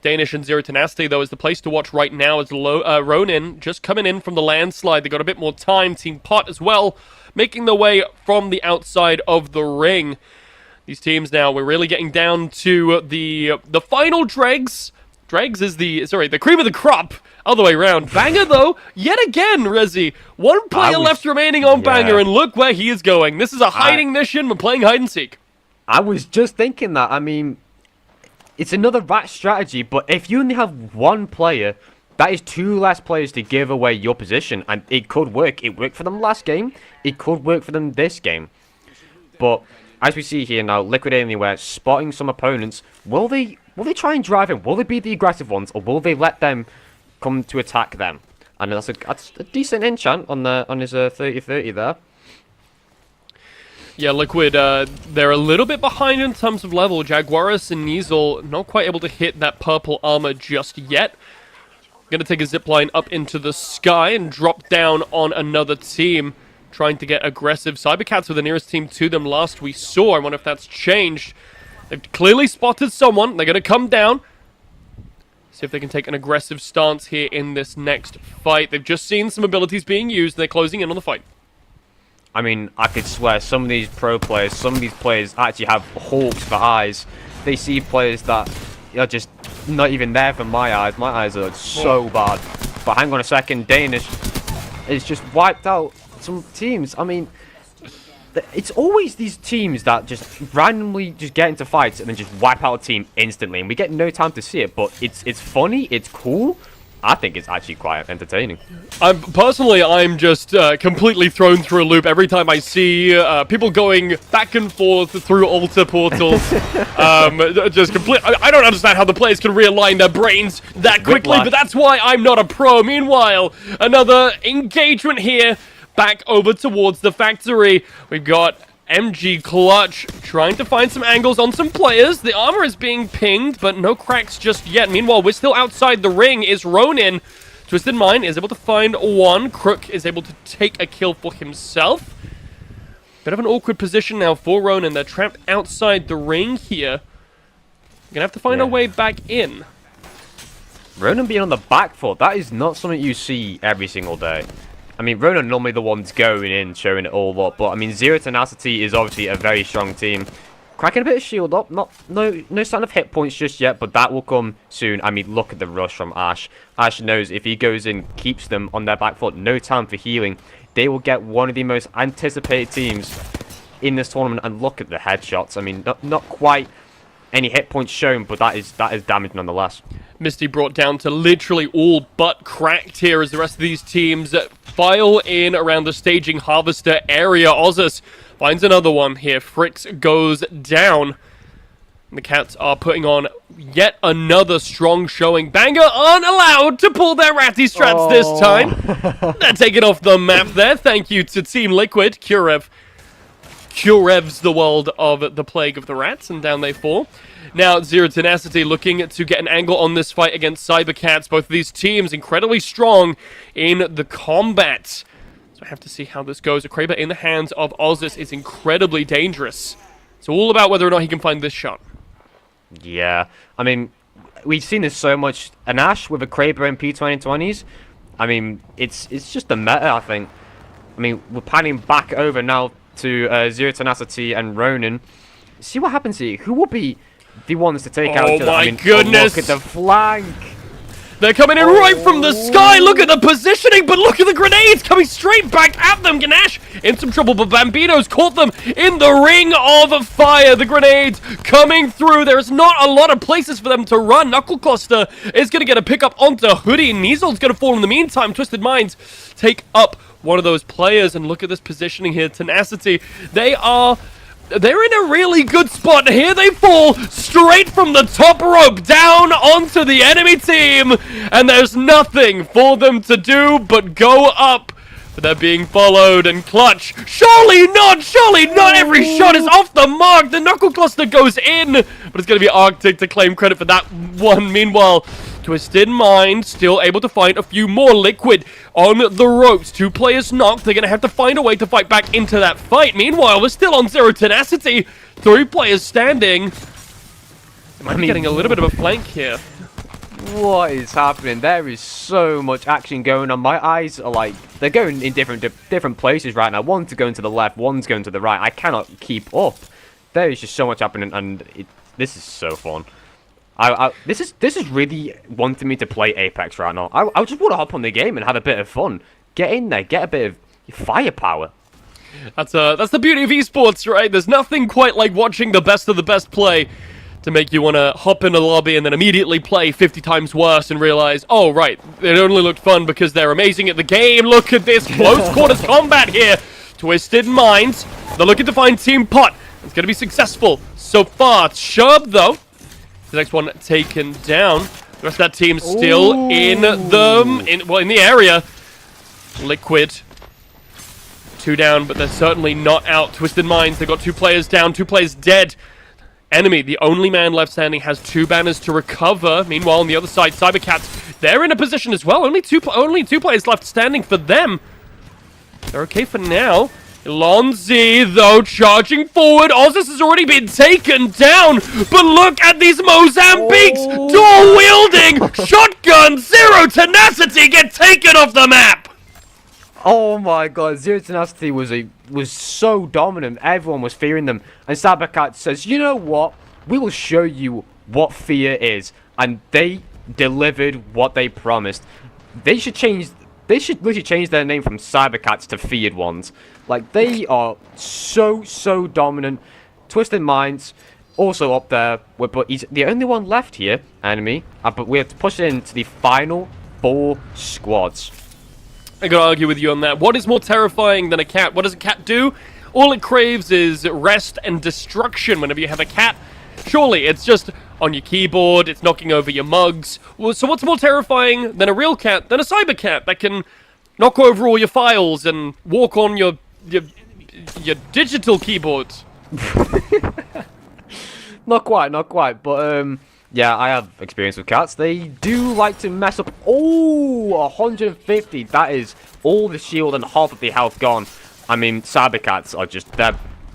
Danish and Zero Tenacity, though, is the place to watch right now as Ronin just coming in from the landslide. They got a bit more time. Team Pot as well, making their way from the outside of the ring. These teams now, we're really getting down to the final dregs. Dregs is the cream of the crop. Other way around. Banger, though, yet again, Rezi. One player left remaining on Banger, and look where he is going. This is a hiding mission. We're playing hide and seek. I was just thinking that. I mean, it's another rat strategy, but if you only have one player, that is 2 less players to give away your position, and it could work. It worked for them last game. It could work for them this game. But as we see here now, Liquid Anywhere spotting some opponents. Will they try and drive in? Will they be the aggressive ones, or will they let them come to attack them? And that's a decent enchant on his 30-30 there. Yeah, Liquid, they're a little bit behind in terms of level. Jaguaris and Nizel not quite able to hit that purple armor just yet. Gonna take a zipline up into the sky and drop down on another team, trying to get aggressive. Cybercats were the nearest team to them last we saw. I wonder if that's changed. They've clearly spotted someone. They're gonna come down. See if they can take an aggressive stance here in this next fight. They've just seen some abilities being used, and they're closing in on the fight. I mean, I could swear some of these pro players, some of these players actually have hawks for eyes. They see players that are just not even there for my eyes. My eyes are so bad. But hang on a second, Danish is just wiped out some teams. I mean, it's always these teams that just randomly just get into fights and then just wipe out a team instantly, and we get no time to see it. But it's funny, it's cool. I think it's actually quite entertaining. I'm just completely thrown through a loop every time I see people going back and forth through altar portals. Just complete. I don't understand how the players can realign their brains that quickly, but that's why I'm not a pro. Meanwhile, another engagement here, back over towards the factory. We've got MG Clutch trying to find some angles on some players. The armor is being pinged, but no cracks just yet. Meanwhile, we're still outside the ring. Is Ronin. Twisted Mind is able to find one. Crook is able to take a kill for himself. Bit of an awkward position now for Ronin. They're trapped outside the ring here. We're gonna have to find our way back in. Ronin being on the back foot, that is not something you see every single day. I mean, Ronin normally the ones going in, showing it all up, but I mean, Zero Tenacity is obviously a very strong team. Cracking a bit of shield up, no sign of hit points just yet, but that will come soon. I mean, look at the rush from Ash. Ash knows if he goes in, keeps them on their back foot, no time for healing, they will get one of the most anticipated teams in this tournament. And look at the headshots. I mean, not quite any hit points shown, but that is damage nonetheless. Misty brought down to literally all but cracked here as the rest of these teams file in around the staging harvester area. Ozus finds another one here. Fricks goes down. The Cats are putting on yet another strong showing. Banger aren't allowed to pull their ratty strats this time. They're taking off the map there. Thank you to Team Liquid. Kurev's the world of the Plague of the Rats, and down they fall. Now, Zero Tenacity looking to get an angle on this fight against Cybercats. Both of these teams incredibly strong in the combat. So I have to see how this goes. A Kraber in the hands of Ozus is incredibly dangerous. It's all about whether or not he can find this shot. Yeah, I mean, we've seen this so much. An Ash with a Kraber in P2020s. I mean, it's just the meta, I think. I mean, we're panning back over now to Zero Tenacity and Ronin. See what happens here. Who will be the ones to take out each other? My goodness! Look at the flank! They're coming in right from the sky! Look at the positioning, but look at the grenades coming straight back at them! Ganache in some trouble, but Bambino's caught them in the ring of fire! The grenades coming through! There's not a lot of places for them to run. Knuckle Cluster is going to get a pickup onto Hoodie. Niesel's going to fall in the meantime. Twisted Minds take up one of those players, and look at this positioning here. Tenacity, they're in a really good spot. Here they fall straight from the top rope down onto the enemy team, and there's nothing for them to do but go up But they're being followed, and Clutch, surely not every shot is off the mark. The knuckle cluster goes in, but it's going to be Arctic to claim credit for that one. Meanwhile, Twisted Mind still able to find a few more. Liquid on the ropes. 2 players knocked. They're going to have to find a way to fight back into that fight. Meanwhile, we're still on 0 tenacity. 3 players standing. They might be getting a little bit of a flank here. What is happening? There is so much action going on. My eyes are like, they're going in different places right now. One's going to the left, one's going to the right. I cannot keep up. There is just so much happening, and this is so fun. This is really wanting me to play Apex right now. I just want to hop on the game and have a bit of fun. Get in there, get a bit of firepower. That's the beauty of esports, right? There's nothing quite like watching the best of the best play to make you want to hop in a lobby and then immediately play 50 times worse and realize, oh, right, it only looked fun because they're amazing at the game. Look at this close quarters combat here. Twisted Minds, they're looking to find Team Pot. It's going to be successful so far. Shub, though, the next one taken down. The rest of that team still in the area. Liquid, 2 down, but they're certainly not out. Twisted Minds, they've got 2 players down, 2 players dead. Enemy, the only man left standing, has 2 banners to recover. Meanwhile, on the other side, Cybercats, they're in a position as well. Only two players left standing for them. They're okay for now. Lonzy, though, charging forward. Ozus has already been taken down. But look at these Mozambiques! Dual-wielding! Shotgun! 0 tenacity get taken off the map! Oh my god, 0 tenacity was so dominant. Everyone was fearing them. And Cybercat says, you know what? We will show you what fear is. And they delivered what they promised. They should literally change their name from Cybercats to Feared Ones. Like, they are so dominant. Twisted Minds also up there, but he's the only one left here, enemy. But we have to push it into the final 4 squads. I gotta argue with you on that. What is more terrifying than a cat? What does a cat do? All it craves is rest and destruction whenever you have a cat. Surely, it's just on your keyboard, it's knocking over your mugs. Well, so what's more terrifying than a real cat than a cyber cat that can knock over all your files and walk on your digital keyboard? Not quite, but yeah, I have experience with cats. They do like to mess up. Oh, 150. That is all the shield and half of the health gone. I mean, Cybercats are just,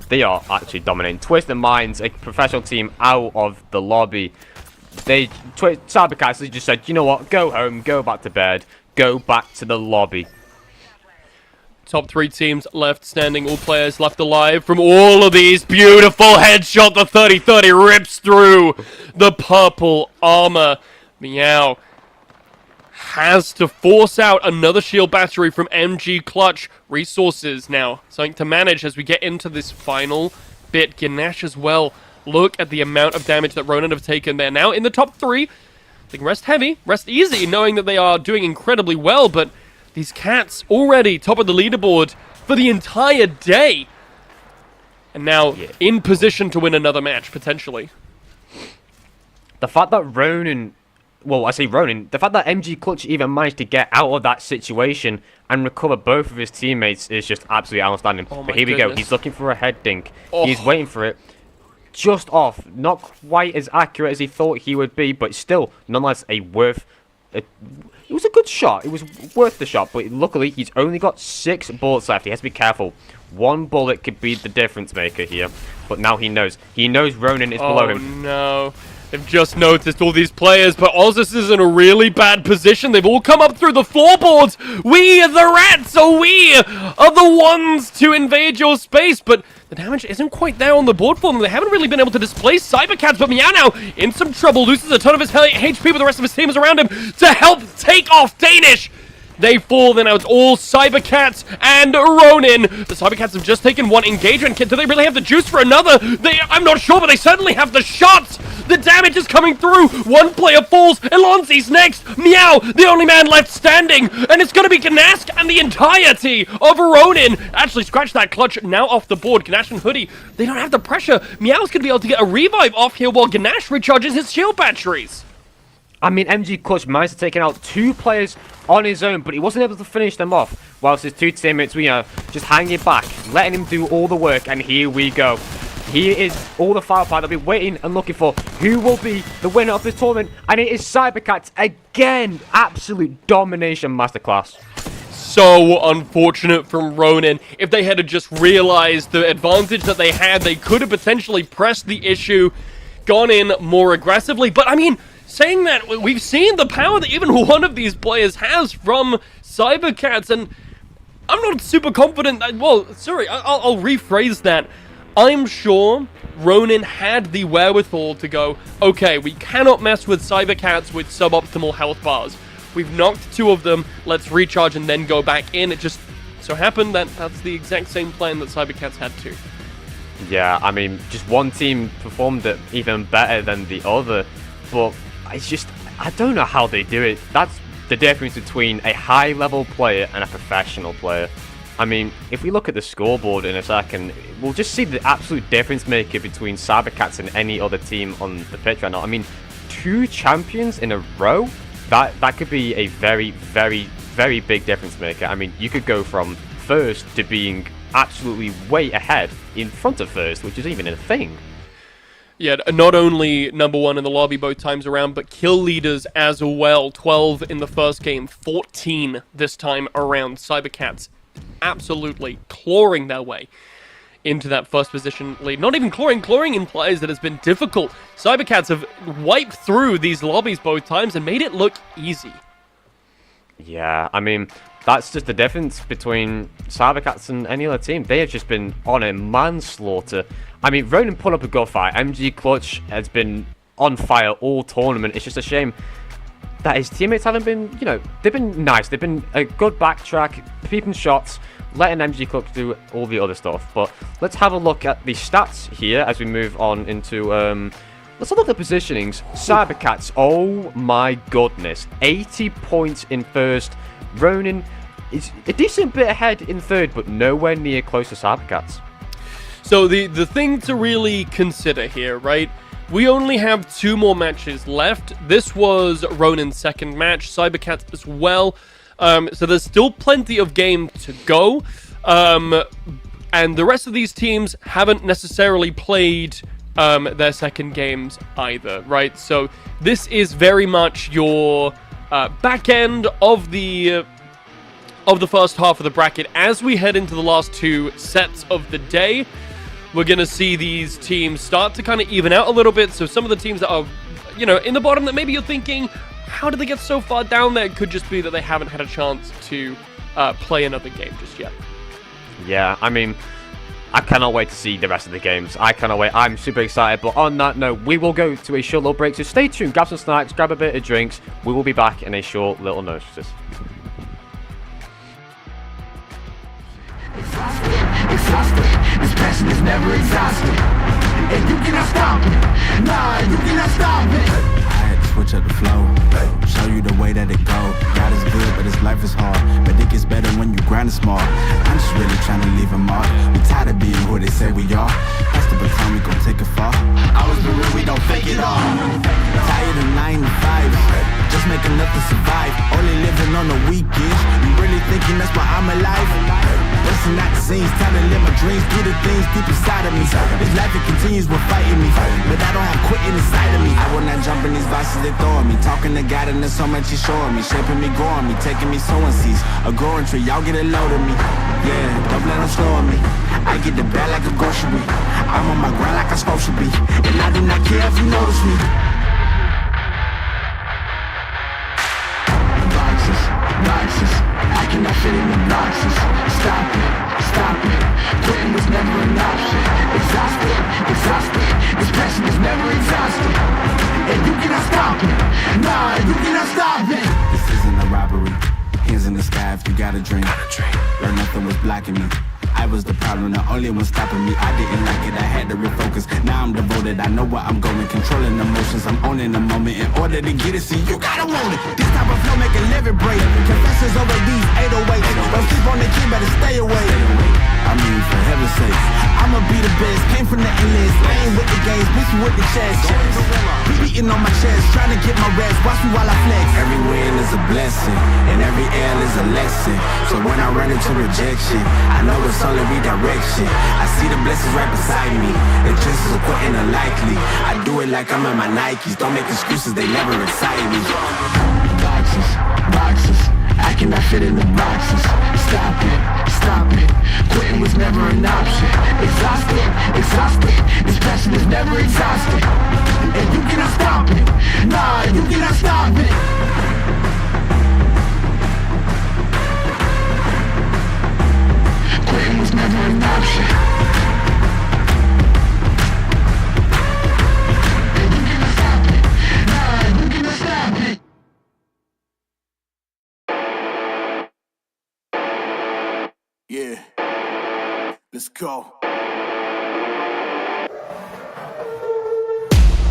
they are actually dominating. Twisted Minds, a professional team, out of the lobby. Cybercats, they just said, you know what, go home, go back to bed, go back to the lobby. Top 3 teams left standing, all players left alive from all of these. Beautiful headshot, the 30-30 rips through the purple armor. Meow has to force out another shield battery from MG Clutch. Resources now, something to manage as we get into this final bit. Ganesh as well. Look at the amount of damage that Ronin have taken. They're now in the top 3. They can rest heavy, rest easy, knowing that they are doing incredibly well, but these cats already top of the leaderboard for the entire day. And now in position to win another match, potentially. The fact that Ronin... Well, I say Ronin. The fact that MG Clutch even managed to get out of that situation and recover both of his teammates is just absolutely outstanding. Oh but here we go. He's looking for a head dink. Oh. He's waiting for it. Just off. Not quite as accurate as he thought he would be, but still, nonetheless, it was a good shot. It was worth the shot, but luckily he's only got 6 bullets left. He has to be careful. 1 bullet could be the difference maker here. But now he knows. He knows Ronin is below him. Oh no. They've just noticed all these players, but Ozus is in a really bad position. They've all come up through the floorboards. We are the rats, so we are the ones to invade your space, but the damage isn't quite there on the board for them. They haven't really been able to displace Cybercats, but Meow now in some trouble, loses a ton of his HP, but the rest of his team is around him to help take off Danish. They fall, then now it's all Cybercats and Ronin. The Cybercats have just taken 1 engagement. Do they really have the juice for another? I'm not sure, but they certainly have the shots. The damage is coming through. 1 player falls. Elonzi's next. Meow, the only man left standing. And it's going to be Ganask and the entirety of Ronin. Actually, scratch that Clutch now off the board. Ganash and Hoodie, they don't have the pressure. Meow's going to be able to get a revive off here while Ganash recharges his shield batteries. I mean, MG Clutch managed to take out 2 players on his own, but he wasn't able to finish them off, whilst his 2 teammates were, just hanging back, letting him do all the work, and here we go. Here is all the firepower that we've been waiting and looking for. Who will be the winner of this tournament? And it is Cybercats again. Absolute domination masterclass. So unfortunate from Ronin. If they had just realized the advantage that they had, they could have potentially pressed the issue, gone in more aggressively. But I mean, saying that, we've seen the power that even one of these players has from Cybercats, and I'm not super confident. Well, sorry, I'll rephrase that. I'm sure Ronin had the wherewithal to go, okay, we cannot mess with Cybercats with suboptimal health bars. We've knocked 2 of them, let's recharge and then go back in. It just so happened that that's the exact same plan that Cybercats had too. Yeah, I mean, just one team performed it even better than the other, but it's just, I don't know how they do it. That's the difference between a high-level player and a professional player. I mean, if we look at the scoreboard in a second, we'll just see the absolute difference maker between Cybercats and any other team on the pitch right now. I mean, 2 champions in a row, that could be a very, very, very big difference maker. I mean, you could go from first to being absolutely way ahead in front of first, which is even a thing. Yeah, not only #1 in the lobby both times around, but kill leaders as well. 12 in the first game, 14 this time around. Cybercats absolutely clawing their way into that first position lead. Not even clawing implies that it's been difficult. Cybercats have wiped through these lobbies both times and made it look easy. Yeah, I mean, that's just the difference between Cybercats and any other team. They have just been on a manslaughter. I mean, Ronin put up a good fight. MG Clutch has been on fire all tournament. It's just a shame that his teammates haven't been, they've been nice. They've been a good backtrack, peeping shots, letting MG Clutch do all the other stuff. But let's have a look at the stats here as we move on into, let's look at the positionings. Cybercats, oh my goodness. 80 points in first. Ronin is a decent bit ahead in third, but nowhere near close to Cybercats. So the thing to really consider here, right? We only have 2 more matches left. This was Ronin's second match, Cybercats as well. So there's still plenty of game to go. And the rest of these teams haven't necessarily played their second games either, right? So this is very much your back end of the first half of the bracket. As we head into the last 2 sets of the day, we're going to see these teams start to kind of even out a little bit. So some of the teams that are, in the bottom that maybe you're thinking, how did they get so far down there? It could just be that they haven't had a chance to play another game just yet. Yeah, I mean, I cannot wait to see the rest of the games. I cannot wait. I'm super excited. But on that note, we will go to a short little break. So stay tuned, grab some snacks, grab a bit of drinks. We will be back in a short little notice. Exhausted, this passion is never exhausted, and you cannot stop it. Nah, you cannot stop it. I had to switch up the flow, show you the way that it go. God is good, but his life is hard. But it gets better when you grind it smart. I'm just really trying to leave a mark. We tired of being who they say we are. That's the baton, we gon' take it far. Always been real, we don't fake it all. Tired of 9 to 5, just make enough to survive. Only living on the weekends. You really thinking that's why I'm alive? Listen, not the scenes, time to live my dreams, do the things deep inside of me. This life, it continues with fighting me, but I don't have quitting inside of me. I will not jump in these vices they throw at me. Talking to God and there's so much he's showing me. Shaping me, growing me, taking me sowing seeds. A growing tree, y'all get a load of me. Yeah, don't let them slow on me. I get the bag like a grocery. I'm on my grind like I'm supposed to be. And I do not care if you notice me. Boxes, I cannot fit in the boxes. Stop it, quitting was never an option. Exhausted, this passion is never exhausted. And you cannot stop it, nah, you cannot stop it. This isn't a robbery, hands in the sky if you got a dream. Or nothing was blocking me. I was the problem, the only one stopping me. I didn't like it, I had to refocus. Now I'm devoted, I know where I'm going. Controlling emotions, I'm owning the moment. In order to get it, see, you gotta want it. This type of flow make a living break. Confessions over these 808s. Don't sleep on the key, better stay away. I mean, for heaven's say? I'ma be the best, came from the endless. Playing with the games, bitch with the chest. Beating on my chest, trying to get my rest. Watch me while I flex. Every win is a blessing, and every L is a lesson. So when I run into rejection, I know it's only redirection. I see the blessings right beside me. The chances of quitting are likely. I do it like I'm in my Nikes. Don't make excuses, they never excite me. Boxes, boxes, I cannot fit in the boxes. Stop it, stop it. Quitting was never an option. Exhausted, exhausted. This passion is never exhausted. And you cannot stop it. Nah, you cannot stop it. Quitting was never an option. And you cannot stop it. Nah, you cannot stop it. Yeah, let's go.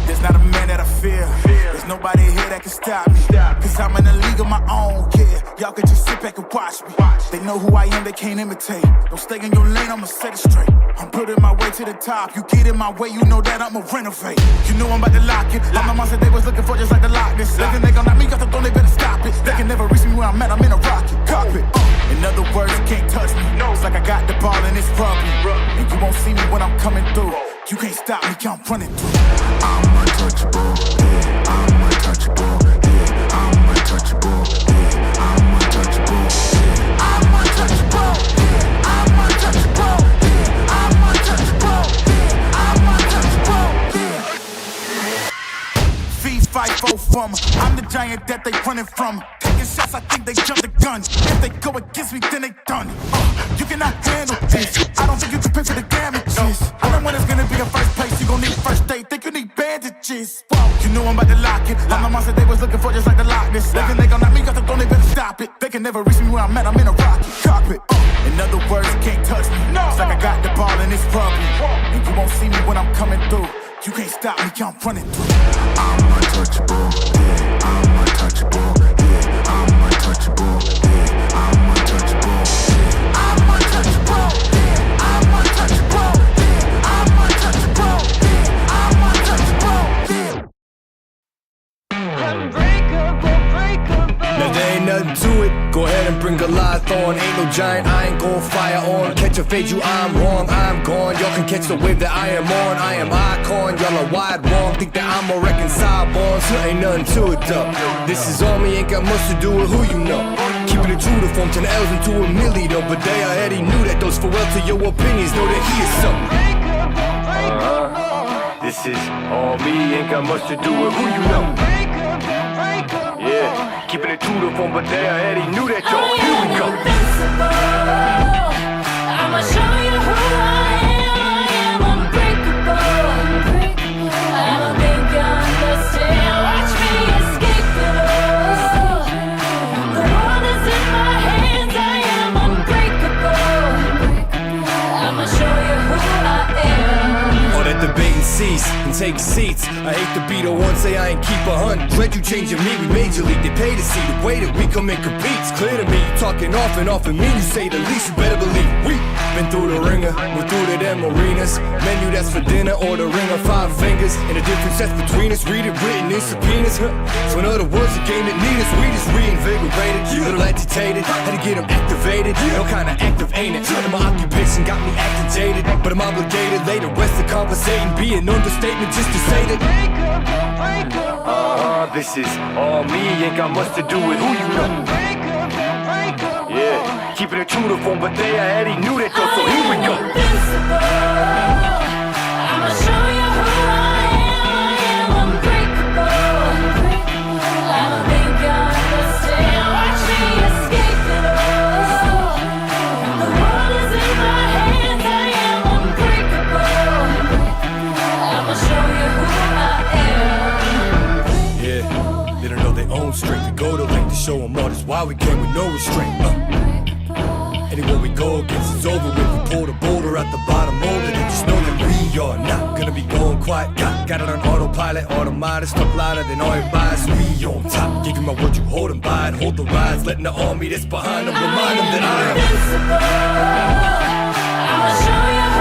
There's not a man that I fear. There's nobody here that can stop me. Cause I'm in a league of my own, yeah. Y'all can just sit back and watch me. They know who I am, they can't imitate. Don't stay in your lane, I'ma set it straight. I'm building my way to the top. You get in my way, you know that I'ma renovate. You know I'm about to lock it. Like my mom said they was looking for just like the Loch Ness. They gon' knock me off the throne, they better stop it. They can never reach me where I'm at, I'm in a rocket cockpit. In other words, you can't touch me. It's like I got the ball and it's rugby. And you won't see me when I'm coming through. You can't stop me, I'm running through. I'm untouchable, yeah, I'm untouchable, yeah, I'm untouchable, yeah, I'm untouchable, yeah, I'm untouchable, yeah, I'm untouchable, yeah, I'm untouchable, yeah, I'm untouchable, yeah. Feast, fight, foe from. I'm the giant that they running from. Taking shots, I think they jump the gun. If they go against me, then they done. You cannot handle this. I don't think you can pay for the damages. I'm the one that's gonna be in first place. You gon' need first aid. Think you need bandages. Whoa. You know I'm about to lock it. Like my mom said they was looking for just like the Loch Ness. They gon' knock me off the throne, they better stop it. They can never reach me where I'm at. I'm in a rocket cockpit. In other words, you can't touch me. It's like I got the ball and it's rugby. And you won't see me when I'm coming through. You can't stop me, I'm running through. I'm untouchable, yeah, I'm untouchable, yeah, I'm untouchable, yeah, I'm untouchable, yeah, I'm untouchable, yeah, I'm untouchable, yeah, I'm untouchable, yeah, I'm untouchable, yeah. Unbreakable, breakable. Now there ain't nothing to it. Go ahead and bring Goliath on. Ain't no giant, I ain't gon' fire on. Catch a fade, you I'm wrong, I'm gone. Y'all can catch the wave that I am on. I am icon, y'all are wide wrong. Think that I'm a reconcile bonds. Ain't nothing to it though. This is on me, ain't got much to do with who you know. Keeping it true to form 10 L's into a million. But they already knew that those farewell to your opinions. Know that he is something. This is all me, ain't got much to do with who you know. Yeah, keeping it true to form, but they already knew that, y'all. Here we go. I'ma show you who I am unbreakable. I don't think you understand. Watch me escape it all. The world is in my hands. I am unbreakable. I'ma show you who I am. All that debate and cease and take seats. I hate to be the one say I ain't keep 100. Dread you changing me, we major league. They pay to see the way that we come and compete. It's clear to me, you talking off and me. You say the least, you better believe we been through the ringer, we're through to them arenas. Menu that's for dinner or the ring of 5 fingers. And the difference that's between us, read it written in subpoenas. So in other words, the game that need us, we just reinvigorated. Little agitated, had to get them activated. No kind of active ain't it? And my occupation got me agitated, but I'm obligated. Lay the rest of conversating, be an understatement just to say that. This is all me, ain't got much to do with who you know. Yeah, keeping it true to form, but they already knew that though, so here we go. I'ma show you who I am unbreakable. I don't think you understand. Watch me escape it all. The world is in my hands. I am unbreakable. I'ma show you who I am. Yeah, they don't know their own strength. We go to length to show them all. That's why we came with no restraint. Anywhere we go against, it's over with. We pull the boulder at the bottom of it. And just know that we are not gonna be going quiet. Got it on autopilot, automatic, stuck louder than all your bias. We on top, give you my word, you hold them by it. Hold the rise, letting the army that's behind them remind them that I am invincible. I'ma show you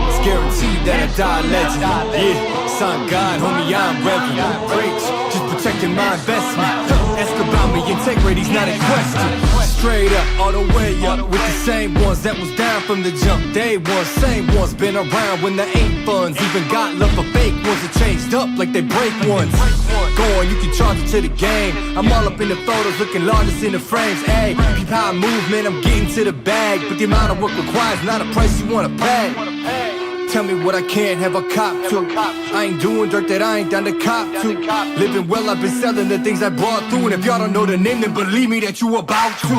It's guaranteed that I die a legend. Yeah, son God, homie, I'm reverend. Preach, just protecting my investment. Ask about me, integrity's not a question. Straight up, all the way up, with the same ones that was down from the jump. Day one, same ones, been around when there ain't funds. Even got love for fake ones that changed up like they break ones. Go on, you can charge it to the game. I'm all up in the photos, looking largest in the frames. Ayy, peep how I move, man, I'm getting to the bag. But the amount of work requires not a price you wanna pay. Tell me what I can't have a cop to. I ain't doing dirt that I ain't down to cop to. Living well, I've been selling the things I brought through. And if y'all don't know the name, then believe me that you about to.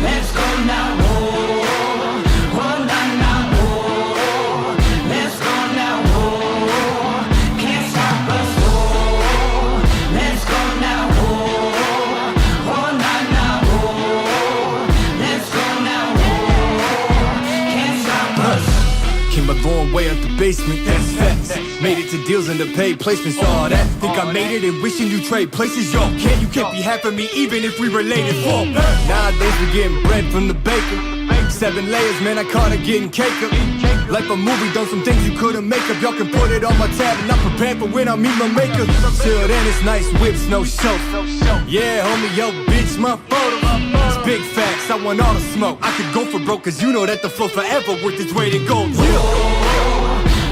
Let's go now. Oh, nah, nah, oh. Let's go now. Oh, can't stop us. Oh, let's go now. Oh, nah, nah, oh. Let's go now. Oh, can't stop us. Came a long way out the basement, that's facts. Made it to deals and the paid placements, all that. Think I made it and wishing you trade places, yo. You can't be half of me even if we related. Fuck. Nowadays we getting bread from the baker. 7 layers, man, I caught it getting cake up. Like a movie, done some things you couldn't make up. Y'all can put it on my tab and I'm prepared for when I meet my maker. Till then it's nice whips, no show. Yeah, homie, yo, bitch, my photo. It's big facts, I want all the smoke. I could go for broke, cause you know that the flow forever worth its weight in gold. Yeah.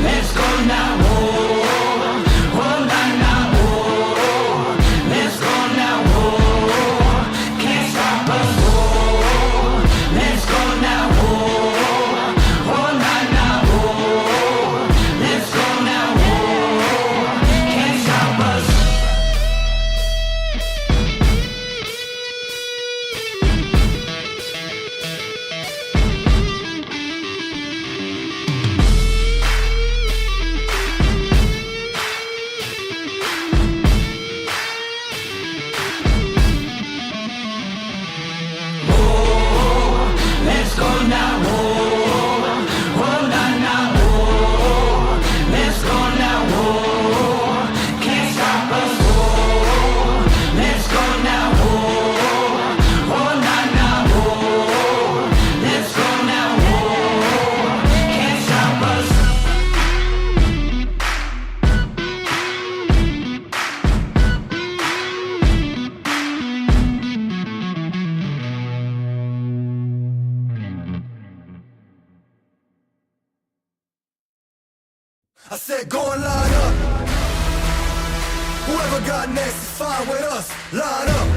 Let's go now. Oh, nah, nah, oh. Let's go now. Oh, can't stop us. Oh, let's go now. Oh, nah, nah, oh. Let's go now. Oh, can't stop us. Let's go now. Oh, nah, nah, oh. Let's go now. Oh, can't stop us. Oh, let's go now. Oh, nah, nah, oh. Let's go now. Oh, can't stop us. I said go and line up. Whoever got next is fine with us. Line up.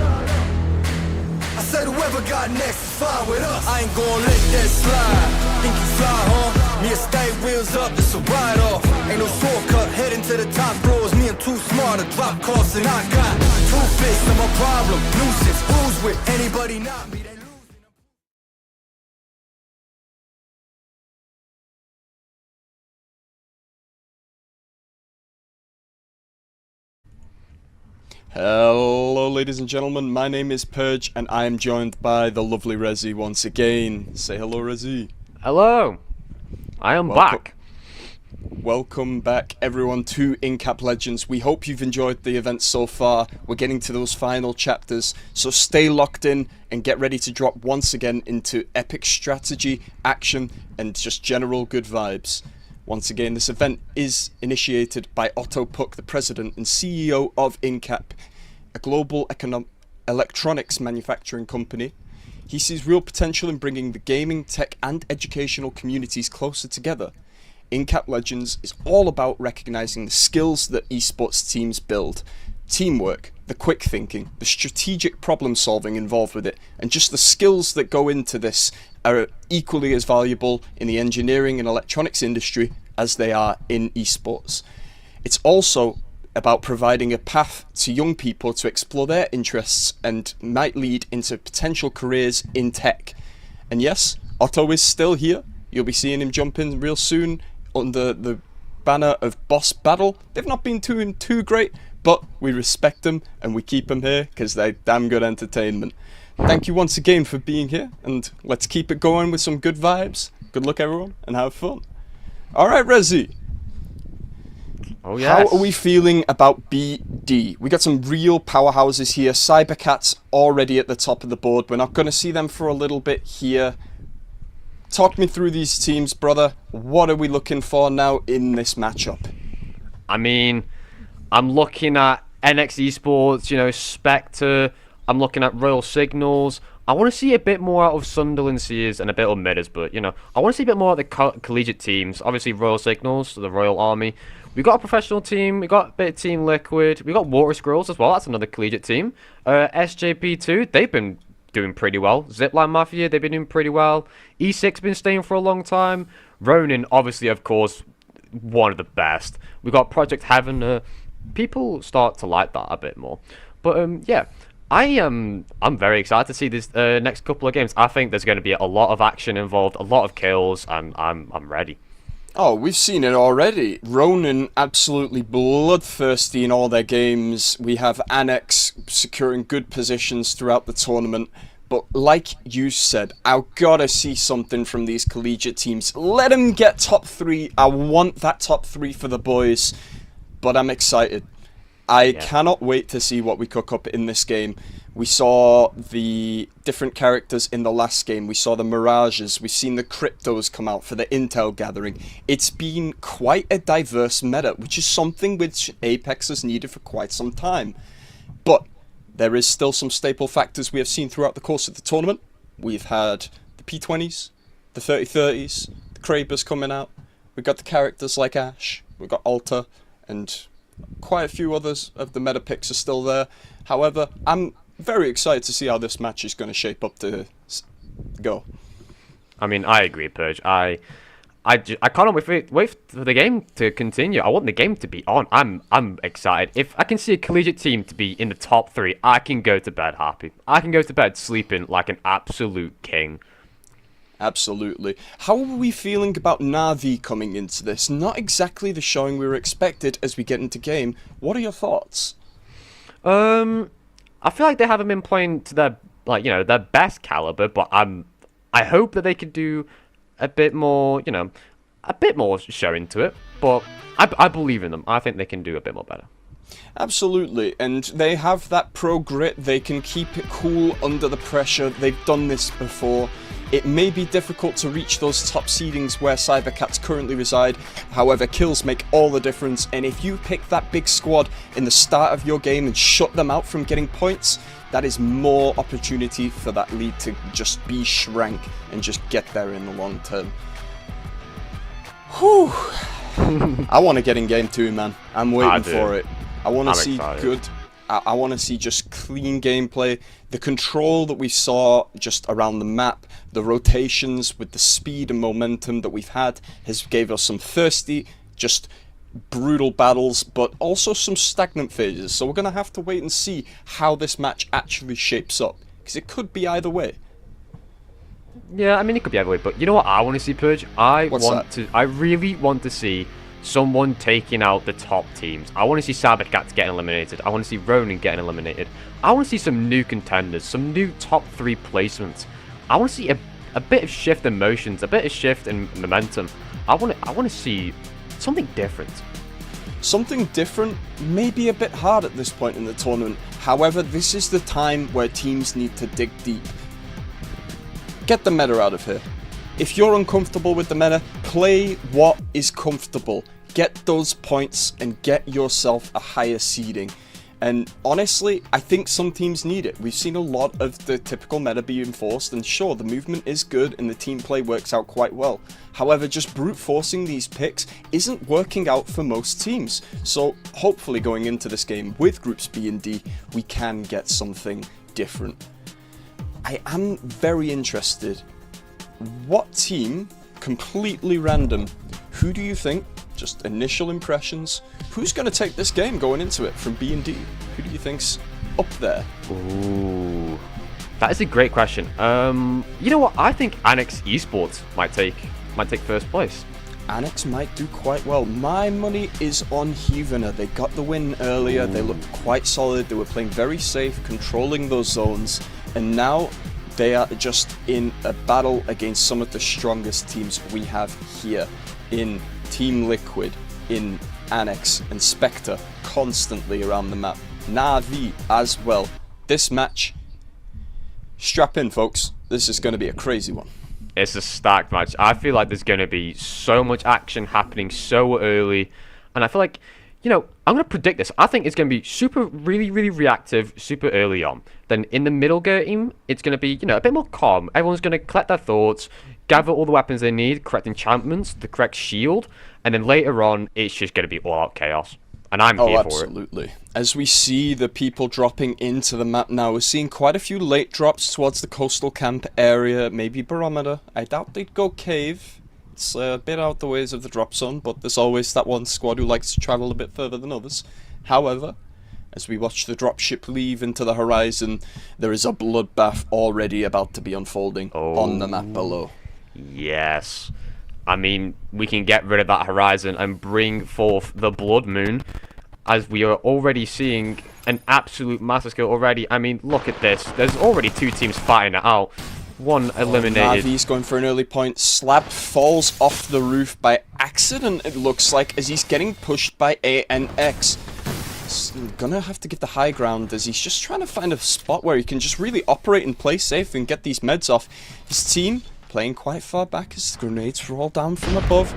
I said whoever got next is fine with us. I ain't gonna let that slide. Think you fly, huh? Me and stay wheels up, this a ride off. Ain't no shortcut, heading to the top floors. Me, I'm too smart to drop costs, and I got 2 fists of a problem. Nuisance, who's with anybody not me? They losing. Hello ladies and gentlemen, my name is Purge and I am joined by the lovely Rezi once again. Say hello Rezi. Hello. I am back. Welcome back everyone to InCap Legends. We hope you've enjoyed the event so far. We're getting to those final chapters, so stay locked in and get ready to drop once again into epic strategy, action and just general good vibes. Once again, this event is initiated by Otto Puck, the president and CEO of InCap, a global electronics manufacturing company. He sees real potential in bringing the gaming, tech and educational communities closer together. InCap Legends is all about recognizing the skills that esports teams build, teamwork, the quick thinking, the strategic problem solving involved with it, and just the skills that go into this are equally as valuable in the engineering and electronics industry as they are in esports. It's also about providing a path to young people to explore their interests and might lead into potential careers in tech. And yes, Otto is still here. You'll be seeing him jump in real soon under the banner of Boss Battle. They've not been doing too great, but we respect them and we keep them here because they're damn good entertainment. Thank you once again for being here, and let's keep it going with some good vibes. Good luck everyone, and have fun. Alright Rezi, Oh, yes. How are we feeling about BD? We got some real powerhouses here. Cybercats already at the top of the board. We're not going to see them for a little bit here. Talk me through these teams, brother. What are we looking for now in this matchup? I mean, I'm looking at NX Esports, Spectre. I'm looking at Royal Signals. I want to see a bit more out of Sunderland Sears and a bit of Middlesbrough. I want to see a bit more of the collegiate teams. Obviously, Royal Signals, the Royal Army. We got a professional team. We got a bit of Team Liquid. We got Water Squirrels as well. That's another collegiate team. SJP2, they've been doing pretty well. Zipline Mafia, they've been doing pretty well. E6 been staying for a long time. Ronin, obviously, of course, one of the best. We got Project Heaven. People start to like that a bit more. But yeah, I'm very excited to see this next couple of games. I think there's going to be a lot of action involved, a lot of kills, and I'm ready. Oh, we've seen it already. Ronin absolutely bloodthirsty in all their games. We have Annex securing good positions throughout the tournament. But like you said, I've got to see something from these collegiate teams. Let them get top 3. I want that top 3 for the boys. But I'm excited. I cannot wait to see what we cook up in this game. We saw the different characters in the last game. We saw the Mirages. We've seen the Cryptos come out for the Intel gathering. It's been quite a diverse meta, which is something which Apex has needed for quite some time. But there is still some staple factors we have seen throughout the course of the tournament. We've had the P20s, the 3030s, the Krabers coming out. We've got the characters like Ash. We've got Alta, and quite a few others of the meta picks are still there. However, I'm very excited to see how this match is going to shape up to go. I mean, I agree, Purge. I can't wait for the game to continue. I want the game to be on. I'm excited. If I can see a collegiate team to be in the top 3, I can go to bed happy. I can go to bed sleeping like an absolute king. Absolutely. How are we feeling about Na'Vi coming into this? Not exactly the showing we were expected as we get into game. What are your thoughts? I feel like they haven't been playing to their best caliber, but I hope that they could do a bit more, a bit more showing to it. But I believe in them. I think they can do a bit more better. Absolutely, and they have that pro grit. They can keep it cool under the pressure. They've done this before. It may be difficult to reach those top seedings where Cybercats currently reside. However, kills make all the difference, and if you pick that big squad in the start of your game and shut them out from getting points, that is more opportunity for that lead to just be shrank and just get there in the long term. Whew. I want to get in game 2, man. I'm waiting for it. I want to see excited. good. I want to see just clean gameplay. The control that we saw just around the map, the rotations with the speed and momentum that we've had has gave us some thirsty, just brutal battles, but also some stagnant phases. So we're going to have to wait and see how this match actually shapes up, because it could be either way. Yeah, I mean, it could be either way, but you know what I want to see, Purge? I really want to see someone taking out the top teams. I want to see Cybercats getting eliminated. I want to see Ronin getting eliminated. I want to see some new contenders, some new top 3 placements. I want to see a bit of shift in motions, a bit of shift in momentum. I want to see something different. Something different may be a bit hard at this point in the tournament. However, this is the time where teams need to dig deep. Get the meta out of here. If you're uncomfortable with the meta, play what is comfortable. Get those points and get yourself a higher seeding. And honestly, I think some teams need it. We've seen a lot of the typical meta be enforced, and sure, the movement is good and the team play works out quite well. However, just brute forcing these picks isn't working out for most teams. So hopefully going into this game with groups B and D, we can get something different. I am very interested. What team, completely random, who do you think, just initial impressions, who's going to take this game going into it from B and D? Who do you think's up there? Ooh, that is a great question. You know what? I think Annex Esports might take first place. Annex might do quite well. My money is on Heavener. They got the win earlier. They looked quite solid. They were playing very safe, controlling those zones, and now they are just in a battle against some of the strongest teams we have here in Team Liquid, in Annex and Spectre constantly around the map. Na'Vi as well. This match, strap in folks, this is going to be a crazy one. It's a stacked match. I feel like there's going to be so much action happening so early. And I feel like, I'm going to predict this. I think it's going to be really, really reactive super early on. Then in the middle game, it's going to be, a bit more calm. Everyone's going to collect their thoughts, gather all the weapons they need, correct enchantments, the correct shield. And then later on, it's just going to be all-out chaos. And I'm here for it. Absolutely. As we see the people dropping into the map now, we're seeing quite a few late drops towards the coastal camp area, maybe barometer. I doubt they'd go cave. It's a bit out the ways of the drop zone, but there's always that one squad who likes to travel a bit further than others. However, as we watch the dropship leave into the horizon, there is a bloodbath already about to be unfolding on the map below. Yes. I mean, we can get rid of that horizon and bring forth the Blood Moon, as we are already seeing an absolute master skill already. I mean, look at this. There's already 2 teams fighting it out. One eliminated. Na'Vi's going for an early point. Slab falls off the roof by accident, it looks like, as he's getting pushed by ANX. He's gonna have to get the high ground, as he's just trying to find a spot where he can just really operate and play safe and get these meds off. His team playing quite far back as the grenades roll down from above.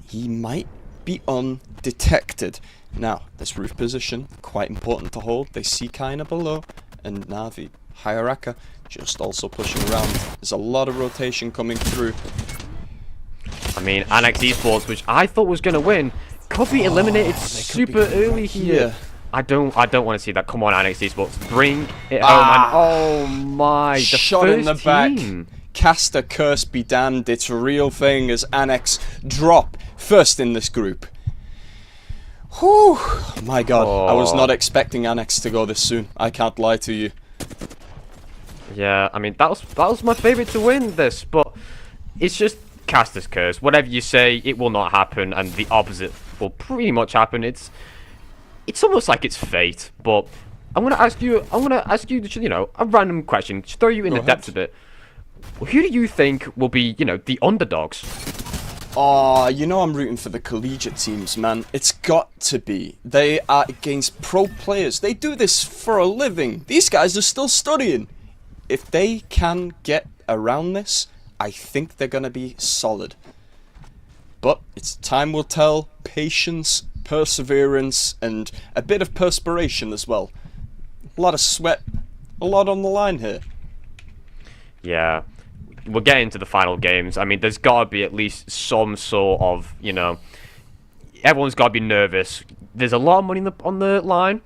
He might be undetected. Now, this roof position, quite important to hold. They see kinda below, and Na'Vi, Hayaraka, just also pushing around. There's a lot of rotation coming through. I mean, Annex Esports, which I thought was going to win, could be eliminated super early here. I don't want to see that. Come on, Annex Esports, bring it home. And oh my, the shot first in the back. team. Caster curse be damned, it's a real thing as Annex drop first in this group. Whew, my god, I was not expecting Annex to go this soon. I can't lie to you. Yeah, I mean, that was my favourite to win this, but it's just Caster's curse. Whatever you say, it will not happen, and the opposite will pretty much happen. It's almost like it's fate, but I'm gonna ask you, a random question, just throw you in the depths a bit. Who do you think will be, the underdogs? I'm rooting for the collegiate teams, man. It's got to be. They are against pro players. They do this for a living. These guys are still studying. If they can get around this, I think they're going to be solid. But it's time will tell. Patience, perseverance, and a bit of perspiration as well. A lot of sweat, a lot on the line here. Yeah. We'll get into the final games. I mean, there's got to be at least some sort of, everyone's got to be nervous. There's a lot of money on the line,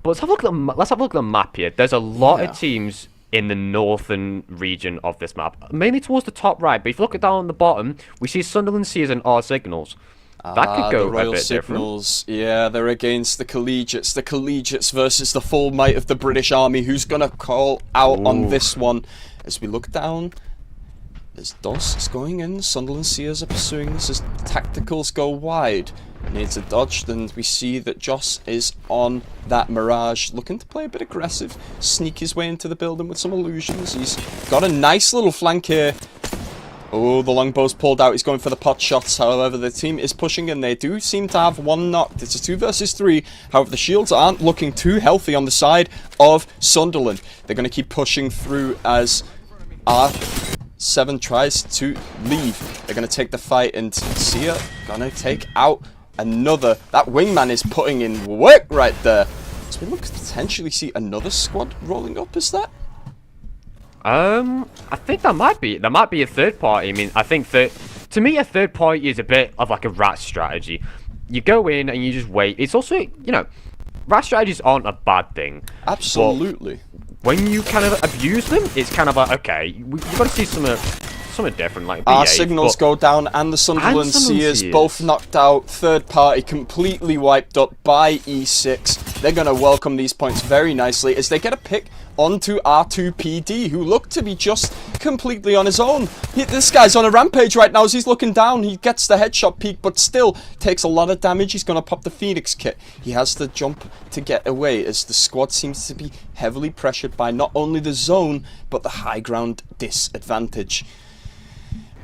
but let's have a look at the map here. There's a lot of teams in the northern region of this map, mainly towards the top right. But if you look at down on the bottom, we see Sunderland Sears and R Signals. That could go the Royal a bit Signals, different. Yeah, they're against the Collegiates. The Collegiates versus the full might of the British Army. Who's going to call out on this one? As we look down, as DOS is going in, Sunderland Sears are pursuing this as tacticals go wide. Needs a dodge, then we see that Joss is on that Mirage, looking to play a bit aggressive, sneak his way into the building with some illusions. He's got a nice little flank here. Oh, the longbow's pulled out. He's going for the pot shots. However, the team is pushing and they do seem to have one knocked. It's a 2 versus 3. However, the shields aren't looking too healthy on the side of Sunderland. They're going to keep pushing through as R7 tries to leave. They're going to take the fight and Sia going to take out another. That wingman is putting in work right there. So we look to potentially see another squad rolling up, is that? I think that might be a third party. I mean, I think to me a third party is a bit of like a rat strategy. You go in and you just wait. It's also, rat strategies aren't a bad thing. Absolutely. When you kind of abuse them, it's kind of like, okay, you've got to see something different, like Our signals go down and the Sunderland Sears both knocked out. Third party completely wiped up by E6. They're going to welcome these points very nicely as they get a pick onto R2PD, who looked to be just completely on his own. This guy's on a rampage right now as he's looking down. He gets the headshot peak, but still takes a lot of damage. He's going to pop the Phoenix kit. He has to jump to get away as the squad seems to be heavily pressured by not only the zone, but the high ground disadvantage.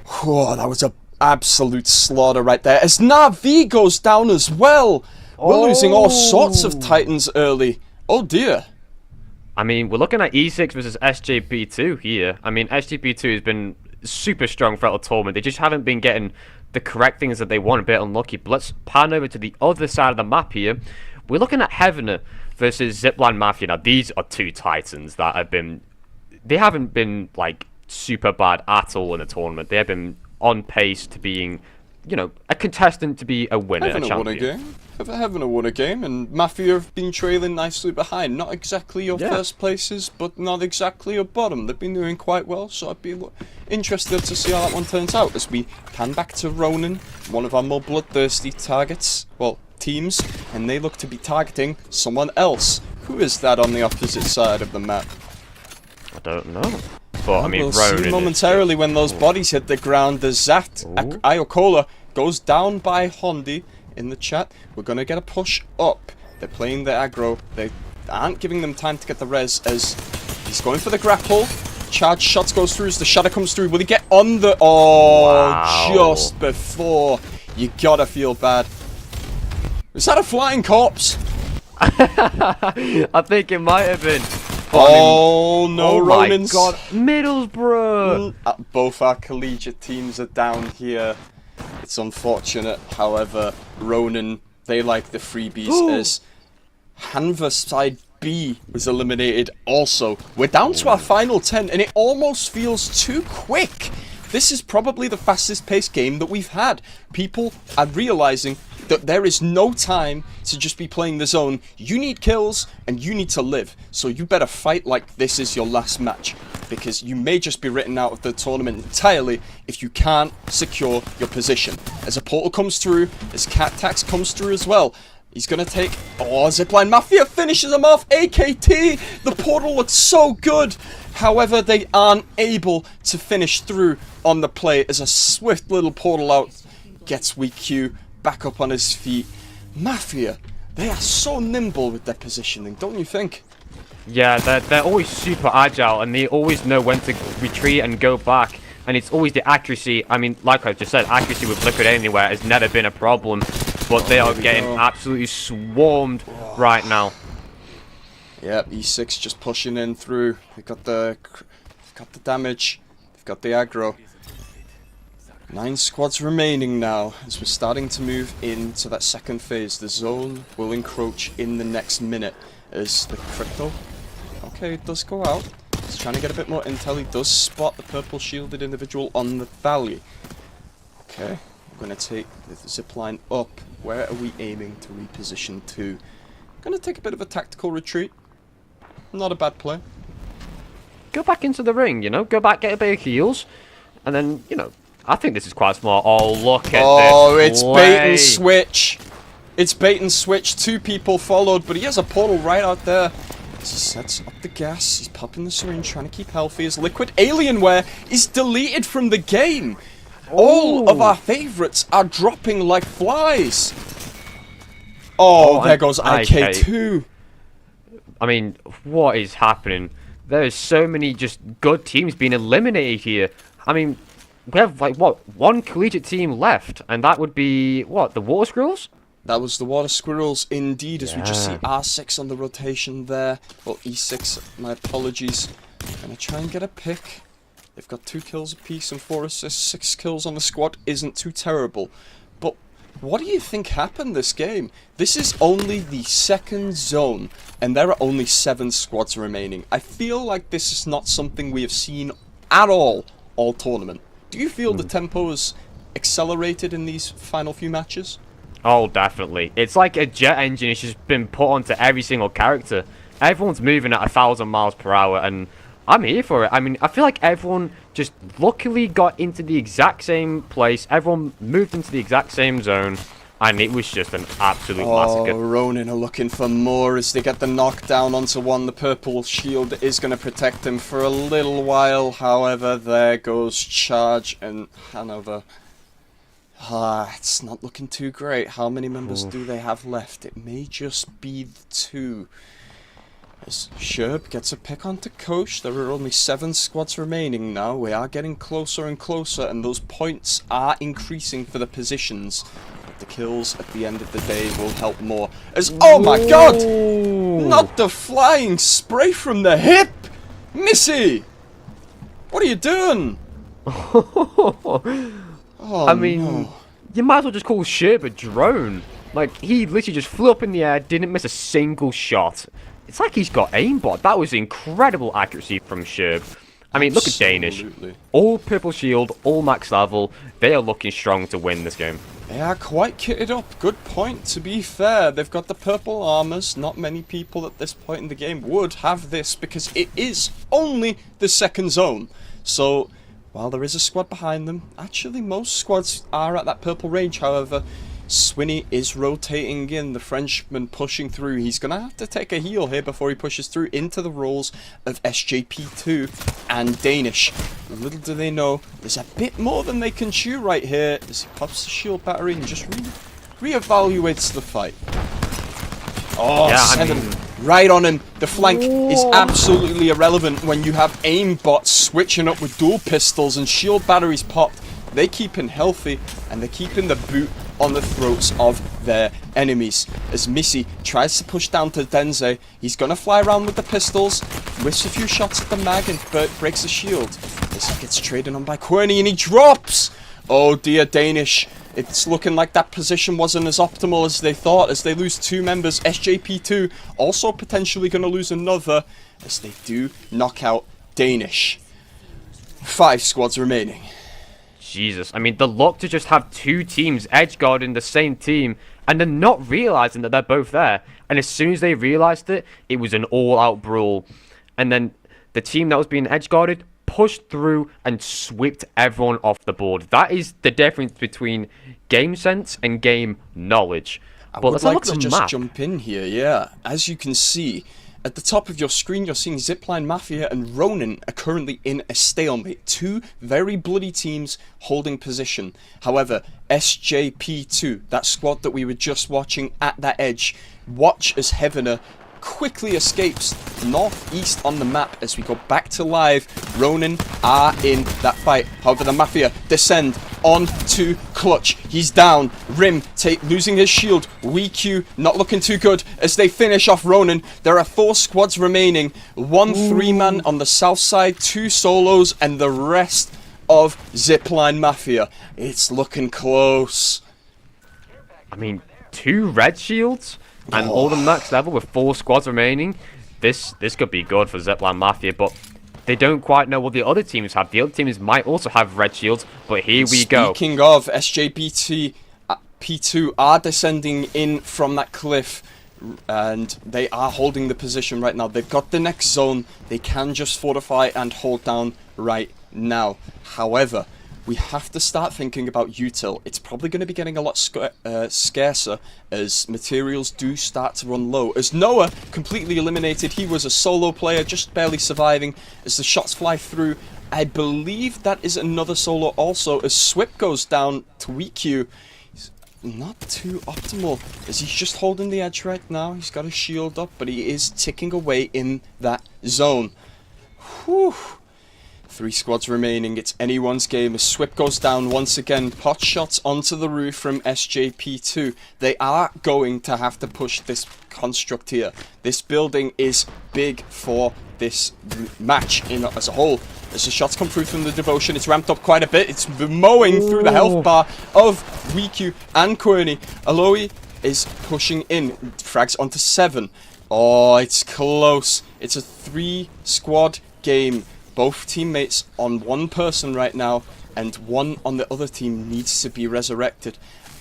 Whoa, that was an absolute slaughter right there. As Na'Vi goes down as well. We're losing all sorts of Titans early. Oh dear. I mean, we're looking at E6 versus SJP2 here. I mean, SJP2 has been super strong throughout the tournament. They just haven't been getting the correct things that they want. A bit unlucky. But let's pan over to the other side of the map here. We're looking at Heavener versus Zipline Mafia. Now, these are two Titans that have been... They haven't been, like, super bad at all in the tournament. They have been on pace to being, you know, a contestant to be a winner, a champion. Won a game. Heavener won a game, and Mafia have been trailing nicely behind. Not exactly your first places, but not exactly your bottom. They've been doing quite well, so I'd be interested to see how that one turns out. As we pan back to Ronin, one of our more bloodthirsty targets, well, teams, and they look to be targeting someone else. Who is that on the opposite side of the map? I don't know. But, I mean, we'll Ronin see momentarily when those bodies hit the ground. The Zaft Iokola goes down by Hondi in the chat. We're going to get a push up. They're playing the aggro. They aren't giving them time to get the res as he's going for the grapple. Charge shots goes through as the shadow comes through. Will he get on the... Oh, wow. Just before. You gotta feel bad. Is that a flying corpse? I think it might have been. Oh no, Ronins. Oh my god, Middlesbrough! Both our collegiate teams are down here. It's unfortunate, however, Ronin, they like the freebies as Hanva side B was eliminated also. We're down to our final 10 and it almost feels too quick. This is probably the fastest paced game that we've had. People are realizing that there is no time to just be playing the zone. You need kills and you need to live. So you better fight like this is your last match, because you may just be written out of the tournament entirely if you can't secure your position. As a portal comes through, as Cat Tax comes through as well, he's going to take... Oh, Zipline Mafia finishes him off. AKT, the portal looks so good. However, they aren't able to finish through on the play as a swift little portal out gets weak Q back up on his feet. Mafia, they are so nimble with their positioning, don't you think? Yeah, they're always super agile and they always know when to retreat and go back. And it's always the accuracy. I mean, like I just said, accuracy with Liquid Anywhere has never been a problem. But they are getting absolutely swarmed right now. Yep, E6 just pushing in through. They've got the damage. They've got the aggro. 9 squads remaining now as we're starting to move into that second phase. The zone will encroach in the next minute as the crypto... Okay, it does go out. He's trying to get a bit more intel. He does spot the purple shielded individual on the valley. Okay, we're going to take the zipline up. Where are we aiming to reposition to? Going to take a bit of a tactical retreat. Not a bad play. Go back into the ring, you know? Go back, get a bit of heals. And then, you know, I think this is quite smart. Oh, look at this. Oh, it's bait and switch. It's bait and switch. 2 people followed, but he has a portal right out there. As he sets up the gas, he's popping the syringe, trying to keep healthy. As Liquid Alienware is deleted from the game. All of our favourites are dropping like flies. Oh, there goes IK2. I mean, what is happening? There is so many just good teams being eliminated here. I mean, we have, like, what, 1 collegiate team left, and that would be, what, the Water Squirrels? That was the Water Squirrels, indeed, as we just see R6 on the rotation there. Well, E6, my apologies. Gonna try and get a pick. They've got 2 kills apiece and 4 assists. 6 kills on the squad isn't too terrible. But what do you think happened this game? This is only the second zone, and there are only 7 squads remaining. I feel like this is not something we have seen at all tournament. Do you feel the tempo is accelerated in these final few matches? Oh, definitely. It's like a jet engine. It's just been put onto every single character. Everyone's moving at 1,000 miles per hour, and I'm here for it. I mean, I feel like everyone just luckily got into the exact same place. Everyone moved into the exact same zone, and it was just an absolute massacre. Oh, Ronin are looking for more as they get the knockdown onto one. The purple shield is going to protect him for a little while. However, there goes Charge and Hanover. It's not looking too great. How many members do they have left? It may just be the 2. As Sherb gets a pick onto Coach, there are only 7 squads remaining now. We are getting closer and closer, and those points are increasing for the positions. But the kills at the end of the day will help more. As, oh my god! Not the flying spray from the hip! Missy! What are you doing? Oh, I mean, no. you might as well just call Sherb a drone. Like, he literally just flew up in the air, didn't miss a single shot. It's like he's got aimbot. That was incredible accuracy from Sherb. I mean, look at Danish. All purple shield, all max level. They are looking strong to win this game. They are quite kitted up. Good point, to be fair. They've got the purple armors. Not many people at this point in the game would have this because it is only the second zone. So, while there is a squad behind them, actually most squads are at that purple range. However, Swinney is rotating in, the Frenchman pushing through. He's going to have to take a heal here before he pushes through into the roles of SJP2 and Danish. Little do they know, there's a bit more than they can chew right here as he pops the shield battery and just re-evaluates the fight. Oh, yeah, 7. Right on him. The flank is absolutely irrelevant when you have aimbots switching up with dual pistols and shield batteries popped. They keep him healthy and they're keeping the boot on the throats of their enemies. As Missy tries to push down to Denze, he's going to fly around with the pistols, whiffs a few shots at the mag and breaks the shield. As he gets traded on by Querney and he drops! Oh dear, Danish. It's looking like that position wasn't as optimal as they thought, as they lose 2 members. SJP2 also potentially going to lose another, as they do knock out Danish. 5 squads remaining. Jesus, I mean, the luck to just have 2 teams edgeguarding the same team and then not realizing that they're both there. And as soon as they realized it, it was an all-out brawl. And then the team that was being edgeguarded pushed through and swept everyone off the board. That is the difference between game sense and game knowledge. I would like to just jump in here, yeah. As you can see, at the top of your screen, you're seeing Zipline Mafia and Ronin are currently in a stalemate. 2 very bloody teams holding position. However, SJP2, that squad that we were just watching at that edge, watch as Heavener quickly escapes northeast on the map as we go back to live. Ronin are in that fight. However, the Mafia descend on to Clutch. He's down. Rim losing his shield. WeQ not looking too good as they finish off Ronin. There are 4 squads remaining. 1 3-man on the south side, 2 solos, and the rest of Zipline Mafia. It's looking close. I mean, 2 red shields and all the max level with 4 squads remaining. This could be good for Zipline Mafia, but they don't quite know what the other teams have. The other teams might also have red shields, but here we go. Speaking of, SJP2 are descending in from that cliff, and they are holding the position right now. They've got the next zone. They can just fortify and hold down right now. However, we have to start thinking about util. It's probably going to be getting a lot scarcer as materials do start to run low. As Noah completely eliminated, he was a solo player, just barely surviving as the shots fly through. I believe that is another solo also as Swip goes down to WeQ. He's not too optimal as he's just holding the edge right now. He's got a shield up, but he is ticking away in that zone. Whew. 3 squads remaining. It's anyone's game as Swip goes down once again. Pot shots onto the roof from SJP2. They are going to have to push this construct here. This building is big for this match as a whole. As the shots come through from the Devotion, it's ramped up quite a bit. It's mowing through the health bar of WeQ and Querney. Aloy is pushing in. Frags onto 7. Oh, it's close. It's a 3-squad game. Both teammates on 1 person right now, and 1 on the other team needs to be resurrected.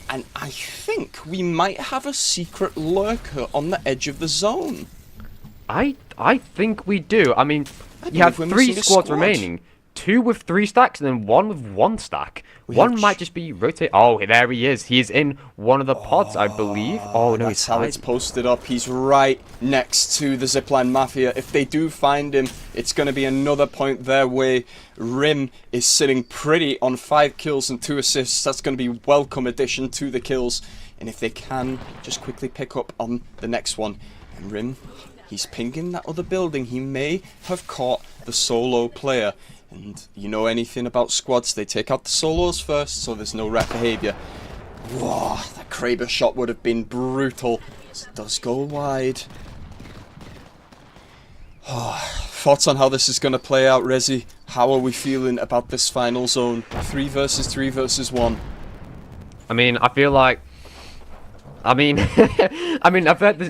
And I think we might have a secret lurker on the edge of the zone. I think we do. I mean, you have 3 squads remaining. 2 with 3 stacks and then 1 with 1 stack. One might just be rotate. Oh, there he is. He is in one of the pods, I believe. Oh, no, that's how it's posted up. He's right next to the Zipline Mafia. If they do find him, it's going to be another point their way. Rim is sitting pretty on 5 kills and 2 assists. That's going to be welcome addition to the kills. And if they can, just quickly pick up on the next one. And Rim, He's pinging that other building. He may have caught the solo player. And you know anything about squads, they take out the solos first, so there's no rat behaviour. Whoa, that Kraber shot would have been brutal. It does go wide. Thoughts on how this is going to play out, Rezi? How are we feeling about this final zone? 3 versus 3 versus 1. I mean, I feel like... I've heard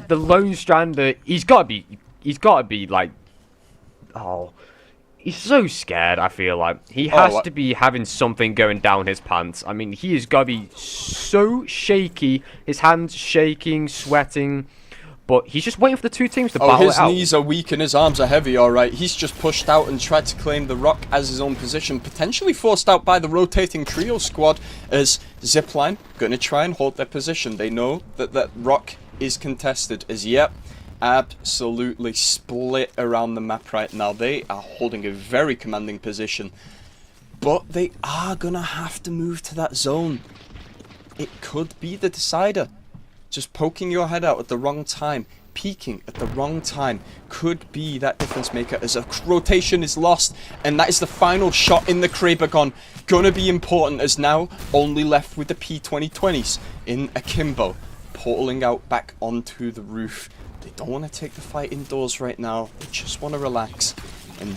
the Lone Strander, he's got to be like... Oh... He's so scared, I feel like. He has to be having something going down his pants. I mean, he has got to be so shaky. His hands shaking, sweating. But he's just waiting for the two teams to battle it out. His knees are weak and his arms are heavy, alright. He's just pushed out and tried to claim the rock as his own position. Potentially forced out by the rotating trio squad as Zipline going to try and hold their position. They know that that rock is contested as, yep, absolutely split around the map right now. They are holding a very commanding position, but they are gonna have to move to that zone. It could be the decider. Just poking your head out at the wrong time, peeking at the wrong time, could be that difference maker as a rotation is lost, and that is the final shot in the Krabergon. Gonna be important, as now only left with the P2020s in akimbo, portaling out back onto the roof. They don't want to take the fight indoors right now. They just want to relax. And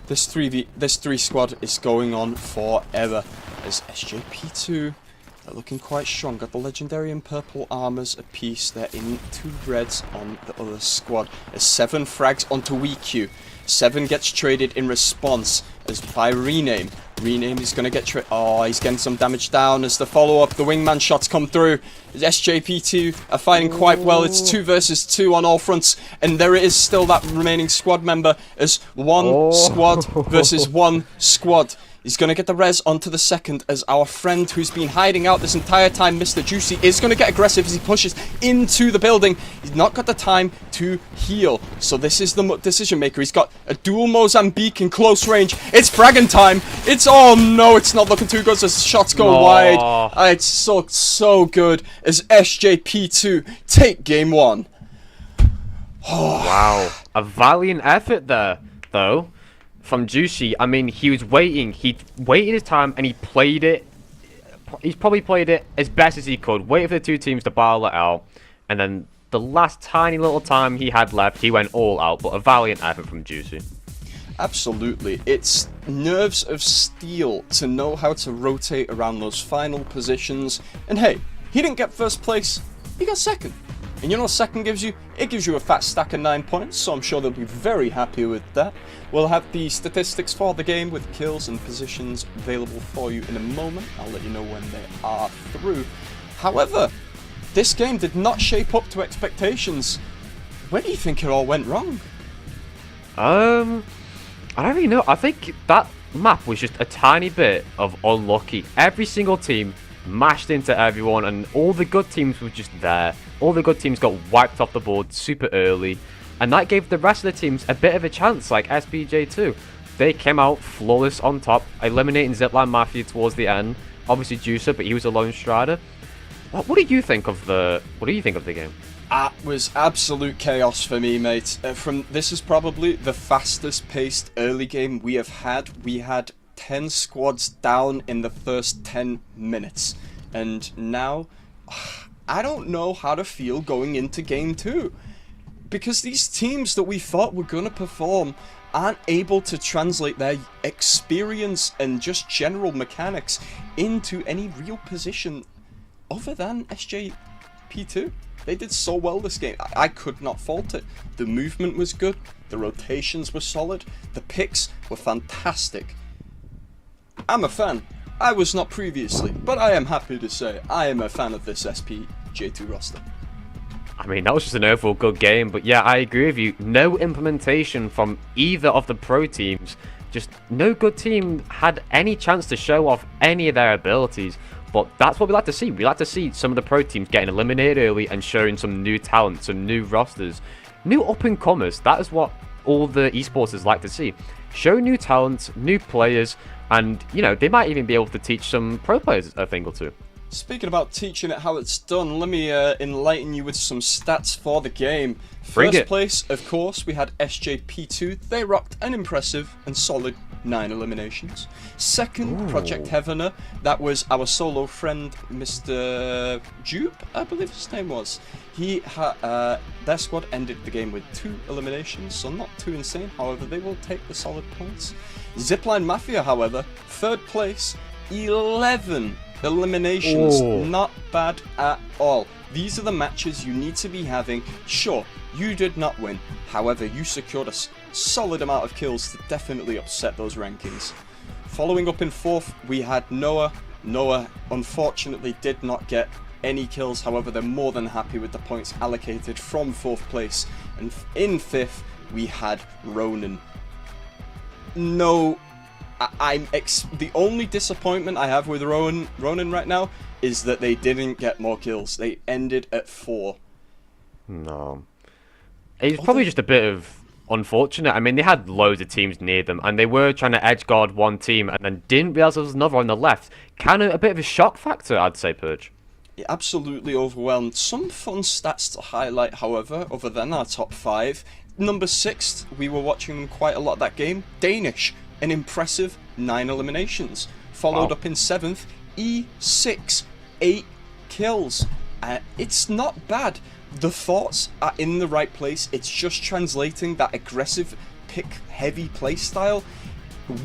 this 3 squad is going on forever. As SJP2, they're looking quite strong. Got the legendary and purple armors apiece. They're in 2 reds on the other squad. As 7 frags onto WeQ. 7 gets traded in response as by Rename. Rename is going to get he's getting some damage down as the follow-up. The wingman shots come through. SJP2 are fighting quite well. It's 2 versus 2 on all fronts. And there is still that remaining squad member as 1 squad versus 1 squad. He's going to get the res onto the second as our friend who's been hiding out this entire time, Mr. Juicy, is going to get aggressive as he pushes into the building. He's not got the time to heal. So this is the decision maker. He's got a dual Mozambique in close range. It's fragging time. Oh no, it's not looking too good as shots go wide. It's so good as SJP2 take game 1. Wow. A valiant effort there, though. From Juicy. I mean, he was waiting. He waited his time and he played it. He's probably played it as best as he could. Waited for the 2 teams to battle it out. And then the last tiny little time he had left, he went all out. But a valiant effort from Juicy. Absolutely. It's nerves of steel to know how to rotate around those final positions. And hey, he didn't get first place. He got second. And you know what second gives you? It gives you a fat stack of 9 points, so I'm sure they'll be very happy with that. We'll have the statistics for the game with kills and positions available for you in a moment. I'll let you know when they are through. However, this game did not shape up to expectations. Where do you think it all went wrong? I don't really know. I think that map was just a tiny bit of unlucky. Every single team mashed into everyone and all the good teams were just there. All the good teams got wiped off the board super early, and that gave the rest of the teams a bit of a chance, like SBJ2. They came out flawless on top, eliminating Zipline Mafia towards the end. Obviously Juicer, but he was a lone strider. What do you think of the game? That was absolute chaos for me, mate. This is probably the fastest paced early game we have had. We had 10 squads down in the first 10 minutes. And now, I don't know how to feel going into game 2. Because these teams that we thought were going to perform aren't able to translate their experience and just general mechanics into any real position other than SJP2. They did so well this game. I could not fault it. The movement was good. The rotations were solid. The picks were fantastic. I'm a fan. I was not previously, but I am happy to say I am a fan of this SPJ2 roster. I mean, that was just an overall good game, but yeah, I agree with you. No implementation from either of the pro teams. Just no good team had any chance to show off any of their abilities. But that's what we like to see. We like to see some of the pro teams getting eliminated early and showing some new talent, some new rosters, new up-and-comers. That is what all the esporters like to see. Show new talent, new players, and, you know, they might even be able to teach some pro players a thing or two. Speaking about teaching it how it's done, let me enlighten you with some stats for the game. Bring First it. place, of course, we had SJP2. They rocked an impressive and solid 9 eliminations. Second, Project Heavener. That was our solo friend, Mr. Jupe, I believe his name was. Their squad ended the game with 2 eliminations, so not too insane. However, they will take the solid points. Zipline Mafia, however, third place, 11 eliminations. Not bad at all. These are the matches you need to be having. Sure, you did not win. However, you secured a solid amount of kills to definitely upset those rankings. Following up in 4th, we had Noah. Noah, unfortunately, did not get any kills. However, they're more than happy with the points allocated from 4th place. And in 5th, we had Ronan. No, the only disappointment I have with Ronan right now is that they didn't get more kills. They ended at 4. No. It's probably just a bit of unfortunate. I mean, they had loads of teams near them, and they were trying to edge guard one team, and then didn't realise there was another on the left. Kind of a bit of a shock factor, I'd say, Purge. Yeah, absolutely overwhelmed. Some fun stats to highlight, however, other than our top 5. Number 6, we were watching them quite a lot that game. Danish, an impressive 9 eliminations. Followed up in 7th, E6, 8 kills. It's not bad. The thoughts are in the right place. It's just translating that aggressive, pick-heavy playstyle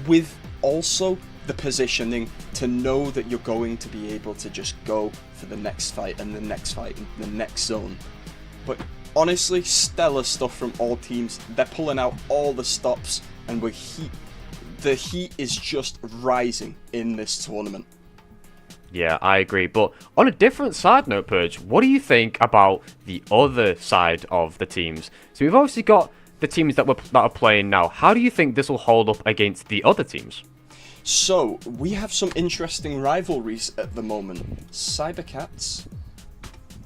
with also the positioning to know that you're going to be able to just go for the next fight and the next fight and the next zone. But honestly, stellar stuff from all teams. They're pulling out all the stops, and the heat is just rising in this tournament. Yeah, I agree. But on a different side note, Purge, what do you think about the other side of the teams? So we've obviously got the teams that are playing now. How do you think this will hold up against the other teams? So, we have some interesting rivalries at the moment. Cybercats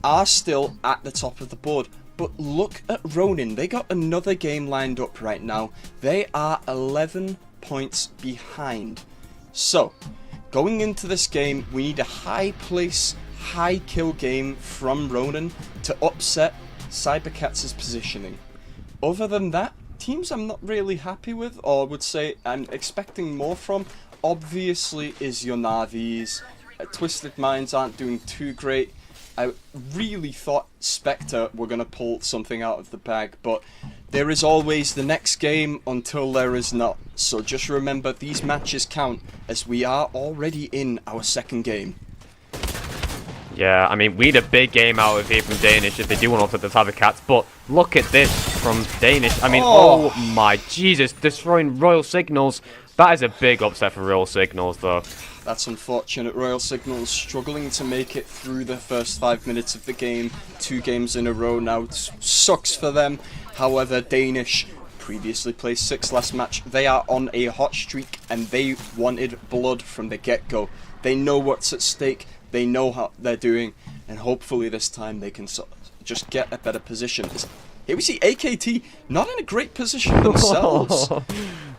are still at the top of the board, but look at Ronin. They got another game lined up right now. They are 11 points behind. So, going into this game, we need a high place, high kill game from Ronin to upset Cybercats' positioning. Other than that, teams I'm not really happy with, or would say I'm expecting more from, obviously is your Navis. Twisted Minds aren't doing too great. I really thought Spectre were going to pull something out of the bag, but there is always the next game until there is not. So just remember, these matches count, as we are already in our second game. Yeah, I mean, we need a big game out of here from Danish if they do want to upset the Cybercats, but look at this from Danish. I mean, oh my Jesus, destroying Royal Signals. That is a big upset for Royal Signals, though. That's unfortunate. Royal Signals struggling to make it through the first 5 minutes of the game. 2 games in a row now. It sucks for them. However, Danish previously placed 6th last match. They are on a hot streak, and they wanted blood from the get-go. They know what's at stake. They know how they're doing, and hopefully this time they can just get a better position. Here we see AKT not in a great position themselves.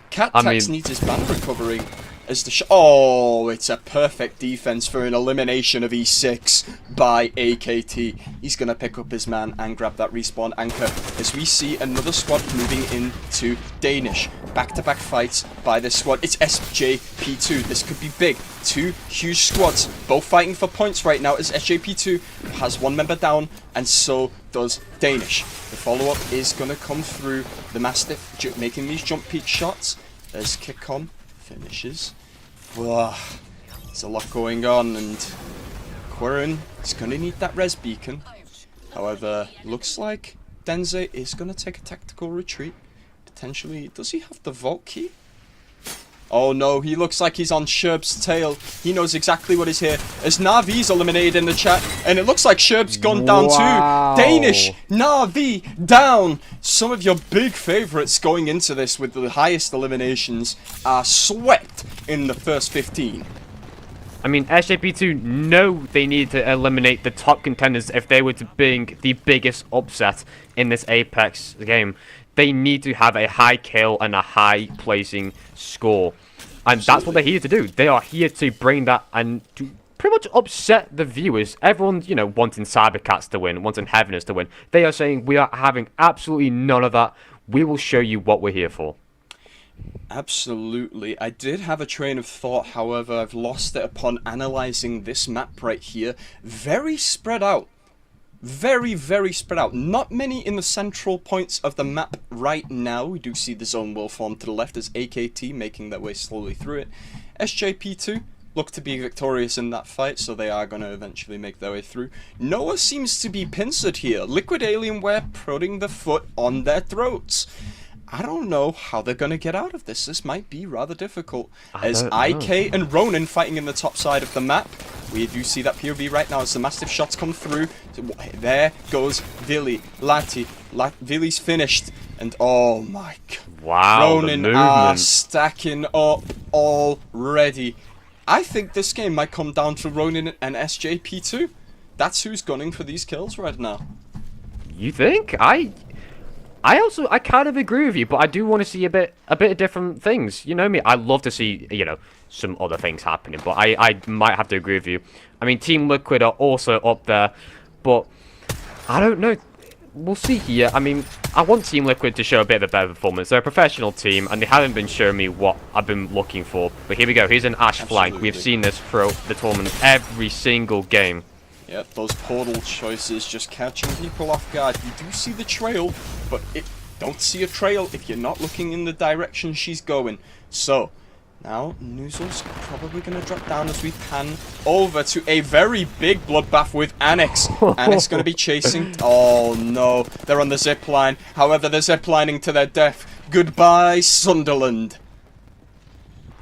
Cat Tax needs his ban recovery as the oh, it's a perfect defense for an elimination of E6 by AKT. He's going to pick up his man and grab that respawn anchor as we see another squad moving into Danish. Back-to-back fights by this squad. It's SJP2. This could be big. 2 huge squads, both fighting for points right now as SJP2 has 1 member down, and so does Danish. The follow-up is going to come through the Mastiff, making these jump peak shots as Kickcom finishes. There's a lot going on, and Quirren is going to need that res beacon. However, looks like Denze is going to take a tactical retreat. Potentially, does he have the vault key? Oh no, he looks like he's on Sherb's tail. He knows exactly what is here. As Navi's eliminated in the chat, and it looks like Sherb's gone down too. Danish, Navi, down. Some of your big favourites going into this with the highest eliminations are swept in the first 15. I mean, SJP2 know they need to eliminate the top contenders if they were to bring the biggest upset in this Apex game. They need to have a high kill and a high placing score. And that's what they're here to do. They are here to bring that and to pretty much upset the viewers. Everyone's, wanting Cybercats to win, wanting Heaveners to win. They are saying we are having absolutely none of that. We will show you what we're here for. Absolutely. I did have a train of thought, however, I've lost it upon analysing this map right here. Very spread out. Very, very spread out. Not many in the central points of the map right now. We do see the zone will form to the left as AKT making their way slowly through it. SJP2 look to be victorious in that fight, so they are going to eventually make their way through. Noah seems to be pincered here. Liquid Alienware putting the foot on their throats. I don't know how they're going to get out of this. This might be rather difficult. As IK and Ronin fighting in the top side of the map. We do see that POV right now as the massive shots come through. There goes Vili. Vili's finished. And oh my god. Wow, Ronin are stacking up already. I think this game might come down to Ronin and SJP2. That's who's gunning for these kills right now. You think? I kind of agree with you, but I do want to see a bit of different things. You know me, I love to see, some other things happening, but I might have to agree with you. I mean, Team Liquid are also up there, but I don't know. We'll see here. I mean, I want Team Liquid to show a bit of a better performance. They're a professional team, and they haven't been showing me what I've been looking for. But here we go. Here's an Ash flank. We've seen this throughout the tournament every single game. Yeah, those portal choices just catching people off guard. You do see the trail, but don't see a trail if you're not looking in the direction she's going. So, now Noozle's probably going to drop down as we pan over to a very big bloodbath with Annex. Annex going to be chasing... Oh no, they're on the zip line. However, they're zip lining to their death. Goodbye, Sunderland.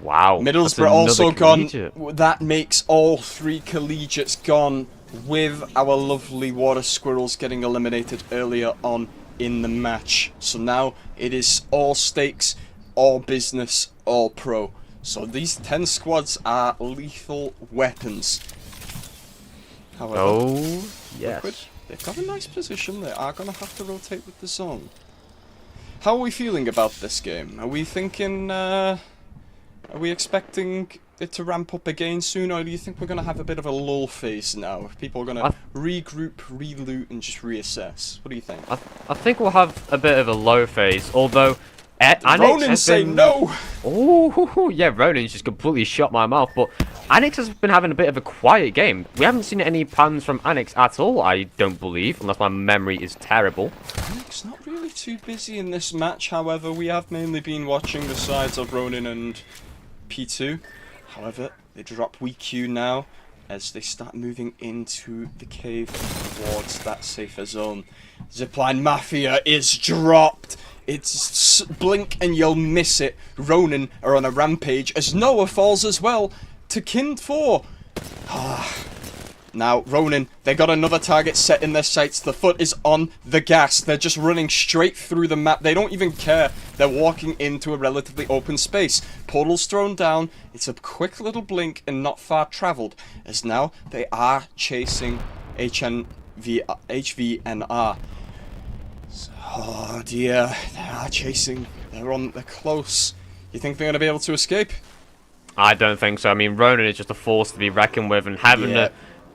Wow. Middlesbrough also gone. That makes all 3 collegiates gone, with our lovely water squirrels getting eliminated earlier on in the match. So now it is all stakes, all business, all pro. So these 10 squads are lethal weapons. However, yes. Liquid, they've got a nice position. They are going to have to rotate with the zone. How are we feeling about this game? Are we thinking, are we expecting it to ramp up again soon, or do you think we're going to have a bit of a lull phase now? People are going to regroup, reloot, and just reassess. What do you think? I think we'll have a bit of a low phase, although... Ronin say no! Oh, yeah, Ronin's just completely shut my mouth, but Annex has been having a bit of a quiet game. We haven't seen any pans from Annex at all, I don't believe, unless my memory is terrible. Annex not really too busy in this match, however, we have mainly been watching the sides of Ronin and P2. However, they drop WeQ now as they start moving into the cave towards that safer zone. Zipline Mafia is dropped. It's blink and you'll miss it. Ronin are on a rampage as Noah falls as well to Kind 4. Now, Ronin, they got another target set in their sights. The foot is on the gas. They're just running straight through the map. They don't even care. They're walking into a relatively open space. Portal's thrown down. It's a quick little blink and not far traveled. As now, they are chasing HVNR. Oh dear, they are chasing. They're close. You think they're going to be able to escape? I don't think so. I mean, Ronin is just a force to be reckoned with, and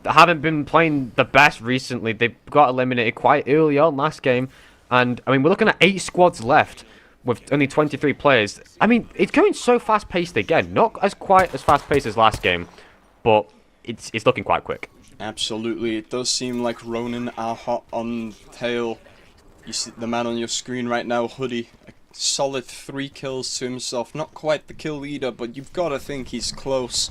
haven't been playing the best recently. They got eliminated quite early on last game, and I mean, we're looking at 8 squads left with only 23 players. I mean, it's going so fast-paced again. Not as quite as fast-paced as last game, but it's looking quite quick. Absolutely, it does seem like Ronin are hot on tail. You see the man on your screen right now, Hoodie. A solid 3 kills to himself. Not quite the kill leader, but you've got to think he's close.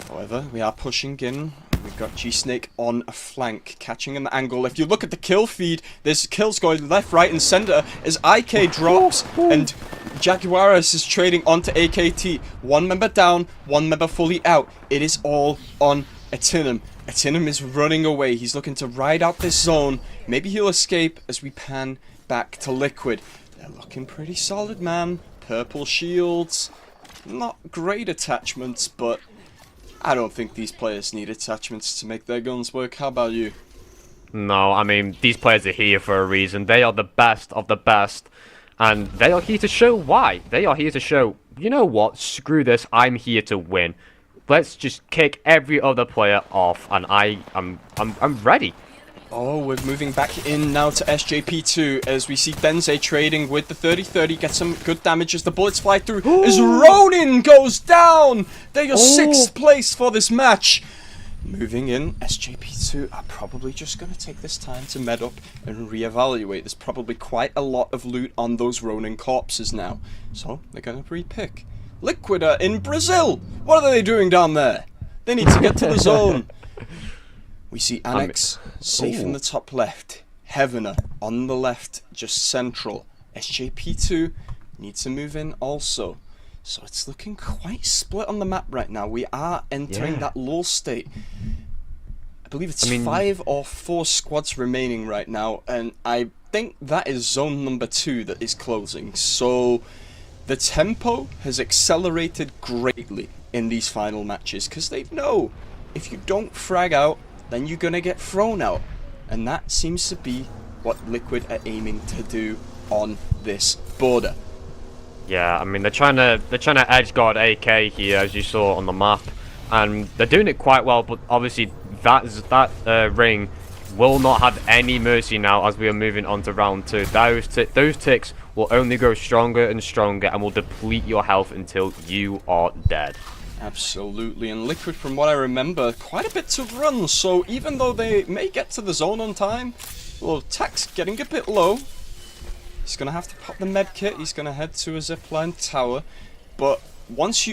However, we are pushing in. We've got G-Snake on a flank, catching an angle. If you look at the kill feed, there's kills going left, right, and center as IK drops and Jaguares is trading onto AKT. 1 member down, 1 member fully out. It is all on Atinum. Atinum is running away. He's looking to ride out this zone. Maybe he'll escape as we pan back to Liquid. They're looking pretty solid, man. Purple shields. Not great attachments, but I don't think these players need attachments to make their guns work. How about you? No, I mean, these players are here for a reason. They are the best of the best. And they are here to show why. They are here to show, you know what, screw this, I'm here to win. let's just kick every other player off, and I'm ready. Oh, we're moving back in now to SJP2 as we see Denze trading with the 30-30. Get some good damage as the bullets fly through. As Ronin goes down! They're your 6th place for this match. Moving in, SJP2 are probably just going to take this time to med up and reevaluate. There's probably quite a lot of loot on those Ronin corpses now. So, they're going to repick. Liquid are in Brazil! What are they doing down there? They need to get to the zone. We see Annex safe in the top left. Heavener on the left, just central. SJP2 needs to move in also. So it's looking quite split on the map right now. We are entering that lull state. I believe it's 5 or 4 squads remaining right now, and I think that is zone number 2 that is closing. So the tempo has accelerated greatly in these final matches because they know if you don't frag out, then you're gonna get thrown out, and that seems to be what Liquid are aiming to do on this border. Yeah, I mean they're trying to edge guard AK here, as you saw on the map, and they're doing it quite well. But obviously that ring will not have any mercy now as we are moving on to round 2. Those ticks will only grow stronger and stronger and will deplete your health until you are dead. Absolutely, and Liquid, from what I remember, quite a bit to run, so even though they may get to the zone on time, well, Tax getting a bit low. He's going to have to pop the med kit, he's going to head to a zipline tower, but once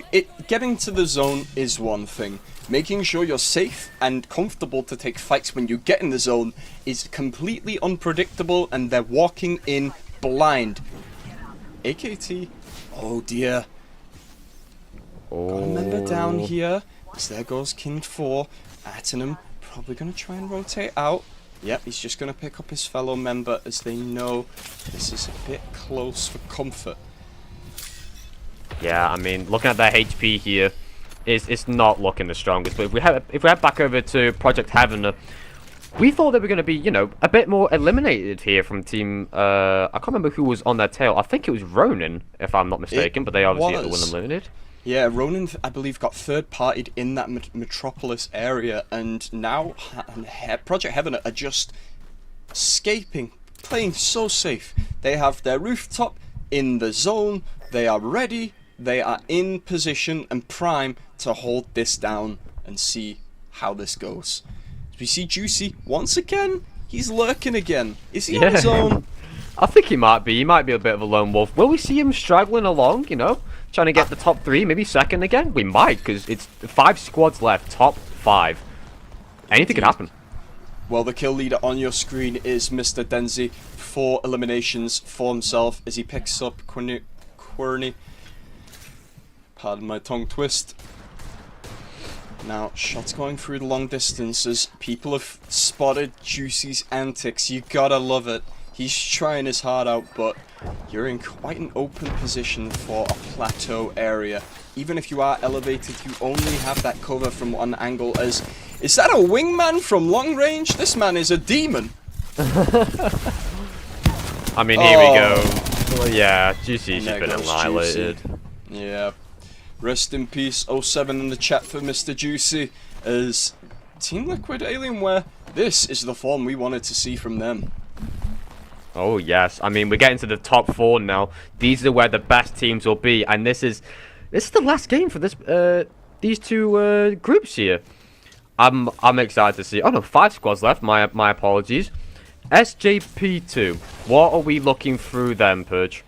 getting to the zone is one thing. Making sure you're safe and comfortable to take fights when you get in the zone is completely unpredictable, and they're walking in blind. AKT, oh dear. Got a member down here, as there goes King 4. Atenum probably going to try and rotate out. Yep, he's just going to pick up his fellow member as they know this is a bit close for comfort. Yeah, I mean, looking at their HP here, it's not looking the strongest. But if we head back over to Project Heaven, we thought they were going to be, you know, a bit more eliminated here from team. I can't remember who was on their tail. I think it was Ronin, if I'm not mistaken. But they obviously were eliminated. Yeah, Ronin, I believe, got third-partied in that metropolis area, and now Project Heaven are just escaping, playing so safe. They have their rooftop in the zone, they are ready, they are in position and prime to hold this down and see how this goes. As we see Juicy, once again, he's lurking again. Is he on his own? I think he might be. He might be a bit of a lone wolf. Will we see him straggling along, you know? Trying to get the top 3, maybe second again? We might, because it's 5 squads left, top 5. Anything could happen. Well, the kill leader on your screen is Mr. Denzi. 4 eliminations for himself as he picks up Querney. Pardon my tongue twist. Now, shots going through the long distances. People have spotted Juicy's antics. You gotta love it. He's trying his heart out, but you're in quite an open position for a plateau area. Even if you are elevated, you only have that cover from one angle. As is that a wingman from long range? This man is a demon. I mean, here we go. Well, yeah, Juicy's just been annihilated. Juicy. Yeah. Rest in peace, 07 in the chat for Mr. Juicy. As Team Liquid Alienware, this is the form we wanted to see from them. Oh yes, I mean we're getting to the top 4 now. These are where the best teams will be, and this is the last game for this these 2 groups here. I'm excited to see. Oh no, 5 squads left. My apologies. SJP2. What are we looking through them, Purge?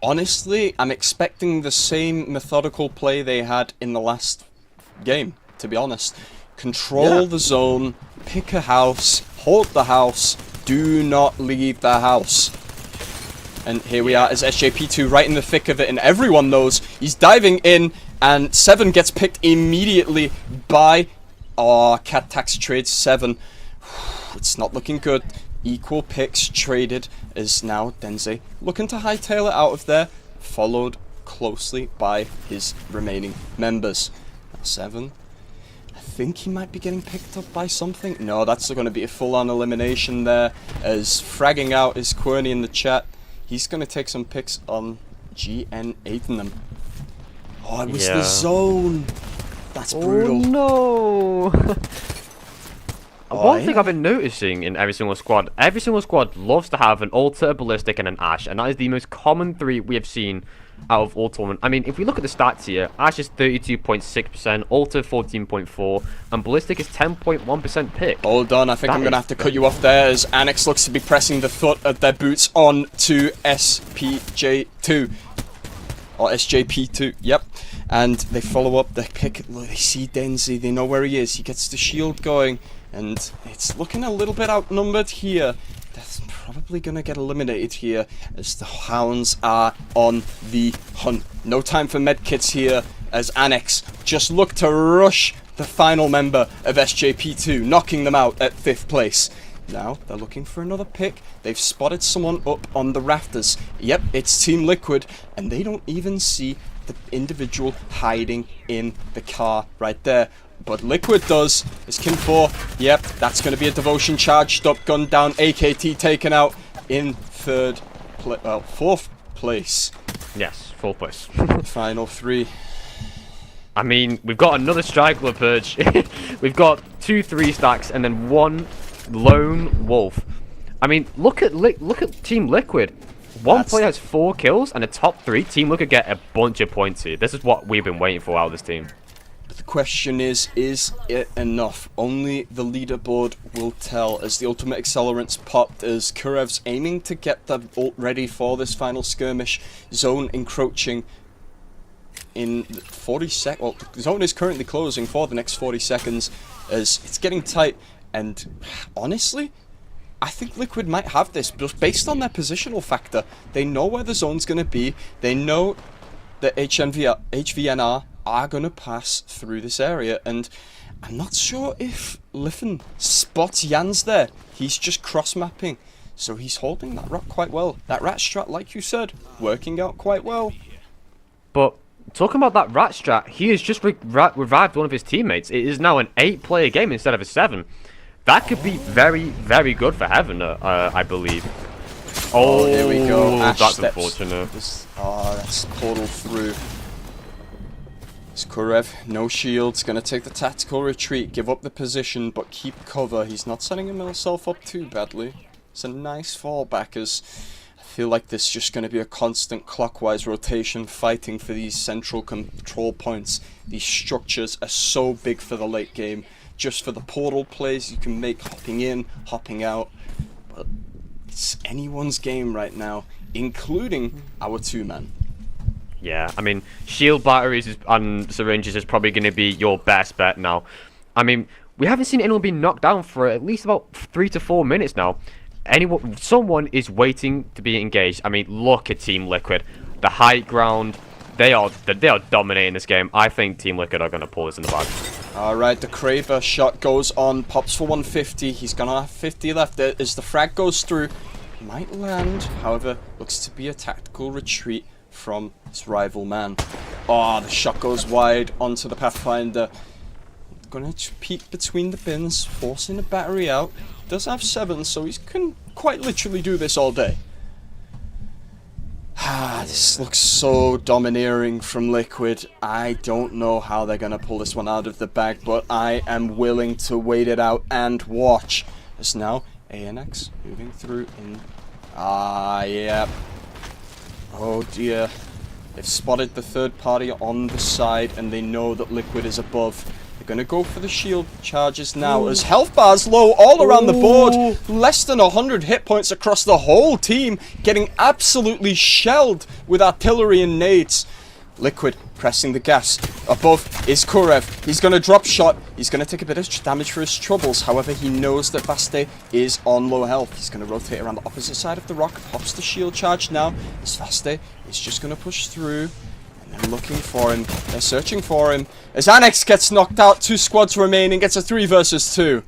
Honestly, I'm expecting the same methodical play they had in the last game. To be honest, control the zone, pick a house, hold the house. Do not leave the house. And here we are as SJP2 right in the thick of it, and everyone knows he's diving in, and 7 gets picked immediately by Cat Tax trades 7. It's not looking good. Equal picks traded as now Denze looking to hightail it out of there, followed closely by his remaining members. Now 7. I think he might be getting picked up by something. No, that's going to be a full-on elimination there. As fragging out is Querney in the chat. He's going to take some picks on GN Atenham. Oh, it was the zone. That's brutal. No. Oh, One thing I've been noticing in every single squad loves to have an Alter, a Ballistic, and an Ash, and that is the most common three we have seen out of all tournament. I mean, if we look at the stats here, Ash is 32.6%, Alter 14.4%, and Ballistic is 10.1% pick. Hold on, I think I'm going to have to cut you off there as Annex looks to be pressing the foot of their boots on to SPJ2. Or SJP2, yep. And they follow up, they pick, look, they see Denzi, they know where he is, he gets the shield going. And it's looking a little bit outnumbered here. That's probably going to get eliminated here as the Hounds are on the hunt. No time for medkits here as Annex just look to rush the final member of SJP2, knocking them out at 5th place. Now they're looking for another pick. They've spotted someone up on the rafters. Yep, it's Team Liquid, and they don't even see the individual hiding in the car right there. But Liquid does. It's Kim 4. Yep, that's going to be a devotion charged up, gun down, AKT taken out in 4th place. Yes, 4th place. Final 3. I mean, we've got another Straggler Purge. We've got 2 3-stacks and then 1 Lone Wolf. I mean, look at Team Liquid. One player has 4 kills and a top 3. Team Liquid get a bunch of points here. This is what we've been waiting for out of this team. The question is it enough? Only the leaderboard will tell, as the ultimate accelerants popped, as Kurev's aiming to get the ult ready for this final skirmish. Zone encroaching in 40 seconds. Well, the zone is currently closing for the next 40 seconds as it's getting tight, and honestly, I think Liquid might have this, just based on their positional factor. They know where the zone's going to be. They know that HVNR are going to pass through this area, and I'm not sure if Liffen spots Jans there. He's just cross-mapping, so he's holding that rock quite well. That rat strat, like you said, working out quite well. But talking about that rat strat, he has just revived one of his teammates. It is now an 8-player game instead of a 7. That could be very, very good for Heaven, I believe. Oh, there we go. Ash That's steps. unfortunate. That's portal through. It's Kurev, no shields, gonna take the tactical retreat, give up the position, but keep cover. He's not setting himself up too badly. It's a nice fallback, as I feel like this is just gonna be a constant clockwise rotation, fighting for these central control points. These structures are so big for the late game, just for the portal plays you can make, hopping in, hopping out. But it's anyone's game right now, including our 2-man. Yeah, I mean, shield batteries and syringes is probably going to be your best bet now. I mean, we haven't seen anyone be knocked down for at least about 3 to 4 minutes now. Someone is waiting to be engaged. I mean, look at Team Liquid. The high ground, they are dominating this game. I think Team Liquid are going to pull this in the bag. Alright, the Kraber shot goes on, pops for 150. He's going to have 50 left there as the frag goes through. Might land, however, looks to be a tactical retreat from his rival man. Oh, the shot goes wide onto the Pathfinder. Gonna peek between the bins, forcing the battery out. Does have 7, so he can quite literally do this all day. This looks so domineering from Liquid. I don't know how they're gonna pull this one out of the bag, but I am willing to wait it out and watch. As now, ANX moving through in... yeah. Oh dear. They've spotted the third party on the side, and they know that Liquid is above. They're going to go for the shield charges now, as health bars low all around the board. Less than 100 hit points across the whole team, getting absolutely shelled with artillery and nades. Liquid pressing the gas. Above is Kurev. He's going to drop shot. He's going to take a bit of damage for his troubles. However, he knows that Vaste is on low health. He's going to rotate around the opposite side of the rock. Pops the shield charge now. As Vaste is just going to push through. And they're looking for him. They're searching for him. As Annex gets knocked out, 2 squads remaining. Gets a 3 versus 2.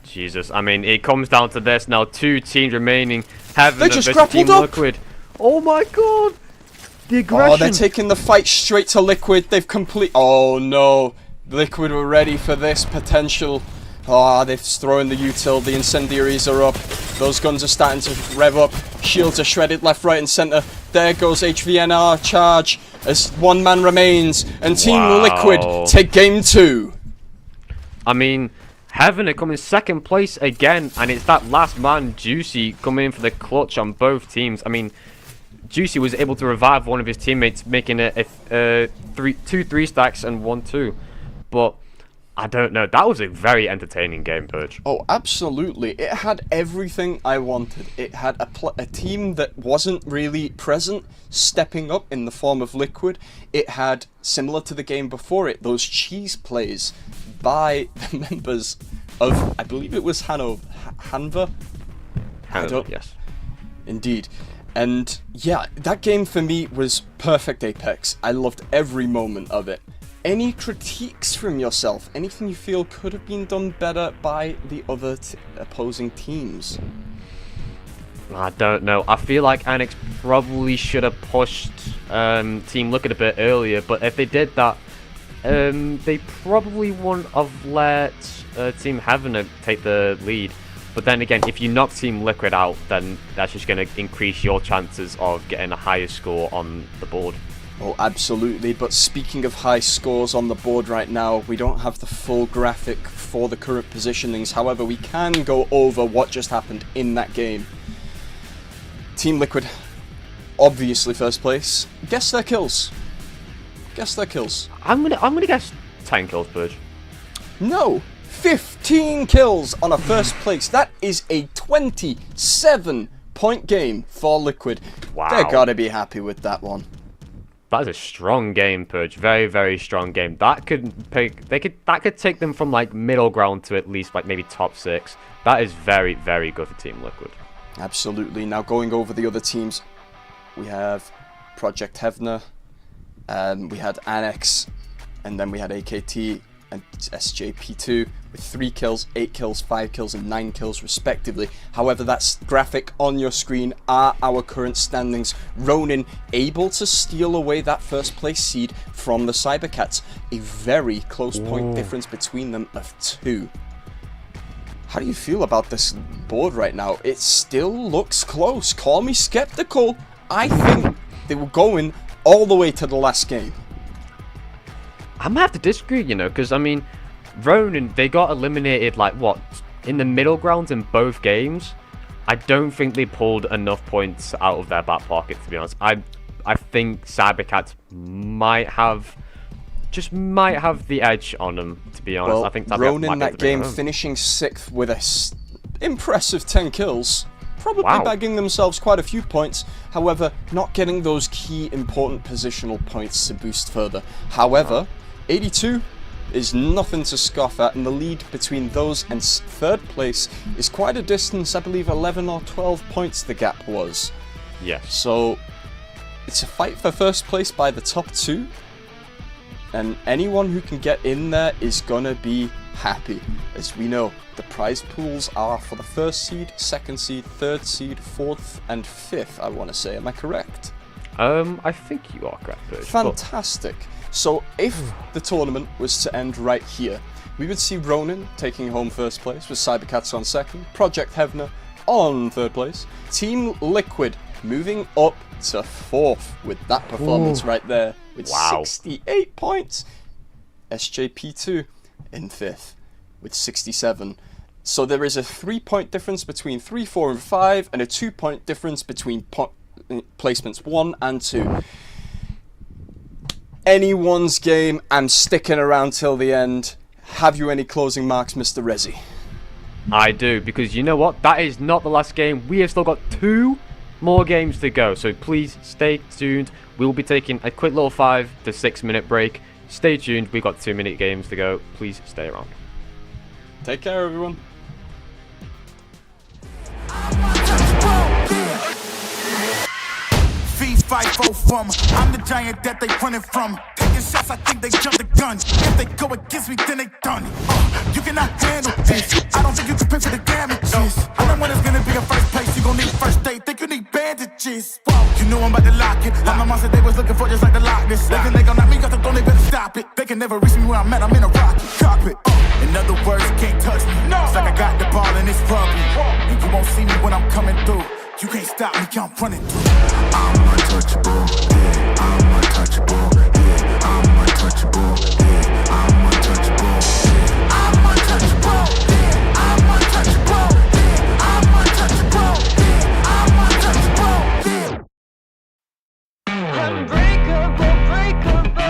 Jesus, I mean, it comes down to this now. 2 teams remaining. Heaven They just versus Team grappled up. Liquid. Oh my god! The aggression. Oh, they're taking the fight straight to Liquid. They've complete. Oh no. Liquid were ready for this potential. Oh, they've thrown the util. The incendiaries are up. Those guns are starting to rev up. Shields are shredded left, right, and center. There goes HVNR charge as one man remains. And Team Liquid take game 2. I mean, Heaven are coming second place again, and it's that last man, Juicy, coming in for the clutch on both teams. I mean, Juicy was able to revive one of his teammates, making it two 3-stacks and 1-2. But I don't know. That was a very entertaining game, Purge. Oh, absolutely. It had everything I wanted. It had a team that wasn't really present, stepping up in the form of Liquid. It had, similar to the game before it, those cheese plays by the members of, I believe it was Hanva? Yes. Indeed. And yeah, that game for me was perfect Apex. I loved every moment of it. Any critiques from yourself? Anything you feel could have been done better by the other opposing teams? I don't know. I feel like Annex probably should have pushed Team Liquid a bit earlier, but if they did that, they probably wouldn't have let Team Heaven take the lead. But then again, if you knock Team Liquid out, then that's just going to increase your chances of getting a higher score on the board. Oh, absolutely. But speaking of high scores on the board right now, we don't have the full graphic for the current positionings. However, we can go over what just happened in that game. Team Liquid, obviously first place. Guess their kills. Guess their kills. I'm gonna guess 10 kills, Purge. No, 15 kills on a first place. That is a 27-point game for Liquid. Wow. They're gotta be happy with that one. That is a strong game, Purge. Very, very strong game. That could take them from like middle ground to at least like maybe top 6. That is very, very good for Team Liquid. Absolutely. Now going over the other teams, we have Project Hevner, we had Annex, and then we had AKT and SJP2 with 3 kills, 8 kills, 5 kills, and 9 kills respectively. However, that graphic on your screen are our current standings. Ronin able to steal away that first place seed from the Cybercats. A very close point difference between them of 2. How do you feel about this board right now? It still looks close. Call me skeptical. I think they were going all the way to the last game. I'm gonna have to disagree, you know, because I mean, Ronin, they got eliminated like what, in the middle ground in both games. I don't think they pulled enough points out of their back pocket, to be honest. I think Cybercats might have the edge on them, to be honest. Well, I think Cybercats Ronin might that game finishing 6th with a impressive 10 kills. Probably bagging themselves quite a few points, however, not getting those key important positional points to boost further. However, 82 is nothing to scoff at, and the lead between those and 3rd place is quite a distance. I believe 11 or 12 points the gap was. Yes. So, it's a fight for first place by the top 2, and anyone who can get in there is gonna be happy. As we know, the prize pools are for the 1st seed, 2nd seed, 3rd seed, 4th, and 5th, I want to say. Am I correct? I think you are correct, Purge. Fantastic. So, if the tournament was to end right here, we would see Ronin taking home 1st place, with Cybercats on 2nd, Project Hevner on 3rd place, Team Liquid moving up to 4th with that performance right there, with 68 points, SJP2 in 5th with 67. So there is a 3-point difference between 3, 4, and 5, and a 2-point difference between placements 1 and 2. Anyone's game. I'm sticking around till the end. Have you any closing marks, Mr. Rezi? I do, because you know what? That is not the last game. We have still got 2 more games to go, so please stay tuned. We'll be taking a quick little 5 to 6 minute break. Stay tuned. We've got 2-minute games to go. Please stay around. Take care, everyone. Feast fight both from. I'm the giant that they running from. Taking shots, I think they jumped the gun. If they go against me, then they done it. You cannot handle this. I don't think you can pay for the damages. I'm the one that's gonna be in first place. you gon' need first aid, think you need bandages. Whoa, you know I'm about to lock it. I'm the monster they was looking for just like the Loch Ness. They gon' knock me off the throne, they better stop it. They can never reach me where I'm at, I'm in a rocket cockpit. In other words, you can't touch me. It's like I got the ball and it's rugby. And you won't see me when I'm coming through. You can't stop me, I'm running through. I'm untouchable, yeah, I'm untouchable, yeah, I'm untouchable, yeah, I'm untouchable, yeah, I'm untouchable, yeah, I'm untouchable, yeah, I'm untouchable, yeah, I'm untouchable, yeah.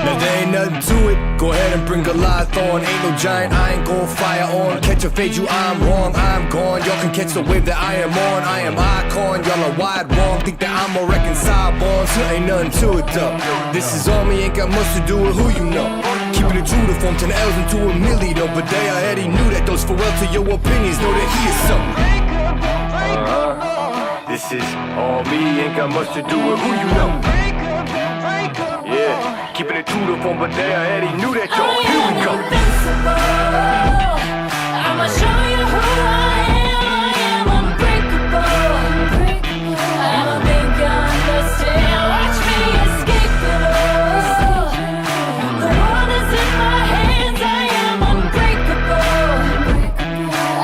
Now there ain't nothing to it, go ahead and bring Goliath on. Ain't no giant, I ain't gon' fire on. Catch a fade, you I'm wrong, I'm gone. Y'all can catch the wave that I am on. I am icon, y'all are wide wrong. Think that I'm a reconcile bonds, ain't nothing to it though. This is on me, ain't got much to do with who you know. Keeping it true to form 10 L's into a milli though. But they already knew that those farewell to your opinions, know that he is something. This is all me, ain't got much to do with who you know. Yeah, keeping it true to form, but they already knew that, y'all. Here we go. I'ma show you who I am unbreakable. I don't think you understand. Watch me escape it all. The world is in my hands. I am unbreakable.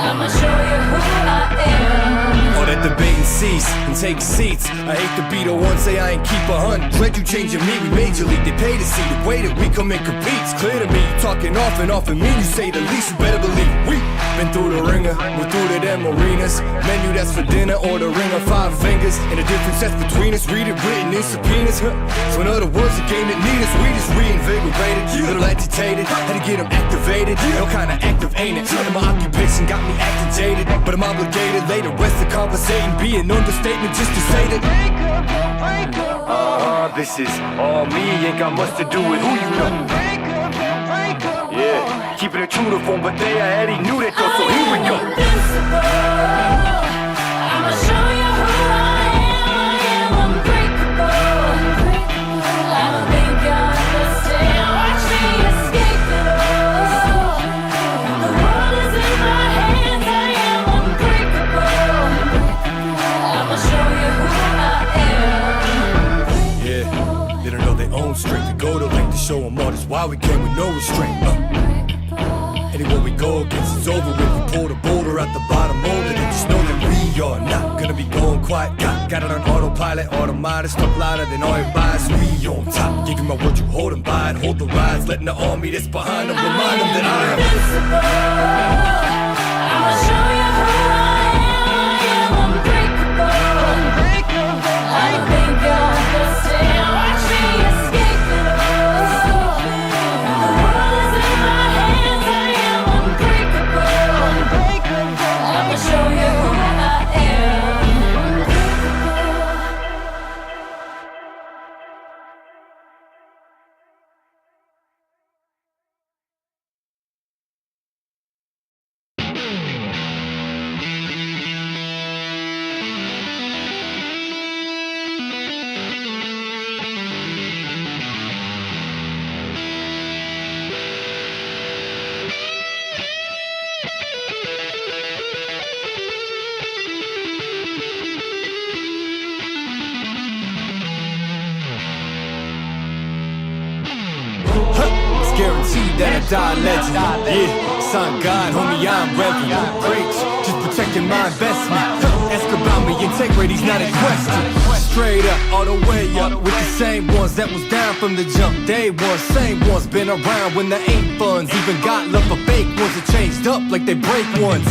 I'ma show you who I am. All that debate and cease and take seats. I hate to be the one say I ain't keep 100. Dread you changing me, we major league. They pay to see the way that we come and compete. It's clear to me, you talking off and mean. You say the least, you better believe we been through the ringer, we're through to them arenas. Menu that's for dinner or the ring of 5 fingers. And the difference that's between us, read it written in subpoenas. So in other words, the game that need us, we just reinvigorated. Little agitated, had to get them activated. No kind of active ain't it. And my occupation got me acting jaded, but I'm obligated later. Rest of conversating, be an understatement just to say that. This is all me, ain't got much to do with who you know. Yeah, keeping it true to form, but they already knew that though, so here we go. I'ma show you who I am unbreakable. I don't think you understand. Watch me escape it all. The world is in my hands. I am unbreakable. I'ma show you who I am. Yeah, they don't know their own strength. To go to length to show them all, that's why we came with no restraint. Anywhere we go against it's over with. We pull the boulder out the bottom mold it, and just know that we are not gonna be going quiet. Got it on autopilot, automatic, stuck louder than all your bias. We on top, give you my word, you hold them by it. Hold the rise, letting the army that's behind them remind them that I am invincible. I'ma show you who I am unbreakable. I don't think you understand. Watch me escape it all. The world is in my hands. I am unbreakable. I'ma show you who I am. guaranteed that I die a legend. Yeah, son God, homie, I'm reverend. Preach, just protecting my investment. Ask about me, integrity's not in question. Straight up, all the way up with the same ones that was down from the jump. Day one, same ones been around when there ain't funds. Even got love for fake ones that changed up like they break ones.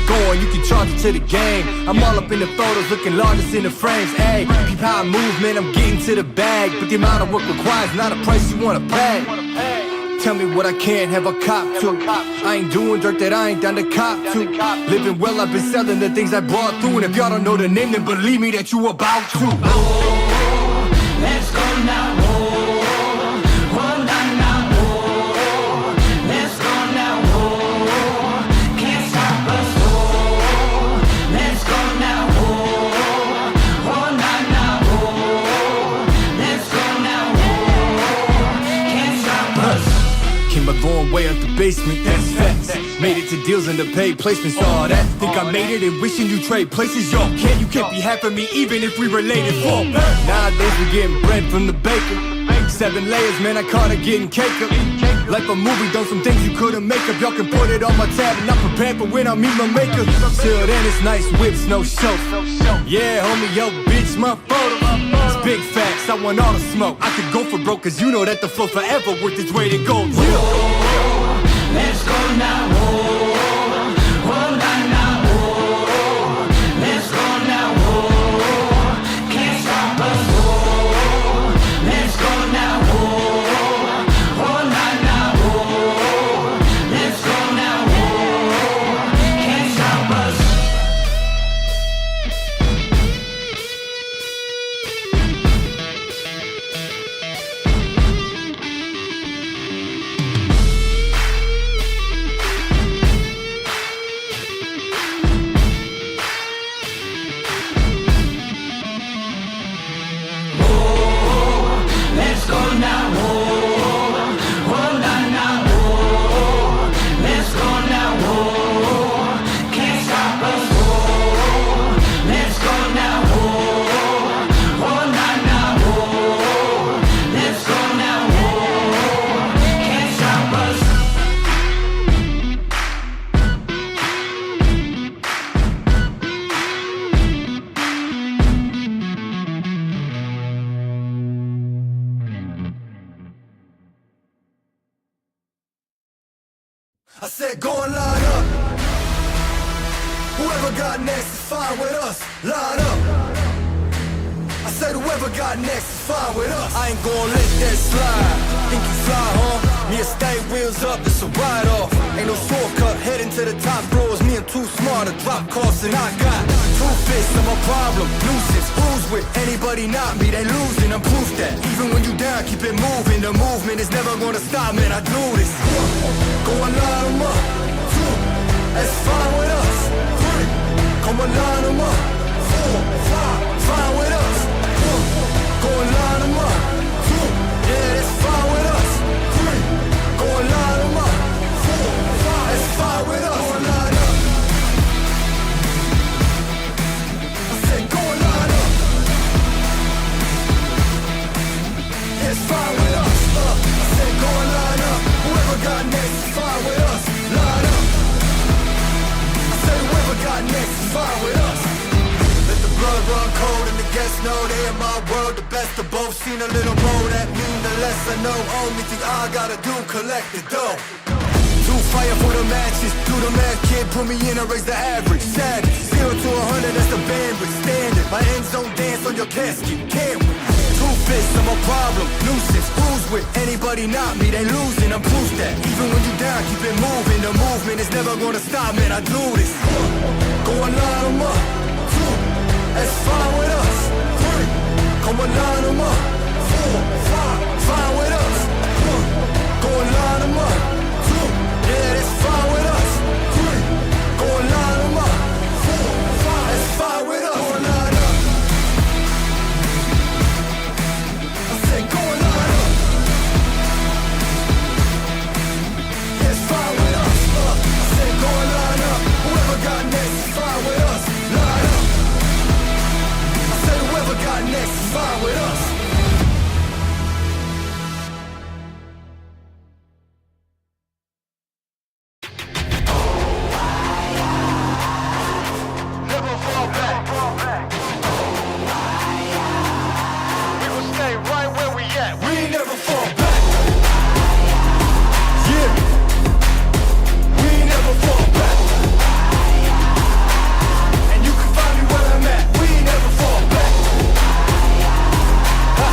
Go on, you can charge it to the game. I'm all up in the photos, looking largest in the frames. Ayy, peep how I move, man, I'm getting to the bag. But the amount of work required is not a price you wanna pay. Tell me what I can't have a cop to. I ain't doing dirt that I ain't down to cop to. Living well, I've been selling the things I brought through. And if y'all don't know the name, then believe me that you about to. Let's go now. Came a long way out the basement, that's facts. Made it to deals and the paid placements, all that. Think I made it and wishing you trade places, yo. You can't be half of me even if we related. Fuck. Nowadays we getting bread from the baker. 7 layers, man, I caught it getting cake up. Like a movie, done some things you couldn't make up. Y'all can put it on my tab and I'm prepared for when I meet my maker. Till then it's nice whips, no show. Yeah, homie, yo, bitch, my photo. It's big facts, I want all the smoke. I could go for broke, cause you know that the flow forever worth its weight in gold. Yeah. Let's go now, oh, oh, now, oh, let's go now, oh, can't stop us, oh, let's go now, oh, oh, now, oh, let's go now, oh, can't stop us. Let's go now, oh, oh, now, oh, let's go now, oh, can't stop us, oh, let's go now, oh, oh, now, oh, let's go now, oh, can't stop us. I said go and line up. Whoever got next is fine with us. Line up. I said whoever got next is fine with us. I ain't gonna let that slide. Think you fly, huh? Me and stay wheels up, it's a ride off. Ain't no shortcut, heading to the top floors. Me and too smart to drop costs, and I got 2 fists of a problem. Nuisance, who's with anybody not me? They losing, I'm proof that. Even when you down, keep it moving. The movement is never gonna stop, man. I do this. Go and line 'em up. 2, that's fine with us. 3, come and line 'em up. 4, 5, fine with us. 1, go and line 'em up. 2, yeah, that's fine with us. 3, go and line 'em up. 4, 5, that's fine with us. Go and line up. I said go and line up. Yeah, it's fine with us. I said go and line up. Whoever got next is fine with us. Line up. I said whoever got next is fine with us. Let the blood run cold and the guests know they in my world the best of both. Seen a little more that mean the less I know. Only thing I gotta do, collect the dough. Do fire for the matches. Do the math, kid, put me in and raise the average. Savage, 0 to 100, that's the bandwidth. Standard, my end zone dance on your casket. Can't win. 2 fists, I'm a problem. Nuisance, who's with anybody not me? They losing, I'm proof that. Even when you down, keep it moving. The movement is never gonna stop, man. I do this. Go and line 'em up. 2, that's fine with us. 3, come and line 'em up. 4, 5, fine with us. 1, go and line 'em up. 2, yeah, that's fine with us. 3, go and line 'em up. 4, 5, that's fine with us. Go and line up. I said go and line up. Yeah, it's fine with us. I said go and line up. Whoever got next is fine with us. Line up. I said whoever got next is fine with us. Never fall back. We will stay right where we at. We ain't never fall back. Yeah. We ain't never fall back. And you can find me where I'm at. We ain't never fall back. Ha.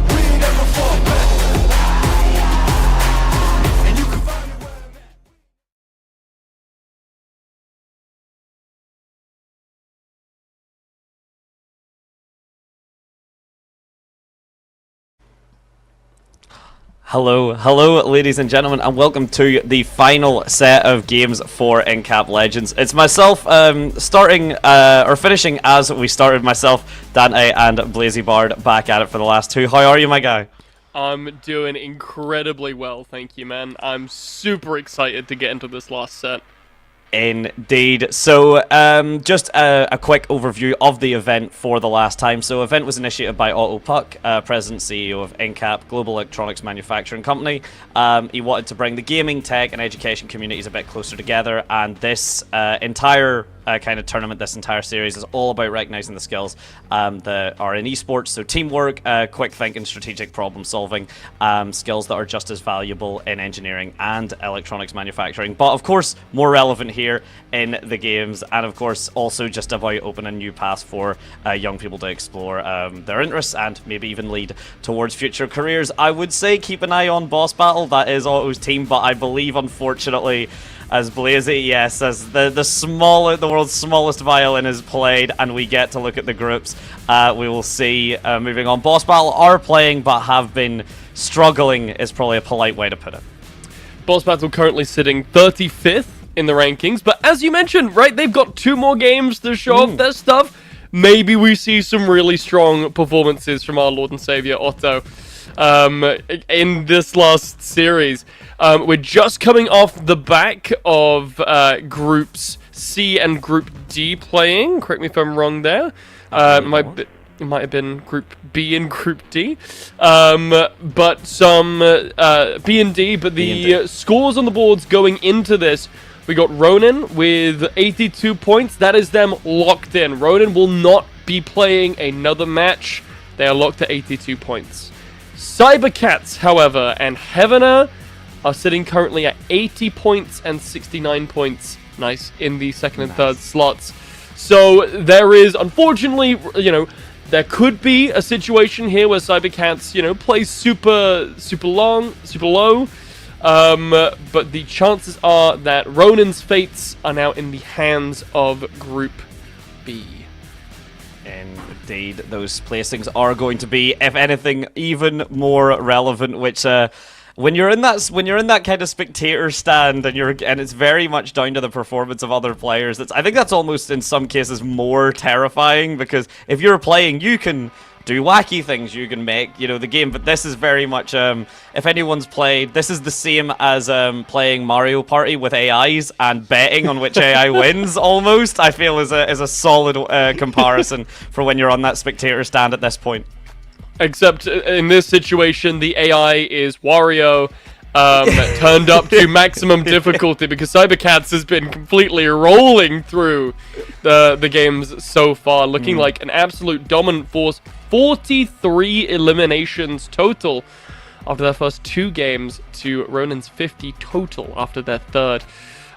We ain't never fall back. And you can find me where I'm at. Hello, ladies and gentlemen, and welcome to the final set of games for InCap Legends. It's myself starting or finishing as we started. Myself, Dante, and Blazy Bard back at it for the last 2. How are you, my guy? I'm doing incredibly well, thank you, man. I'm super excited to get into this last set. Indeed. So, just a quick overview of the event for the last time. So, event was initiated by Otto Puck, President CEO of InCap, global electronics manufacturing company. He wanted to bring the gaming, tech, and education communities a bit closer together, and this entire kind of tournament, this entire series is all about recognizing the skills that are in esports. So teamwork, quick thinking, strategic problem solving, skills that are just as valuable in engineering and electronics manufacturing, but of course more relevant here in the games, and of course also just about opening new paths for young people to explore their interests and maybe even lead towards future careers. I would say keep an eye on Boss Battle. That is Otto's team, but I believe unfortunately, as Blazy, yes, as the world's smallest violin is played, and we get to look at the groups. We will see. Moving on, Boss Battle are playing, but have been struggling. Is probably a polite way to put it. Boss Battle currently sitting 35th in the rankings, but as you mentioned, right, they've got 2 more games to show off their stuff. Maybe we see some really strong performances from our Lord and Savior Otto in this last series. We're just coming off the back of Groups C and Group D playing. Correct me if I'm wrong there. It might have been Group B and Group D. But some B and D. But the scores on the boards going into this, we got Ronin with 82 points. That is them locked in. Ronin will not be playing another match. They are locked to 82 points. Cybercats, however, and Heavener are sitting currently at 80 points and 69 points. Nice, in the second and third slots. So there is, unfortunately, there could be a situation here where Cybercats, play super low. But the chances are that Ronin's fates are now in the hands of Group B. Indeed, those placings are going to be, if anything, even more relevant. Which, when you're in that kind of spectator stand, and it's very much down to the performance of other players. I think that's almost in some cases more terrifying, because if you're playing, you can do wacky things, you can make the game, but this is very much if anyone's played, this is the same as playing Mario Party with AIs and betting on which AI wins. Almost, I feel is a solid comparison for when you're on that spectator stand at this point. Except in this situation, the AI is Wario, turned up to maximum difficulty, because Cybercats has been completely rolling through the games so far, looking like an absolute dominant force. 43 eliminations total after their first 2 games to Ronin's 50 total after their third.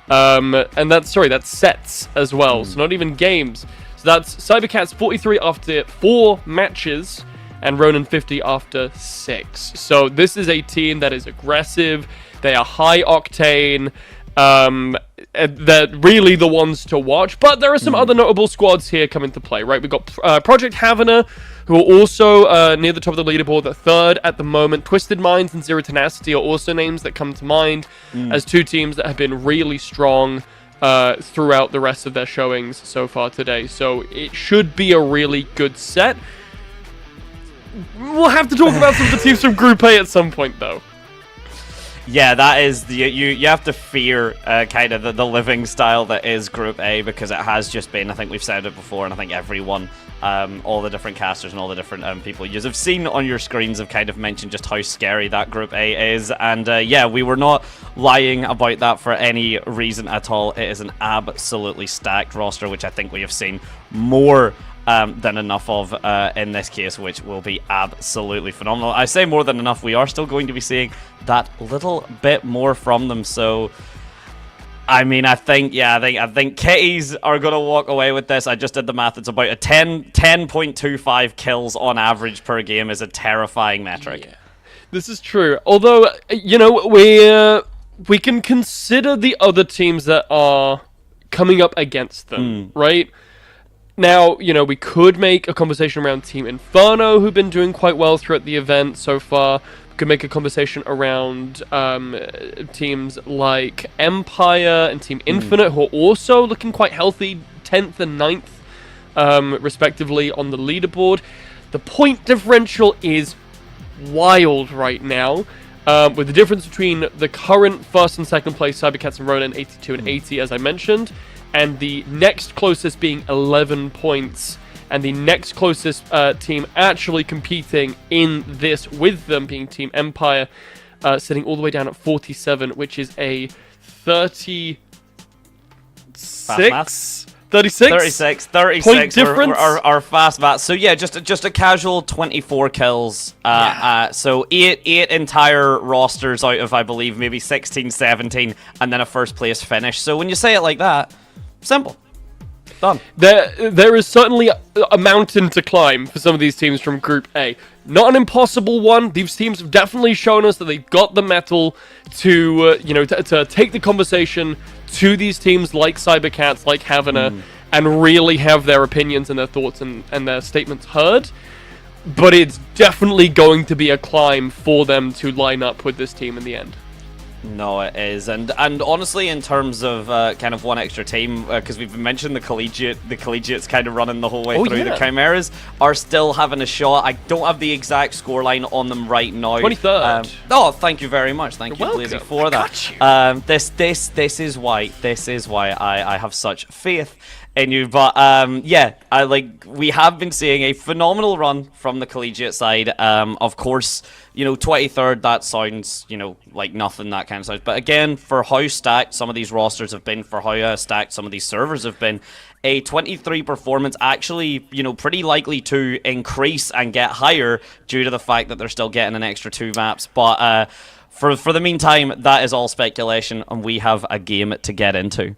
And that's sets as well, so not even games. So that's Cybercats 43 after 4 matches, and Ronin 50 after 6. So this is a team that is aggressive. They are high octane. They're really the ones to watch. But there are some other notable squads here coming to play, right? We've got Project Havener, who are also near the top of the leaderboard at 3rd at the moment. Twisted Minds and Zero Tenacity are also names that come to mind as 2 teams that have been really strong throughout the rest of their showings so far today. So it should be a really good set. We'll have to talk about some of the teams from Group A at some point, though. Yeah, that is you have to fear kind of the living style that is Group A, because it has just been, I think we've said it before, and I think everyone, all the different casters and all the different people you have seen on your screens have kind of mentioned just how scary that Group A is, and yeah, we were not lying about that for any reason at all. It is an absolutely stacked roster, which I think we have seen more than enough of in this case, which will be absolutely phenomenal. I say more than enough. We are still going to be seeing that little bit more from them. So, I mean, I think Kitties are going to walk away with this. I just did the math. It's about a 10.25 kills on average per game is a terrifying metric. Yeah. This is true. Although, we can consider the other teams that are coming up against them, right? Now, we could make a conversation around Team Inferno, who've been doing quite well throughout the event so far. We could make a conversation around teams like Empire and Team Infinite, who are also looking quite healthy, 10th and 9th, respectively, on the leaderboard. The point differential is wild right now. With the difference between the current first and second place Cybercats and Ronin 82 and 80, as I mentioned, and the next closest being 11 points, and the next closest team actually competing in this with them being Team Empire, sitting all the way down at 47, which is a 36 point difference. Our fast math. So yeah, just a casual 24 kills. So eight entire rosters out of, I believe, maybe 16, 17, and then a first place finish. So when you say it like that, simple. Done. There is certainly a mountain to climb for some of these teams from Group A. Not an impossible one. These teams have definitely shown us that they've got the mettle to, to take the conversation to these teams like Cybercats, like Havana, and really have their opinions and their thoughts and their statements heard. But it's definitely going to be a climb for them to line up with this team in the end. No, it is, and honestly, in terms of kind of one extra team, because we've mentioned the collegiates kind of running the whole way through. The Chimeras are still having a shot. I don't have the exact scoreline on them right now. 23rd. Thank you very much. Thank you, Blazy, for that. This is why I have such faith in you. But we have been seeing a phenomenal run from the collegiate side. Of course, 23rd, that sounds, like nothing, that kind of sounds. But again, for how stacked some of these rosters have been, for how stacked some of these servers have been, a 23 performance actually, pretty likely to increase and get higher due to the fact that they're still getting an extra 2 maps. But for the meantime, that is all speculation, and we have a game to get into.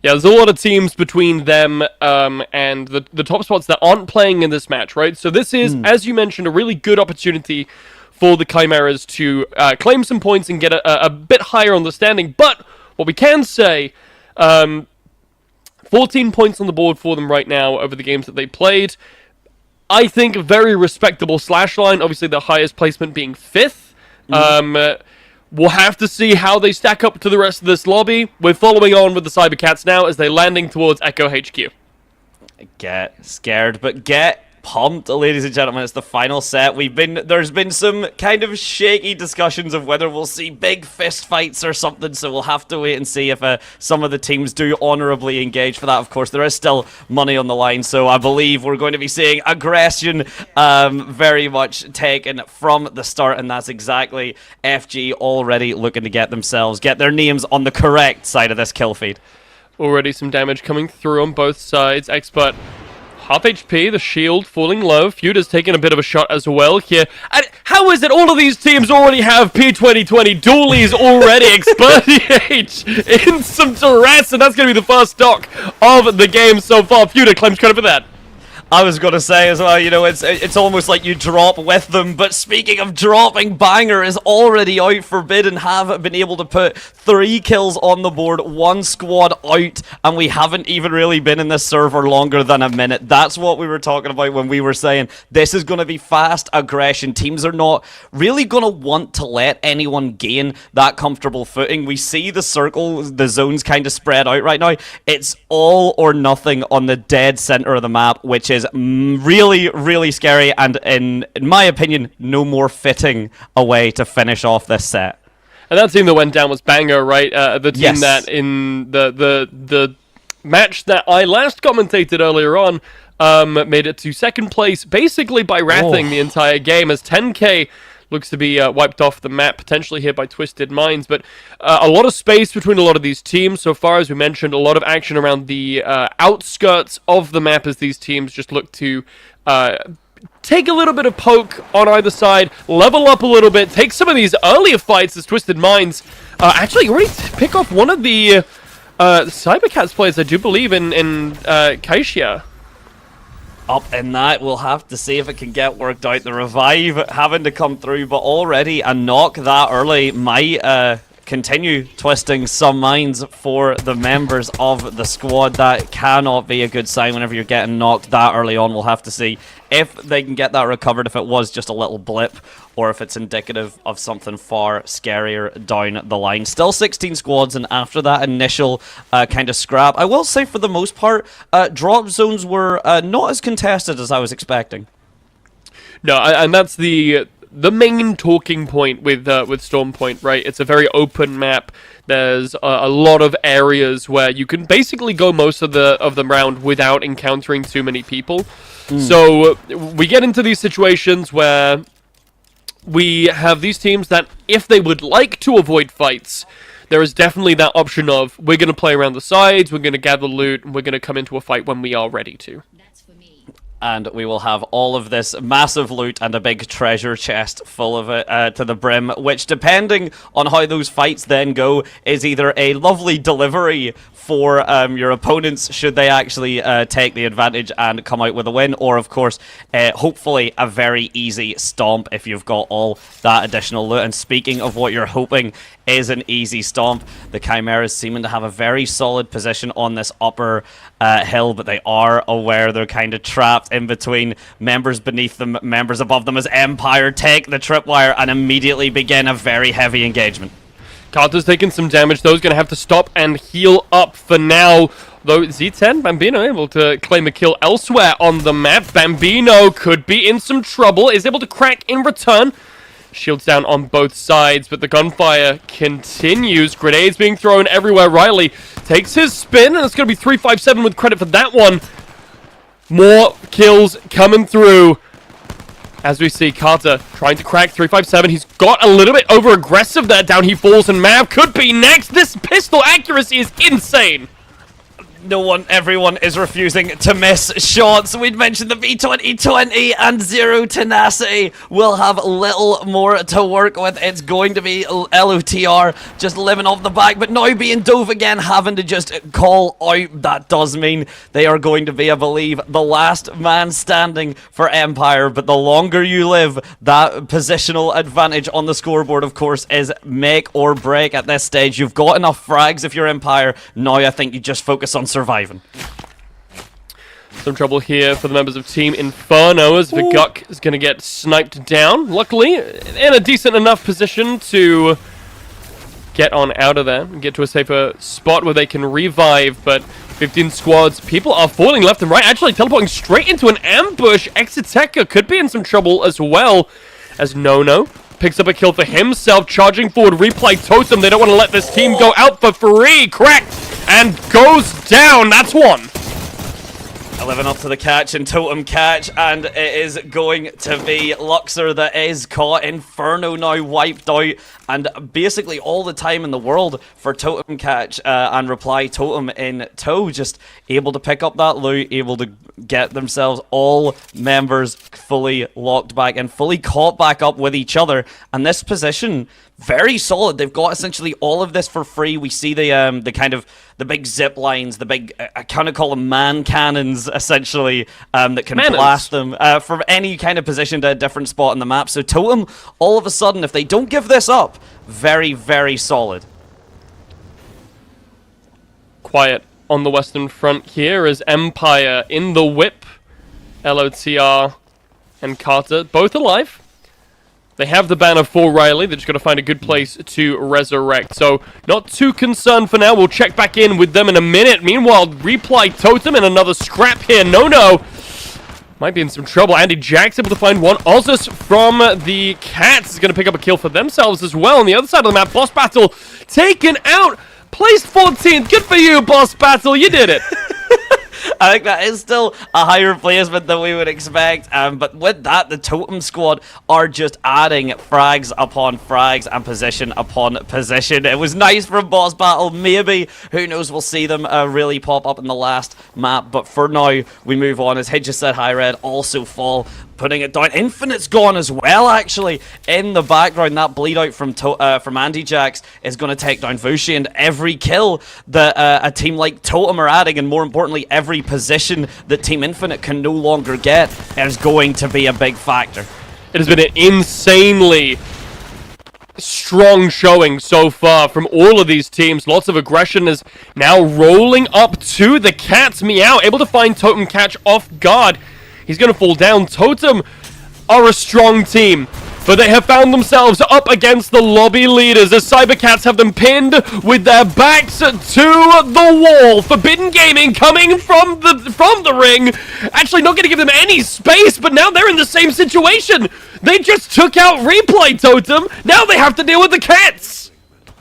Yeah, there's a lot of teams between them and the top spots that aren't playing in this match, right? So this is, as you mentioned, a really good opportunity for the Chimeras to claim some points and get a bit higher on the standing. But what we can say, 14 points on the board for them right now over the games that they played. I think a very respectable slash line, obviously the highest placement being 5th. We'll have to see how they stack up to the rest of this lobby. We're following on with the Cybercats now as they're landing towards Echo HQ. Get scared, but get pumped, ladies and gentlemen. It's the final set. There's been some kind of shaky discussions of whether we'll see big fist fights or something, so we'll have to wait and see if some of the teams do honorably engage for that. Of course, there is still money on the line, so I believe we're going to be seeing aggression very much taken from the start, and that's exactly FG already looking to get their names on the correct side of this kill feed. Already some damage coming through on both sides. Expert half HP, the shield falling low. Feuda's taking a bit of a shot as well here. And how is it all of these teams already have P2020 dualies already? Expertiate in some duress, and that's going to be the first stock of the game so far. Feuda claims credit for that. I was going to say as well, it's almost like you drop with them, but speaking of dropping, Banger is already out for bid and have been able to put 3 kills on the board, 1 squad out, and we haven't even really been in this server longer than a minute. That's what we were talking about when we were saying this is going to be fast aggression. Teams are not really going to want to let anyone gain that comfortable footing. We see the circle, the zones kind of spread out right now. It's all or nothing on the dead center of the map, which is really, really scary, and in my opinion, no more fitting a way to finish off this set. And that team that went down was Banger, right? The team that in the match that I last commentated earlier on made it to second place, basically by wrathing the entire game, as 10K looks to be wiped off the map, potentially here by Twisted Minds. But a lot of space between a lot of these teams so far, as we mentioned, a lot of action around the outskirts of the map as these teams just look to take a little bit of poke on either side, level up a little bit, take some of these earlier fights as Twisted Minds actually already pick off one of the Cybercats players, I do believe, in Kaishia. Up in that, we'll have to see if it can get worked out. The revive having to come through, but already a knock that early might continue twisting some minds for the members of the squad. That cannot be a good sign whenever you're getting knocked that early on. We'll have to see if they can get that recovered, if it was just a little blip, or if it's indicative of something far scarier down the line. Still 16 squads, and after that initial kind of scrap, I will say for the most part, drop zones were not as contested as I was expecting. No, and that's the the main talking point with Stormpoint, right? It's a very open map. There's a lot of areas where you can basically go most of the round without encountering too many people. So we get into these situations where we have these teams that, if they would like to avoid fights, there is definitely that option of, we're going to play around the sides, we're going to gather loot, and we're going to come into a fight when we are ready to. And we will have all of this massive loot and a big treasure chest full of it to the brim, which, depending on how those fights then go, is either a lovely delivery for your opponents should they actually take the advantage and come out with a win, or of course hopefully a very easy stomp if you've got all that additional loot. And speaking of what you're hoping is an easy stomp, the Chimeras seeming to have a very solid position on this upper hill, but they are aware they're kind of trapped in between members beneath them, members above them, as Empire take the tripwire and immediately begin a very heavy engagement. Carter's taking some damage, though. He's going to have to stop and heal up for now. Though Z10, Bambino able to claim a kill elsewhere on the map. Bambino could be in some trouble, is able to crack in return. Shields down on both sides, but the gunfire continues. Grenades being thrown everywhere. Riley takes his spin, and it's going to be 357 with credit for that one. More kills coming through. As we see Carter trying to crack 357. He's got a little bit over-aggressive there. Down he falls, and Mav could be next. This pistol accuracy is insane. Everyone is refusing to miss shots. We'd mentioned the V2020 and Zero Tenacity will have little more to work with. It's going to be LOTR just living off the back, but now being dove again, having to just call out. That does mean they are going to be, I believe, the last man standing for Empire, but the longer you live, that positional advantage on the scoreboard, of course, is make or break at this stage. You've got enough frags if you're Empire. Now I think you just focus on surviving. Some trouble here for the members of Team Inferno as Viguk is going to get sniped down. Luckily, in a decent enough position to get on out of there and get to a safer spot where they can revive, but 15 squads, people are falling left and right, actually teleporting straight into an ambush. Exiteka could be in some trouble as well, as Nono picks up a kill for himself, charging forward, replay Totem. They don't want to let this team go out for free. Cracked and goes down. That's one. 11 up to the catch and Totem catch, and it is going to be Luxor that is caught. Inferno now wiped out, and basically all the time in the world for Totem catch and reply Totem in tow, just able to pick up that loot, able to get themselves all members fully locked back and fully caught back up with each other. And this position, very solid. They've got essentially all of this for free. We see the kind of the big zip lines, the big, I kind of call them man cannons, essentially, that can blast them from any kind of position to a different spot on the map. So Totem, all of a sudden, if they don't give this up, very, very solid. Quiet on the Western Front here as Empire in the whip. LOTR and Carter, both alive. They have the banner for Riley. They're just got to find a good place to resurrect. So, not too concerned for now. We'll check back in with them in a minute. Meanwhile, replay Totem and another scrap here. No. Might be in some trouble. Andy Jack's able to find one. Ozus from the Cats is going to pick up a kill for themselves as well. On the other side of the map, Boss Battle taken out. Placed 14th. Good for you, Boss Battle. You did it. I think that is still a higher placement than we would expect, but with that, the Totem squad are just adding frags upon frags and position upon position. It was nice from Boss Battle. Maybe, who knows, we'll see them really pop up in the last map, but for now, we move on as Hedges said High Red also fall, putting it down. Infinite's gone as well, actually, in the background. That bleed out from Andy Jax is going to take down Vushi, and every kill that a team like Totem are adding, and more importantly, every position that Team Infinite can no longer get, is going to be a big factor. It has been an insanely strong showing so far from all of these teams. Lots of aggression is now rolling up to the Cats. Meow able to find Totem catch off guard. He's going to fall down. Totem are a strong team. but they have found themselves up against the lobby leaders as Cybercats have them pinned with their backs to the wall. Forbidden Gaming coming from the ring, actually not going to give them any space, but now they're in the same situation. They just took out Replay Totem, now they have to deal with the cats.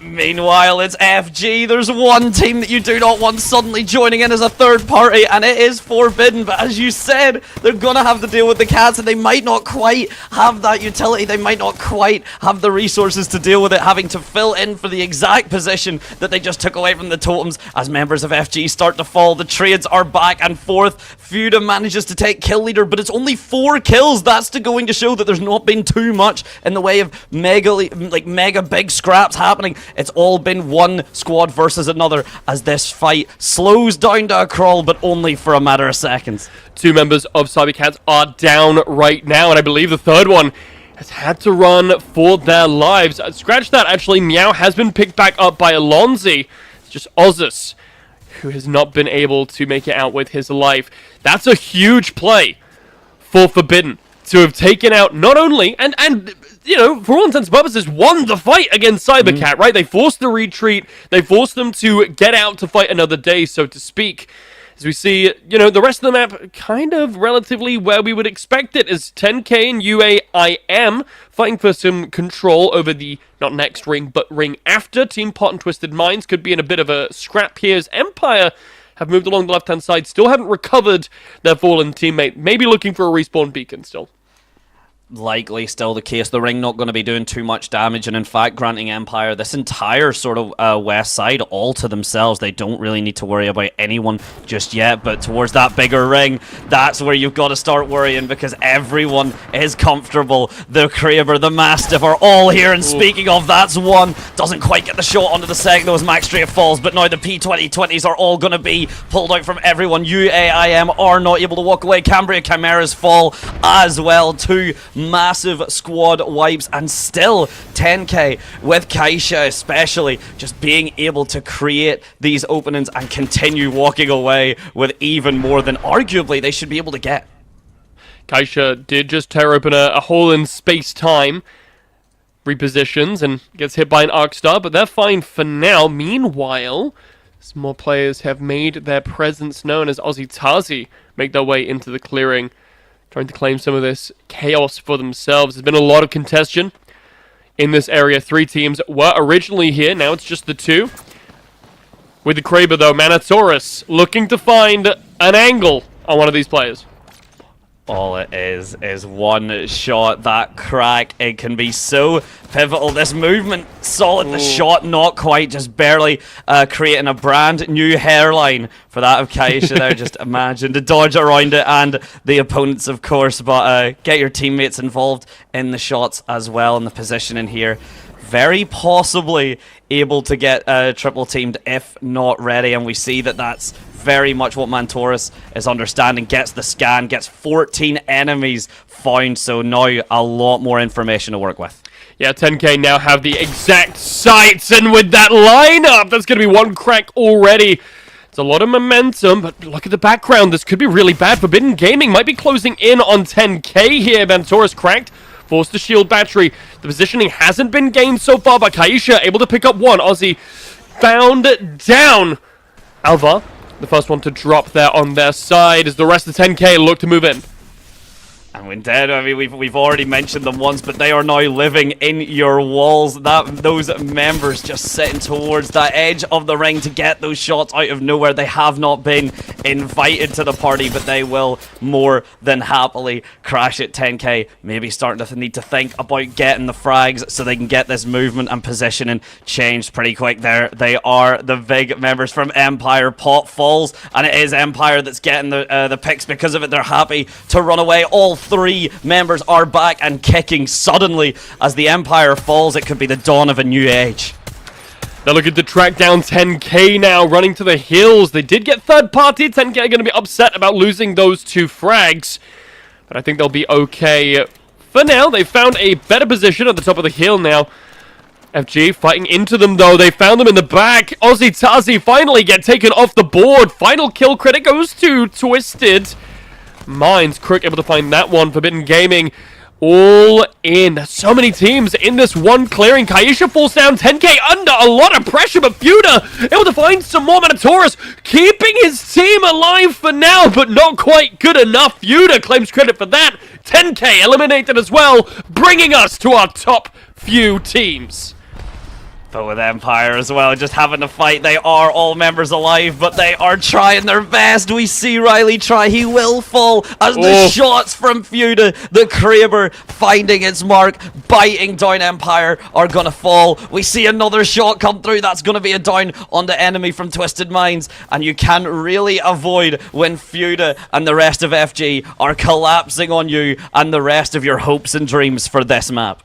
Meanwhile, it's FG. There's one team that you do not want suddenly joining in as a third party, and it is Forbidden. But as you said, they're going to have to deal with the cats, and they might not quite have that utility. They might not quite have the resources to deal with it, having to fill in for the exact position that they just took away from the totems. As members of FG start to fall, the trades are back and forth. Feudum manages to take kill leader, but it's only 4 kills. That's going to show that there's not been too much in the way of mega big scraps happening. It's all been one squad versus another as this fight slows down to a crawl, but only for a matter of seconds. 2 members of Cybercats are down right now, and I believe the third one has had to run for their lives. Scratch that, actually, Meow has been picked back up by Alonzi. It's just Ozus who has not been able to make it out with his life. That's a huge play for Forbidden to have taken out not only, and you know, for all intents and purposes, won the fight against Cybercat, right? They forced the retreat, they forced them to get out to fight another day, so to speak. As we see, you know, the rest of the map kind of relatively where we would expect it, as 10K and UAIM fighting for some control over the, not next ring, but ring after. Team Pot and Twisted Minds could be in a bit of a scrap here, as Empire have moved along the left-hand side, still haven't recovered their fallen teammate, maybe looking for a respawn beacon still. Likely still the case. The ring not going to be doing too much damage, and in fact granting Empire this entire sort of west side all to themselves. They don't really need to worry about anyone just yet, but towards that bigger ring, that's where you've got to start worrying, because everyone is comfortable. The Kraber, the Mastiff are all here, and speaking of, that's one. Doesn't quite get the shot onto the second, though, as Max Strafe falls, but now the P2020s are all going to be pulled out from everyone. UAIM are not able to walk away. Cambria Chimeras fall as well, 2 massive squad wipes, and still 10K with Kaisha especially just being able to create these openings and continue walking away with even more than arguably they should be able to get. Kaisha did just tear open a hole in space-time, repositions and gets hit by an Arc Star, but they're fine for now. Meanwhile, some more players have made their presence known as Aussie Tazi make their way into the clearing, trying to claim some of this chaos for themselves. There's been a lot of contention in this area. 3 teams were originally here, now it's just the 2. With the Kraber though, Manatoris looking to find an angle on one of these players. All it is one shot. That crack, it can be so pivotal. This movement, solid. The shot, not quite, just barely creating a brand new hairline for that of Kaisha there. Just imagine the dodge around it, and the opponents, of course. But get your teammates involved in the shots as well, and the positioning here. Very possibly able to get triple teamed if not ready, and we see that that's very much what Mantoris is understanding. Gets the scan, gets 14 enemies found, so now a lot more information to work with. Yeah, 10K now have the exact sights, and with that lineup, that's going to be 1 crack already. It's a lot of momentum, but look at the background. This could be really bad. Forbidden Gaming might be closing in on 10K here. Mantoris cracked. Forced the shield battery. The positioning hasn't been gained so far, but Kaisha able to pick up 1. Aussie found down. Alva, the first one to drop there on their side, as the rest of 10K look to move in. And when dead, I mean, we've already mentioned them once, but they are now living in your walls. Those members just sitting towards that edge of the ring to get those shots out of nowhere. They have not been invited to the party, but they will more than happily crash at 10K. Maybe starting to need to think about getting the frags so they can get this movement and positioning changed pretty quick. There they are, the big members from Empire. Pot falls, and it is Empire that's getting the picks because of it. They're happy to run away. All 3 members are back and kicking suddenly as the Empire falls. It could be the dawn of a new age. Now looking to track down 10K now, running to the hills. They did get third party. 10K are going to be upset about losing those 2 frags, but I think they'll be okay for now. They found a better position at the top of the hill now. FG fighting into them though. They found them in the back. Aussie Tazi finally get taken off the board. Final kill credit goes to Twisted Minds. Crook able to find that one. Forbidden Gaming all in. So many teams in this one clearing. Kaisha falls down 10k under a lot of pressure, but Fuda able to find some more Minotaurus, keeping his team alive for now, but not quite good enough. Fuda claims credit for that. 10k eliminated as well, bringing us to our top few teams. But with Empire as well, just having to fight. They are all members alive, but they are trying their best. We see Riley try. He will fall as the shots from Fuda, the Kraber, finding its mark, biting down Empire, are going to fall. We see another shot come through. That's going to be a down on the enemy from Twisted Minds. And you can't really avoid when Fuda and the rest of FG are collapsing on you and the rest of your hopes and dreams for this map.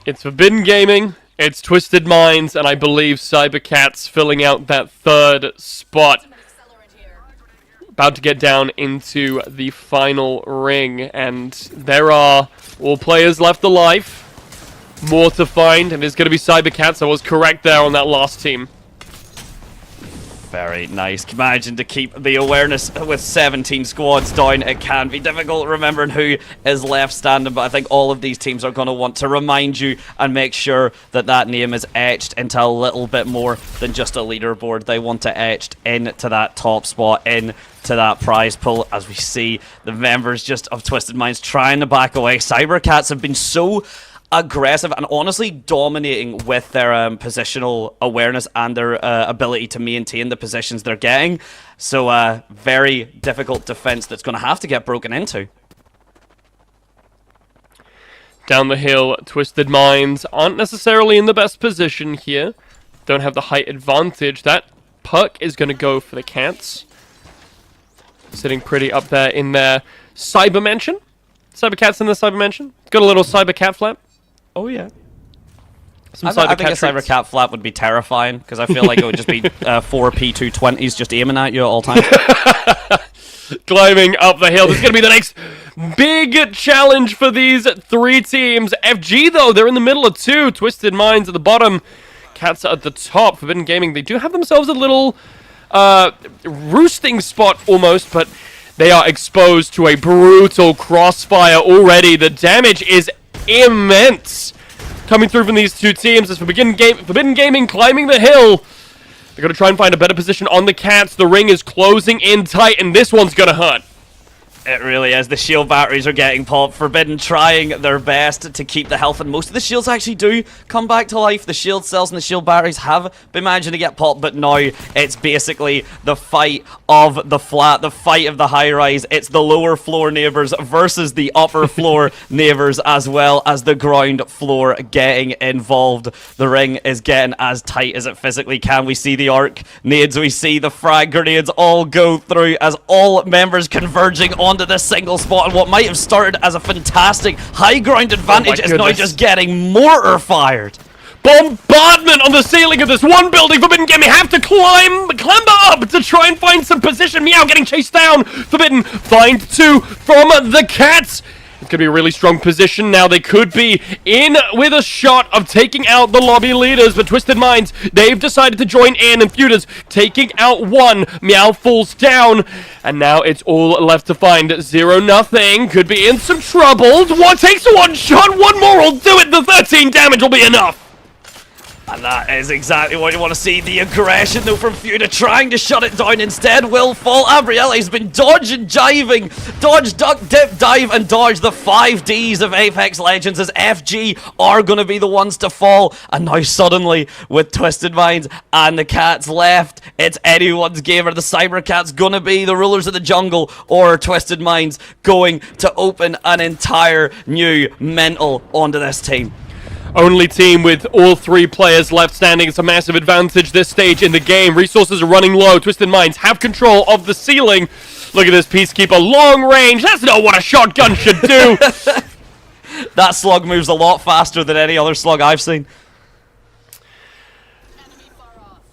It's Forbidden Gaming. It's Twisted Minds, and I believe Cybercats filling out that third spot. About to get down into the final ring, and there are all players left alive. More to find, and it's going to be Cybercats. I was correct there on that last team. Very nice. Imagine to keep the awareness with 17 squads down. It can be difficult remembering who is left standing, but I think all of these teams are going to want to remind you and make sure that that name is etched into a little bit more than just a leaderboard. They want it etched into that top spot, into that prize pool, as we see the members just of Twisted Minds trying to back away. Cybercats have been so aggressive and honestly dominating with their positional awareness and their ability to maintain the positions they're getting. So very difficult defense that's going to have to get broken into. Down the hill, Twisted Minds aren't necessarily in the best position here. Don't have the height advantage. That puck is going to go for the Cats. Sitting pretty up there in their Cyber Mansion. Cybercats in the Cyber Mansion. Got a little Cyber Cat flap. Oh, yeah. Some I think a Cyber Cat flap would be terrifying, because I feel like it would just be 4 P220s just aiming at you at all times. Climbing up the hill. This is going to be the next big challenge for these three teams. FG, though, they're in the middle of two. Twisted Minds at the bottom. Cats at the top. Forbidden Gaming, they do have themselves a little roosting spot almost, but they are exposed to a brutal crossfire already. The damage is immense coming through from these two teams as Forbidden Gaming climbing the hill. They're going to try and find a better position on the Cats. The ring is closing in tight, and this one's going to hurt. It really is. The shield batteries are getting popped. Forbidden trying their best to keep the health, and most of the shields actually do come back to life. The shield cells and the shield batteries have been managing to get popped, but now it's basically the fight of the flat, the fight of the high-rise. It's the lower floor neighbors versus the upper floor neighbors, as well as the ground floor getting involved. The ring is getting as tight as it physically can. We see the arc nades, we see the frag grenades all go through as all members converging onto this single spot, and what might have started as a fantastic high ground advantage is now just getting mortar fired. Bombardment on the ceiling of this one building. Forbidden Gaming have to clamber up to try and find some position. Meow getting chased down. Forbidden find two from the Cats. It's going to be a really strong position now. They could be in with a shot of taking out the lobby leaders, but Twisted Minds, they've decided to join in, and Fuda's taking out one. Meow falls down, and now it's all left to find. 0-0. Could be in some trouble. One takes one shot. One more will do it. The 13 damage will be enough. And that is exactly what you want to see. The aggression, though, from Fuda trying to shut it down. Instead, will fall. Abrielle's been dodging, jiving. Dodge, duck, dip, dive, and dodge. The 5 Ds of Apex Legends as FG are going to be the ones to fall. And now suddenly, with Twisted Minds and the Cats left, it's anyone's game. Are the Cybercats going to be the rulers of the jungle, or Twisted Minds going to open an entire new mental onto this team? Only team with all 3 players left standing. It's a massive advantage this stage in the game. Resources are running low. Twisted Minds have control of the ceiling. Look at this Peacekeeper. Long range. That's not what a shotgun should do. That slug moves a lot faster than any other slug I've seen.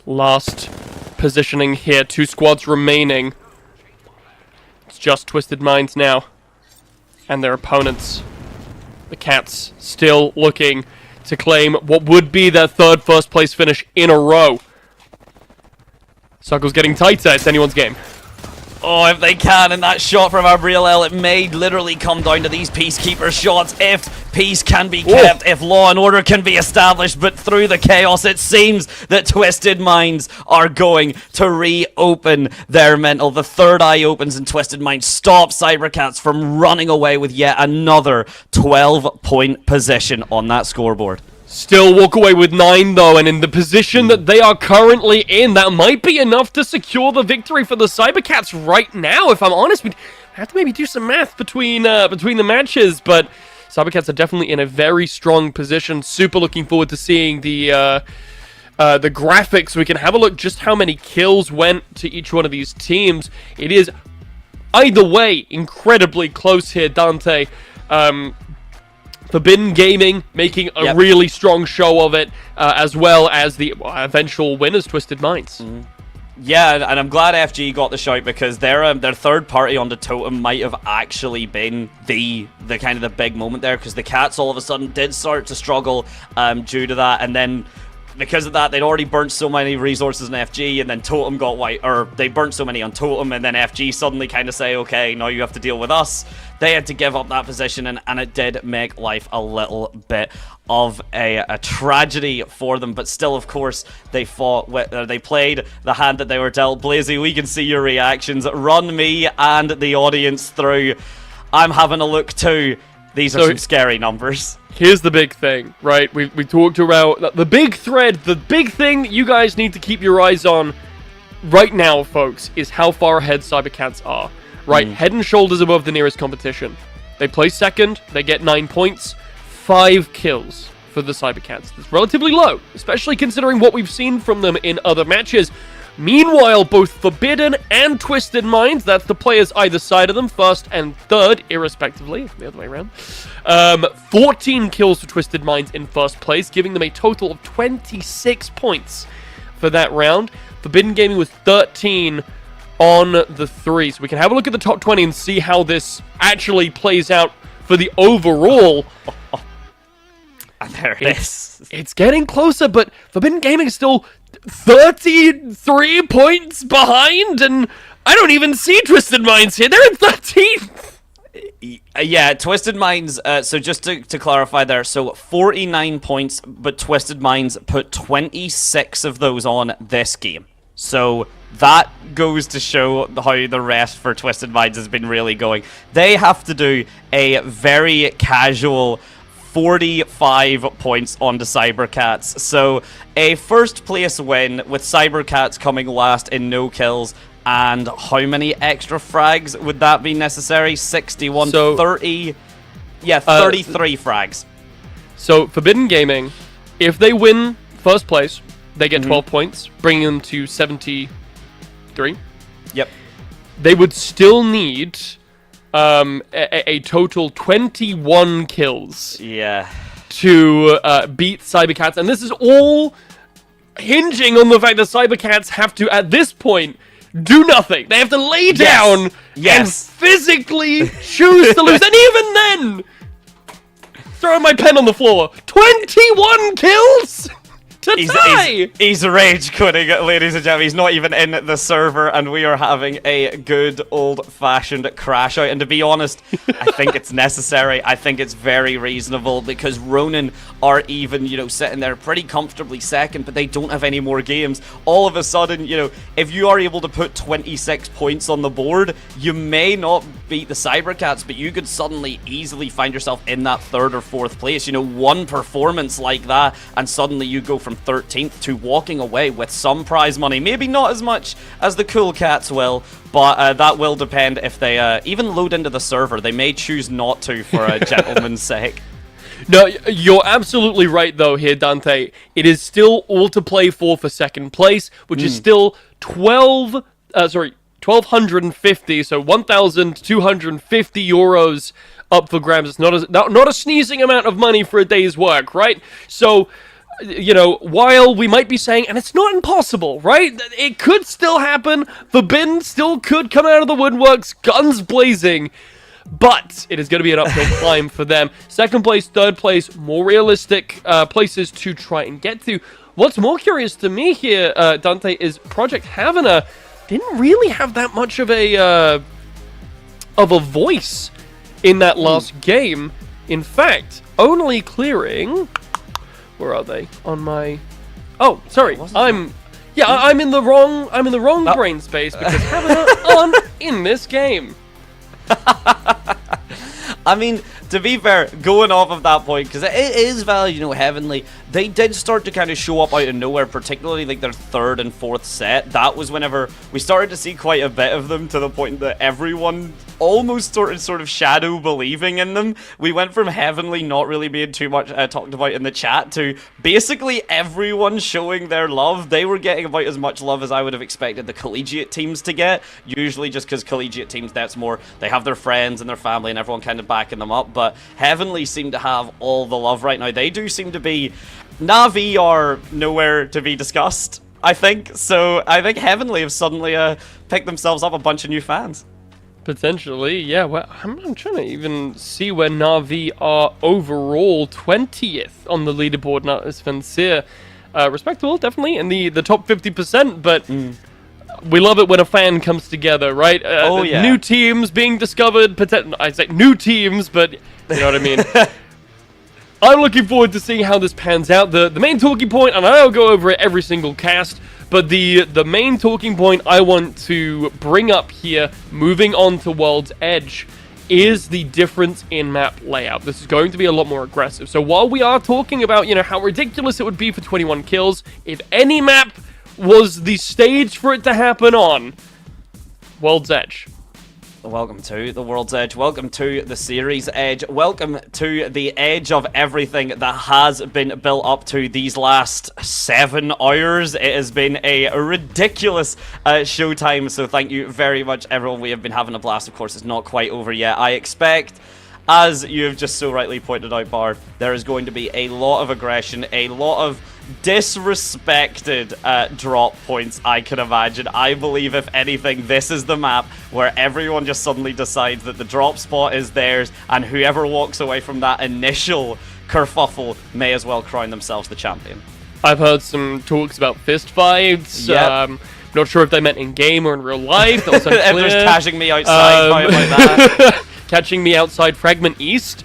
Last positioning here. 2 squads remaining. It's just Twisted Minds now. And their opponents. The Cats still looking to claim what would be their 3rd first place finish in a row. Circle's getting tighter. It's anyone's game. Oh, if they can, and that shot from Abriel, it may literally come down to these Peacekeeper shots. If peace can be kept, if law and order can be established, but through the chaos, it seems that Twisted Minds are going to reopen their mental. The third eye opens and Twisted Minds stop Cybercats from running away with yet another 12-point position on that scoreboard. Still walk away with 9 though, and in the position that they are currently in, that might be enough to secure the victory for the Cybercats right now. If I'm honest, we have to maybe do some math between the matches, but Cybercats are definitely in a very strong position. Super looking forward to seeing the graphics. We can have a look just how many kills went to each one of these teams. It is either way incredibly close here, Dante. Forbidden Gaming making a really strong show of it, as well as the eventual winners, Twisted Minds. Yeah, and I'm glad FG got the shout because their third party on the totem might have actually been the kind of the big moment there, because the Cats all of a sudden did start to struggle due to that, and then because of that, they'd already burnt so many resources in FG, and then Totem got white, or they burnt so many on Totem, and then FG suddenly kind of say, okay, now you have to deal with us. They had to give up that position, and it did make life a little bit of a tragedy for them. But still, of course, they fought with, they played the hand that they were dealt. Blazy, we can see your reactions. Run me and the audience through. I'm having a look too. These are some scary numbers. Here's the big thing, right? We talked about the big thread, the big thing that you guys need to keep your eyes on right now, folks, is how far ahead Cybercats are. Right, head and shoulders above the nearest competition. They place second, they get 9 points, 5 kills for the Cybercats. That's relatively low, especially considering what we've seen from them in other matches. Meanwhile, both Forbidden and Twisted Minds, that's the players either side of them, first and third, irrespectively, the other way around. 14 kills for Twisted Minds in first place, giving them a total of 26 points for that round. Forbidden Gaming with 13 on the 3. So we can have a look at the top 20 and see how this actually plays out for the overall. And there it is. It's getting closer, but Forbidden Gaming is still 33 points behind, and I don't even see Twisted Minds here. They're in 13th. Yeah, Twisted Minds, so just to clarify there, so 49 points, but Twisted Minds put 26 of those on this game. So that goes to show how the rest for Twisted Minds has been really going. They have to do a very casual 45 points on the Cybercats. So a first place win with Cybercats coming last in no kills. And how many extra frags would that be necessary? 61, so, 30... Yeah, 33 frags. So Forbidden Gaming, if they win first place, they get 12 points, bringing them to 73. Yep. They would still need a total 21 kills. Yeah. To beat Cybercats, and this is all hinging on the fact that Cybercats have to, at this point, do nothing. They have to lay down and physically choose to lose. And even then, throwing my pen on the floor, 21 kills to tie. He's rage quitting, ladies and gentlemen. He's not even in the server, and we are having a good old-fashioned crash out. And to be honest, I think it's necessary. I think it's very reasonable, because Ronin are even, you know, sitting there pretty comfortably second, but they don't have any more games. All of a sudden, you know, if you are able to put 26 points on the board, you may not beat the Cybercats, but you could suddenly easily find yourself in that third or fourth place. You know, one performance like that, and suddenly you go from 13th to walking away with some prize money. Maybe not as much as the Cool Cats will, but that will depend if they even load into the server. They may choose not to for a gentleman's sake. No, you're absolutely right, though, here, Dante. It is still all to play for second place, which is still 1,250, so 1,250 euros up for grabs. It's not a sneezing amount of money for a day's work, right? So, you know, while we might be saying, and it's not impossible, right? It could still happen. Forbidden still could come out of the woodworks, guns blazing. But it is going to be an uphill climb for them. Second place, third place, more realistic places to try and get to. What's more curious to me here, Dante, is Project Havana didn't really have that much of a voice in that last game. In fact, only clearing. Where are they on my? Oh, sorry. I'm in the wrong brain space because Havana aren't in this game. I mean, to be fair, going off of that point, because it is valid, Heavenly, they did start to kind of show up out of nowhere, particularly like their third and fourth set. That was whenever we started to see quite a bit of them, to the point that everyone almost sort of shadow believing in them. We went from Heavenly not really being too much talked about in the chat to basically everyone showing their love. They were getting about as much love as I would have expected the collegiate teams to get, usually just because collegiate teams, that's more, they have their friends and their family and everyone kind of backing them up, but Heavenly seem to have all the love right now. They do seem to be... Na'Vi are nowhere to be discussed, I think, so I think Heavenly have suddenly picked themselves up a bunch of new fans. Potentially, yeah. Well, I'm trying to even see where Na'Vi are overall. 20th on the leaderboard, not as Sincere. Respectable, definitely, in the top 50%, but we love it when a fan comes together, right? Yeah. New teams being discovered, I say new teams, but you know what I mean. I'm looking forward to seeing how this pans out. The main talking point, and I'll go over it every single cast, but the main talking point I want to bring up here, moving on to World's Edge, is the difference in map layout. This is going to be a lot more aggressive. So while we are talking about, how ridiculous it would be for 21 kills, if any map was the stage for it to happen on, World's Edge. Welcome to the World's Edge. Welcome to the Series Edge. Welcome to the edge of everything that has been built up to these last 7 hours. It has been a ridiculous showtime, so thank you very much, everyone. We have been having a blast. Of course, it's not quite over yet. I expect, as you have just so rightly pointed out, Bard, there is going to be a lot of aggression, a lot of disrespected drop points, I can imagine. I believe, if anything, this is the map where everyone just suddenly decides that the drop spot is theirs, and whoever walks away from that initial kerfuffle may as well crown themselves the champion. I've heard some talks about fist fights. Yep. Not sure if they meant in game or in real life. That was unclear. Everyone's catching me outside. How about that? Catching me outside Fragment East.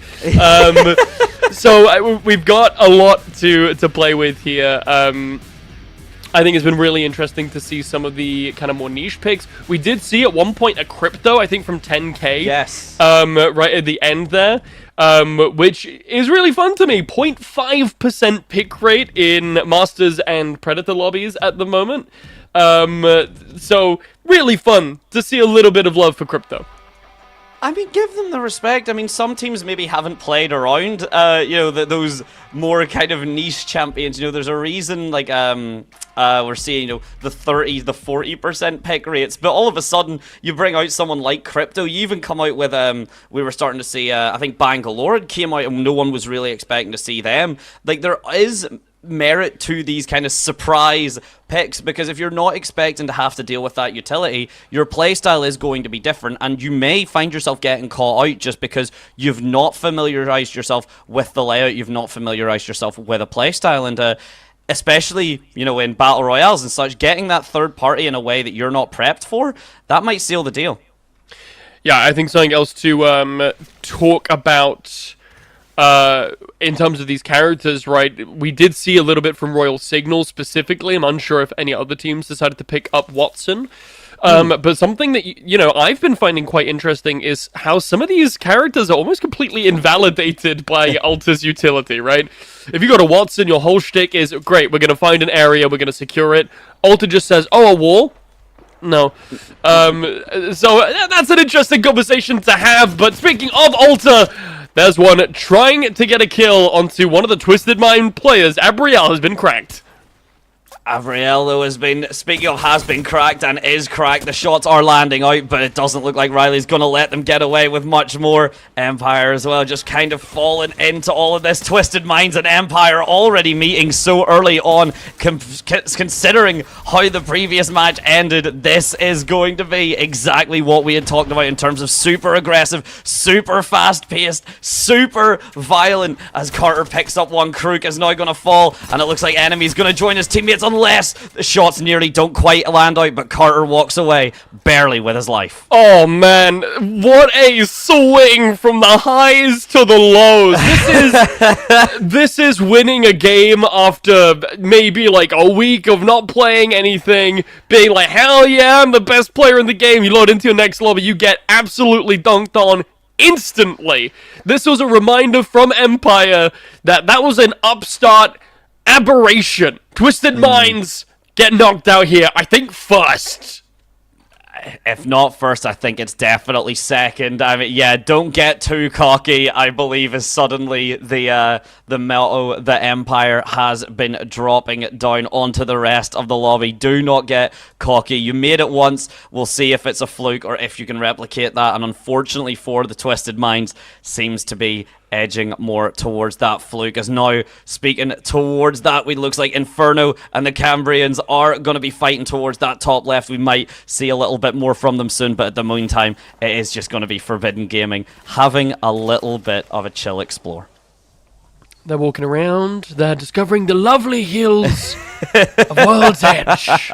So we've got a lot to play with here. I think it's been really interesting to see some of the kind of more niche picks. We did see at one point a crypto, I think from 10k. Yes. Right at the end there, which is really fun to me. 0.5% pick rate in Masters and Predator lobbies at the moment. So really fun to see a little bit of love for crypto. I mean, give them the respect. I mean, some teams maybe haven't played around, those more kind of niche champions. There's a reason, like, we're seeing, the 30, the 40% pick rates, but all of a sudden, you bring out someone like Crypto. You even come out with, we were starting to see, I think Bangalore came out and no one was really expecting to see them. Like, there is merit to these kind of surprise picks, because if you're not expecting to have to deal with that utility, your playstyle is going to be different, and you may find yourself getting caught out just because you've not familiarized yourself with the layout, you've not familiarized yourself with a playstyle, and especially, in battle royales and such, getting that third party in a way that you're not prepped for, that might seal the deal. Yeah, I think something else to talk about in terms of these characters, right? We did see a little bit from Royal Signal specifically. I'm unsure if any other teams decided to pick up Watson. But something that, I've been finding quite interesting is how some of these characters are almost completely invalidated by Alta's utility, right? If you go to Watson, your whole shtick is, great, we're going to find an area, we're going to secure it. Alta just says, oh, a wall? No. So that's an interesting conversation to have, but speaking of Alta, there's one trying to get a kill onto one of the Twisted Mind players. Abriel has been cracked. Avriel, though, has been cracked and is cracked. The shots are landing out, but it doesn't look like Riley's going to let them get away with much more. Empire as well, just kind of fallen into all of this. Twisted Minds and Empire already meeting so early on. Considering how the previous match ended, this is going to be exactly what we had talked about in terms of super aggressive, super fast-paced, super violent. As Carter picks up one, Krook is now going to fall, and it looks like Enemy's going to join his teammates. unless the shots nearly don't quite land out, but Carter walks away, barely with his life. Oh man, what a swing from the highs to the lows. This is winning a game after maybe like a week of not playing anything, being like, hell yeah, I'm the best player in the game. You load into your next lobby, you get absolutely dunked on instantly. This was a reminder from Empire that was an upstart aberration. Twisted Minds get knocked out here, I think first. If not first, I think it's definitely second. I mean, yeah, don't get too cocky, I believe, is suddenly the motto that Empire has been dropping down onto the rest of the lobby. Do not get cocky. You made it once. We'll see if it's a fluke or if you can replicate that. And unfortunately for the Twisted Minds, seems to be edging more towards that fluke. As now, speaking towards that, it looks like Inferno and the Cambrians are going to be fighting towards that top left. We might see a little bit more from them soon, but at the meantime, it is just going to be Forbidden Gaming having a little bit of a chill explore. They're walking around, they're discovering the lovely hills of World's Edge.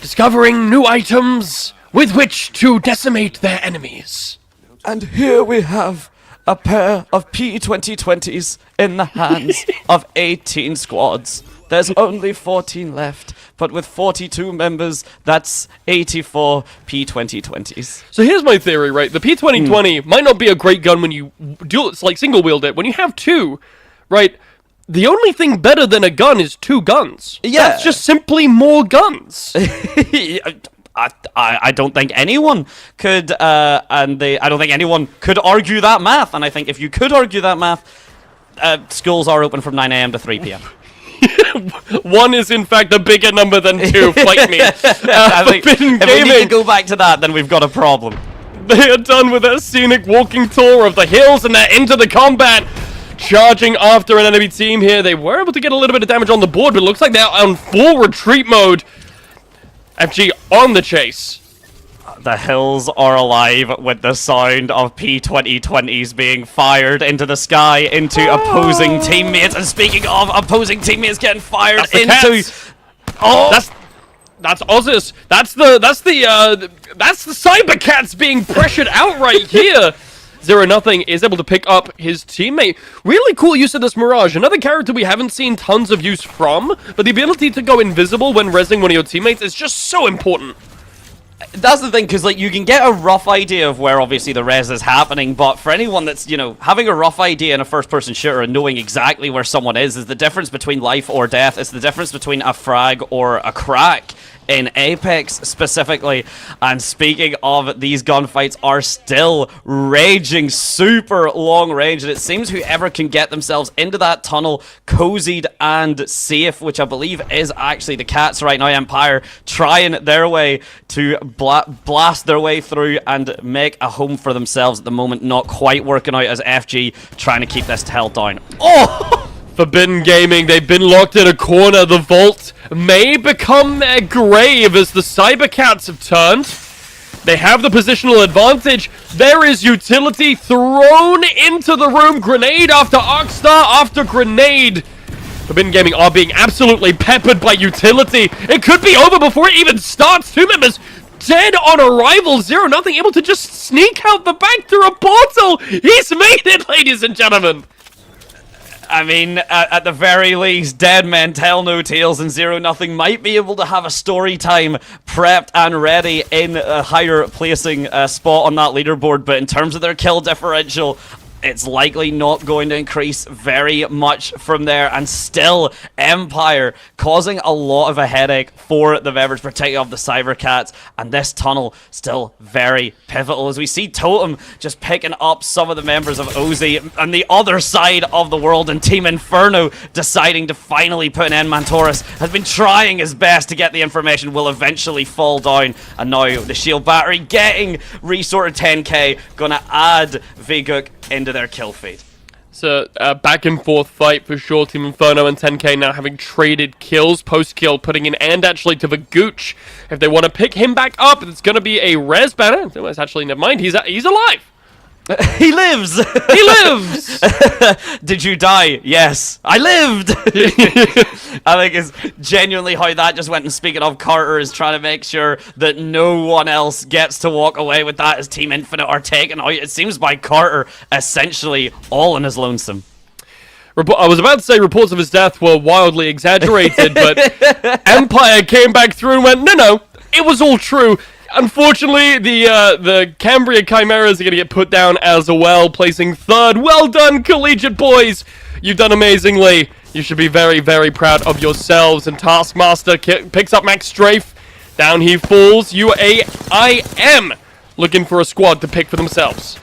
Discovering new items with which to decimate their enemies. And here we have a pair of P2020s in the hands of 18 squads. There's only 14 left, but with 42 members, that's 84 P2020s. So here's my theory, right? The P2020 might not be a great gun when you it's like single wield it. When you have two, right? The only thing better than a gun is two guns. Yeah. That's just simply more guns. I don't think anyone could, I don't think anyone could argue that math. And I think if you could argue that math, schools are open from 9 a.m. to 3 p.m. One is in fact a bigger number than two. Fight me. I think if we need to go back to that, then we've got a problem. They are done with their scenic walking tour of the hills and they're into the combat. Charging after an enemy team here. They were able to get a little bit of damage on the board, but it looks like they're on full retreat mode. FG on the chase. The hills are alive with the sound of P2020s being fired into the sky into opposing teammates. And speaking of opposing teammates getting fired That's the into, Cats. That's Ozus. That's the Cybercats being pressured out right here. 0-0 is able to pick up his teammate. Really cool use of this Mirage. Another character we haven't seen tons of use from, but the ability to go invisible when rezzing one of your teammates is just so important. That's the thing, because like you can get a rough idea of where obviously the res is happening, but for anyone that's, you know, having a rough idea in a first-person shooter and knowing exactly where someone is the difference between life or death. It's the difference between a frag or a crack in Apex specifically. And speaking of, these gunfights are still raging super long range, and it seems whoever can get themselves into that tunnel cozied and safe, which I believe is actually the Cats right now. Empire trying their way to blast their way through and make a home for themselves at the moment. Not quite working out as FG trying to keep this held down. Oh! Forbidden Gaming, they've been locked in a corner. The vault may become their grave as the Cybercats have turned. They have the positional advantage. There is utility thrown into the room. Grenade after Arcstar after grenade. Forbidden Gaming are being absolutely peppered by utility. It could be over before it even starts. Two members dead on arrival. 0-0 able to just sneak out the back through a portal. He's made it, ladies and gentlemen. I mean, at the very least, Dead Men Tell No Tales and 0-0 might be able to have a story time prepped and ready in a higher placing spot on that leaderboard, but in terms of their kill differential, it's likely not going to increase very much from there. And still, Empire causing a lot of a headache for the Beverage, particularly of the Cybercats. And this tunnel still very pivotal as we see Totem just picking up some of the members of Ozzy on the other side of the world. And Team Inferno deciding to finally put an end. Mantorus has been trying his best to get the information, will eventually fall down. And now the shield battery getting resorted 10k, gonna add Viguk into their kill feed. So, back and forth fight for sure. Team Inferno and 10k now having traded kills post-kill, putting an end actually to the Gooch. If they want to pick him back up, it's going to be a res banner. It's actually, never mind, he's alive. He lives! He lives! Did you die? Yes. I lived! I think it's genuinely how that just went. And speaking of, Carter is trying to make sure that no one else gets to walk away with that as Team Infinite are taken out, it seems, by Carter, essentially all on his lonesome. I was about to say reports of his death were wildly exaggerated, but Empire came back through and went, no, it was all true. Unfortunately, the Cambria Chimeras are going to get put down as well, placing third. Well done, collegiate boys! You've done amazingly. You should be very, very proud of yourselves. And Taskmaster picks up Max Strafe. Down he falls. UAIM looking for a squad to pick for themselves.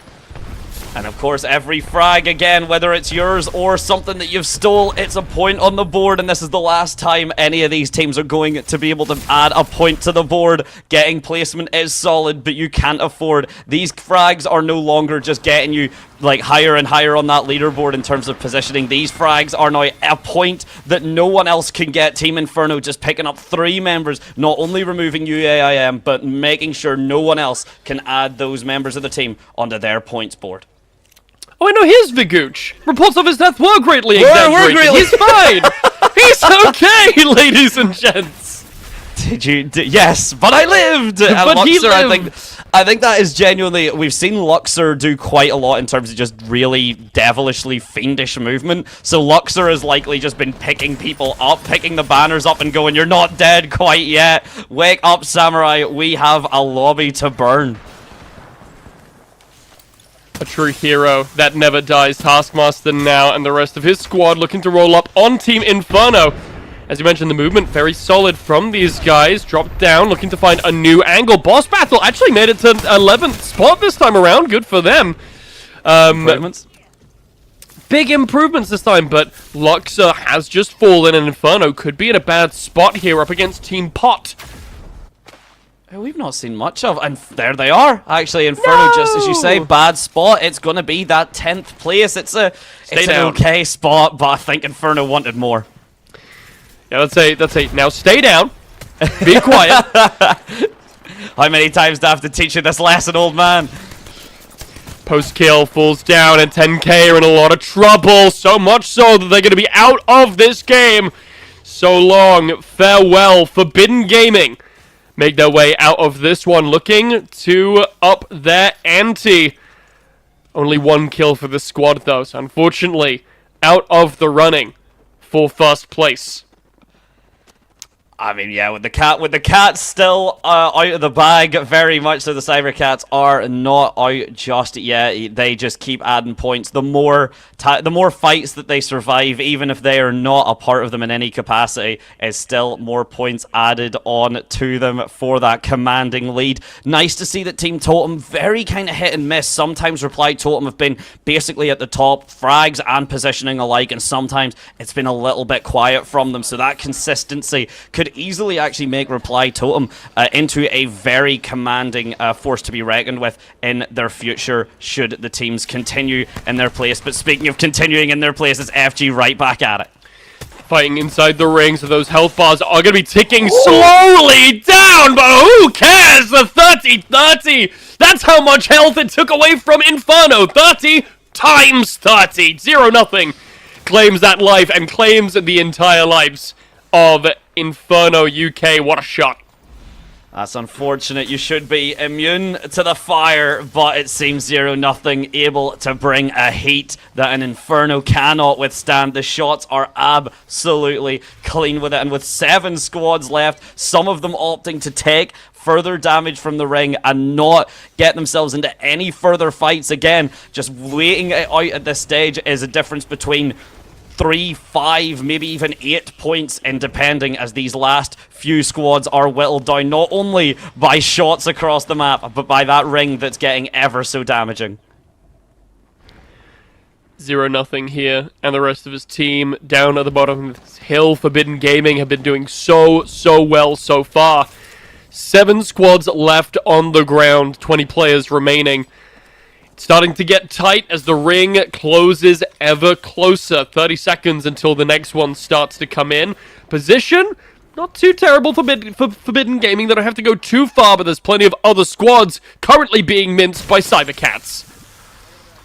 And of course, every frag, again, whether it's yours or something that you've stole, it's a point on the board, and this is the last time any of these teams are going to be able to add a point to the board. Getting placement is solid, but you can't afford. These frags are no longer just getting you like higher and higher on that leaderboard in terms of positioning. These frags are now a point that no one else can get. Team Inferno just picking up 3 members, not only removing UAIM, but making sure no one else can add those members of the team onto their points board. Oh, I know, here's Vigooch. Reports of his death were greatly exaggerated. He's fine. He's okay, ladies and gents. Yes, but I lived. And But Luxor, he lived. I think that is genuinely. We've seen Luxor do quite a lot in terms of just really devilishly fiendish movement. So Luxor has likely just been picking people up, picking the banners up, and going, "You're not dead quite yet. Wake up, samurai. We have a lobby to burn." A true hero that never dies. Taskmaster now and the rest of his squad looking to roll up on Team Inferno. As you mentioned, the movement very solid from these guys. Dropped down, looking to find a new angle. Boss battle actually made it to 11th spot this time around. Good for them. Improvements. Big improvements this time, but Luxor has just fallen, and Inferno could be in a bad spot here up against Team Pot. We've not seen much of, and there they are. Actually, Inferno, just as you say, bad spot. It's going to be that 10th place. It's an okay spot, but I think Inferno wanted more. Yeah, that's it. Now stay down. Be quiet. How many times do I have to teach you this lesson, old man? Post kill falls down, and 10K are in a lot of trouble. So much so that they're going to be out of this game. So long. Farewell, Forbidden Gaming. Make their way out of this one, looking to up their ante. Only 1 kill for the squad, though, so unfortunately, out of the running for first place. I mean, yeah, with the cat still out of the bag, very much so. The Cyber Cats are not out just yet. They just keep adding points. The more fights that they survive, even if they are not a part of them in any capacity, is still more points added on to them for that commanding lead. Nice to see that Team Totem very kind of hit and miss. Sometimes Reply Totem have been basically at the top, frags and positioning alike, and sometimes it's been a little bit quiet from them. So that consistency could easily actually make Reply Totem into a very commanding force to be reckoned with in their future should the teams continue in their place. But speaking of continuing in their place, it's FG right back at it. Fighting inside the ring, so those health bars are going to be ticking slowly down, but who cares? The 30-30! That's how much health it took away from Inferno. 30 times 30. 0-0. Claims that life and claims the entire lives of Inferno UK. What a shot. That's unfortunate. You should be immune to the fire, but it seems 0-0 able to bring a heat that an Inferno cannot withstand. The shots are absolutely clean with it, and with 7 squads left, some of them opting to take further damage from the ring and not get themselves into any further fights. Again, just waiting it out at this stage is a difference between 3, 5, maybe even 8 points, and depending, as these last few squads are whittled down not only by shots across the map, but by that ring that's getting ever so damaging. 0-0 here, and the rest of his team down at the bottom of this hill. Forbidden Gaming have been doing so well so far. 7 squads left on the ground, 20 players remaining. Starting to get tight as the ring closes ever closer. 30 seconds until the next one starts to come in. Position, not too terrible for Forbidden Gaming. They don't have to go too far, but there's plenty of other squads currently being minced by Cybercats.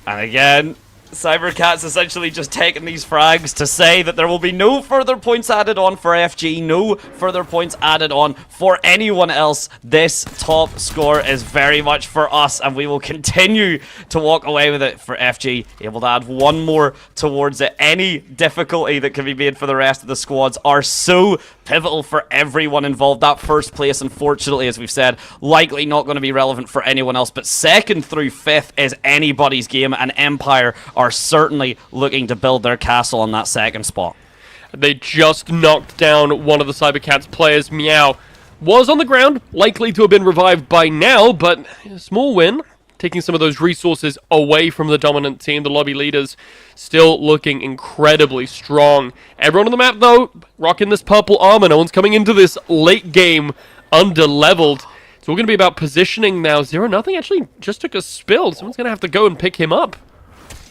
And again, Cybercat's essentially just taking these frags to say that there will be no further points added on for FG, no further points added on for anyone else. This top score is very much for us, and we will continue to walk away with it for FG, able to add one more towards it. Any difficulty that can be made for the rest of the squads are so pivotal for everyone involved. That first place, unfortunately, as we've said, likely not going to be relevant for anyone else, but second through fifth is anybody's game, and Empire are certainly looking to build their castle on that second spot. They just knocked down one of the Cybercats players. Meow was on the ground, likely to have been revived by now, but a small win, taking some of those resources away from the dominant team. The lobby leaders still looking incredibly strong. Everyone on the map, though, rocking this purple armor. No one's coming into this late game under-leveled. It's all going to be about positioning now. 0-0 actually just took a spill. Someone's going to have to go and pick him up.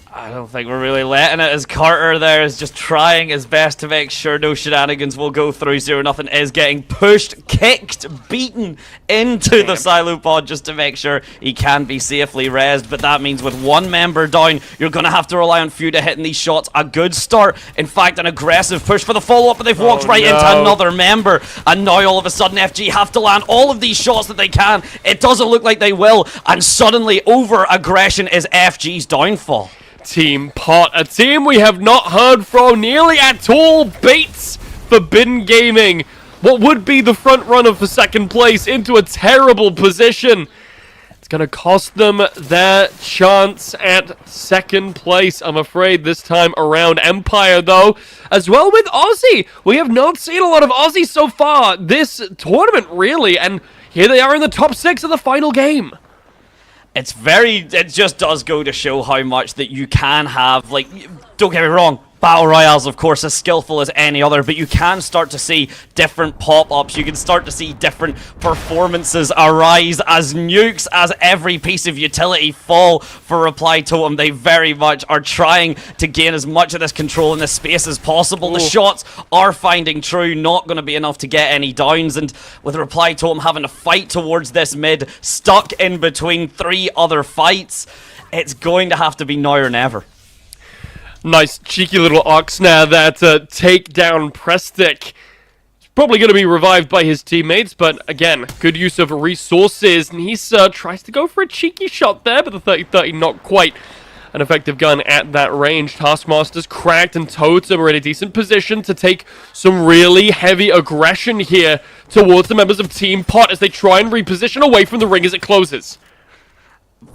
I don't think we're really letting it, as Carter there is just trying his best to make sure no shenanigans will go through. 0-0 is getting pushed, kicked, beaten into the silo pod just to make sure he can be safely rezzed. But that means with one member down, you're going to have to rely on Fuda hitting these shots. A good start, in fact, an aggressive push for the follow-up, but they've walked right into another member. And now all of a sudden FG have to land all of these shots that they can. It doesn't look like they will, and suddenly over-aggression is FG's downfall. Team Pot, a team we have not heard from nearly at all. Bates, Forbidden Gaming, what would be the front runner for second place, into a terrible position. It's going to cost them their chance at second place, I'm afraid, this time around. Empire, though, as well with Aussie. We have not seen a lot of Aussie so far this tournament, really, and here they are in the top 6 of the final game. It just does go to show how much that you can have, like, don't get me wrong, Battle Royales, of course, as skillful as any other, but you can start to see different pop-ups. You can start to see different performances arise as nukes, as every piece of utility fall for Reply Totem. They very much are trying to gain as much of this control in this space as possible. The shots are finding true, not going to be enough to get any downs, and with Reply Totem having to fight towards this mid, stuck in between 3 other fights, it's going to have to be now or never. Nice cheeky little ox now that takedown Prestic. He's probably going to be revived by his teammates, but again, good use of resources. And he tries to go for a cheeky shot there, but the 30-30 not quite an effective gun at that range. Taskmaster's cracked, and Totem are in a decent position to take some really heavy aggression here towards the members of Team Pot as they try and reposition away from the ring as it closes.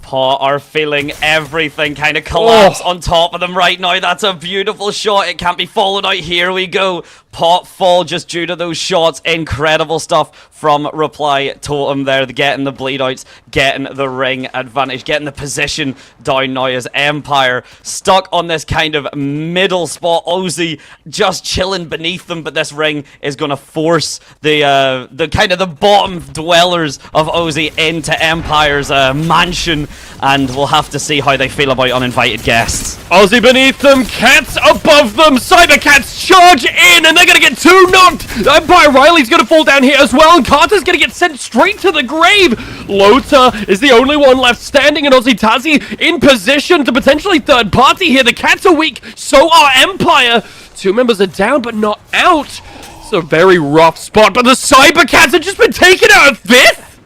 Pot are feeling everything kind of collapse on top of them right now. That's a beautiful shot. It can't be followed out. Here we go. Pot fall just due to those shots. Incredible stuff from Reply Totem there. Getting the bleed outs, getting the ring advantage, getting the position down now as Empire stuck on this kind of middle spot. Ozzy just chilling beneath them, but this ring is going to force the kind of the bottom dwellers of Ozzy into Empire's mansion, and we'll have to see how they feel about uninvited guests. Ozzy beneath them, Cats above them, Cybercats charge in, and they're going to get 2 knocked. Empire Riley's going to fall down here as well, and Carter's going to get sent straight to the grave. Lota is the only one left standing, and Ozzy Tazzy in position to potentially third party here. The Cats are weak, so are Empire. 2 members are down, but not out. It's a very rough spot, but the Cybercats have just been taken out of 5th.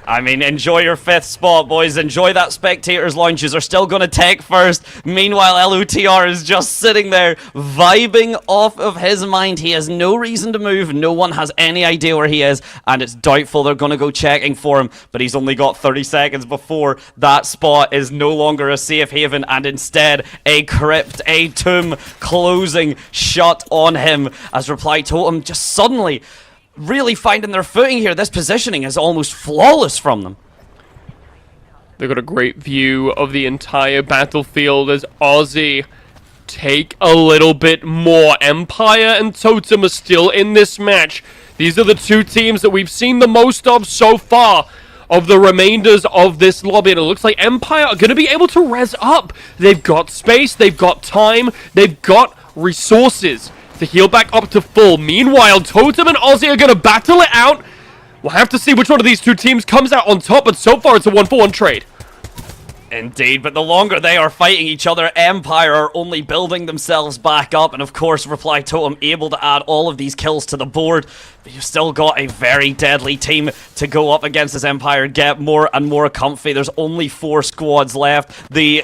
I mean, enjoy your 5th spot, boys. Enjoy that spectators' lounges are still going to take first. Meanwhile, LOTR is just sitting there, vibing off of his mind. He has no reason to move. No one has any idea where he is, and it's doubtful they're going to go checking for him. But he's only got 30 seconds before that spot is no longer a safe haven, and instead a crypt, a tomb closing shut on him as Reply Totem just suddenly really finding their footing here. This positioning is almost flawless from them. They've got a great view of the entire battlefield as Aussie take a little bit more. Empire and Totem are still in this match. These are the 2 teams that we've seen the most of so far of the remainders of this lobby, and it looks like Empire are going to be able to res up. They've got space, they've got time, they've got resources to heal back up to full. Meanwhile, Totem and Aussie are going to battle it out. We'll have to see which one of these 2 teams comes out on top, but so far it's a 1-for-1 trade. Indeed, but the longer they are fighting each other, Empire are only building themselves back up, and of course Reply Totem able to add all of these kills to the board. But you've still got a very deadly team to go up against as Empire get more and more comfy. There's only 4 squads left. The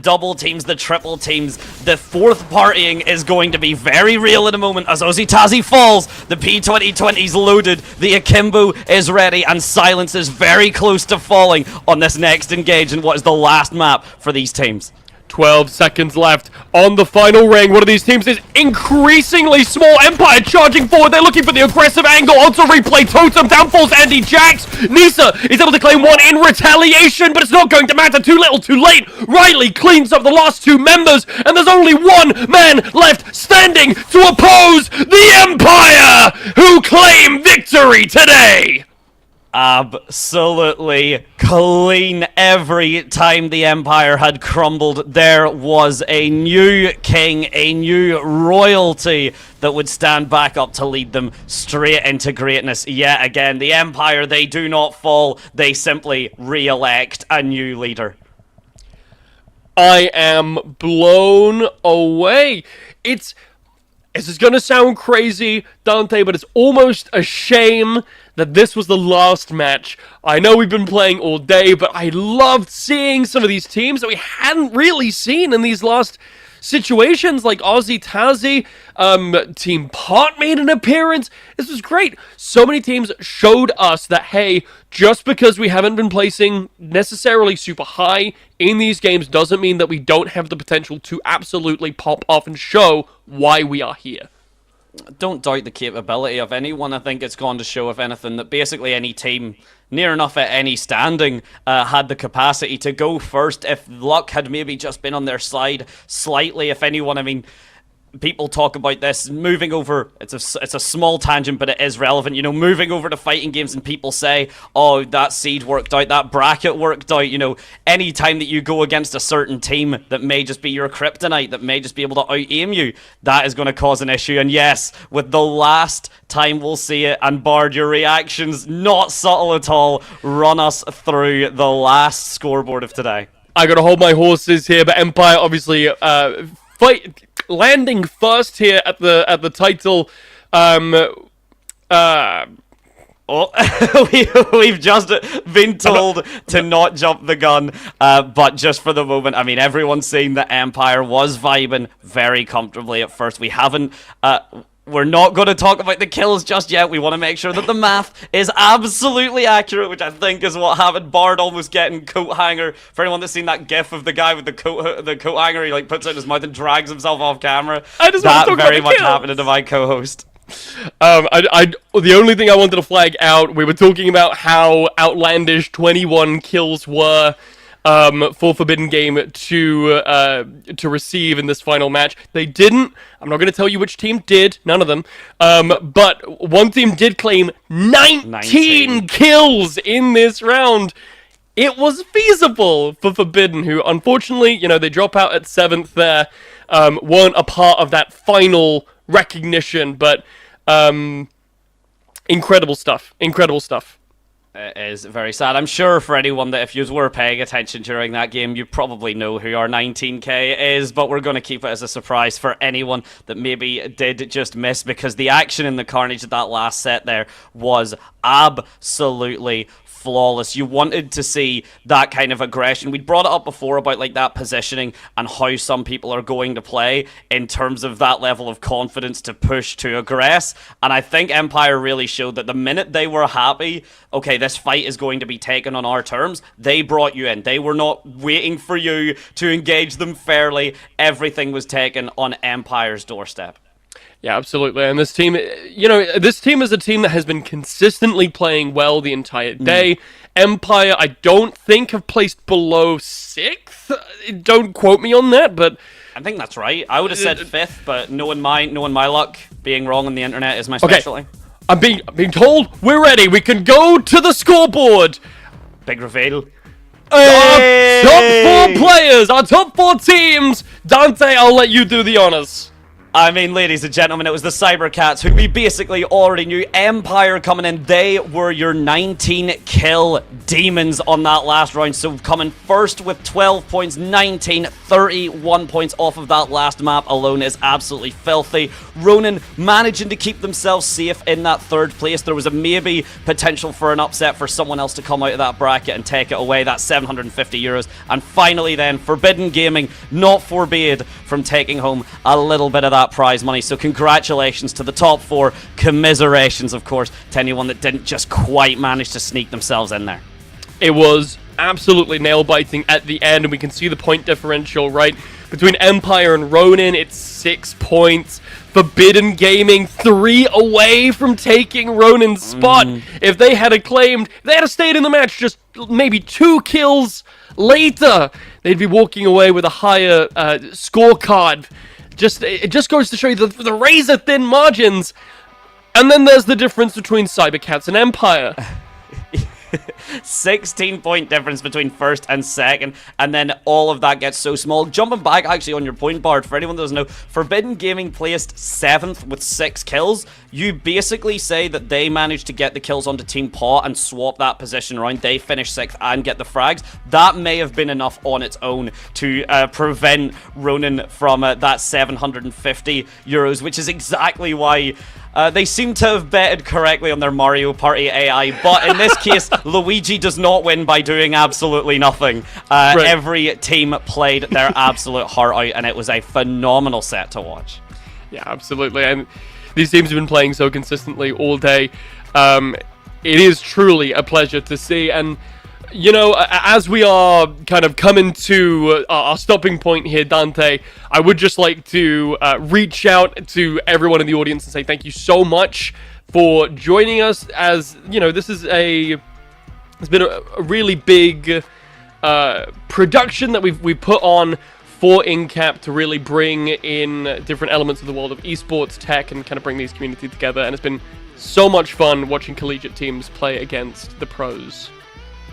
double teams, the triple teams, the fourth partying is going to be very real in a moment as Ozitazi falls. The P2020's loaded, the Akimbo is ready, and Silence is very close to falling on this next engage in what is the last map for these teams. 12 seconds left on the final ring. One of these teams is increasingly small. Empire charging forward. They're looking for the aggressive angle. Onto replay. Totem. Down falls Andy Jax. Nisa is able to claim one in retaliation, but it's not going to matter. Too little, too late. Riley cleans up the last 2 members, and there's only one man left standing to oppose the Empire, who claim victory today. Absolutely clean every time the Empire had crumbled. There was a new king, a new royalty that would stand back up to lead them straight into greatness. Yet again, the Empire, they do not fall. They simply re-elect a new leader. I am blown away. This is going to sound crazy, Dante, but it's almost a shame that this was the last match. I know we've been playing all day, but I loved seeing some of these teams that we hadn't really seen in these last situations, like Aussie Tazzy, Team Pot made an appearance. This was great. So many teams showed us that, hey, just because we haven't been placing necessarily super high in these games doesn't mean that we don't have the potential to absolutely pop off and show why we are here. Don't doubt the capability of anyone. I think it's gone to show, if anything, that basically any team near enough at any standing had the capacity to go first if luck had maybe just been on their side slightly. If anyone, I mean, people talk about this moving over. It's a small tangent, but it is relevant. You know, moving over to fighting games, and people say, "Oh, that seed worked out, that bracket worked out." You know, any time that you go against a certain team that may just be your kryptonite, that may just be able to out-aim you, that is going to cause an issue. And yes, with the last time we'll see it, and Bard, your reactions not subtle at all. Run us through the last scoreboard of today. I gotta hold my horses here, but Empire obviously landing first here at the title. We've just been told to not jump the gun, but just for the moment, I mean, everyone's saying that Empire was vibing very comfortably at first. We haven't. We're not going to talk about the kills just yet. We want to make sure that the math is absolutely accurate, which I think is what happened. Bard almost getting coat hanger. For anyone that's seen that gif of the guy with the coat hanger, he like puts it in his mouth and drags himself off camera. That very much happened to my co-host. The only thing I wanted to flag out, we were talking about how outlandish 21 kills were for Forbidden Game to receive in this final match. They didn't. I'm not going to tell you which team did. None of them. But one team did claim 19 kills in this round. It was feasible for Forbidden, who unfortunately, you know, they drop out at 7th there. Weren't a part of that final recognition, but incredible stuff. Incredible stuff. It is very sad. I'm sure for anyone that if you were paying attention during that game, you probably know who our 19k is, but we're going to keep it as a surprise for anyone that maybe did just miss, because the action in the carnage of that last set there was absolutely flawless. You wanted to see that kind of aggression. We'd brought it up before about like that positioning and how some people are going to play in terms of that level of confidence to push, to aggress. And I think Empire really showed that the minute they were happy, okay, this fight is going to be taken on our terms, they brought you in. They were not waiting for you to engage them fairly. Everything was taken on Empire's doorstep. Yeah, absolutely. And this team, you know, this team is a team that has been consistently playing well the entire day. Empire, I don't think, have placed below 6th. Don't quote me on that, but I think that's right. I would have said 5th, but knowing my luck, being wrong on the internet is my specialty. I'm being told we're ready. We can go to the scoreboard. Big reveal. Our top 4 players, our top 4 teams. Dante, I'll let you do the honors. I mean, ladies and gentlemen, it was the Cybercats, who we basically already knew. Empire coming in, they were your 19-kill demons on that last round. So coming first with 12 points, 19, 31 points off of that last map alone is absolutely filthy. Ronin managing to keep themselves safe in that third place. There was a maybe potential for an upset for someone else to come out of that bracket and take it away. That's 750 euros. And finally then, Forbidden Gaming not forbade from taking home a little bit of that prize money. So congratulations to the top four. Commiserations, of course, to anyone that didn't just quite manage to sneak themselves in there. It was absolutely nail-biting at the end, and we can see the point differential, right? Between Empire and Ronin, it's 6 points. Forbidden Gaming 3 away from taking Ronin's spot. If they had acclaimed, they had stayed in the match just maybe 2 kills later, they'd be walking away with a higher scorecard. It just goes to show you the razor-thin margins. And then there's the difference between Cybercats and Empire. 16-point difference between first and second, and then all of that gets so small. Jumping back actually on your point, Bard, for anyone that doesn't know, Forbidden Gaming placed 7th with 6 kills. You basically say that they managed to get the kills onto Team Paw and swap that position around. They finished 6th and get the frags. That may have been enough on its own to prevent Ronin from that 750 euros, which is exactly why they seem to have betted correctly on their Mario Party AI, but in this case, Luigi does not win by doing absolutely nothing. Right. Every team played their absolute heart out, and it was a phenomenal set to watch. Yeah, absolutely. And these teams have been playing so consistently all day. It is truly a pleasure to see. And, you know, as we are kind of coming to our stopping point here, Dante, I would just like to reach out to everyone in the audience and say thank you so much for joining us. As, you know, this is it's been a really big production that we've put on for InCap to really bring in different elements of the world of esports tech and kind of bring these communities together. And it's been so much fun watching collegiate teams play against the pros.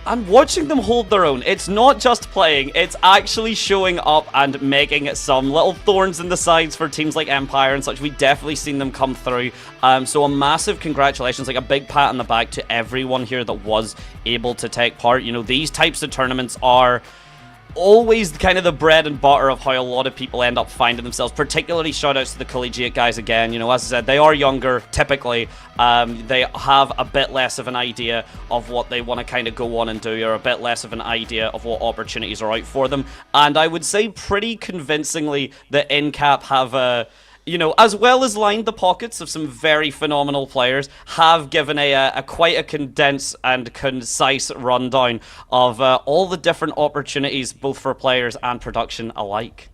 And watching them hold their own. It's not just playing, it's actually showing up and making some little thorns in the sides for teams like Empire and such. We've definitely seen them come through. So a massive congratulations, like a big pat on the back to everyone here that was able to take part. You know, these types of tournaments are always kind of the bread and butter of how a lot of people end up finding themselves, particularly shout outs to the collegiate guys again. You know, as I said, they are younger typically. They have a bit less of an idea of what they want to kind of go on and do, or a bit less of an idea of what opportunities are out for them. And I would say pretty convincingly that InCap have you know, as well as lined the pockets of some very phenomenal players, have given a quite a condensed and concise rundown of all the different opportunities, both for players and production alike.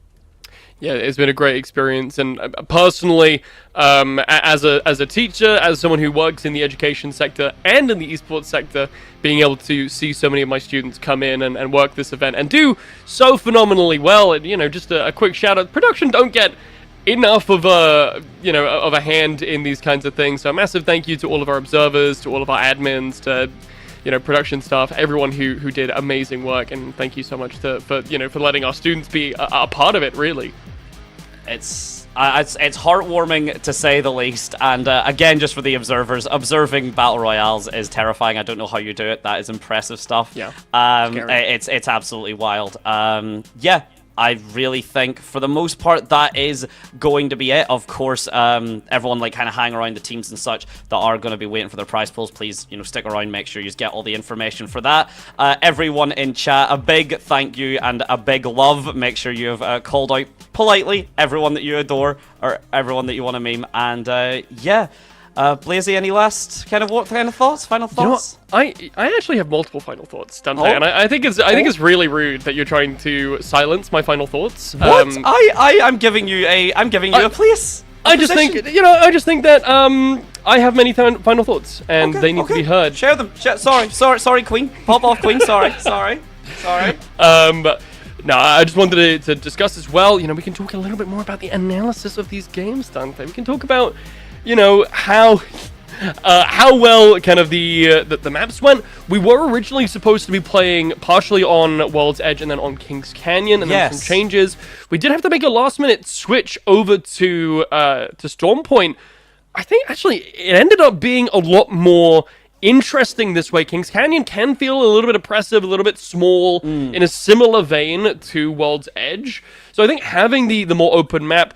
Yeah, it's been a great experience, and personally, as a teacher, as someone who works in the education sector and in the esports sector, being able to see so many of my students come in and work this event and do so phenomenally well, and, you know, just a quick shout out, production don't get enough of a hand in these kinds of things. So a massive thank you to all of our observers, to all of our admins, to, you know, production staff, everyone who did amazing work, and thank you so much for letting our students be a part of it. Really, it's heartwarming to say the least. And again, just for the observers, observing battle royales is terrifying. I don't know how you do it. That is impressive stuff. Yeah, it's absolutely wild. Yeah. I really think, for the most part, that is going to be it. Of course, everyone like kind of hang around the teams and such that are going to be waiting for their prize pools. Please, you know, stick around. Make sure you get all the information for that. Everyone in chat, a big thank you and a big love. Make sure you have called out politely everyone that you adore or everyone that you want to meme. And yeah. Blazy, any last final thoughts? Final thoughts? You know, I actually have multiple final thoughts, Dante, and I think it's really rude that you're trying to silence my final thoughts. What? I'm giving you a place. I just think that I have many final thoughts, and they need to be heard. Share them. Sorry, Queen. Pop off, Queen. Sorry. But no, I just wanted to discuss as well. You know, we can talk a little bit more about the analysis of these games, Dante. We can talk about, you know, how how well kind of the maps went. We were originally supposed to be playing partially on World's Edge and then on Kings Canyon, and then some changes. We did have to make a last-minute switch over to Storm Point. I think actually it ended up being a lot more interesting this way. Kings Canyon can feel a little bit oppressive, a little bit small, in a similar vein to World's Edge. So I think having the more open map,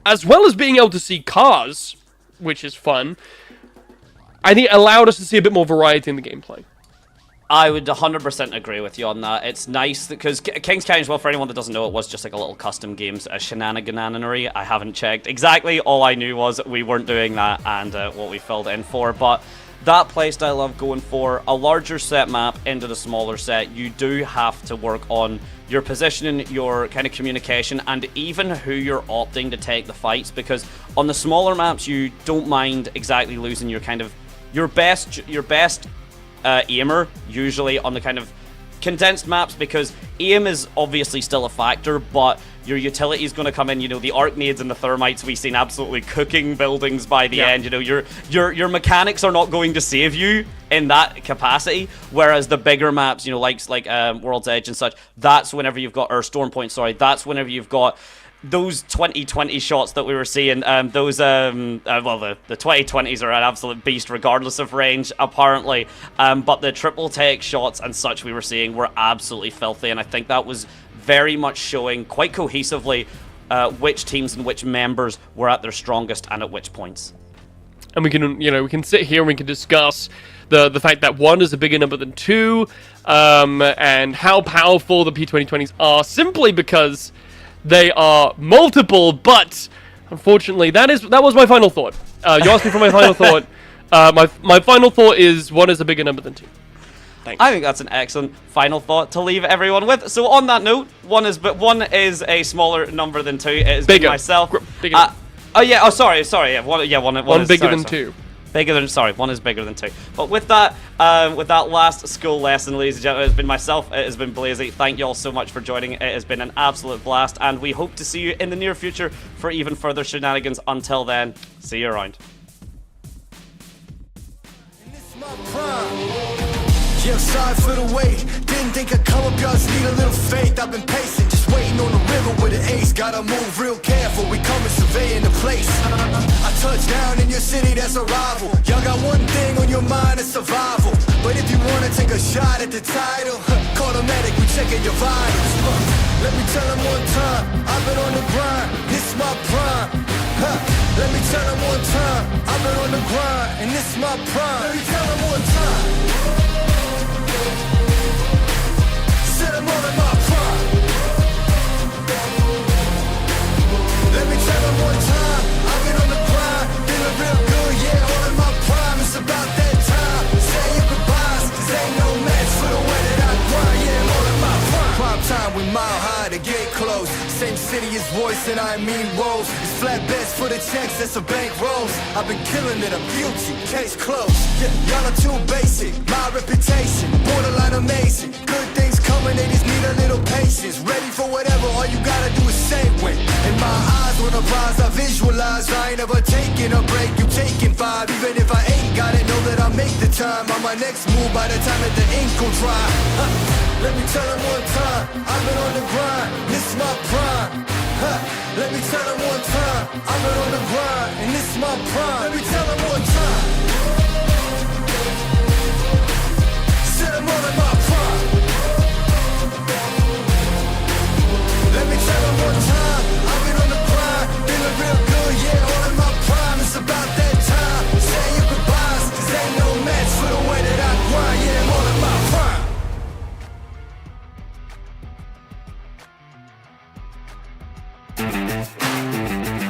as well as being able to see cars, which is fun, I think allowed us to see a bit more variety in the gameplay. I would 100% agree with you on that. It's nice because Kings Canyon, as well, for anyone that doesn't know, it was just like a little custom games, a shenanigananery. I haven't checked exactly. All I knew was we weren't doing that and what we filled in for. But that playstyle of going for a larger set map into the smaller set, you do have to work on your positioning, your kind of communication, and even who you're opting to take the fights, because on the smaller maps you don't mind exactly losing your kind of your best aimer usually on the kind of condensed maps, because aim is obviously still a factor, but your utility is going to come in. You know, the Arcnades and the Thermites we've seen absolutely cooking buildings by the end. You know, your mechanics are not going to save you in that capacity, whereas the bigger maps, you know, like World's Edge and such, that's whenever you've got, or Storm Point, sorry, that's whenever you've got those 2020 shots that we were seeing. Well, the 2020s are an absolute beast regardless of range, apparently. But the triple take shots and such we were seeing were absolutely filthy, and I think that was very much showing quite cohesively which teams and which members were at their strongest and at which points. And we can sit here and we can discuss the fact that 1 is a bigger number than 2, and how powerful the P2020s are, simply because they are multiple. But unfortunately, that was my final thought. You asked me for my final thought. My final thought is 1 is a bigger number than 2. Thanks. I think that's an excellent final thought to leave everyone with. So on that note, 1 is a smaller number than 2. It is bigger. Myself. Bigger. Sorry. Yeah, one is bigger sorry, than 2. One is bigger than 2. But with that last school lesson, ladies and gentlemen, it's been myself, it has been Blazy. Thank you all so much for joining. It has been an absolute blast, and we hope to see you in the near future for even further shenanigans. Until then, see you around. Yeah, sorry for the wait. Didn't think I'd come up, y'all just need a little faith. I've been patient, just waiting on the river with an ace. Gotta move real careful, we coming surveying the place. I touched down in your city, that's a rival. Y'all got one thing on your mind, it's survival. But if you wanna take a shot at the title, call the medic, we checking your vitals. Let me tell them one time, I've been on the grind, this my prime. Let me tell them one time, I've been on the grind, and this my prime. Let me tell them one time. Said I'm all in my prime. Let me tell them one time, I've been on the grind, feeling real good, yeah, all in my prime. It's about that time, say your goodbyes, 'cause ain't no match for the way that I grind, yeah, I'm all in my prime. Prime time, we mile high, the gate closed. Same city as voice and I mean woes. It's flatbeds for the checks, that's a bank rolls. I've been killing it, I'm guilty, case closed. Yeah, y'all are too basic, my reputation, borderline amazing. Good things coming, they just need a little patience. Ready for whatever, all you gotta do is say when. In my eyes, when I rise, I visualize. I ain't ever taking a break, you taking 5. Even if I ain't got it, know that I make the time. On my next move, by the time that the ink will dry. Let me tell them one time, I've been on the grind, this is my prime. Let me tell them one time, I've been on the grind, and this is my prime. Let me tell them one time. Said I'm all in my prime. Let me tell them one time, I've been on the grind, feeling real good, yeah, all in my prime. It's about that time, say your goodbyes, 'cause ain't no match for the way that I grind, yeah, I'm all in my prime.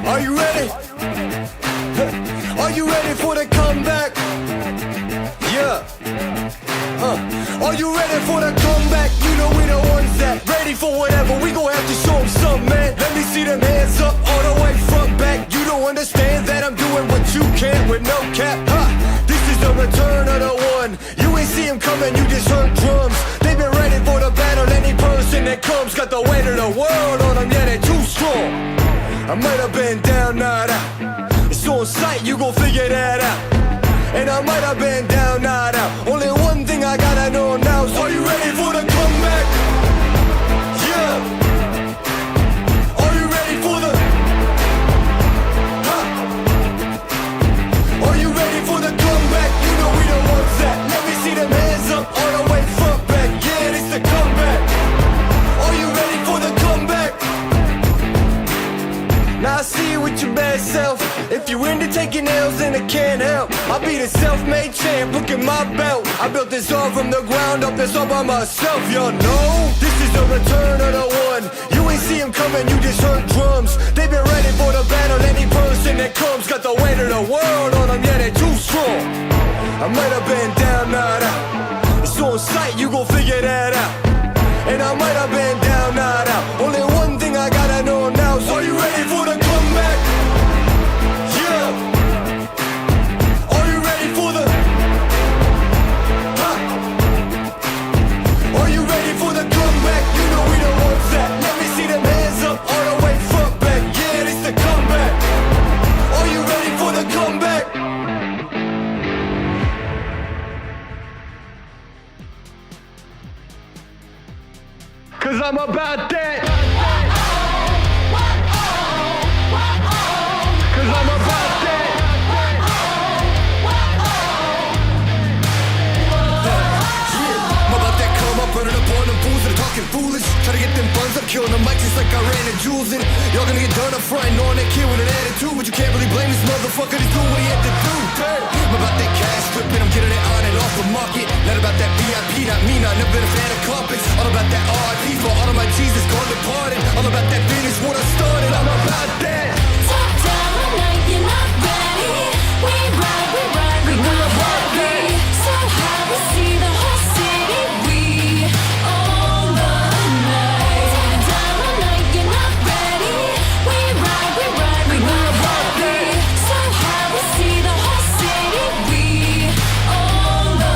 Are you ready? Are you ready for the comeback? Yeah. Are you ready for the comeback? You know we the ones that ready for whatever. We gon' have to show them something, man. Let me see them hands up all the way front back. You don't understand that I'm doing what you can with no cap. This is the return of the one. You ain't see him coming, you just heard drums. They've been ready for the battle. Any person that comes got the weight of the world on them. Yeah, they too strong. I might have been down, not out. It's on sight, you gon' figure that out. And I might have been down, not out. Only one thing I gotta know now. So are you ready for the comeback? Yeah. Are you ready for the? Huh? Are you ready for the comeback? You know we the ones that. Let me see them hands up all the way front back. Yeah, it's the comeback. Are you ready for the comeback? Now I see you with your bad self. If you into taking L's, then I can't help. I'll be the self-made champ, look at my belt. I built this all from the ground up, that's all by myself, y'all know. This is the return of the one. You ain't see him coming, you just heard drums. They've been ready for the battle, any person that comes got the weight of the world on them, yeah, they too strong. I might have been down, not out. It's on sight, you gon' figure that out. And I might have been down, not out. Only one thing I gotta know now. So are you ready for the comeback? Yeah. Are you ready for the? Huh? Are you ready for the comeback? You know we the ones that. Let me see them hands up all the way front back. Yeah, this the comeback. Are you ready for the comeback? Cause I'm about that. Cause I'm about that. I'm about that come up, running up on them fools that are talking foolish. Try to get them buns up, killing the mic just like I ran the jewels in. Y'all gonna get done up front, knowing that kid with an attitude. But you can't really blame this motherfucker, he's doing what he had to do. I'm about that cash stripping, I'm getting it on and off the market. Not about that VIP, not me, not never been a fan of carpets. All about that RIP for all of my Jesus gone departed. All about that finish what I started, I'm about that. Top down, I know you're not ready. We ride, we go heavy. So high, we see the whole city. We own the night. Top down, I know you're not ready. We ride, we go heavy. So high, we see the whole city. We own the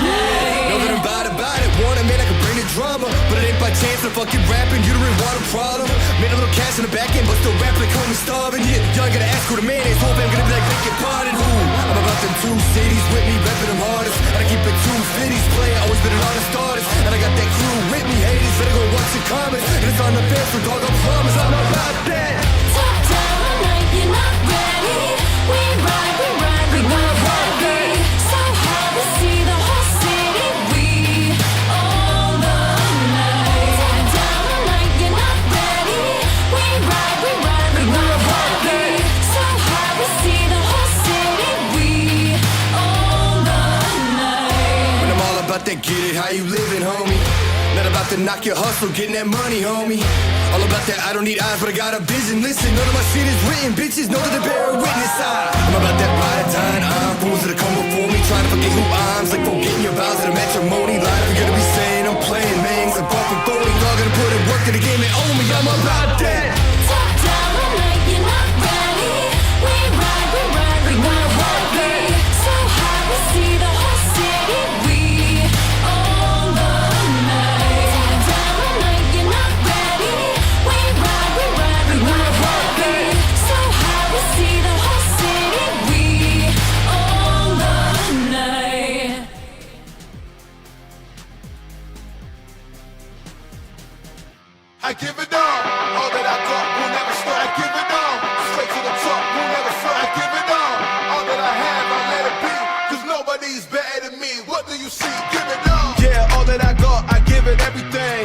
night. Know that I'm about it, want it, man, I can bring the drama. But it ain't by chance, I'm fucking rapping, you don't really want a problem. Made a little cash in the back end, but still rap like homie starving. Yeah, y'all ain't gonna ask who the man is, hope I'm gonna be like, beg your pardon. Ooh, I'm about them two cities with me, repping them hardest. And I keep it 250s playing, always been an honest artist. And I got that crew with me, haters, better go watch the comments. And it's on the fence for dog, I promise, I'm about that. Top down, I know you're not ready. We ride, we go heavy. So high, we see the whole city. We own the night. Top down, I know you're not ready. We ride, we go heavy. So high, we see the whole city. We own the night. When I'm all about that get it, how you living, homie? Not about to knock your hustle, getting that money, homie. All about that, I don't need eyes, but I got a vision. Listen, none of my shit is written, bitches know that they bear witness. I'm about that ride or die, I'm fools that come before me, trying to forget who I'm. It's like forgetting your vows at a matrimony line. I'm gonna be saying I'm playing names, I'm bumping phony. Y'all gonna put in work in the game and own me, I'm about that. Top down, I know you're not ready. We ride, we go heavy. So high, we see the whole city. We own the night. Top down, I know you're not ready. We ride, we go heavy. So high, we see the whole city. We own the night. I give it all that I got will never stop. I give it all, straight to the top, will never front. I give it all that I have, I let it be, cause nobody's better than me. What do you see? Give it all. Yeah, all that I got, I give it everything.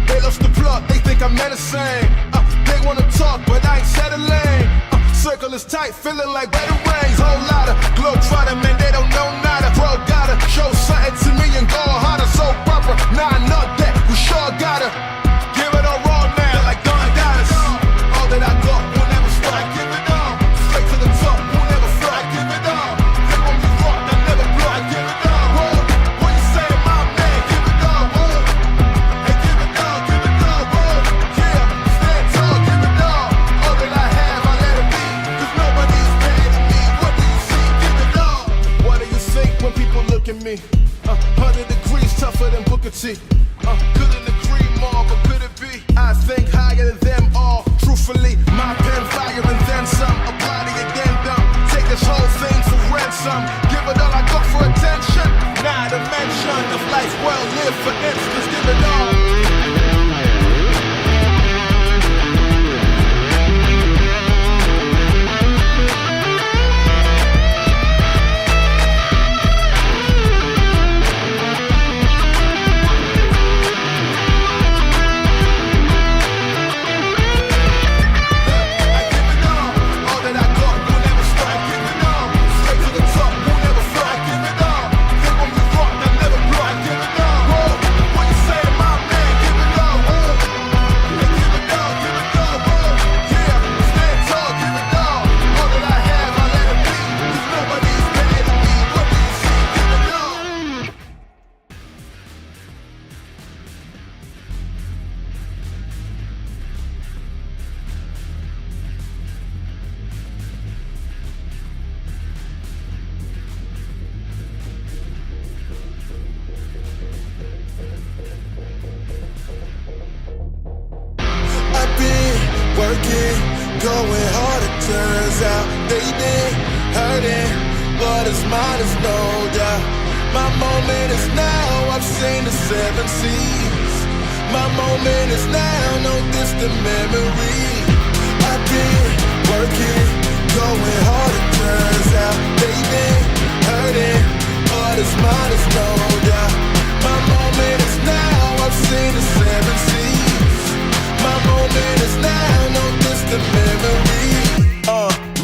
They lost the plot, they think I'm menacing. They wanna talk, but I ain't settling. Circle is tight, feeling like better rains. Whole lot of glow trotter, man, they don't know nada. Bro, gotta show something to me and go harder. So proper, nah, not that, we sure gotta give it all raw now, like Don Dallas. All that I got will never stop. I give it all, straight to the top, will never front. I give it all, they want me rock, I never blow. I give it all, whoa. What you say, my man? Give it all, whoa. Hey, give it all, whoa. Yeah, stand tall, give it all that I have, I let it be, cause nobody's better than me. What do you see? Give it all. What do you think when people look at me? 100 degrees tougher than Booker T. Couldn't agree more, but going hard, it turns out they've been hurting. What is mine is no doubt. My moment is now, I've seen the 7 seas. My moment is now, no distant memory. I've been working, going hard, it turns out they've been hurting. What is mine is no doubt. My moment is now, I've seen the 7 seas. My moment is now, no distant memory.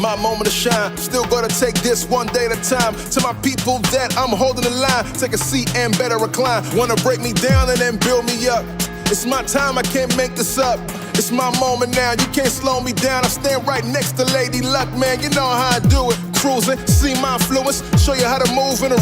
My moment to shine, still gonna take this one day at a time. To my people that I'm holding the line, take a seat and better recline. Wanna break me down and then build me up. It's my time, I can't make this up. It's my moment now, you can't slow me down. I stand right next to Lady Luck, man, you know how I do it. Cruising, see my influence, show you how to move in a